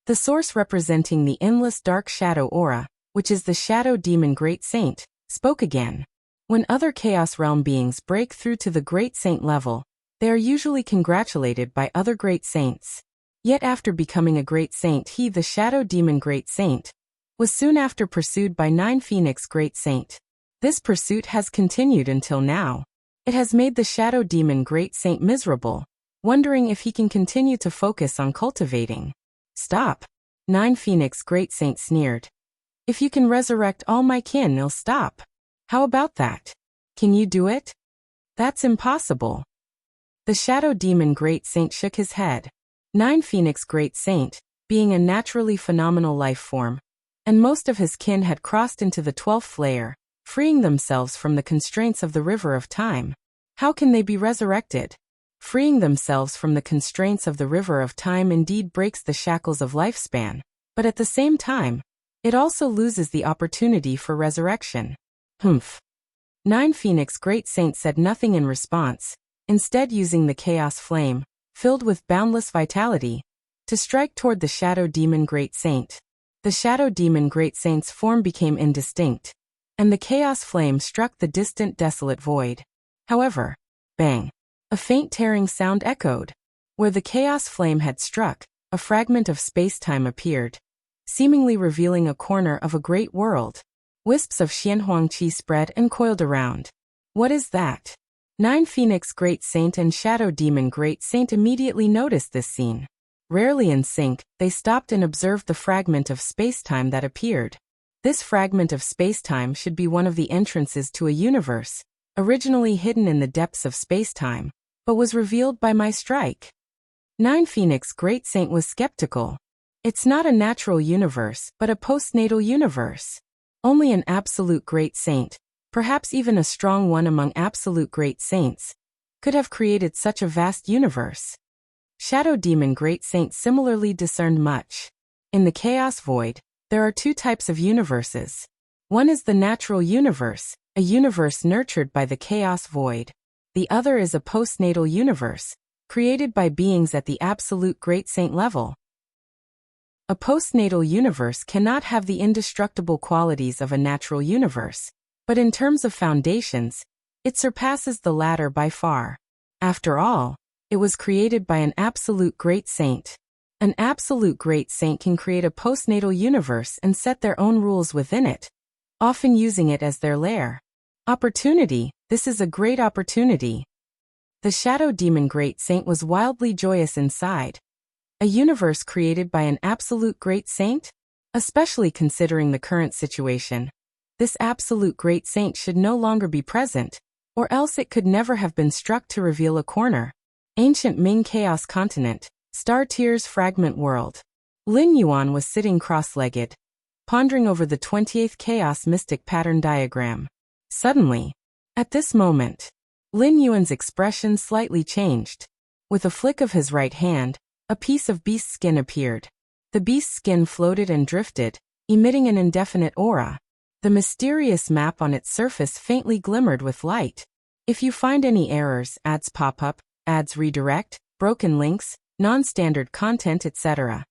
The source representing the endless dark shadow aura, which is the shadow demon Great Saint, spoke again. When other Chaos Realm beings break through to the Great Saint level, they are usually congratulated by other Great Saints. Yet after becoming a Great Saint, he, the Shadow Demon Great Saint, was soon after pursued by 9 Phoenix Great Saint. This pursuit has continued until now. It has made the Shadow Demon Great Saint miserable, wondering if he can continue to focus on cultivating. Stop. 9 Phoenix Great Saint sneered. If you can resurrect all my kin, I'll stop. How about that? Can you do it? That's impossible. The Shadow Demon Great Saint shook his head. 9 Phoenix Great Saint, being a naturally phenomenal life form, and most of his kin had crossed into the 12th layer, freeing themselves from the constraints of the river of time. How can they be resurrected? Freeing themselves from the constraints of the river of time indeed breaks the shackles of lifespan, but at the same time, it also loses the opportunity for resurrection. Humph. 9 Phoenix Great Saint said nothing in response, instead using the chaos flame, filled with boundless vitality, to strike toward the Shadow Demon Great Saint. The Shadow Demon Great Saint's form became indistinct, and the chaos flame struck the distant desolate void. However, bang! A faint tearing sound echoed. Where the chaos flame had struck, a fragment of space-time appeared, seemingly revealing a corner of a great world. Wisps of Xianhuang Qi spread and coiled around. What is that? 9 Phoenix Great Saint and Shadow Demon Great Saint immediately noticed this scene. Rarely in sync, they stopped and observed the fragment of space-time that appeared. This fragment of space-time should be one of the entrances to a universe, originally hidden in the depths of space-time, but was revealed by my strike. 9 Phoenix Great Saint was skeptical. It's not a natural universe, but a postnatal universe. Only an absolute Great Saint, perhaps even a strong one among absolute great saints, could have created such a vast universe. Shadow Demon Great Saint similarly discerned much. In the chaos void, there are two types of universes. One is the natural universe, a universe nurtured by the chaos void. The other is a postnatal universe, created by beings at the absolute great saint level. A postnatal universe cannot have the indestructible qualities of a natural universe, but in terms of foundations, it surpasses the latter by far. After all, it was created by an absolute great saint. An absolute great saint can create a postnatal universe and set their own rules within it, often using it as their lair. Opportunity, this is a great opportunity. The Shadow Demon Great Saint was wildly joyous inside. A universe created by an absolute great saint? Especially considering the current situation. This absolute great saint should no longer be present, or else it could never have been struck to reveal a corner. Ancient Ming Chaos Continent, Star Tears Fragment World. Lin Yuan was sitting cross-legged, pondering over the 28th Chaos Mystic Pattern Diagram. Suddenly, at this moment, Lin Yuan's expression slightly changed. With a flick of his right hand, a piece of beast skin appeared. The beast skin floated and drifted, emitting an indefinite aura. The mysterious map on its surface faintly glimmered with light. If you find any errors, ads pop up, ads redirect, broken links, non-standard content, etc.,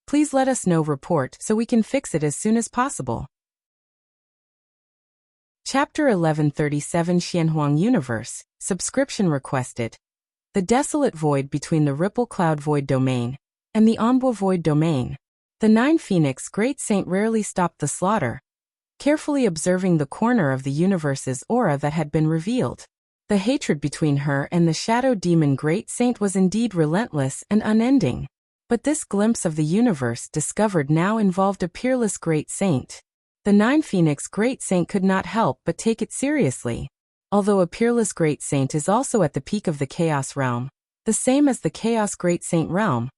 please let us know. Report so we can fix it as soon as possible. Chapter 1137 Xianhuang Universe, Subscription Requested. The desolate void between the Ripple Cloud Void Domain and the Ombo Void Domain. The Nine Phoenix Great Saint rarely stopped the slaughter, carefully observing the corner of the universe's aura that had been revealed. The hatred between her and the Shadow Demon Great Saint was indeed relentless and unending. But this glimpse of the universe discovered now involved a peerless Great Saint. The Nine Phoenix Great Saint could not help but take it seriously. Although a peerless Great Saint is also at the peak of the Chaos Realm, the same as the Chaos Great Saint Realm,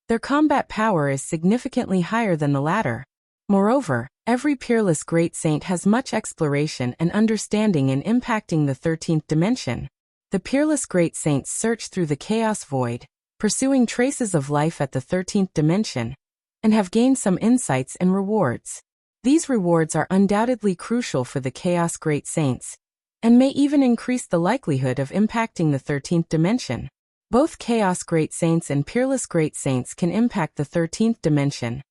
their combat power is significantly higher than the latter. Moreover, every peerless Great Saint has much exploration and understanding in impacting the 13th dimension. The peerless Great Saints search through the Chaos Void, pursuing traces of life at the 13th dimension, and have gained some insights and rewards. These rewards are undoubtedly crucial for the Chaos Great Saints, and may even increase the likelihood of impacting the 13th dimension. Both Chaos Great Saints and Peerless Great Saints can impact the 13th dimension,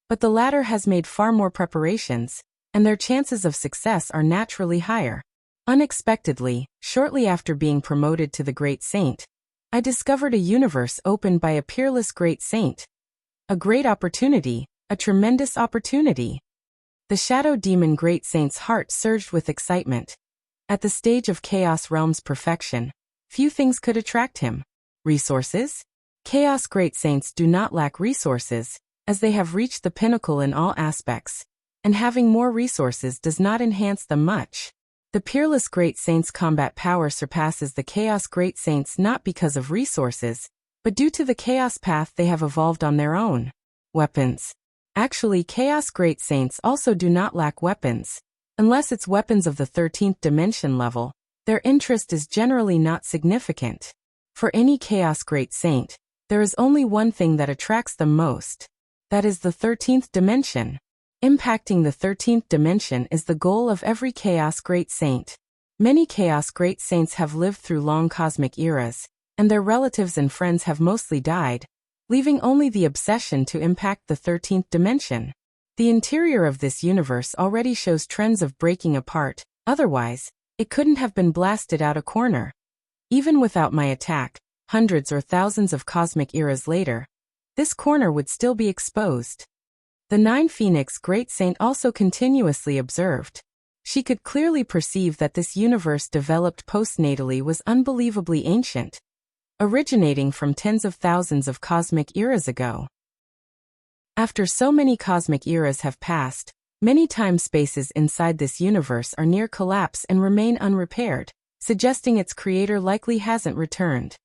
but the latter has made far more preparations, and their chances of success are naturally higher. Unexpectedly, shortly after being promoted to the Great Saint, I discovered a universe opened by a Peerless Great Saint. A great opportunity, a tremendous opportunity. The Shadow Demon Great Saint's heart surged with excitement. At the stage of Chaos Realm's perfection, few things could attract him. Resources? Chaos Great Saints do not lack resources, as they have reached the pinnacle in all aspects, and having more resources does not enhance them much. The Peerless Great Saint's combat power surpasses the Chaos Great Saints not because of resources, but due to the Chaos path they have evolved on their own. Weapons. Actually, Chaos Great Saints also do not lack weapons. Unless it's weapons of the 13th dimension level, their interest is generally not significant. For any Chaos Great Saint, there is only one thing that attracts them most. That is the 13th dimension. Impacting the 13th dimension is the goal of every Chaos Great Saint. Many Chaos Great Saints have lived through long cosmic eras, and their relatives and friends have mostly died, leaving only the obsession to impact the 13th dimension. The interior of this universe already shows trends of breaking apart, otherwise, it couldn't have been blasted out a corner. Even without my attack, hundreds or thousands of cosmic eras later, this corner would still be exposed. The Nine Phoenix Great Saint also continuously observed. She could clearly perceive that this universe developed postnatally was unbelievably ancient, originating from tens of thousands of cosmic eras ago. After so many cosmic eras have passed, many time spaces inside this universe are near collapse and remain unrepaired, suggesting its creator likely hasn't returned.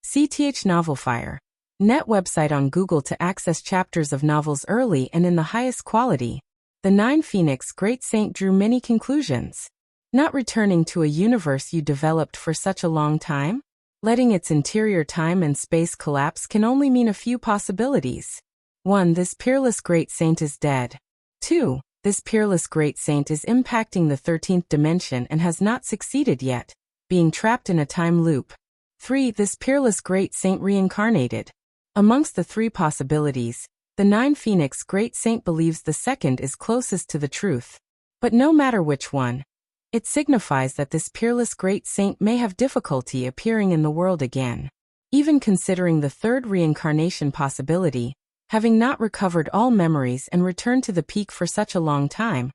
CTH Novelfire. Net website on Google to access chapters of novels early and in the highest quality. The Nine Phoenix Great Saint drew many conclusions. Not returning to a universe you developed for such a long time? Letting its interior time and space collapse can only mean a few possibilities. 1. This peerless great saint is dead. 2. This peerless great saint is impacting the 13th dimension and has not succeeded yet, being trapped in a time loop. 3. This peerless great saint reincarnated. Amongst the three possibilities, the Nine Phoenix Great Saint believes the second is closest to the truth. But no matter which one, it signifies that this peerless great saint may have difficulty appearing in the world again. Even considering the third reincarnation possibility, having not recovered all memories and returned to the peak for such a long time,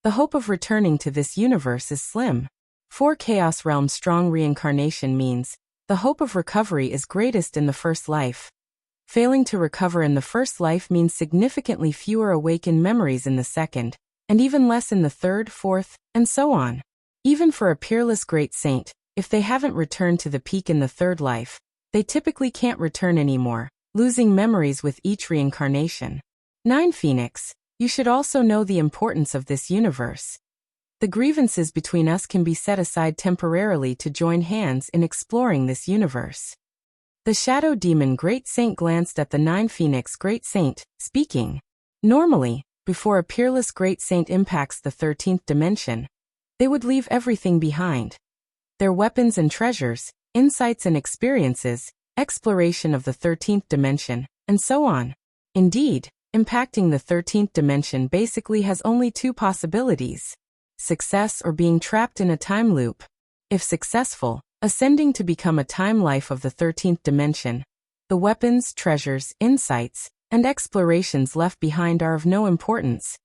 the hope of returning to this universe is slim. 4. Chaos Realm Strong reincarnation means the hope of recovery is greatest in the first life. Failing to recover in the first life means significantly fewer awakened memories in the second, and even less in the third, fourth, and so on. Even for a peerless great saint, if they haven't returned to the peak in the third life, they typically can't return anymore, losing memories with each reincarnation. 9. Phoenix, you should also know the importance of this universe. The grievances between us can be set aside temporarily to join hands in exploring this universe. The Shadow Demon Great Saint glanced at the Nine Phoenix Great Saint, speaking. Normally, before a peerless great saint impacts the 13th dimension, they would leave everything behind. Their weapons and treasures, insights and experiences, exploration of the 13th dimension, and so on. Indeed, impacting the 13th dimension basically has only two possibilities: success or being trapped in a time loop. If successful, ascending to become a time life of the 13th dimension, the weapons, treasures, insights, and explorations left behind are of no importance.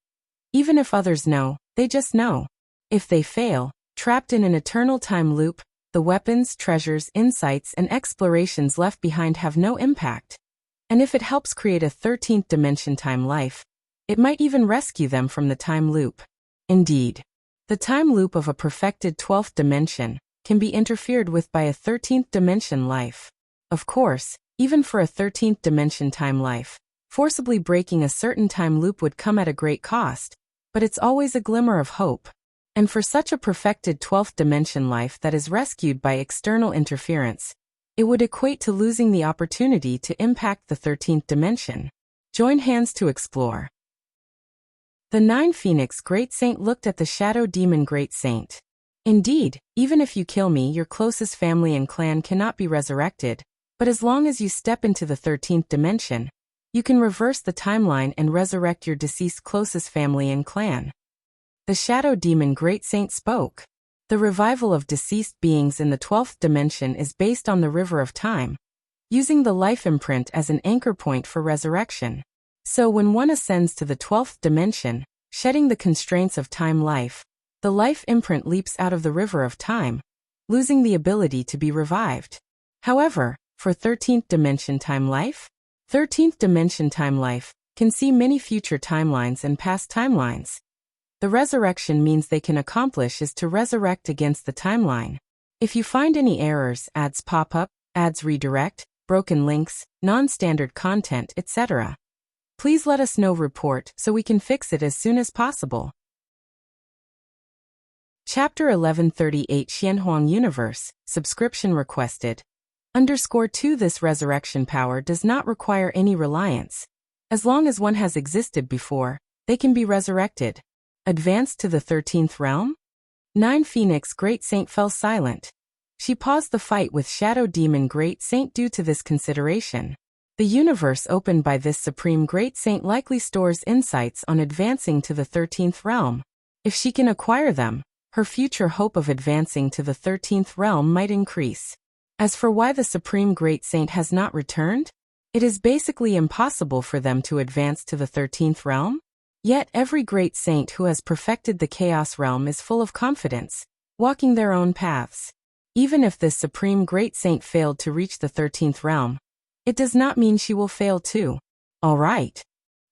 Even if others know, they just know. If they fail, trapped in an eternal time loop, the weapons, treasures, insights, and explorations left behind have no impact. And if it helps create a 13th dimension time life, it might even rescue them from the time loop. Indeed, the time loop of a perfected 12th dimension can be interfered with by a 13th dimension life. Of course, even for a 13th dimension time life, forcibly breaking a certain time loop would come at a great cost, but it's always a glimmer of hope. And for such a perfected 12th dimension life that is rescued by external interference, it would equate to losing the opportunity to impact the 13th dimension. Join hands to explore. The Nine Phoenix Great Saint looked at the Shadow Demon Great Saint. Indeed, even if you kill me, your closest family and clan cannot be resurrected, but as long as you step into the 13th dimension, you can reverse the timeline and resurrect your deceased closest family and clan. The Shadow Demon Great Saint spoke. The revival of deceased beings in the 12th dimension is based on the river of time, using the life imprint as an anchor point for resurrection. So when one ascends to the 12th dimension, shedding the constraints of time life, the life imprint leaps out of the river of time, losing the ability to be revived. However, for 13th dimension time life, 13th dimension time life can see many future timelines and past timelines. The resurrection means they can accomplish is to resurrect against the timeline. If you find any errors, ads pop up, ads redirect, broken links, non-standard content, etc., please let us know. Report so we can fix it as soon as possible. Chapter 1138 Xianhuang Universe, Subscription Requested. _2 This resurrection power does not require any reliance. As long as one has existed before, they can be resurrected. Advanced to the 13th realm? Nine Phoenix Great Saint fell silent. She paused the fight with Shadow Demon Great Saint due to this consideration. The universe opened by this Supreme Great Saint likely stores insights on advancing to the 13th realm. If she can acquire them, her future hope of advancing to the 13th realm might increase. As for why the Supreme Great Saint has not returned, it is basically impossible for them to advance to the 13th realm. Yet every great saint who has perfected the Chaos Realm is full of confidence, walking their own paths. Even if this Supreme Great Saint failed to reach the 13th realm, it does not mean she will fail too. Alright.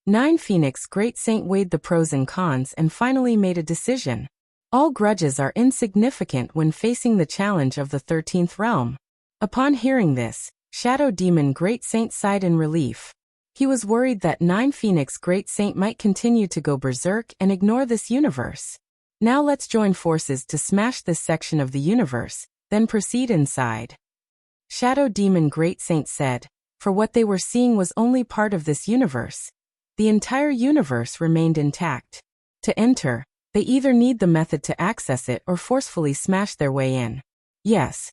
Nine Phoenix Great Saint weighed the pros and cons and finally made a decision. All grudges are insignificant when facing the challenge of the 13th realm. Upon hearing this, Shadow Demon Great Saint sighed in relief. He was worried that Nine Phoenix Great Saint might continue to go berserk and ignore this universe. Now let's join forces to smash this section of the universe, then proceed inside. Shadow Demon Great Saint said, for what they were seeing was only part of this universe. The entire universe remained intact. To enter, they either need the method to access it or forcefully smash their way in. Yes.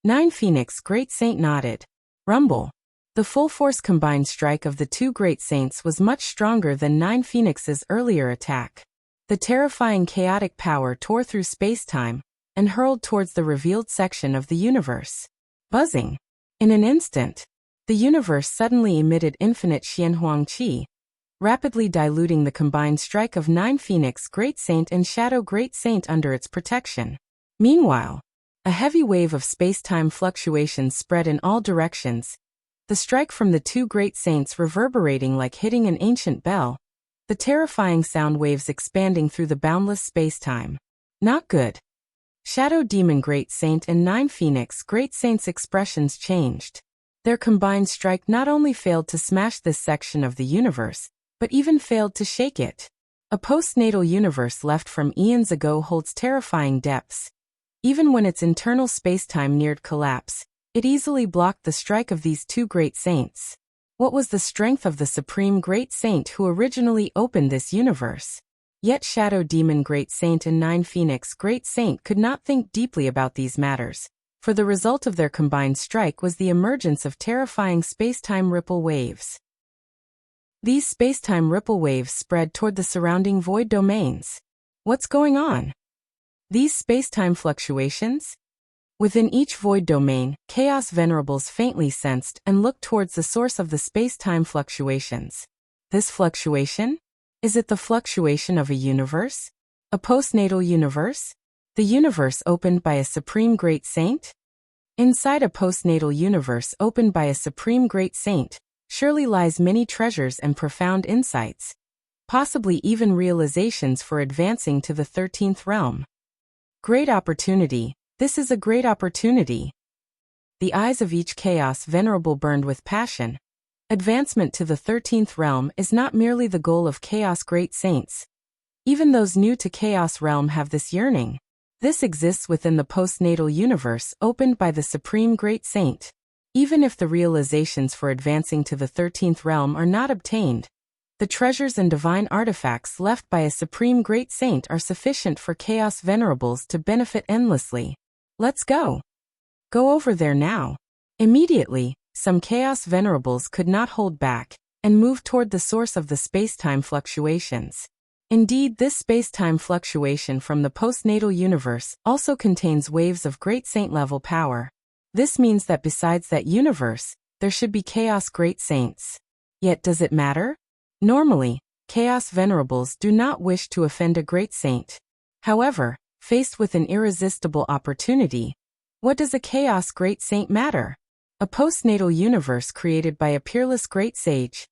Nine Phoenix Great Saint nodded. Rumble. The full-force combined strike of the two Great Saints was much stronger than Nine Phoenix's earlier attack. The terrifying chaotic power tore through space-time and hurled towards the revealed section of the universe. Buzzing. In an instant, the universe suddenly emitted infinite Xianhuang Qi, rapidly diluting the combined strike of Nine Phoenix Great Saint and Shadow Great Saint under its protection. Meanwhile, a heavy wave of space-time fluctuations spread in all directions, the strike from the two Great Saints reverberating like hitting an ancient bell, the terrifying sound waves expanding through the boundless space-time. Not good. Shadow Demon Great Saint and Nine Phoenix Great Saint's expressions changed. Their combined strike not only failed to smash this section of the universe, but even failed to shake it. A postnatal universe left from eons ago holds terrifying depths. Even when its internal space-time neared collapse, it easily blocked the strike of these two Great Saints. What was the strength of the Supreme Great Saint who originally opened this universe? Yet Shadow Demon Great Saint and Nine Phoenix Great Saint could not think deeply about these matters, for the result of their combined strike was the emergence of terrifying space-time ripple waves. These space-time ripple waves spread toward the surrounding void domains. What's going on? These space-time fluctuations? Within each void domain, Chaos Venerables faintly sensed and looked towards the source of the space-time fluctuations. This fluctuation? Is it the fluctuation of a universe? A postnatal universe? The universe opened by a Supreme Great Saint? Inside a postnatal universe opened by a Supreme Great Saint, surely lies many treasures and profound insights, possibly even realizations for advancing to the 13th realm. Great opportunity. This is a great opportunity. The eyes of each Chaos Venerable burned with passion. Advancement to the 13th realm is not merely the goal of Chaos Great Saints. Even those new to Chaos realm have this yearning. This exists within the postnatal universe opened by the Supreme Great Saint. Even if the realizations for advancing to the 13th realm are not obtained, the treasures and divine artifacts left by a Supreme Great Saint are sufficient for Chaos Venerables to benefit endlessly. Let's go. Go over there now. Immediately, some Chaos Venerables could not hold back and moved toward the source of the space-time fluctuations. Indeed, this space-time fluctuation from the postnatal universe also contains waves of Great Saint-level power. This means that besides that universe, there should be Chaos Great Saints. Yet does it matter? Normally, Chaos Venerables do not wish to offend a Great Saint. However, faced with an irresistible opportunity, what does a Chaos Great Saint matter? A postnatal universe created by a peerless Great Sage.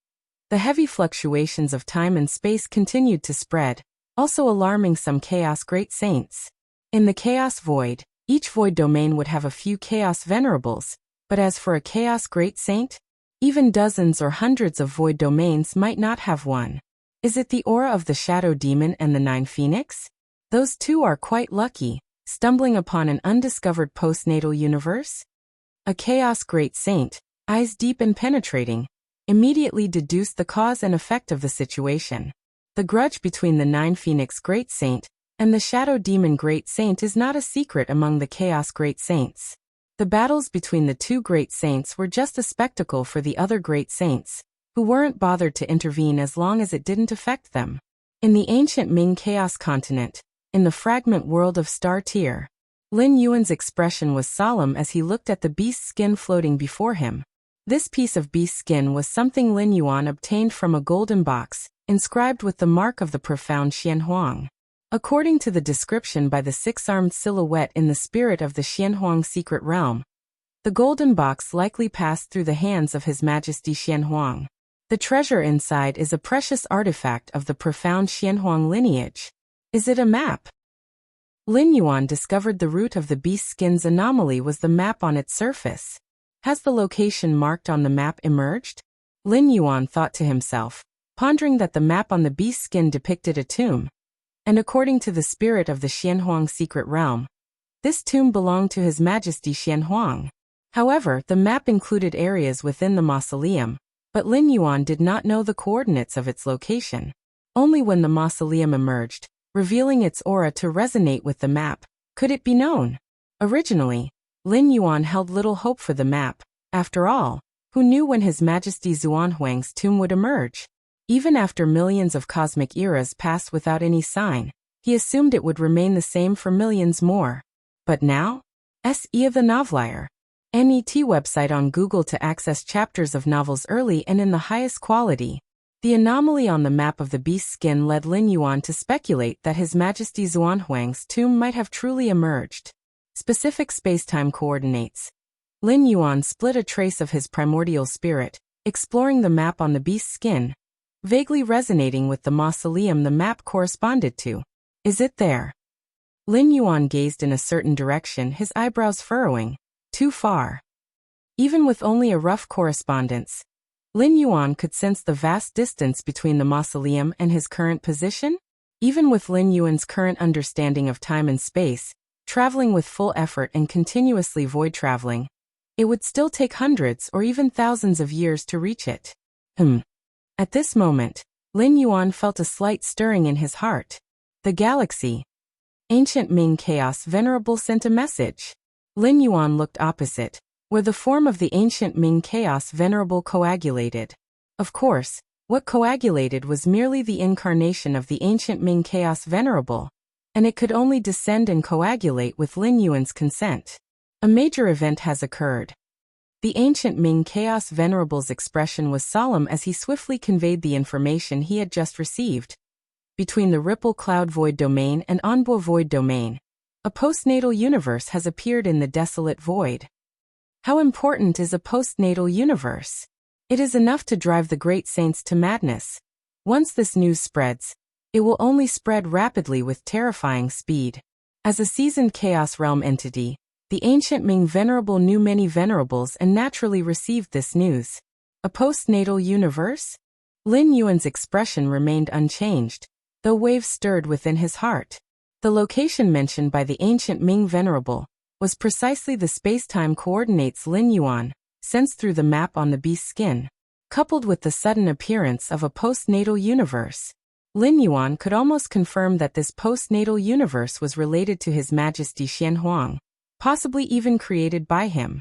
The heavy fluctuations of time and space continued to spread, also alarming some Chaos Great Saints. In the Chaos Void, each void domain would have a few Chaos Venerables, but as for a Chaos Great Saint, even dozens or hundreds of void domains might not have one. Is it the aura of the Shadow Demon and the Nine Phoenix? Those two are quite lucky, stumbling upon an undiscovered postnatal universe. A Chaos Great Saint, eyes deep and penetrating, immediately deduced the cause and effect of the situation. The grudge between the Nine Phoenix Great Saint and the Shadow Demon Great Saint is not a secret among the Chaos Great Saints. The battles between the two Great Saints were just a spectacle for the other Great Saints, who weren't bothered to intervene as long as it didn't affect them. In the ancient Ming Chaos continent, in the fragment world of Star Tier, Lin Yuan's expression was solemn as he looked at the beast skin floating before him. This piece of beast skin was something Lin Yuan obtained from a golden box, inscribed with the mark of the profound Xianhuang. According to the description by the six-armed silhouette in the spirit of the Xianhuang secret realm, the golden box likely passed through the hands of His Majesty Xianhuang. The treasure inside is a precious artifact of the profound Xianhuang lineage. Is it a map? Lin Yuan discovered the root of the beast skin's anomaly was the map on its surface. Has the location marked on the map emerged? Lin Yuan thought to himself, pondering that the map on the beast skin depicted a tomb. and according to the spirit of the Xianhuang secret realm, this tomb belonged to His Majesty Xianhuang. However, the map included areas within the mausoleum, but Lin Yuan did not know the coordinates of its location. Only when the mausoleum emerged, revealing its aura to resonate with the map, could it be known. Originally, Lin Yuan held little hope for the map. After all, who knew when His Majesty Xuanhuang's tomb would emerge? Even after millions of cosmic eras passed without any sign, he assumed it would remain the same for millions more. But now? SE of the Novelier. NET website on Google to access chapters of novels early and in the highest quality. The anomaly on the map of the beast's skin led Lin Yuan to speculate that His Majesty Xuanhuang's tomb might have truly emerged. Specific spacetime coordinates. Lin Yuan split a trace of his primordial spirit, exploring the map on the beast's skin, vaguely resonating with the mausoleum the map corresponded to. Is it there? Lin Yuan gazed in a certain direction, his eyebrows furrowing. Too far. Even with only a rough correspondence, Lin Yuan could sense the vast distance between the mausoleum and his current position. Even with Lin Yuan's current understanding of time and space, traveling with full effort and continuously void traveling, it would still take hundreds or even thousands of years to reach it. At this moment, Lin Yuan felt a slight stirring in his heart. The galaxy. Ancient Ming Chaos Venerable sent a message. Lin Yuan looked opposite, where the form of the ancient Ming Chaos Venerable coagulated. Of course, what coagulated was merely the incarnation of the ancient Ming Chaos Venerable, and it could only descend and coagulate with Lin Yuan's consent. A major event has occurred. The ancient Ming Chaos Venerable's expression was solemn as he swiftly conveyed the information he had just received. Between the Ripple Cloud Void Domain and Anbo Void Domain, a postnatal universe has appeared in the desolate void. How important is a postnatal universe? It is enough to drive the great saints to madness. Once this news spreads, it will only spread rapidly with terrifying speed. As a seasoned Chaos Realm entity, the ancient Ming Venerable knew many venerables and naturally received this news. A postnatal universe? Lin Yuan's expression remained unchanged, though waves stirred within his heart. The location mentioned by the ancient Ming Venerable was precisely the space-time coordinates Lin Yuan sensed through the map on the beast's skin. Coupled with the sudden appearance of a postnatal universe, Lin Yuan could almost confirm that this postnatal universe was related to His Majesty Xianhuang, possibly even created by him.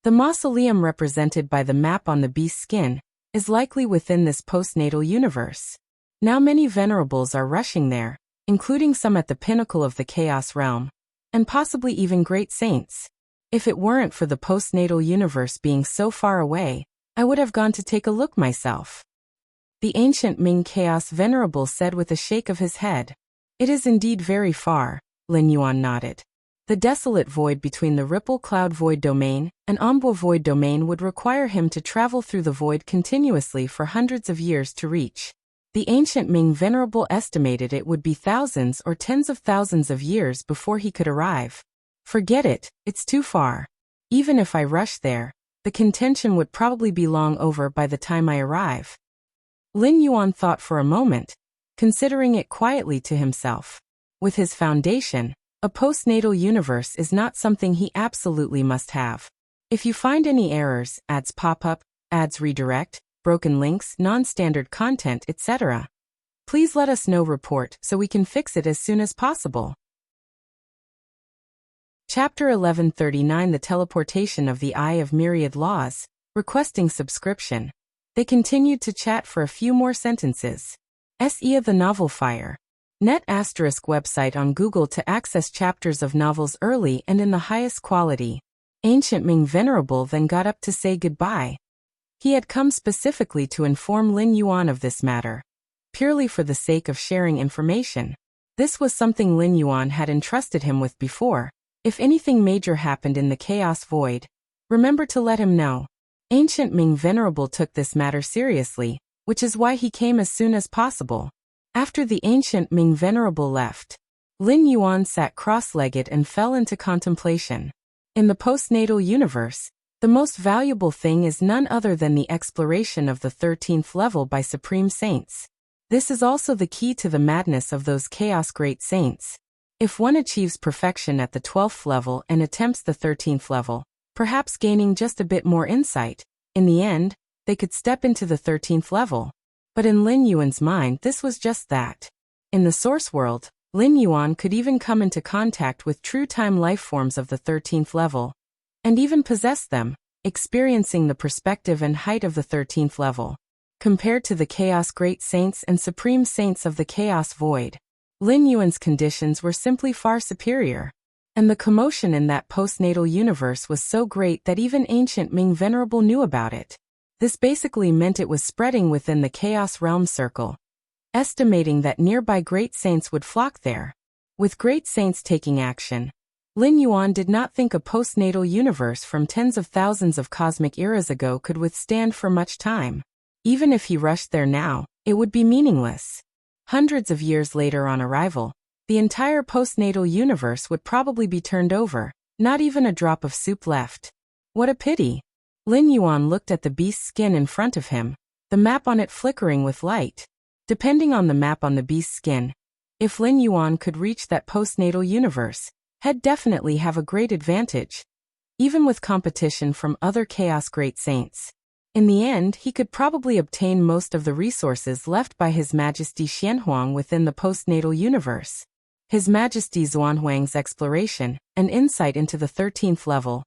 The mausoleum represented by the map on the beast's skin is likely within this postnatal universe. Now many venerables are rushing there, including some at the pinnacle of the Chaos Realm, and possibly even great saints. If it weren't for the postnatal universe being so far away, I would have gone to take a look myself. The ancient Ming Chaos Venerable said with a shake of his head. It is indeed very far, Lin Yuan nodded. The desolate void between the Ripple Cloud Void Domain and Anbo Void Domain would require him to travel through the void continuously for hundreds of years to reach. The ancient Ming Venerable estimated it would be thousands or tens of thousands of years before he could arrive. Forget it, it's too far. Even if I rush there, the contention would probably be long over by the time I arrive. Lin Yuan thought for a moment, considering it quietly to himself. With his foundation, a postnatal universe is not something he absolutely must have. If you find any errors, ads pop up, ads redirect, broken links, non-standard content, etc., please let us know. Report so we can fix it as soon as possible. Chapter 1139 The Teleportation of the Eye of Myriad Laws, requesting subscription. They continued to chat for a few more sentences. SE of the Novel Fire. Net ** website on Google to access chapters of novels early and in the highest quality. Ancient Ming Venerable then got up to say goodbye. He had come specifically to inform Lin Yuan of this matter, purely for the sake of sharing information. This was something Lin Yuan had entrusted him with before. If anything major happened in the Chaos Void, remember to let him know. Ancient Ming Venerable took this matter seriously, which is why he came as soon as possible. After the ancient Ming Venerable left, Lin Yuan sat cross-legged and fell into contemplation. In the postnatal universe, the most valuable thing is none other than the exploration of the 13th level by supreme saints. This is also the key to the madness of those chaos great saints. If one achieves perfection at the 12th level and attempts the 13th level, perhaps gaining just a bit more insight, in the end, they could step into the 13th level. But in Lin Yuan's mind, this was just that. In the source world, Lin Yuan could even come into contact with true time life forms of the 13th level, and even possess them, experiencing the perspective and height of the 13th level. Compared to the chaos great saints and supreme saints of the chaos void, Lin Yuan's conditions were simply far superior. And the commotion in that postnatal universe was so great that even ancient Ming Venerable knew about it. This basically meant it was spreading within the chaos realm circle, estimating that nearby great saints would flock there. With great saints taking action, Lin Yuan did not think a postnatal universe from tens of thousands of cosmic eras ago could withstand for much time. Even if he rushed there now, it would be meaningless. Hundreds of years later on arrival, the entire postnatal universe would probably be turned over, not even a drop of soup left. What a pity. Lin Yuan looked at the beast's skin in front of him, the map on it flickering with light. Depending on the map on the beast's skin, if Lin Yuan could reach that postnatal universe, he'd definitely have a great advantage, even with competition from other chaos great saints. In the end, he could probably obtain most of the resources left by His Majesty Xianhuang within the postnatal universe. His Majesty Xuanhuang's exploration and insight into the 13th level.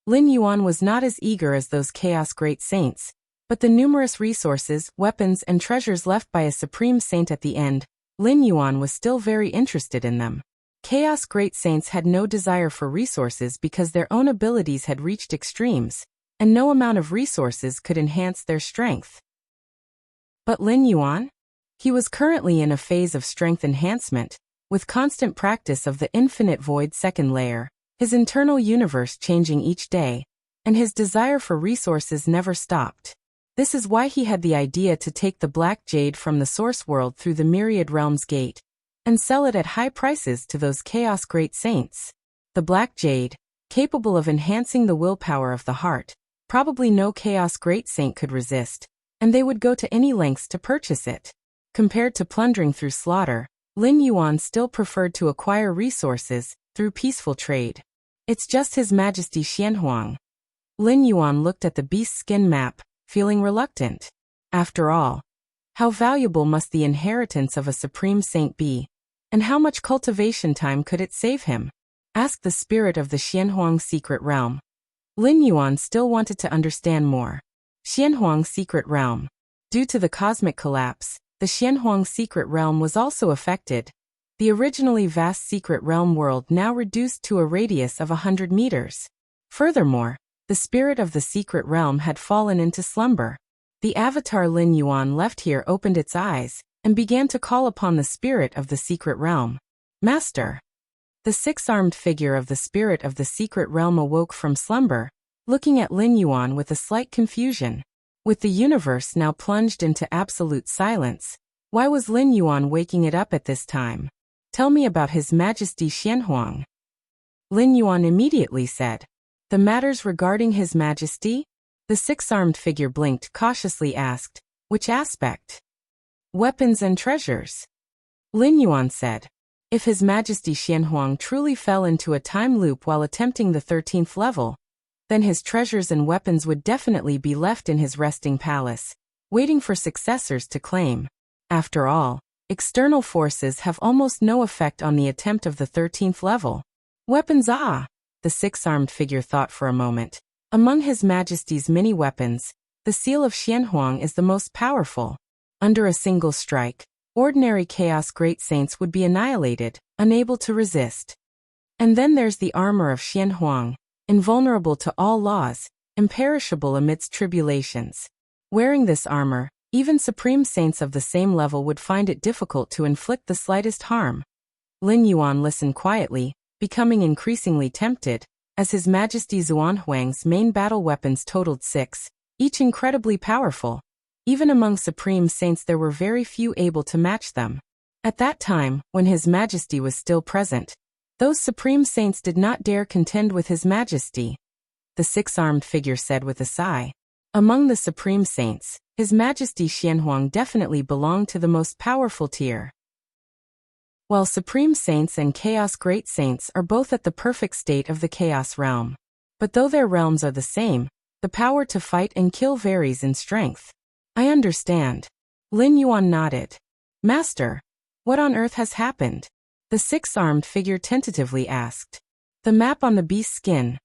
Lin Yuan was not as eager as those chaos great saints, but the numerous resources, weapons, and treasures left by a supreme saint at the end, Lin Yuan was still very interested in them. Chaos great saints had no desire for resources because their own abilities had reached extremes, and no amount of resources could enhance their strength. But Lin Yuan? He was currently in a phase of strength enhancement, with constant practice of the infinite void second layer, his internal universe changing each day, and his desire for resources never stopped. This is why he had the idea to take the black jade from the source world through the myriad realms gate, and sell it at high prices to those chaos great saints. The black jade, capable of enhancing the willpower of the heart, probably no chaos great saint could resist, and they would go to any lengths to purchase it. Compared to plundering through slaughter, Lin Yuan still preferred to acquire resources through peaceful trade. It's just His Majesty Xianhuang. Lin Yuan looked at the beast's skin map, feeling reluctant. After all, how valuable must the inheritance of a supreme saint be, and how much cultivation time could it save him? Asked the spirit of the Xianhuang secret realm. Lin Yuan still wanted to understand more. Xianhuang secret realm. Due to the cosmic collapse, the Xianhuang secret realm was also affected. The originally vast secret realm world now reduced to a radius of 100 meters. Furthermore, the spirit of the secret realm had fallen into slumber. The avatar Lin Yuan left here opened its eyes, and began to call upon the spirit of the secret realm. Master! The six-armed figure of the spirit of the secret realm awoke from slumber, looking at Lin Yuan with a slight confusion. With the universe now plunged into absolute silence, why was Lin Yuan waking it up at this time? Tell me about His Majesty Xianhuang. Lin Yuan immediately said. The matters regarding His Majesty? The six-armed figure blinked, cautiously asked, which aspect? Weapons and treasures. Lin Yuan said. If His Majesty Xianhuang truly fell into a time loop while attempting the 13th level, then his treasures and weapons would definitely be left in his resting palace, waiting for successors to claim. After all, external forces have almost no effect on the attempt of the 13th level. Weapons the six-armed figure thought for a moment. Among His Majesty's many weapons, the seal of Xianhuang is the most powerful. Under a single strike, ordinary chaos great saints would be annihilated, unable to resist. And then there's the armor of Xianhuang, invulnerable to all laws, imperishable amidst tribulations. Wearing this armor, even supreme saints of the same level would find it difficult to inflict the slightest harm. Lin Yuan listened quietly, becoming increasingly tempted, as His Majesty Xuanhuang's main battle weapons totaled 6, each incredibly powerful. Even among supreme saints there were very few able to match them. At that time, when His Majesty was still present, those supreme saints did not dare contend with His Majesty. The six-armed figure said with a sigh. Among the supreme saints, His Majesty Xianhuang definitely belonged to the most powerful tier. While Supreme Saints and Chaos Great Saints are both at the perfect state of the Chaos realm. But though their realms are the same, the power to fight and kill varies in strength. I understand. Lin Yuan nodded. Master, what on earth has happened? The six-armed figure tentatively asked. The map on the beast's skin.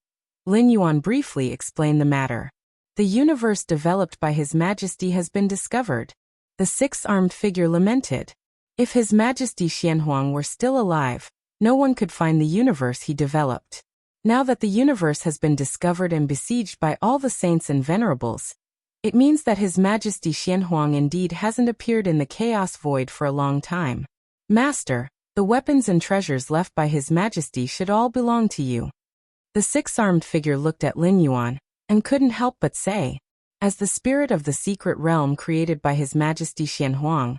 Lin Yuan briefly explained the matter. The universe developed by His Majesty has been discovered. The six-armed figure lamented. If His Majesty Xianhuang were still alive, no one could find the universe he developed. Now that the universe has been discovered and besieged by all the saints and venerables, it means that His Majesty Xianhuang indeed hasn't appeared in the chaos void for a long time. Master, the weapons and treasures left by His Majesty should all belong to you. The six-armed figure looked at Lin Yuan and couldn't help but say, as the spirit of the secret realm created by His Majesty Xianhuang,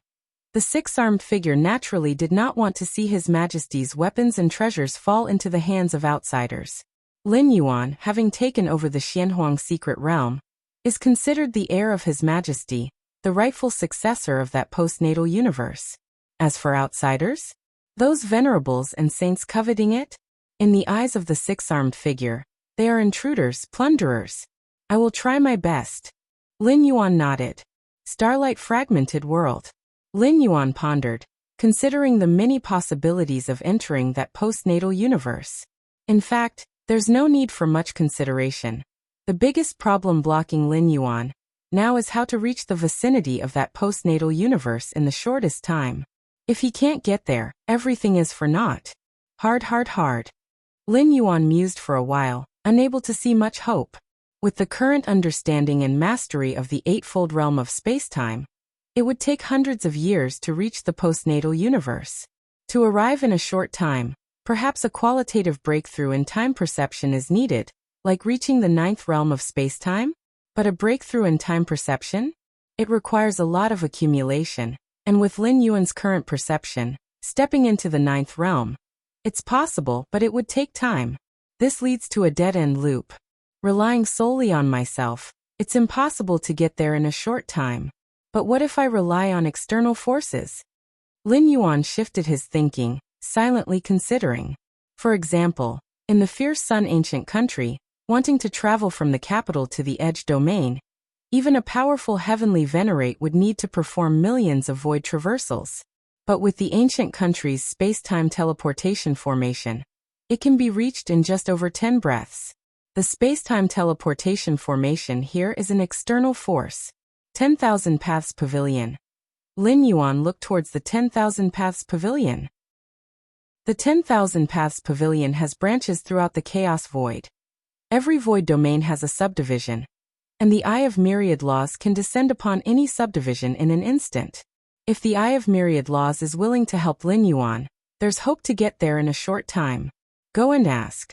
the six-armed figure naturally did not want to see His Majesty's weapons and treasures fall into the hands of outsiders. Lin Yuan, having taken over the Xianhuang secret realm, is considered the heir of His Majesty, the rightful successor of that postnatal universe. As for outsiders, those venerables and saints coveting it, in the eyes of the six-armed figure, they are intruders, plunderers. I will try my best. Lin Yuan nodded. Starlight fragmented world. Lin Yuan pondered, considering the many possibilities of entering that postnatal universe. In fact, there's no need for much consideration. The biggest problem blocking Lin Yuan now is how to reach the vicinity of that postnatal universe in the shortest time. If he can't get there, everything is for naught. Hard. Lin Yuan mused for a while, unable to see much hope. With the current understanding and mastery of the eightfold realm of spacetime, it would take hundreds of years to reach the postnatal universe. To arrive in a short time, perhaps a qualitative breakthrough in time perception is needed, like reaching the ninth realm of spacetime? But a breakthrough in time perception? It requires a lot of accumulation, and with Lin Yuan's current perception, stepping into the ninth realm, it's possible, but it would take time. This leads to a dead-end loop. Relying solely on myself, it's impossible to get there in a short time. But what if I rely on external forces? Lin Yuan shifted his thinking, silently considering. For example, in the Fierce Sun ancient country, wanting to travel from the capital to the edge domain, even a powerful heavenly venerate would need to perform millions of void traversals. But with the ancient country's space-time teleportation formation, it can be reached in just over 10 breaths. The space-time teleportation formation here is an external force. 10,000 Paths Pavilion. Lin Yuan looked towards the 10,000 Paths Pavilion. The 10,000 Paths Pavilion has branches throughout the chaos void. Every void domain has a subdivision, and the Eye of Myriad Laws can descend upon any subdivision in an instant. If the Eye of Myriad Laws is willing to help Lin Yuan, there's hope to get there in a short time. Go and ask.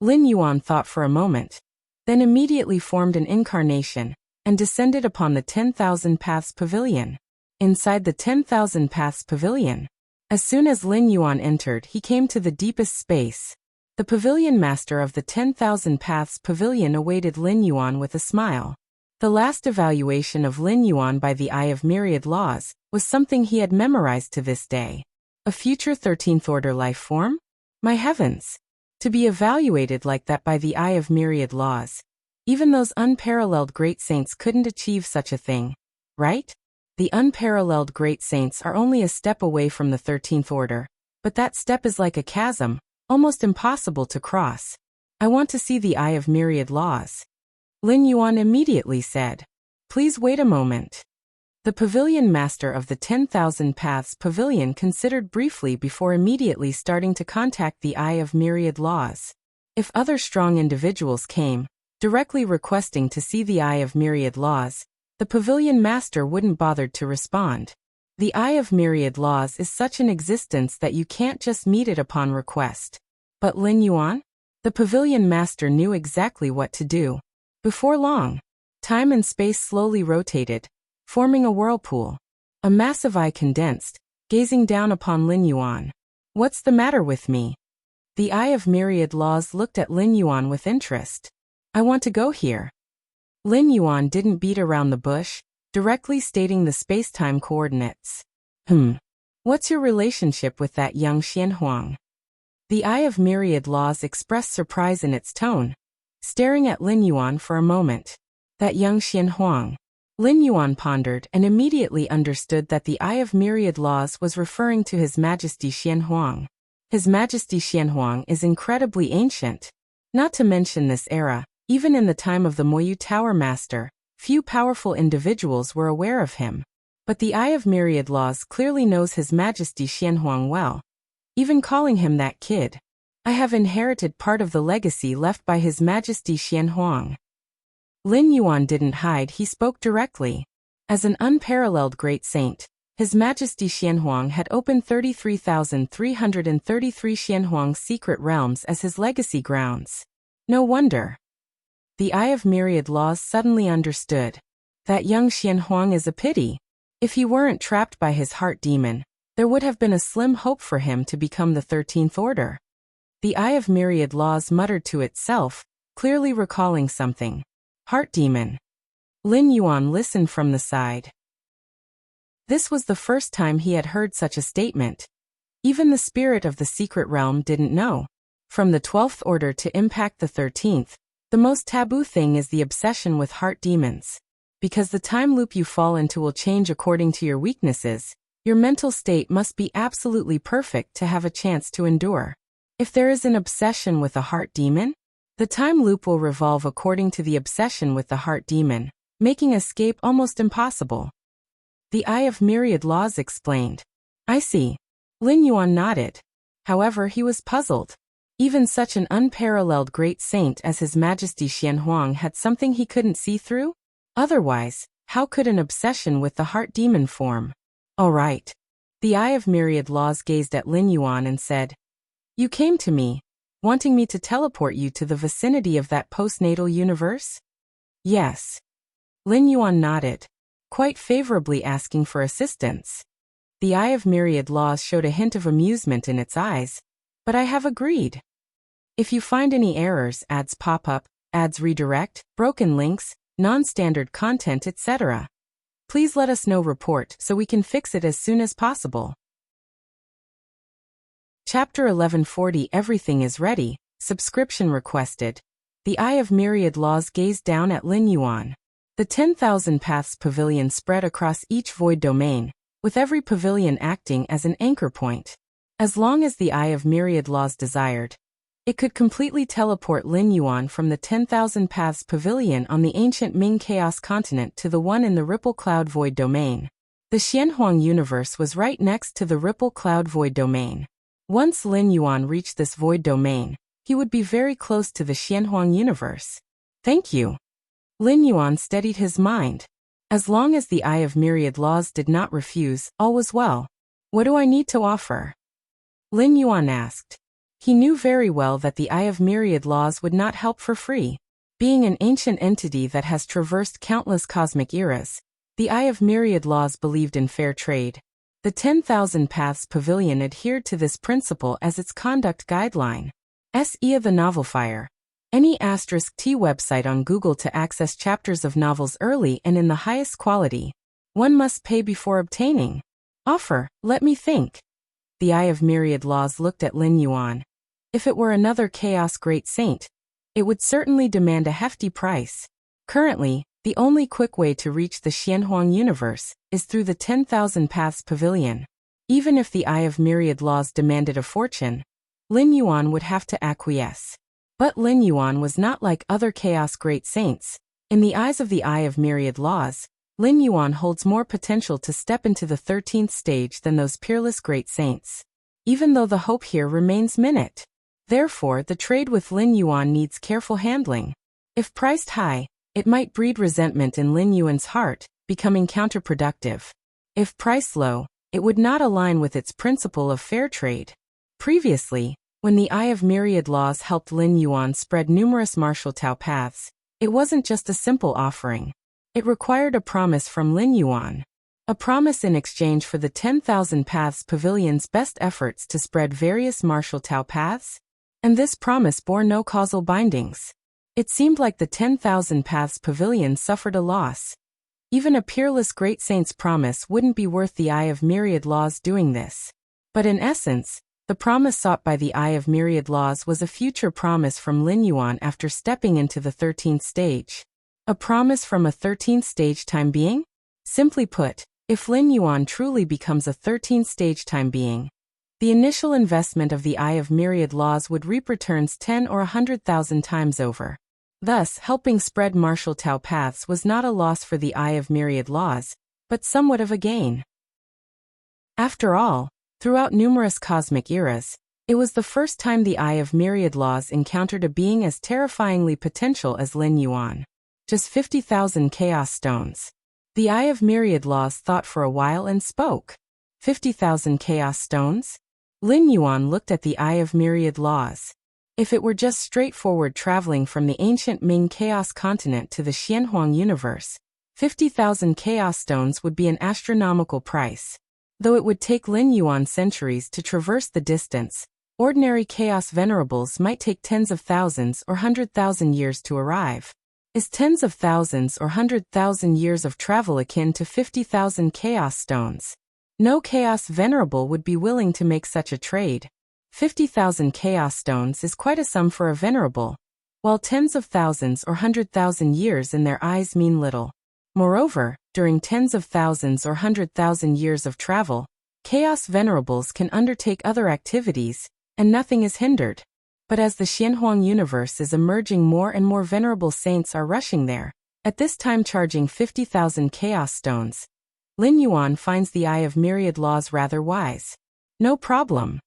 Lin Yuan thought for a moment, then immediately formed an incarnation and descended upon the 10,000 Paths Pavilion. Inside the 10,000 Paths Pavilion, as soon as Lin Yuan entered, he came to the deepest space. The pavilion master of the 10,000 Paths Pavilion awaited Lin Yuan with a smile. The last evaluation of Lin Yuan by the Eye of Myriad Laws was something he had memorized to this day. A future 13th order life form? My heavens! To be evaluated like that by the Eye of Myriad Laws. Even those unparalleled great saints couldn't achieve such a thing, right? The unparalleled great saints are only a step away from the 13th order, but that step is like a chasm, almost impossible to cross. I want to see the Eye of Myriad Laws. Lin Yuan immediately said. Please wait a moment. The pavilion master of the 10,000 Paths Pavilion considered briefly before immediately starting to contact the Eye of Myriad Laws. If other strong individuals came, directly requesting to see the Eye of Myriad Laws, the pavilion master wouldn't bother to respond. The Eye of Myriad Laws is such an existence that you can't just meet it upon request. But Lin Yuan? The pavilion master knew exactly what to do. Before long, time and space slowly rotated, forming a whirlpool. A massive eye condensed, gazing down upon Lin Yuan. What's the matter with me? The Eye of Myriad Laws looked at Lin Yuan with interest. I want to go here. Lin Yuan didn't beat around the bush, directly stating the space-time coordinates. What's your relationship with that young Xianhuang? The Eye of Myriad Laws expressed surprise in its tone, staring at Lin Yuan for a moment. That young Xianhuang. Lin Yuan pondered and immediately understood that the Eye of Myriad Laws was referring to His Majesty Xianhuang. His Majesty Xianhuang is incredibly ancient. Not to mention this era, even in the time of the Moyu Tower Master, few powerful individuals were aware of him. But the Eye of Myriad Laws clearly knows His Majesty Xianhuang well, even calling him that kid. I have inherited part of the legacy left by His Majesty Xianhuang. Lin Yuan didn't hide, he spoke directly. As an unparalleled great saint, His Majesty Xianhuang had opened 33,333 Xianhuang secret realms as his legacy grounds. No wonder. The Eye of Myriad Laws suddenly understood. That young Xianhuang is a pity. If he weren't trapped by his heart demon, there would have been a slim hope for him to become the 13th Order. The Eye of Myriad Laws muttered to itself, clearly recalling something. Heart demon. Lin Yuan listened from the side. This was the first time he had heard such a statement. Even the spirit of the secret realm didn't know. From the 12th Order to impact the 13th, the most taboo thing is the obsession with heart demons. Because the time loop you fall into will change according to your weaknesses, your mental state must be absolutely perfect to have a chance to endure. If there is an obsession with a heart demon, the time loop will revolve according to the obsession with the heart demon, making escape almost impossible. The Eye of Myriad Laws explained. I see. Lin Yuan nodded. However, he was puzzled. Even such an unparalleled great saint as His Majesty Xianhuang had something he couldn't see through? Otherwise, how could an obsession with the heart demon form? All right. The Eye of Myriad Laws gazed at Lin Yuan and said, You came to me, wanting me to teleport you to the vicinity of that postnatal universe? Yes. Lin Yuan nodded, quite favorably asking for assistance. The Eye of Myriad Laws showed a hint of amusement in its eyes, but I have agreed. If you find any errors, ads pop up, ads redirect, broken links, non-standard content, etc., please let us know. Report so we can fix it as soon as possible. Chapter 1140 Everything is ready. Subscription requested. The Eye of Myriad Laws gazed down at Lin Yuan. The 10,000 Paths Pavilion spread across each void domain, with every pavilion acting as an anchor point. As long as the Eye of Myriad Laws desired, it could completely teleport Lin Yuan from the 10,000 Paths Pavilion on the ancient Ming Chaos Continent to the one in the Ripple Cloud Void Domain. The Xianhuang universe was right next to the Ripple Cloud Void Domain. Once Lin Yuan reached this void domain, he would be very close to the Xianhuang universe. Thank you. Lin Yuan steadied his mind. As long as the Eye of Myriad Laws did not refuse, all was well. What do I need to offer? Lin Yuan asked. He knew very well that the Eye of Myriad Laws would not help for free. Being an ancient entity that has traversed countless cosmic eras, the Eye of Myriad Laws believed in fair trade. The 10,000 Paths Pavilion adhered to this principle as its conduct guideline. SEA the Novel Fire. Any *T website on Google to access chapters of novels early and in the highest quality. One must pay before obtaining. Offer, let me think. The Eye of Myriad Laws looked at Lin Yuan. If it were another Chaos Great Saint, it would certainly demand a hefty price. Currently, the only quick way to reach the Xianhuang universe is through the 10,000 Paths Pavilion. Even if the Eye of Myriad Laws demanded a fortune, Lin Yuan would have to acquiesce. But Lin Yuan was not like other Chaos Great Saints. In the eyes of the Eye of Myriad Laws, Lin Yuan holds more potential to step into the 13th stage than those peerless great saints. Even though the hope here remains minute. Therefore, the trade with Lin Yuan needs careful handling. If priced high, it might breed resentment in Lin Yuan's heart, becoming counterproductive. If priced low, it would not align with its principle of fair trade. Previously, when the Eye of Myriad Laws helped Lin Yuan spread numerous martial Tao paths, it wasn't just a simple offering. It required a promise from Lin Yuan. A promise in exchange for the 10,000 Paths Pavilion's best efforts to spread various martial Tao paths. And this promise bore no causal bindings. It seemed like the 10,000 Paths Pavilion suffered a loss. Even a peerless great saint's promise wouldn't be worth the Eye of Myriad Laws doing this. But in essence, the promise sought by the Eye of Myriad Laws was a future promise from Lin Yuan after stepping into the 13th stage. A promise from a 13th stage time being? Simply put, if Lin Yuan truly becomes a 13th stage time being, the initial investment of the Eye of Myriad Laws would reap returns 10 or 100,000 times over. Thus, helping spread martial Tao paths was not a loss for the Eye of Myriad Laws, but somewhat of a gain. After all, throughout numerous cosmic eras, it was the first time the Eye of Myriad Laws encountered a being as terrifyingly potential as Lin Yuan. Just 50,000 chaos stones. The Eye of Myriad Laws thought for a while and spoke. 50,000 chaos stones? Lin Yuan looked at the Eye of Myriad Laws. If it were just straightforward traveling from the ancient Ming chaos continent to the Xianhuang universe, 50,000 chaos stones would be an astronomical price. Though it would take Lin Yuan centuries to traverse the distance, ordinary chaos venerables might take tens of thousands or 100,000 years to arrive. Is tens of thousands or 100,000 years of travel akin to 50,000 chaos stones? No chaos venerable would be willing to make such a trade. 50,000 chaos stones is quite a sum for a venerable, while tens of thousands or 100,000 years in their eyes mean little. Moreover, during tens of thousands or 100,000 years of travel, chaos venerables can undertake other activities, and nothing is hindered. But as the Xianhuang universe is emerging, more and more venerable saints are rushing there, at this time charging 50,000 chaos stones. Lin Yuan finds the Eye of Myriad Laws rather wise. No problem.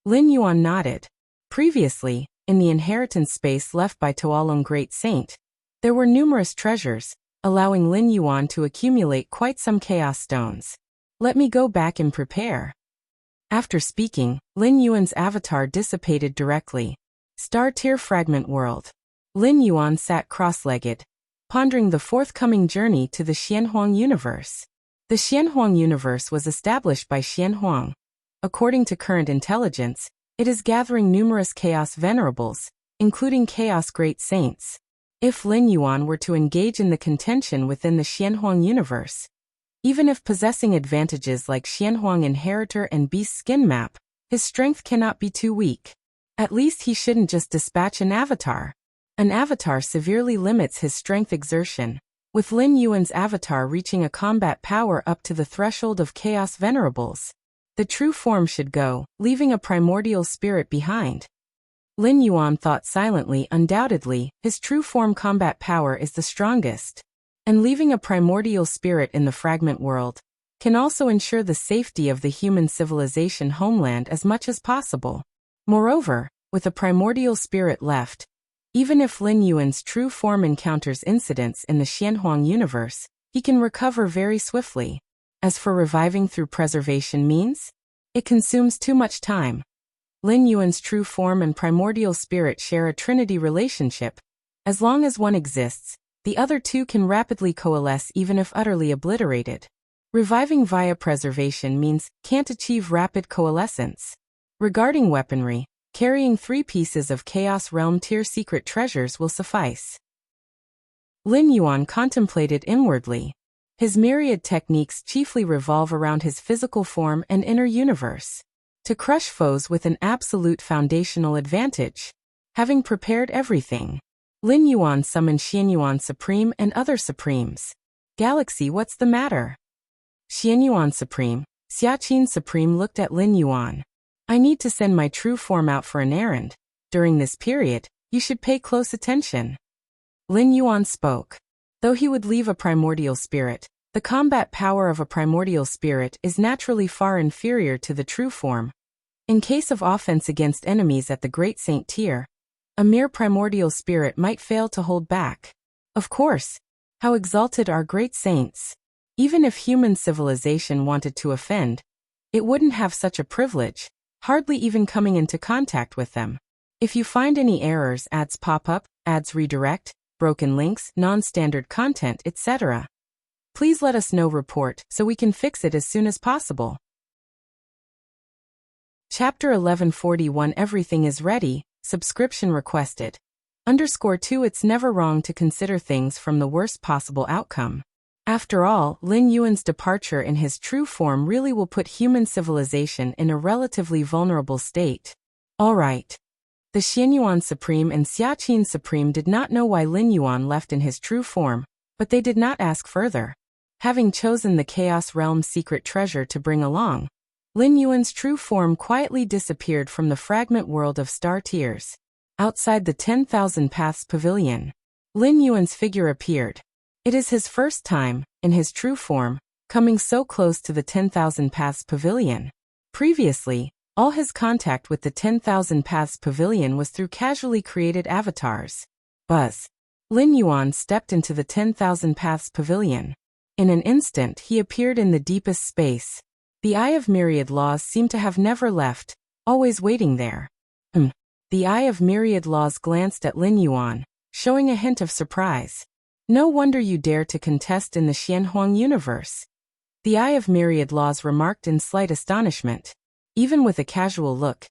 Lin Yuan nodded. Previously, in the inheritance space left by Toalong Great Saint, there were numerous treasures, allowing Lin Yuan to accumulate quite some chaos stones. Let me go back and prepare. After speaking, Lin Yuan's avatar dissipated directly. Star-tier fragment world. Lin Yuan sat cross-legged, pondering the forthcoming journey to the Xianhuang universe. The Xianhuang universe was established by Xianhuang. According to current intelligence, it is gathering numerous chaos venerables, including chaos great saints. If Lin Yuan were to engage in the contention within the Xianhuang universe, even if possessing advantages like Xianhuang Inheritor and Beast Skin Map, his strength cannot be too weak. At least he shouldn't just dispatch an avatar. An avatar severely limits his strength exertion, with Lin Yuan's avatar reaching a combat power up to the threshold of Chaos Venerables. The true form should go, leaving a primordial spirit behind. Lin Yuan thought silently. Undoubtedly, his true form combat power is the strongest. And leaving a primordial spirit in the fragment world can also ensure the safety of the human civilization homeland as much as possible. Moreover, with a primordial spirit left, even if Lin Yuan's true form encounters incidents in the Xianhuang universe, he can recover very swiftly. As for reviving through preservation means, it consumes too much time. Lin Yuan's true form and primordial spirit share a trinity relationship. As long as one exists, the other two can rapidly coalesce even if utterly obliterated. Reviving via preservation means can't achieve rapid coalescence. Regarding weaponry, carrying 3 pieces of Chaos Realm tier secret treasures will suffice. Lin Yuan contemplated inwardly. His myriad techniques chiefly revolve around his physical form and inner universe. To crush foes with an absolute foundational advantage. Having prepared everything, Lin Yuan summoned Xianyuan Supreme and other Supremes. Galaxy, what's the matter? Xianyuan Supreme, Xiaqin Supreme looked at Lin Yuan. I need to send my true form out for an errand. During this period, you should pay close attention. Lin Yuan spoke. Though he would leave a primordial spirit, the combat power of a primordial spirit is naturally far inferior to the true form. In case of offense against enemies at the Great Saint tier, a mere primordial spirit might fail to hold back. Of course, how exalted are great saints! Even if human civilization wanted to offend, it wouldn't have such a privilege, hardly even coming into contact with them. If you find any errors, ads pop up, ads redirect, broken links, non-standard content, etc., please let us know. Report so we can fix it as soon as possible. Chapter 1141 Everything is ready, subscription requested. _2 It's never wrong to consider things from the worst possible outcome. After all, Lin Yuan's departure in his true form really will put human civilization in a relatively vulnerable state. All right. The Xianyuan Supreme and Xiaqin Supreme did not know why Lin Yuan left in his true form, but they did not ask further. Having chosen the Chaos Realm's secret treasure to bring along, Lin Yuan's true form quietly disappeared from the fragment world of star tears. Outside the 10,000 Paths Pavilion, Lin Yuan's figure appeared. It is his first time, in his true form, coming so close to the 10,000 Paths Pavilion. Previously, all his contact with the 10,000 Paths Pavilion was through casually created avatars. Buzz. Lin Yuan stepped into the 10,000 Paths Pavilion. In an instant he appeared in the deepest space. The Eye of Myriad Laws seemed to have never left, always waiting there. The Eye of Myriad Laws glanced at Lin Yuan, showing a hint of surprise. No wonder you dare to contest in the Xianhuang universe. The Eye of Myriad Laws remarked in slight astonishment. Even with a casual look,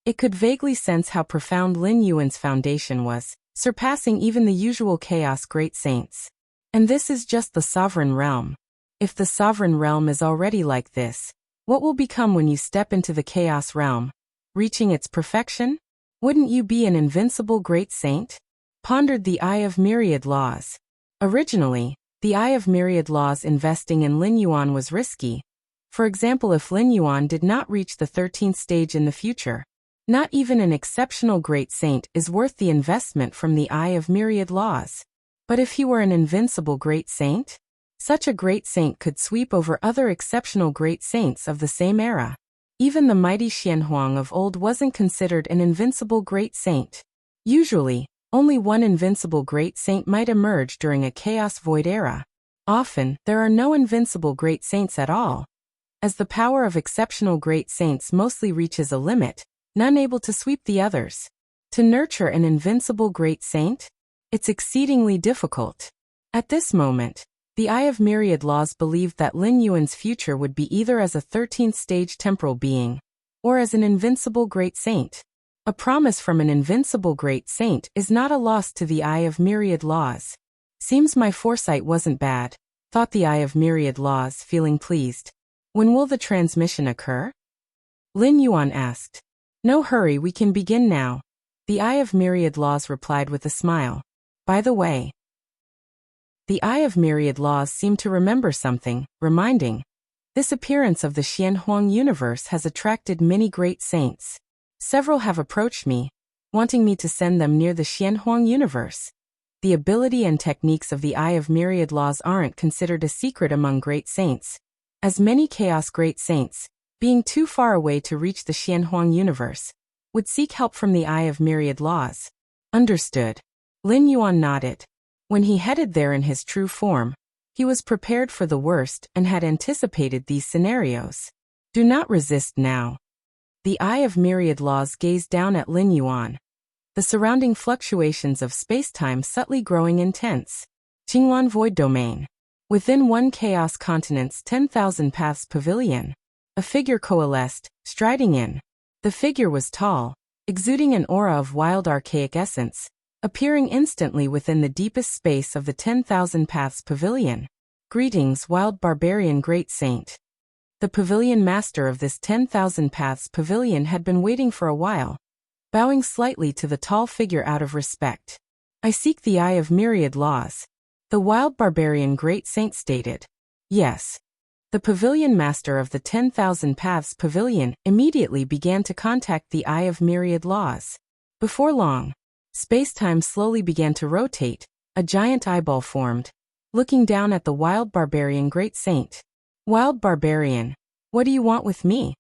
it could vaguely sense how profound Lin Yuan's foundation was, surpassing even the usual Chaos Great Saints. And this is just the Sovereign Realm. If the Sovereign Realm is already like this, what will become when you step into the Chaos Realm? Reaching its perfection? Wouldn't you be an invincible Great Saint? Pondered the Eye of Myriad Laws. Originally, the Eye of Myriad Laws investing in Lin Yuan was risky. For example, if Lin Yuan did not reach the 13th stage in the future, not even an exceptional Great Saint is worth the investment from the Eye of Myriad Laws. But if he were an invincible Great Saint? Such a Great Saint could sweep over other exceptional Great Saints of the same era. Even the mighty Xianhuang of old wasn't considered an invincible Great Saint. Usually, only one invincible Great Saint might emerge during a Chaos Void era. Often, there are no invincible Great Saints at all. As the power of exceptional Great Saints mostly reaches a limit, none able to sweep the others. To nurture an invincible Great Saint? It's exceedingly difficult. At this moment, the Eye of Myriad Laws believed that Lin Yuan's future would be either as a 13th stage temporal being, or as an invincible Great Saint. A promise from an invincible Great Saint is not a loss to the Eye of Myriad Laws. Seems my foresight wasn't bad, thought the Eye of Myriad Laws, feeling pleased. When will the transmission occur? Lin Yuan asked. No hurry, we can begin now. The Eye of Myriad Laws replied with a smile. By the way, the Eye of Myriad Laws seemed to remember something, reminding, this appearance of the Xianhuang universe has attracted many great saints. Several have approached me, wanting me to send them near the Xianhuang universe. The ability and techniques of the Eye of Myriad Laws aren't considered a secret among great saints, as many Chaos Great Saints, being too far away to reach the Xianhuang universe, would seek help from the Eye of Myriad Laws. Understood. Lin Yuan nodded. When he headed there in his true form, he was prepared for the worst and had anticipated these scenarios. Do not resist now. The Eye of Myriad Laws gazed down at Lin Yuan. The surrounding fluctuations of space-time subtly growing intense. Qinglan Void Domain. Within one Chaos Continent's 10,000 Paths Pavilion, a figure coalesced, striding in. The figure was tall, exuding an aura of wild archaic essence, appearing instantly within the deepest space of the 10,000 Paths Pavilion. Greetings, wild barbarian Great Saint. The pavilion master of this 10,000 Paths Pavilion had been waiting for a while, bowing slightly to the tall figure out of respect. I seek the Eye of Myriad Laws. The wild barbarian Great Saint stated. Yes. The pavilion master of the 10,000 Paths Pavilion immediately began to contact the Eye of Myriad Laws. Before long, space-time slowly began to rotate, a giant eyeball formed, looking down at the wild barbarian Great Saint. Wild barbarian, what do you want with me?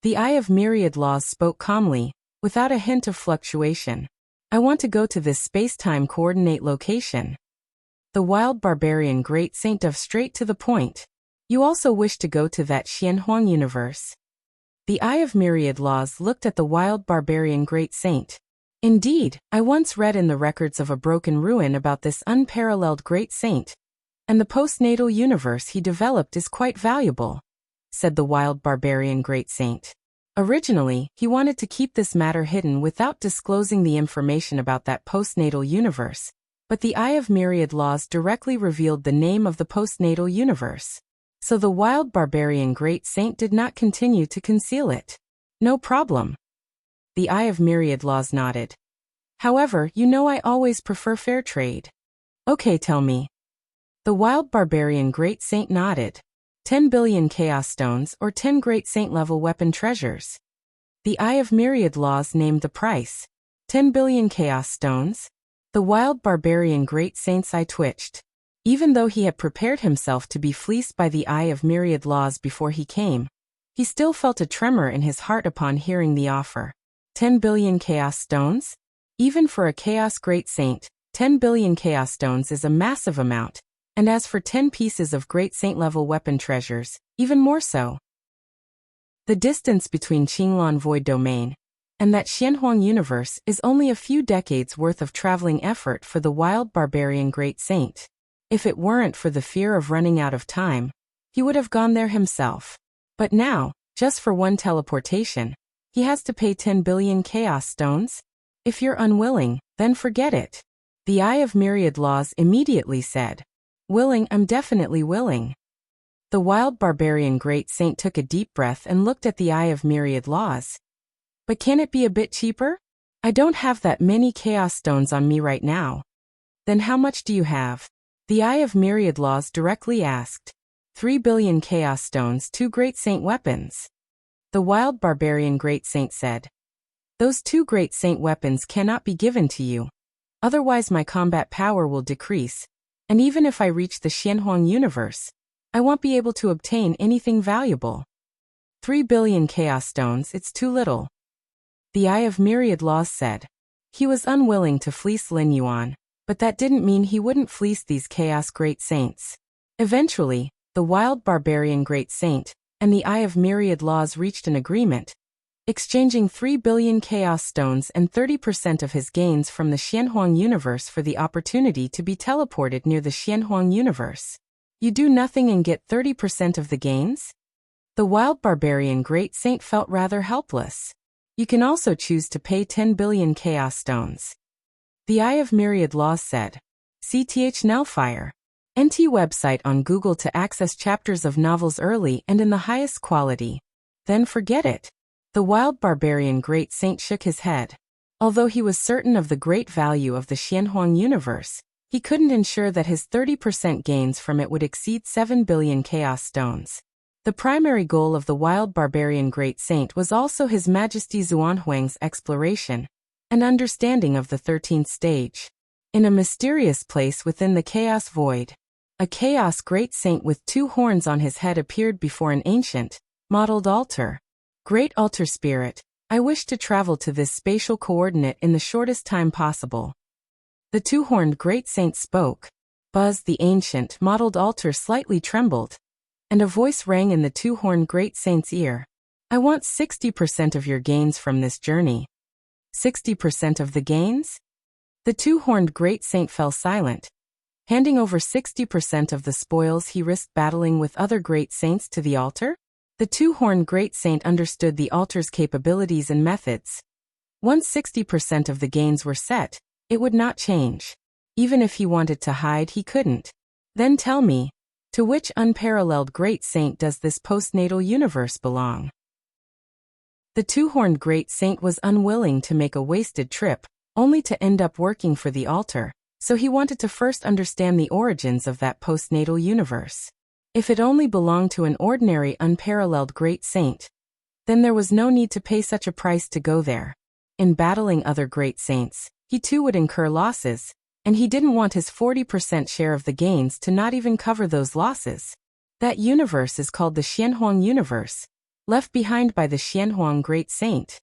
The Eye of Myriad Laws spoke calmly, without a hint of fluctuation. I want to go to this space-time coordinate location. The wild barbarian Great Saint dove straight to the point. You also wish to go to that Xianhuang universe? The Eye of Myriad Laws looked at the wild barbarian Great Saint. Indeed, I once read in the records of a broken ruin about this unparalleled Great Saint, and the postnatal universe he developed is quite valuable, said the wild barbarian Great Saint. Originally, he wanted to keep this matter hidden without disclosing the information about that postnatal universe, But the Eye of Myriad Laws directly revealed the name of the postnatal universe. So the wild barbarian great saint did not continue to conceal it. No problem. The Eye of Myriad Laws nodded. However, you know I always prefer fair trade. Okay, tell me. The wild barbarian great saint nodded. 10 billion chaos stones or 10 great saint level weapon treasures. The Eye of Myriad Laws named the price. 10 billion chaos stones. The wild barbarian great saint's eye twitched. Even though he had prepared himself to be fleeced by the Eye of Myriad Laws before he came, he still felt a tremor in his heart upon hearing the offer. 10 billion chaos stones? Even for a chaos great saint, 10 billion chaos stones is a massive amount, and as for 10 pieces of great saint-level weapon treasures, even more so. The distance between Qinglan Void Domain and that Xianhuang universe is only a few decades worth of traveling effort for the wild barbarian great saint. If it weren't for the fear of running out of time, he would have gone there himself. But now, just for one teleportation, he has to pay 10 billion chaos stones? If you're unwilling, then forget it. The Eye of Myriad Laws immediately said, Willing, I'm definitely willing. The wild barbarian great saint took a deep breath and looked at the Eye of Myriad Laws. But can it be a bit cheaper? I don't have that many chaos stones on me right now. Then how much do you have? The Eye of Myriad Laws directly asked. 3 billion chaos stones, 2 great saint weapons. The wild barbarian great saint said. Those 2 great saint weapons cannot be given to you. Otherwise my combat power will decrease, and even if I reach the Xianhuang universe, I won't be able to obtain anything valuable. 3 billion chaos stones, it's too little. The Eye of Myriad Laws said. He was unwilling to fleece Lin Yuan, but that didn't mean he wouldn't fleece these chaos great saints. Eventually, the wild barbarian great saint and the Eye of Myriad Laws reached an agreement, exchanging 3 billion chaos stones and 30% of his gains from the Xianhuang universe for the opportunity to be teleported near the Xianhuang universe. You do nothing and get 30% of the gains? The wild barbarian great saint felt rather helpless. You can also choose to pay 10 billion chaos stones. The Eye of Myriad Laws said. CTH Nellfire. NT website on Google to access chapters of novels early and in the highest quality. Then forget it. The wild barbarian great saint shook his head. Although he was certain of the great value of the Xianhuang universe, he couldn't ensure that his 30% gains from it would exceed 7 billion chaos stones. The primary goal of the wild barbarian great saint was also His Majesty Xuanhuang's exploration and understanding of the 13th stage. In a mysterious place within the chaos void, a chaos great saint with 2 horns on his head appeared before an ancient, modeled altar. Great altar spirit, I wish to travel to this spatial coordinate in the shortest time possible. The 2-horned great saint spoke. Buzz, the ancient, modeled altar slightly trembled, and a voice rang in the 2-horned great saint's ear. I want 60% of your gains from this journey. 60% of the gains? The 2-horned great saint fell silent, handing over 60% of the spoils he risked battling with other great saints to the altar? The 2-horned great saint understood the altar's capabilities and methods. Once 60% of the gains were set, it would not change. Even if he wanted to hide, he couldn't. Then tell me, to which unparalleled great saint does this postnatal universe belong? The 2-horned great saint was unwilling to make a wasted trip, only to end up working for the altar, so he wanted to first understand the origins of that postnatal universe. If it only belonged to an ordinary unparalleled great saint, then there was no need to pay such a price to go there. In battling other great saints, he too would incur losses, and he didn't want his 40% share of the gains to not even cover those losses. That universe is called the Xianhuang universe, left behind by the Xianhuang great saint.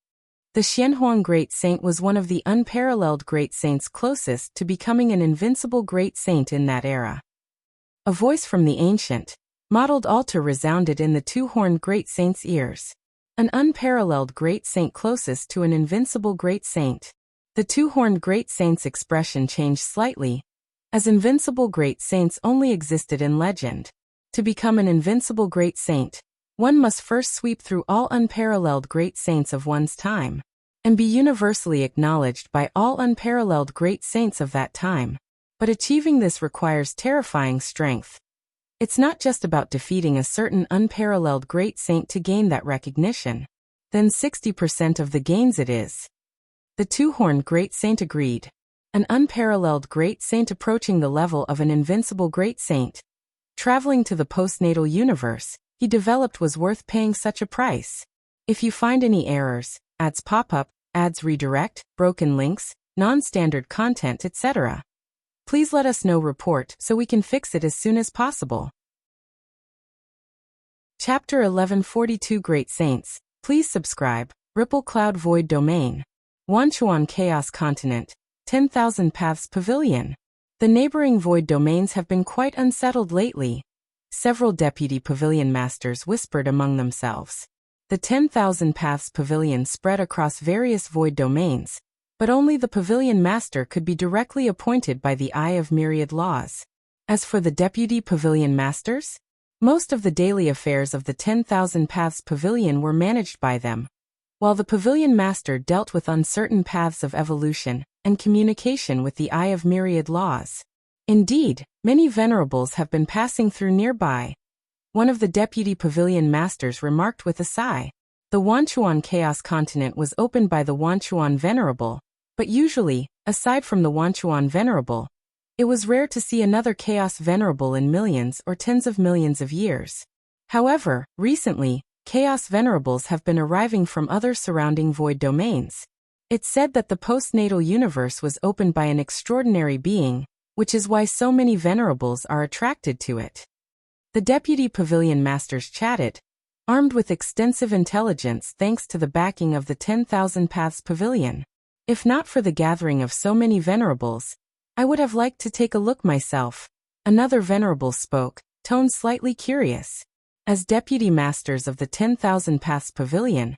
The Xianhuang great saint was one of the unparalleled great saints closest to becoming an invincible great saint in that era. A voice from the ancient, modeled altar resounded in the 2-horned great saint's ears. An unparalleled great saint closest to an invincible great saint. The 2-horned great saint's expression changed slightly, as invincible great saints only existed in legend. To become an invincible great saint, one must first sweep through all unparalleled great saints of one's time, and be universally acknowledged by all unparalleled great saints of that time. But achieving this requires terrifying strength. It's not just about defeating a certain unparalleled great saint to gain that recognition. Then 60% of the gains it is. The two-horned great saint agreed. An unparalleled great saint approaching the level of an invincible great saint. Traveling to the postnatal universe, he developed was worth paying such a price. If you find any errors, ads pop up, ads redirect, broken links, non-standard content, etc., please let us know. Report so we can fix it as soon as possible. Chapter 1142 Great Saints. Please subscribe. Ripple Cloud Void Domain. Wanchuan Chaos Continent. 10,000 Paths Pavilion. The neighboring void domains have been quite unsettled lately. Several deputy pavilion masters whispered among themselves. The 10,000 Paths Pavilion spread across various void domains, but only the pavilion master could be directly appointed by the Eye of Myriad Laws. As for the deputy pavilion masters, most of the daily affairs of the 10,000 Paths Pavilion were managed by them, while the pavilion master dealt with uncertain paths of evolution and communication with the Eye of Myriad Laws. Indeed, many venerables have been passing through nearby. One of the deputy pavilion masters remarked with a sigh. The Wanchuan Chaos Continent was opened by the Wanchuan Venerable, but usually, aside from the Wanchuan Venerable, it was rare to see another Chaos Venerable in millions or tens of millions of years. However, recently, Chaos Venerables have been arriving from other surrounding void domains. It's said that the postnatal universe was opened by an extraordinary being, which is why so many venerables are attracted to it. The deputy pavilion masters chatted, armed with extensive intelligence thanks to the backing of the 10,000 Paths Pavilion. If not for the gathering of so many venerables, I would have liked to take a look myself. Another venerable spoke, tone slightly curious. As deputy masters of the 10,000 Paths Pavilion,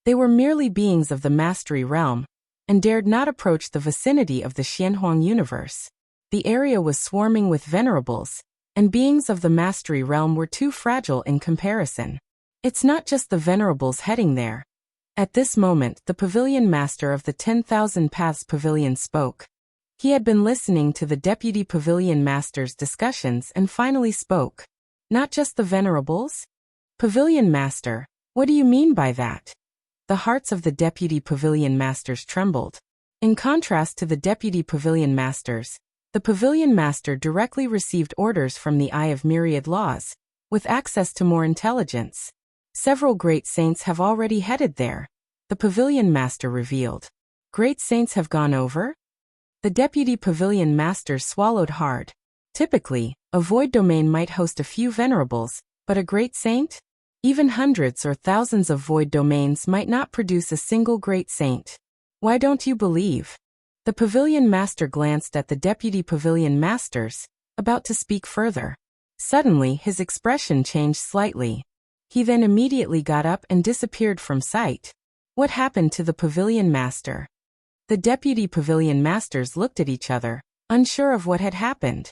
they were merely beings of the mastery realm, and dared not approach the vicinity of the Xianhuang universe. The area was swarming with venerables, and beings of the mastery realm were too fragile in comparison. It's not just the venerables heading there. At this moment, the pavilion master of the 10,000 Paths Pavilion spoke. He had been listening to the deputy pavilion master's discussions and finally spoke. Not just the venerables? Pavilion master, what do you mean by that? The hearts of the deputy pavilion masters trembled. In contrast to the deputy pavilion masters, the pavilion master directly received orders from the Eye of Myriad Laws, with access to more intelligence. Several great saints have already headed there, the pavilion master revealed. Great saints have gone over? The deputy pavilion master swallowed hard. Typically, a void domain might host a few venerables, but a great saint? Even hundreds or thousands of void domains might not produce a single great saint. Why don't you believe? The pavilion master glanced at the deputy pavilion masters, about to speak further. Suddenly, his expression changed slightly. He then immediately got up and disappeared from sight. What happened to the pavilion master? The deputy pavilion masters looked at each other, unsure of what had happened.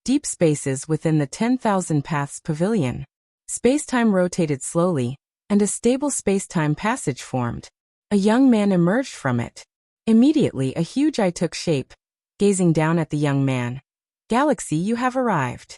Deep spaces within the 10,000 Paths Pavilion. Spacetime rotated slowly, and a stable spacetime passage formed. A young man emerged from it. Immediately a huge eye took shape, gazing down at the young man. Galaxy, you have arrived.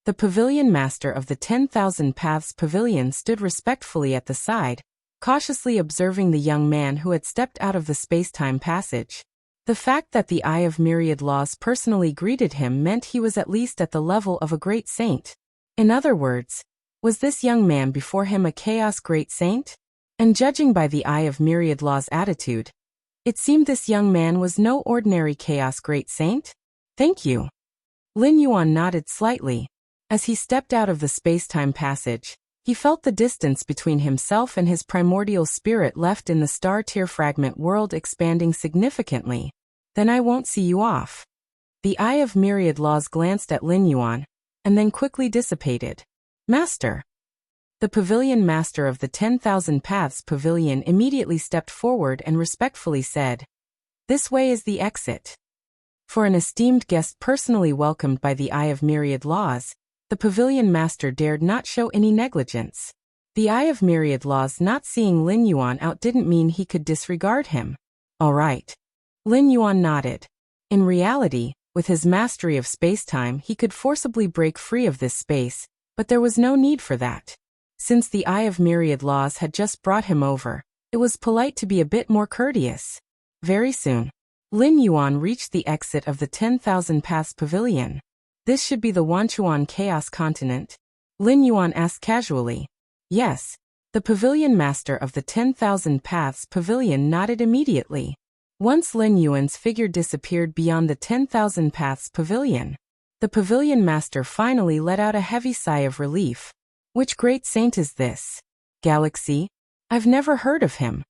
The pavilion master of the 10,000 Paths Pavilion stood respectfully at the side, cautiously observing the young man who had stepped out of the spacetime passage. The fact that the Eye of Myriad Laws personally greeted him meant he was at least at the level of a great saint. In other words, was this young man before him a chaos great saint? And judging by the Eye of Myriad Law's attitude, it seemed this young man was no ordinary chaos great saint. Thank you. Lin Yuan nodded slightly. As he stepped out of the space-time passage, he felt the distance between himself and his primordial spirit left in the star-tier fragment world expanding significantly. Then I won't see you off. The Eye of Myriad Laws glanced at Lin Yuan, and then quickly dissipated. Master. The pavilion master of the 10,000 Paths Pavilion immediately stepped forward and respectfully said, "This way is the exit." For an esteemed guest personally welcomed by the Eye of Myriad Laws, the pavilion master dared not show any negligence. The Eye of Myriad Laws not seeing Lin Yuan out didn't mean he could disregard him. All right. Lin Yuan nodded. In reality, With his mastery of space-time, he could forcibly break free of this space, but there was no need for that. Since the Eye of Myriad Laws had just brought him over, it was polite to be a bit more courteous. Very soon, Lin Yuan reached the exit of the 10,000 Paths Pavilion. This should be the Wanchuan Chaos Continent? Lin Yuan asked casually. Yes. The pavilion master of the 10,000 Paths Pavilion nodded immediately. Once Lin Yuan's figure disappeared beyond the 10,000 Paths Pavilion, the pavilion master finally let out a heavy sigh of relief. Which great saint is this? Galaxy? I've never heard of him.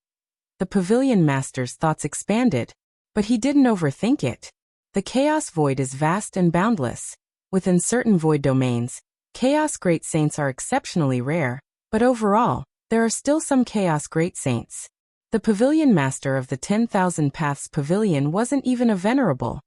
The pavilion master's thoughts expanded, but he didn't overthink it. The chaos void is vast and boundless. Within certain void domains, chaos great saints are exceptionally rare, but overall, there are still some chaos great saints. The pavilion master of the 10,000 Paths Pavilion wasn't even a venerable.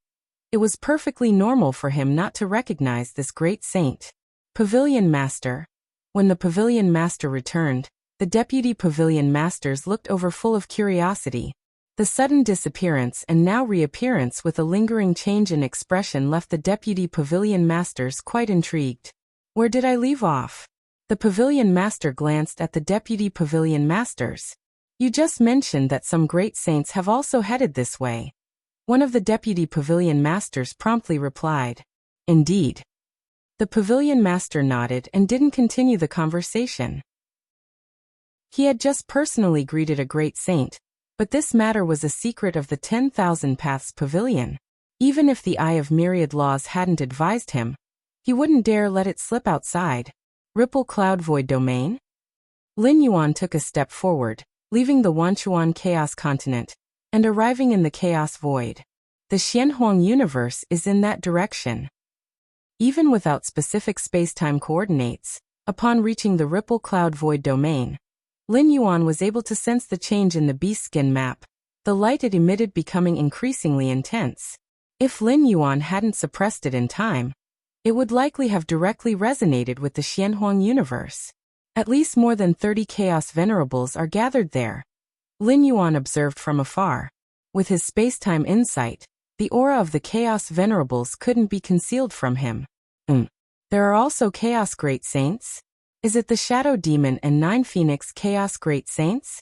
It was perfectly normal for him not to recognize this great saint. Pavilion master. When the pavilion master returned, the deputy pavilion masters looked over full of curiosity. The sudden disappearance and now reappearance with a lingering change in expression left the deputy pavilion masters quite intrigued. Where did I leave off? The pavilion master glanced at the deputy pavilion masters. You just mentioned that some great saints have also headed this way. One of the deputy pavilion masters promptly replied. Indeed. The pavilion master nodded and didn't continue the conversation. He had just personally greeted a great saint, but this matter was a secret of the 10,000 Paths Pavilion. Even if the Eye of Myriad Laws hadn't advised him, he wouldn't dare let it slip outside. Ripple Cloud Void Domain? Lin Yuan took a step forward, leaving the Wanchuan Chaos Continent, and arriving in the Chaos Void. The Xianhuang universe is in that direction. Even without specific space-time coordinates, upon reaching the Ripple Cloud Void Domain, Lin Yuan was able to sense the change in the beast skin map, the light it emitted becoming increasingly intense. If Lin Yuan hadn't suppressed it in time, it would likely have directly resonated with the Xianhuang universe. At least more than 30 Chaos Venerables are gathered there. Lin Yuan observed from afar. With his space-time insight, the aura of the Chaos Venerables couldn't be concealed from him. There are also Chaos Great Saints? Is it the Shadow Demon and 9 Phoenix Chaos Great Saints?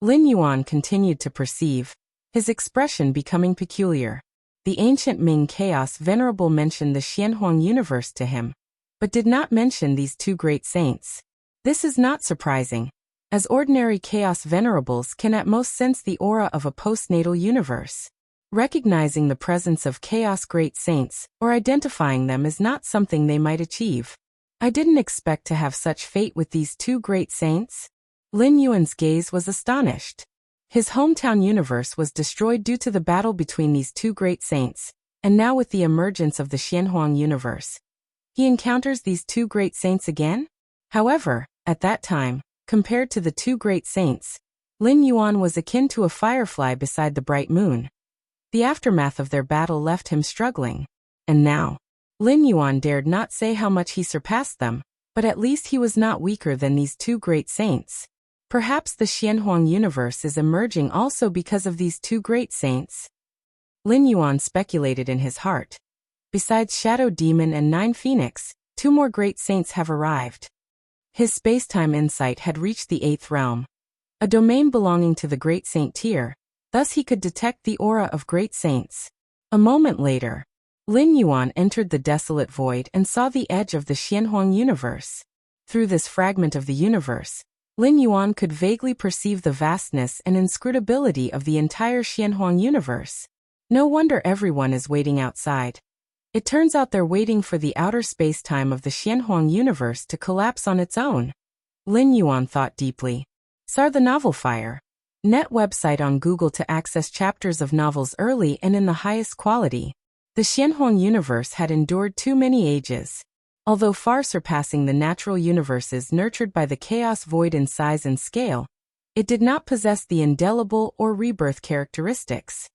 Lin Yuan continued to perceive, his expression becoming peculiar. The ancient Ming Chaos Venerable mentioned the Xianhuang universe to him, but did not mention these two great saints. This is not surprising, as ordinary Chaos Venerables can at most sense the aura of a postnatal universe. Recognizing the presence of Chaos Great Saints or identifying them is not something they might achieve. I didn't expect to have such fate with these two great saints. Lin Yuan's gaze was astonished. His hometown universe was destroyed due to the battle between these two great saints, and now with the emergence of the Xianhuang universe, he encounters these two great saints again? However, at that time, compared to the two great saints, Lin Yuan was akin to a firefly beside the bright moon. The aftermath of their battle left him struggling. And now, Lin Yuan dared not say how much he surpassed them, but at least he was not weaker than these two great saints. Perhaps the Xianhuang universe is emerging also because of these two great saints. Lin Yuan speculated in his heart. Besides Shadow Demon and 9 Phoenix, 2 more great saints have arrived. His space-time insight had reached the 8th realm, a domain belonging to the great saint tier, thus he could detect the aura of great saints. A moment later, Lin Yuan entered the desolate void and saw the edge of the Xianhuang universe. Through this fragment of the universe, Lin Yuan could vaguely perceive the vastness and inscrutability of the entire Xianhuang universe. No wonder everyone is waiting outside. It turns out they're waiting for the outer space-time of the Xianhuang universe to collapse on its own. Lin Yuan thought deeply. SAR the Novel Fire. Net website on Google to access chapters of novels early and in the highest quality. The Xianhuang universe had endured too many ages. Although far surpassing the natural universes nurtured by the chaos void in size and scale, it did not possess the indelible or rebirth characteristics.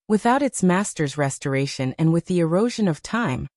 Without its master's restoration and with the erosion of time,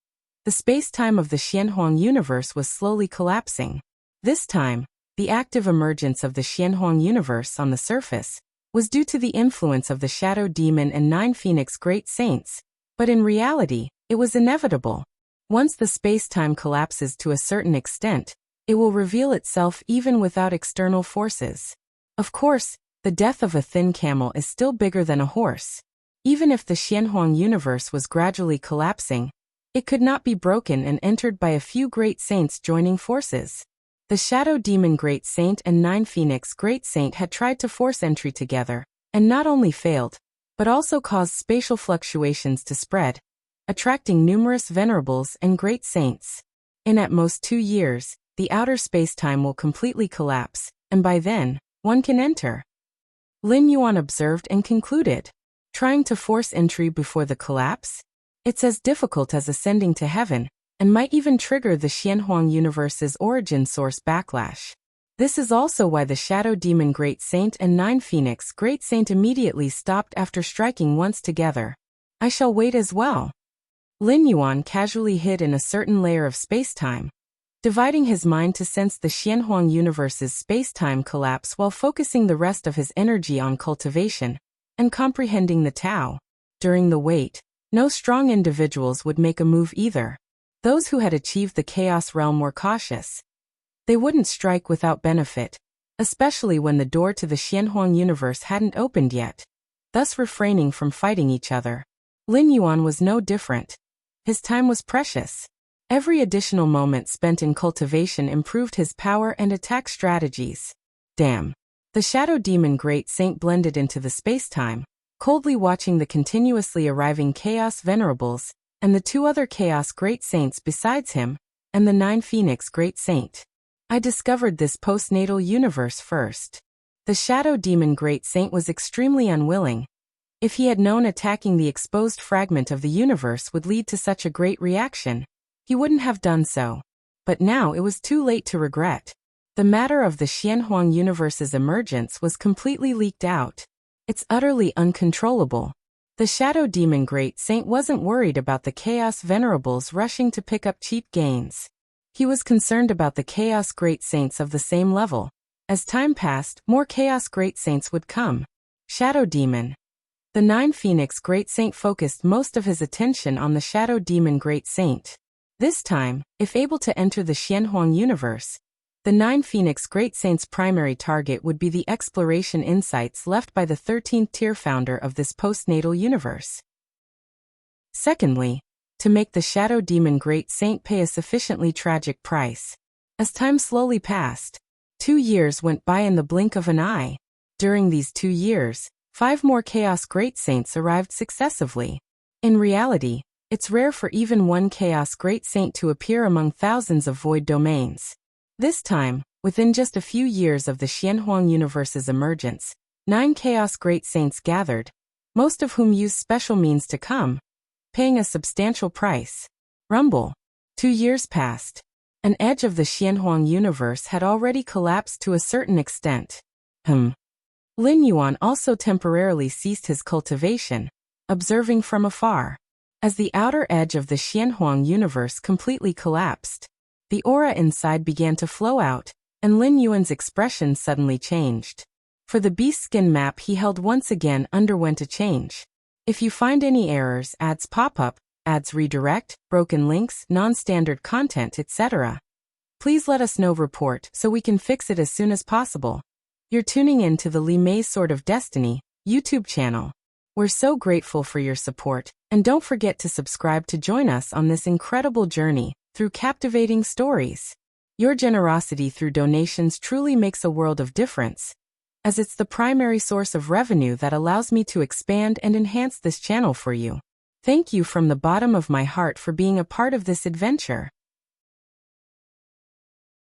the space-time of the Xianhuang universe was slowly collapsing. This time, the active emergence of the Xianhuang universe on the surface was due to the influence of the Shadow Demon and 9 Phoenix Great Saints, But in reality, it was inevitable. Once the space-time collapses to a certain extent, it will reveal itself even without external forces. Of course, the death of a thin camel is still bigger than a horse. Even if the Xianhuang universe was gradually collapsing, it could not be broken and entered by a few great saints joining forces. The Shadow Demon Great Saint and Nine Phoenix Great Saint had tried to force entry together, and not only failed, but also caused spatial fluctuations to spread, attracting numerous venerables and great saints. In at most 2 years, the outer space-time will completely collapse, and by then, one can enter. Lin Yuan observed and concluded. Trying to force entry before the collapse? It's as difficult as ascending to heaven, and might even trigger the Xianhuang universe's origin source backlash. This is also why the Shadow Demon Great Saint and Nine Phoenix Great Saint immediately stopped after striking once together. I shall wait as well. Lin Yuan casually hid in a certain layer of space-time, dividing his mind to sense the Xianhuang universe's space-time collapse while focusing the rest of his energy on cultivation and comprehending the Tao. During the wait, no strong individuals would make a move either. Those who had achieved the Chaos Realm were cautious. They wouldn't strike without benefit, especially when the door to the Xianhuang universe hadn't opened yet, thus refraining from fighting each other. Lin Yuan was no different. His time was precious. Every additional moment spent in cultivation improved his power and attack strategies. Damn. The Shadow Demon Great Saint blended into the space-time, coldly watching the continuously arriving Chaos Venerables, and the 2 other Chaos Great Saints besides him, and the Nine Phoenix Great Saint. I discovered this postnatal universe first. The Shadow Demon Great Saint was extremely unwilling. If he had known attacking the exposed fragment of the universe would lead to such a great reaction, he wouldn't have done so. But now it was too late to regret. The matter of the Xianhuang universe's emergence was completely leaked out. It's utterly uncontrollable. The Shadow Demon Great Saint wasn't worried about the Chaos Venerables rushing to pick up cheap gains. He was concerned about the Chaos Great Saints of the same level. As time passed, more Chaos Great Saints would come. Shadow Demon. The Nine Phoenix Great Saint focused most of his attention on the Shadow Demon Great Saint. This time, if able to enter the Xianhuang universe, the Nine Phoenix Great Saint's primary target would be the exploration insights left by the 13th tier founder of this postnatal universe. Secondly, to make the Shadow Demon Great Saint pay a sufficiently tragic price. As time slowly passed, 2 years went by in the blink of an eye. During these 2 years, 5 more Chaos Great Saints arrived successively. In reality, it's rare for even one Chaos Great Saint to appear among thousands of void domains. This time, within just a few years of the Xianhuang universe's emergence, 9 Chaos Great Saints gathered, most of whom used special means to come, paying a substantial price. Rumble. 2 years passed. An edge of the Xianhuang universe had already collapsed to a certain extent. Lin Yuan also temporarily ceased his cultivation, observing from afar. As the outer edge of the Xianhuang universe completely collapsed, the aura inside began to flow out, and Lin Yuan's expression suddenly changed. For the beast skin map he held once again underwent a change. If you find any errors, ads pop up, ads redirect, broken links, non-standard content, etc., please let us know report so we can fix it as soon as possible. You're tuning in to the Li Mei's Sword of Destiny YouTube channel. We're so grateful for your support, and don't forget to subscribe to join us on this incredible journey through captivating stories. Your generosity through donations truly makes a world of difference, as it's the primary source of revenue that allows me to expand and enhance this channel for you. Thank you from the bottom of my heart for being a part of this adventure.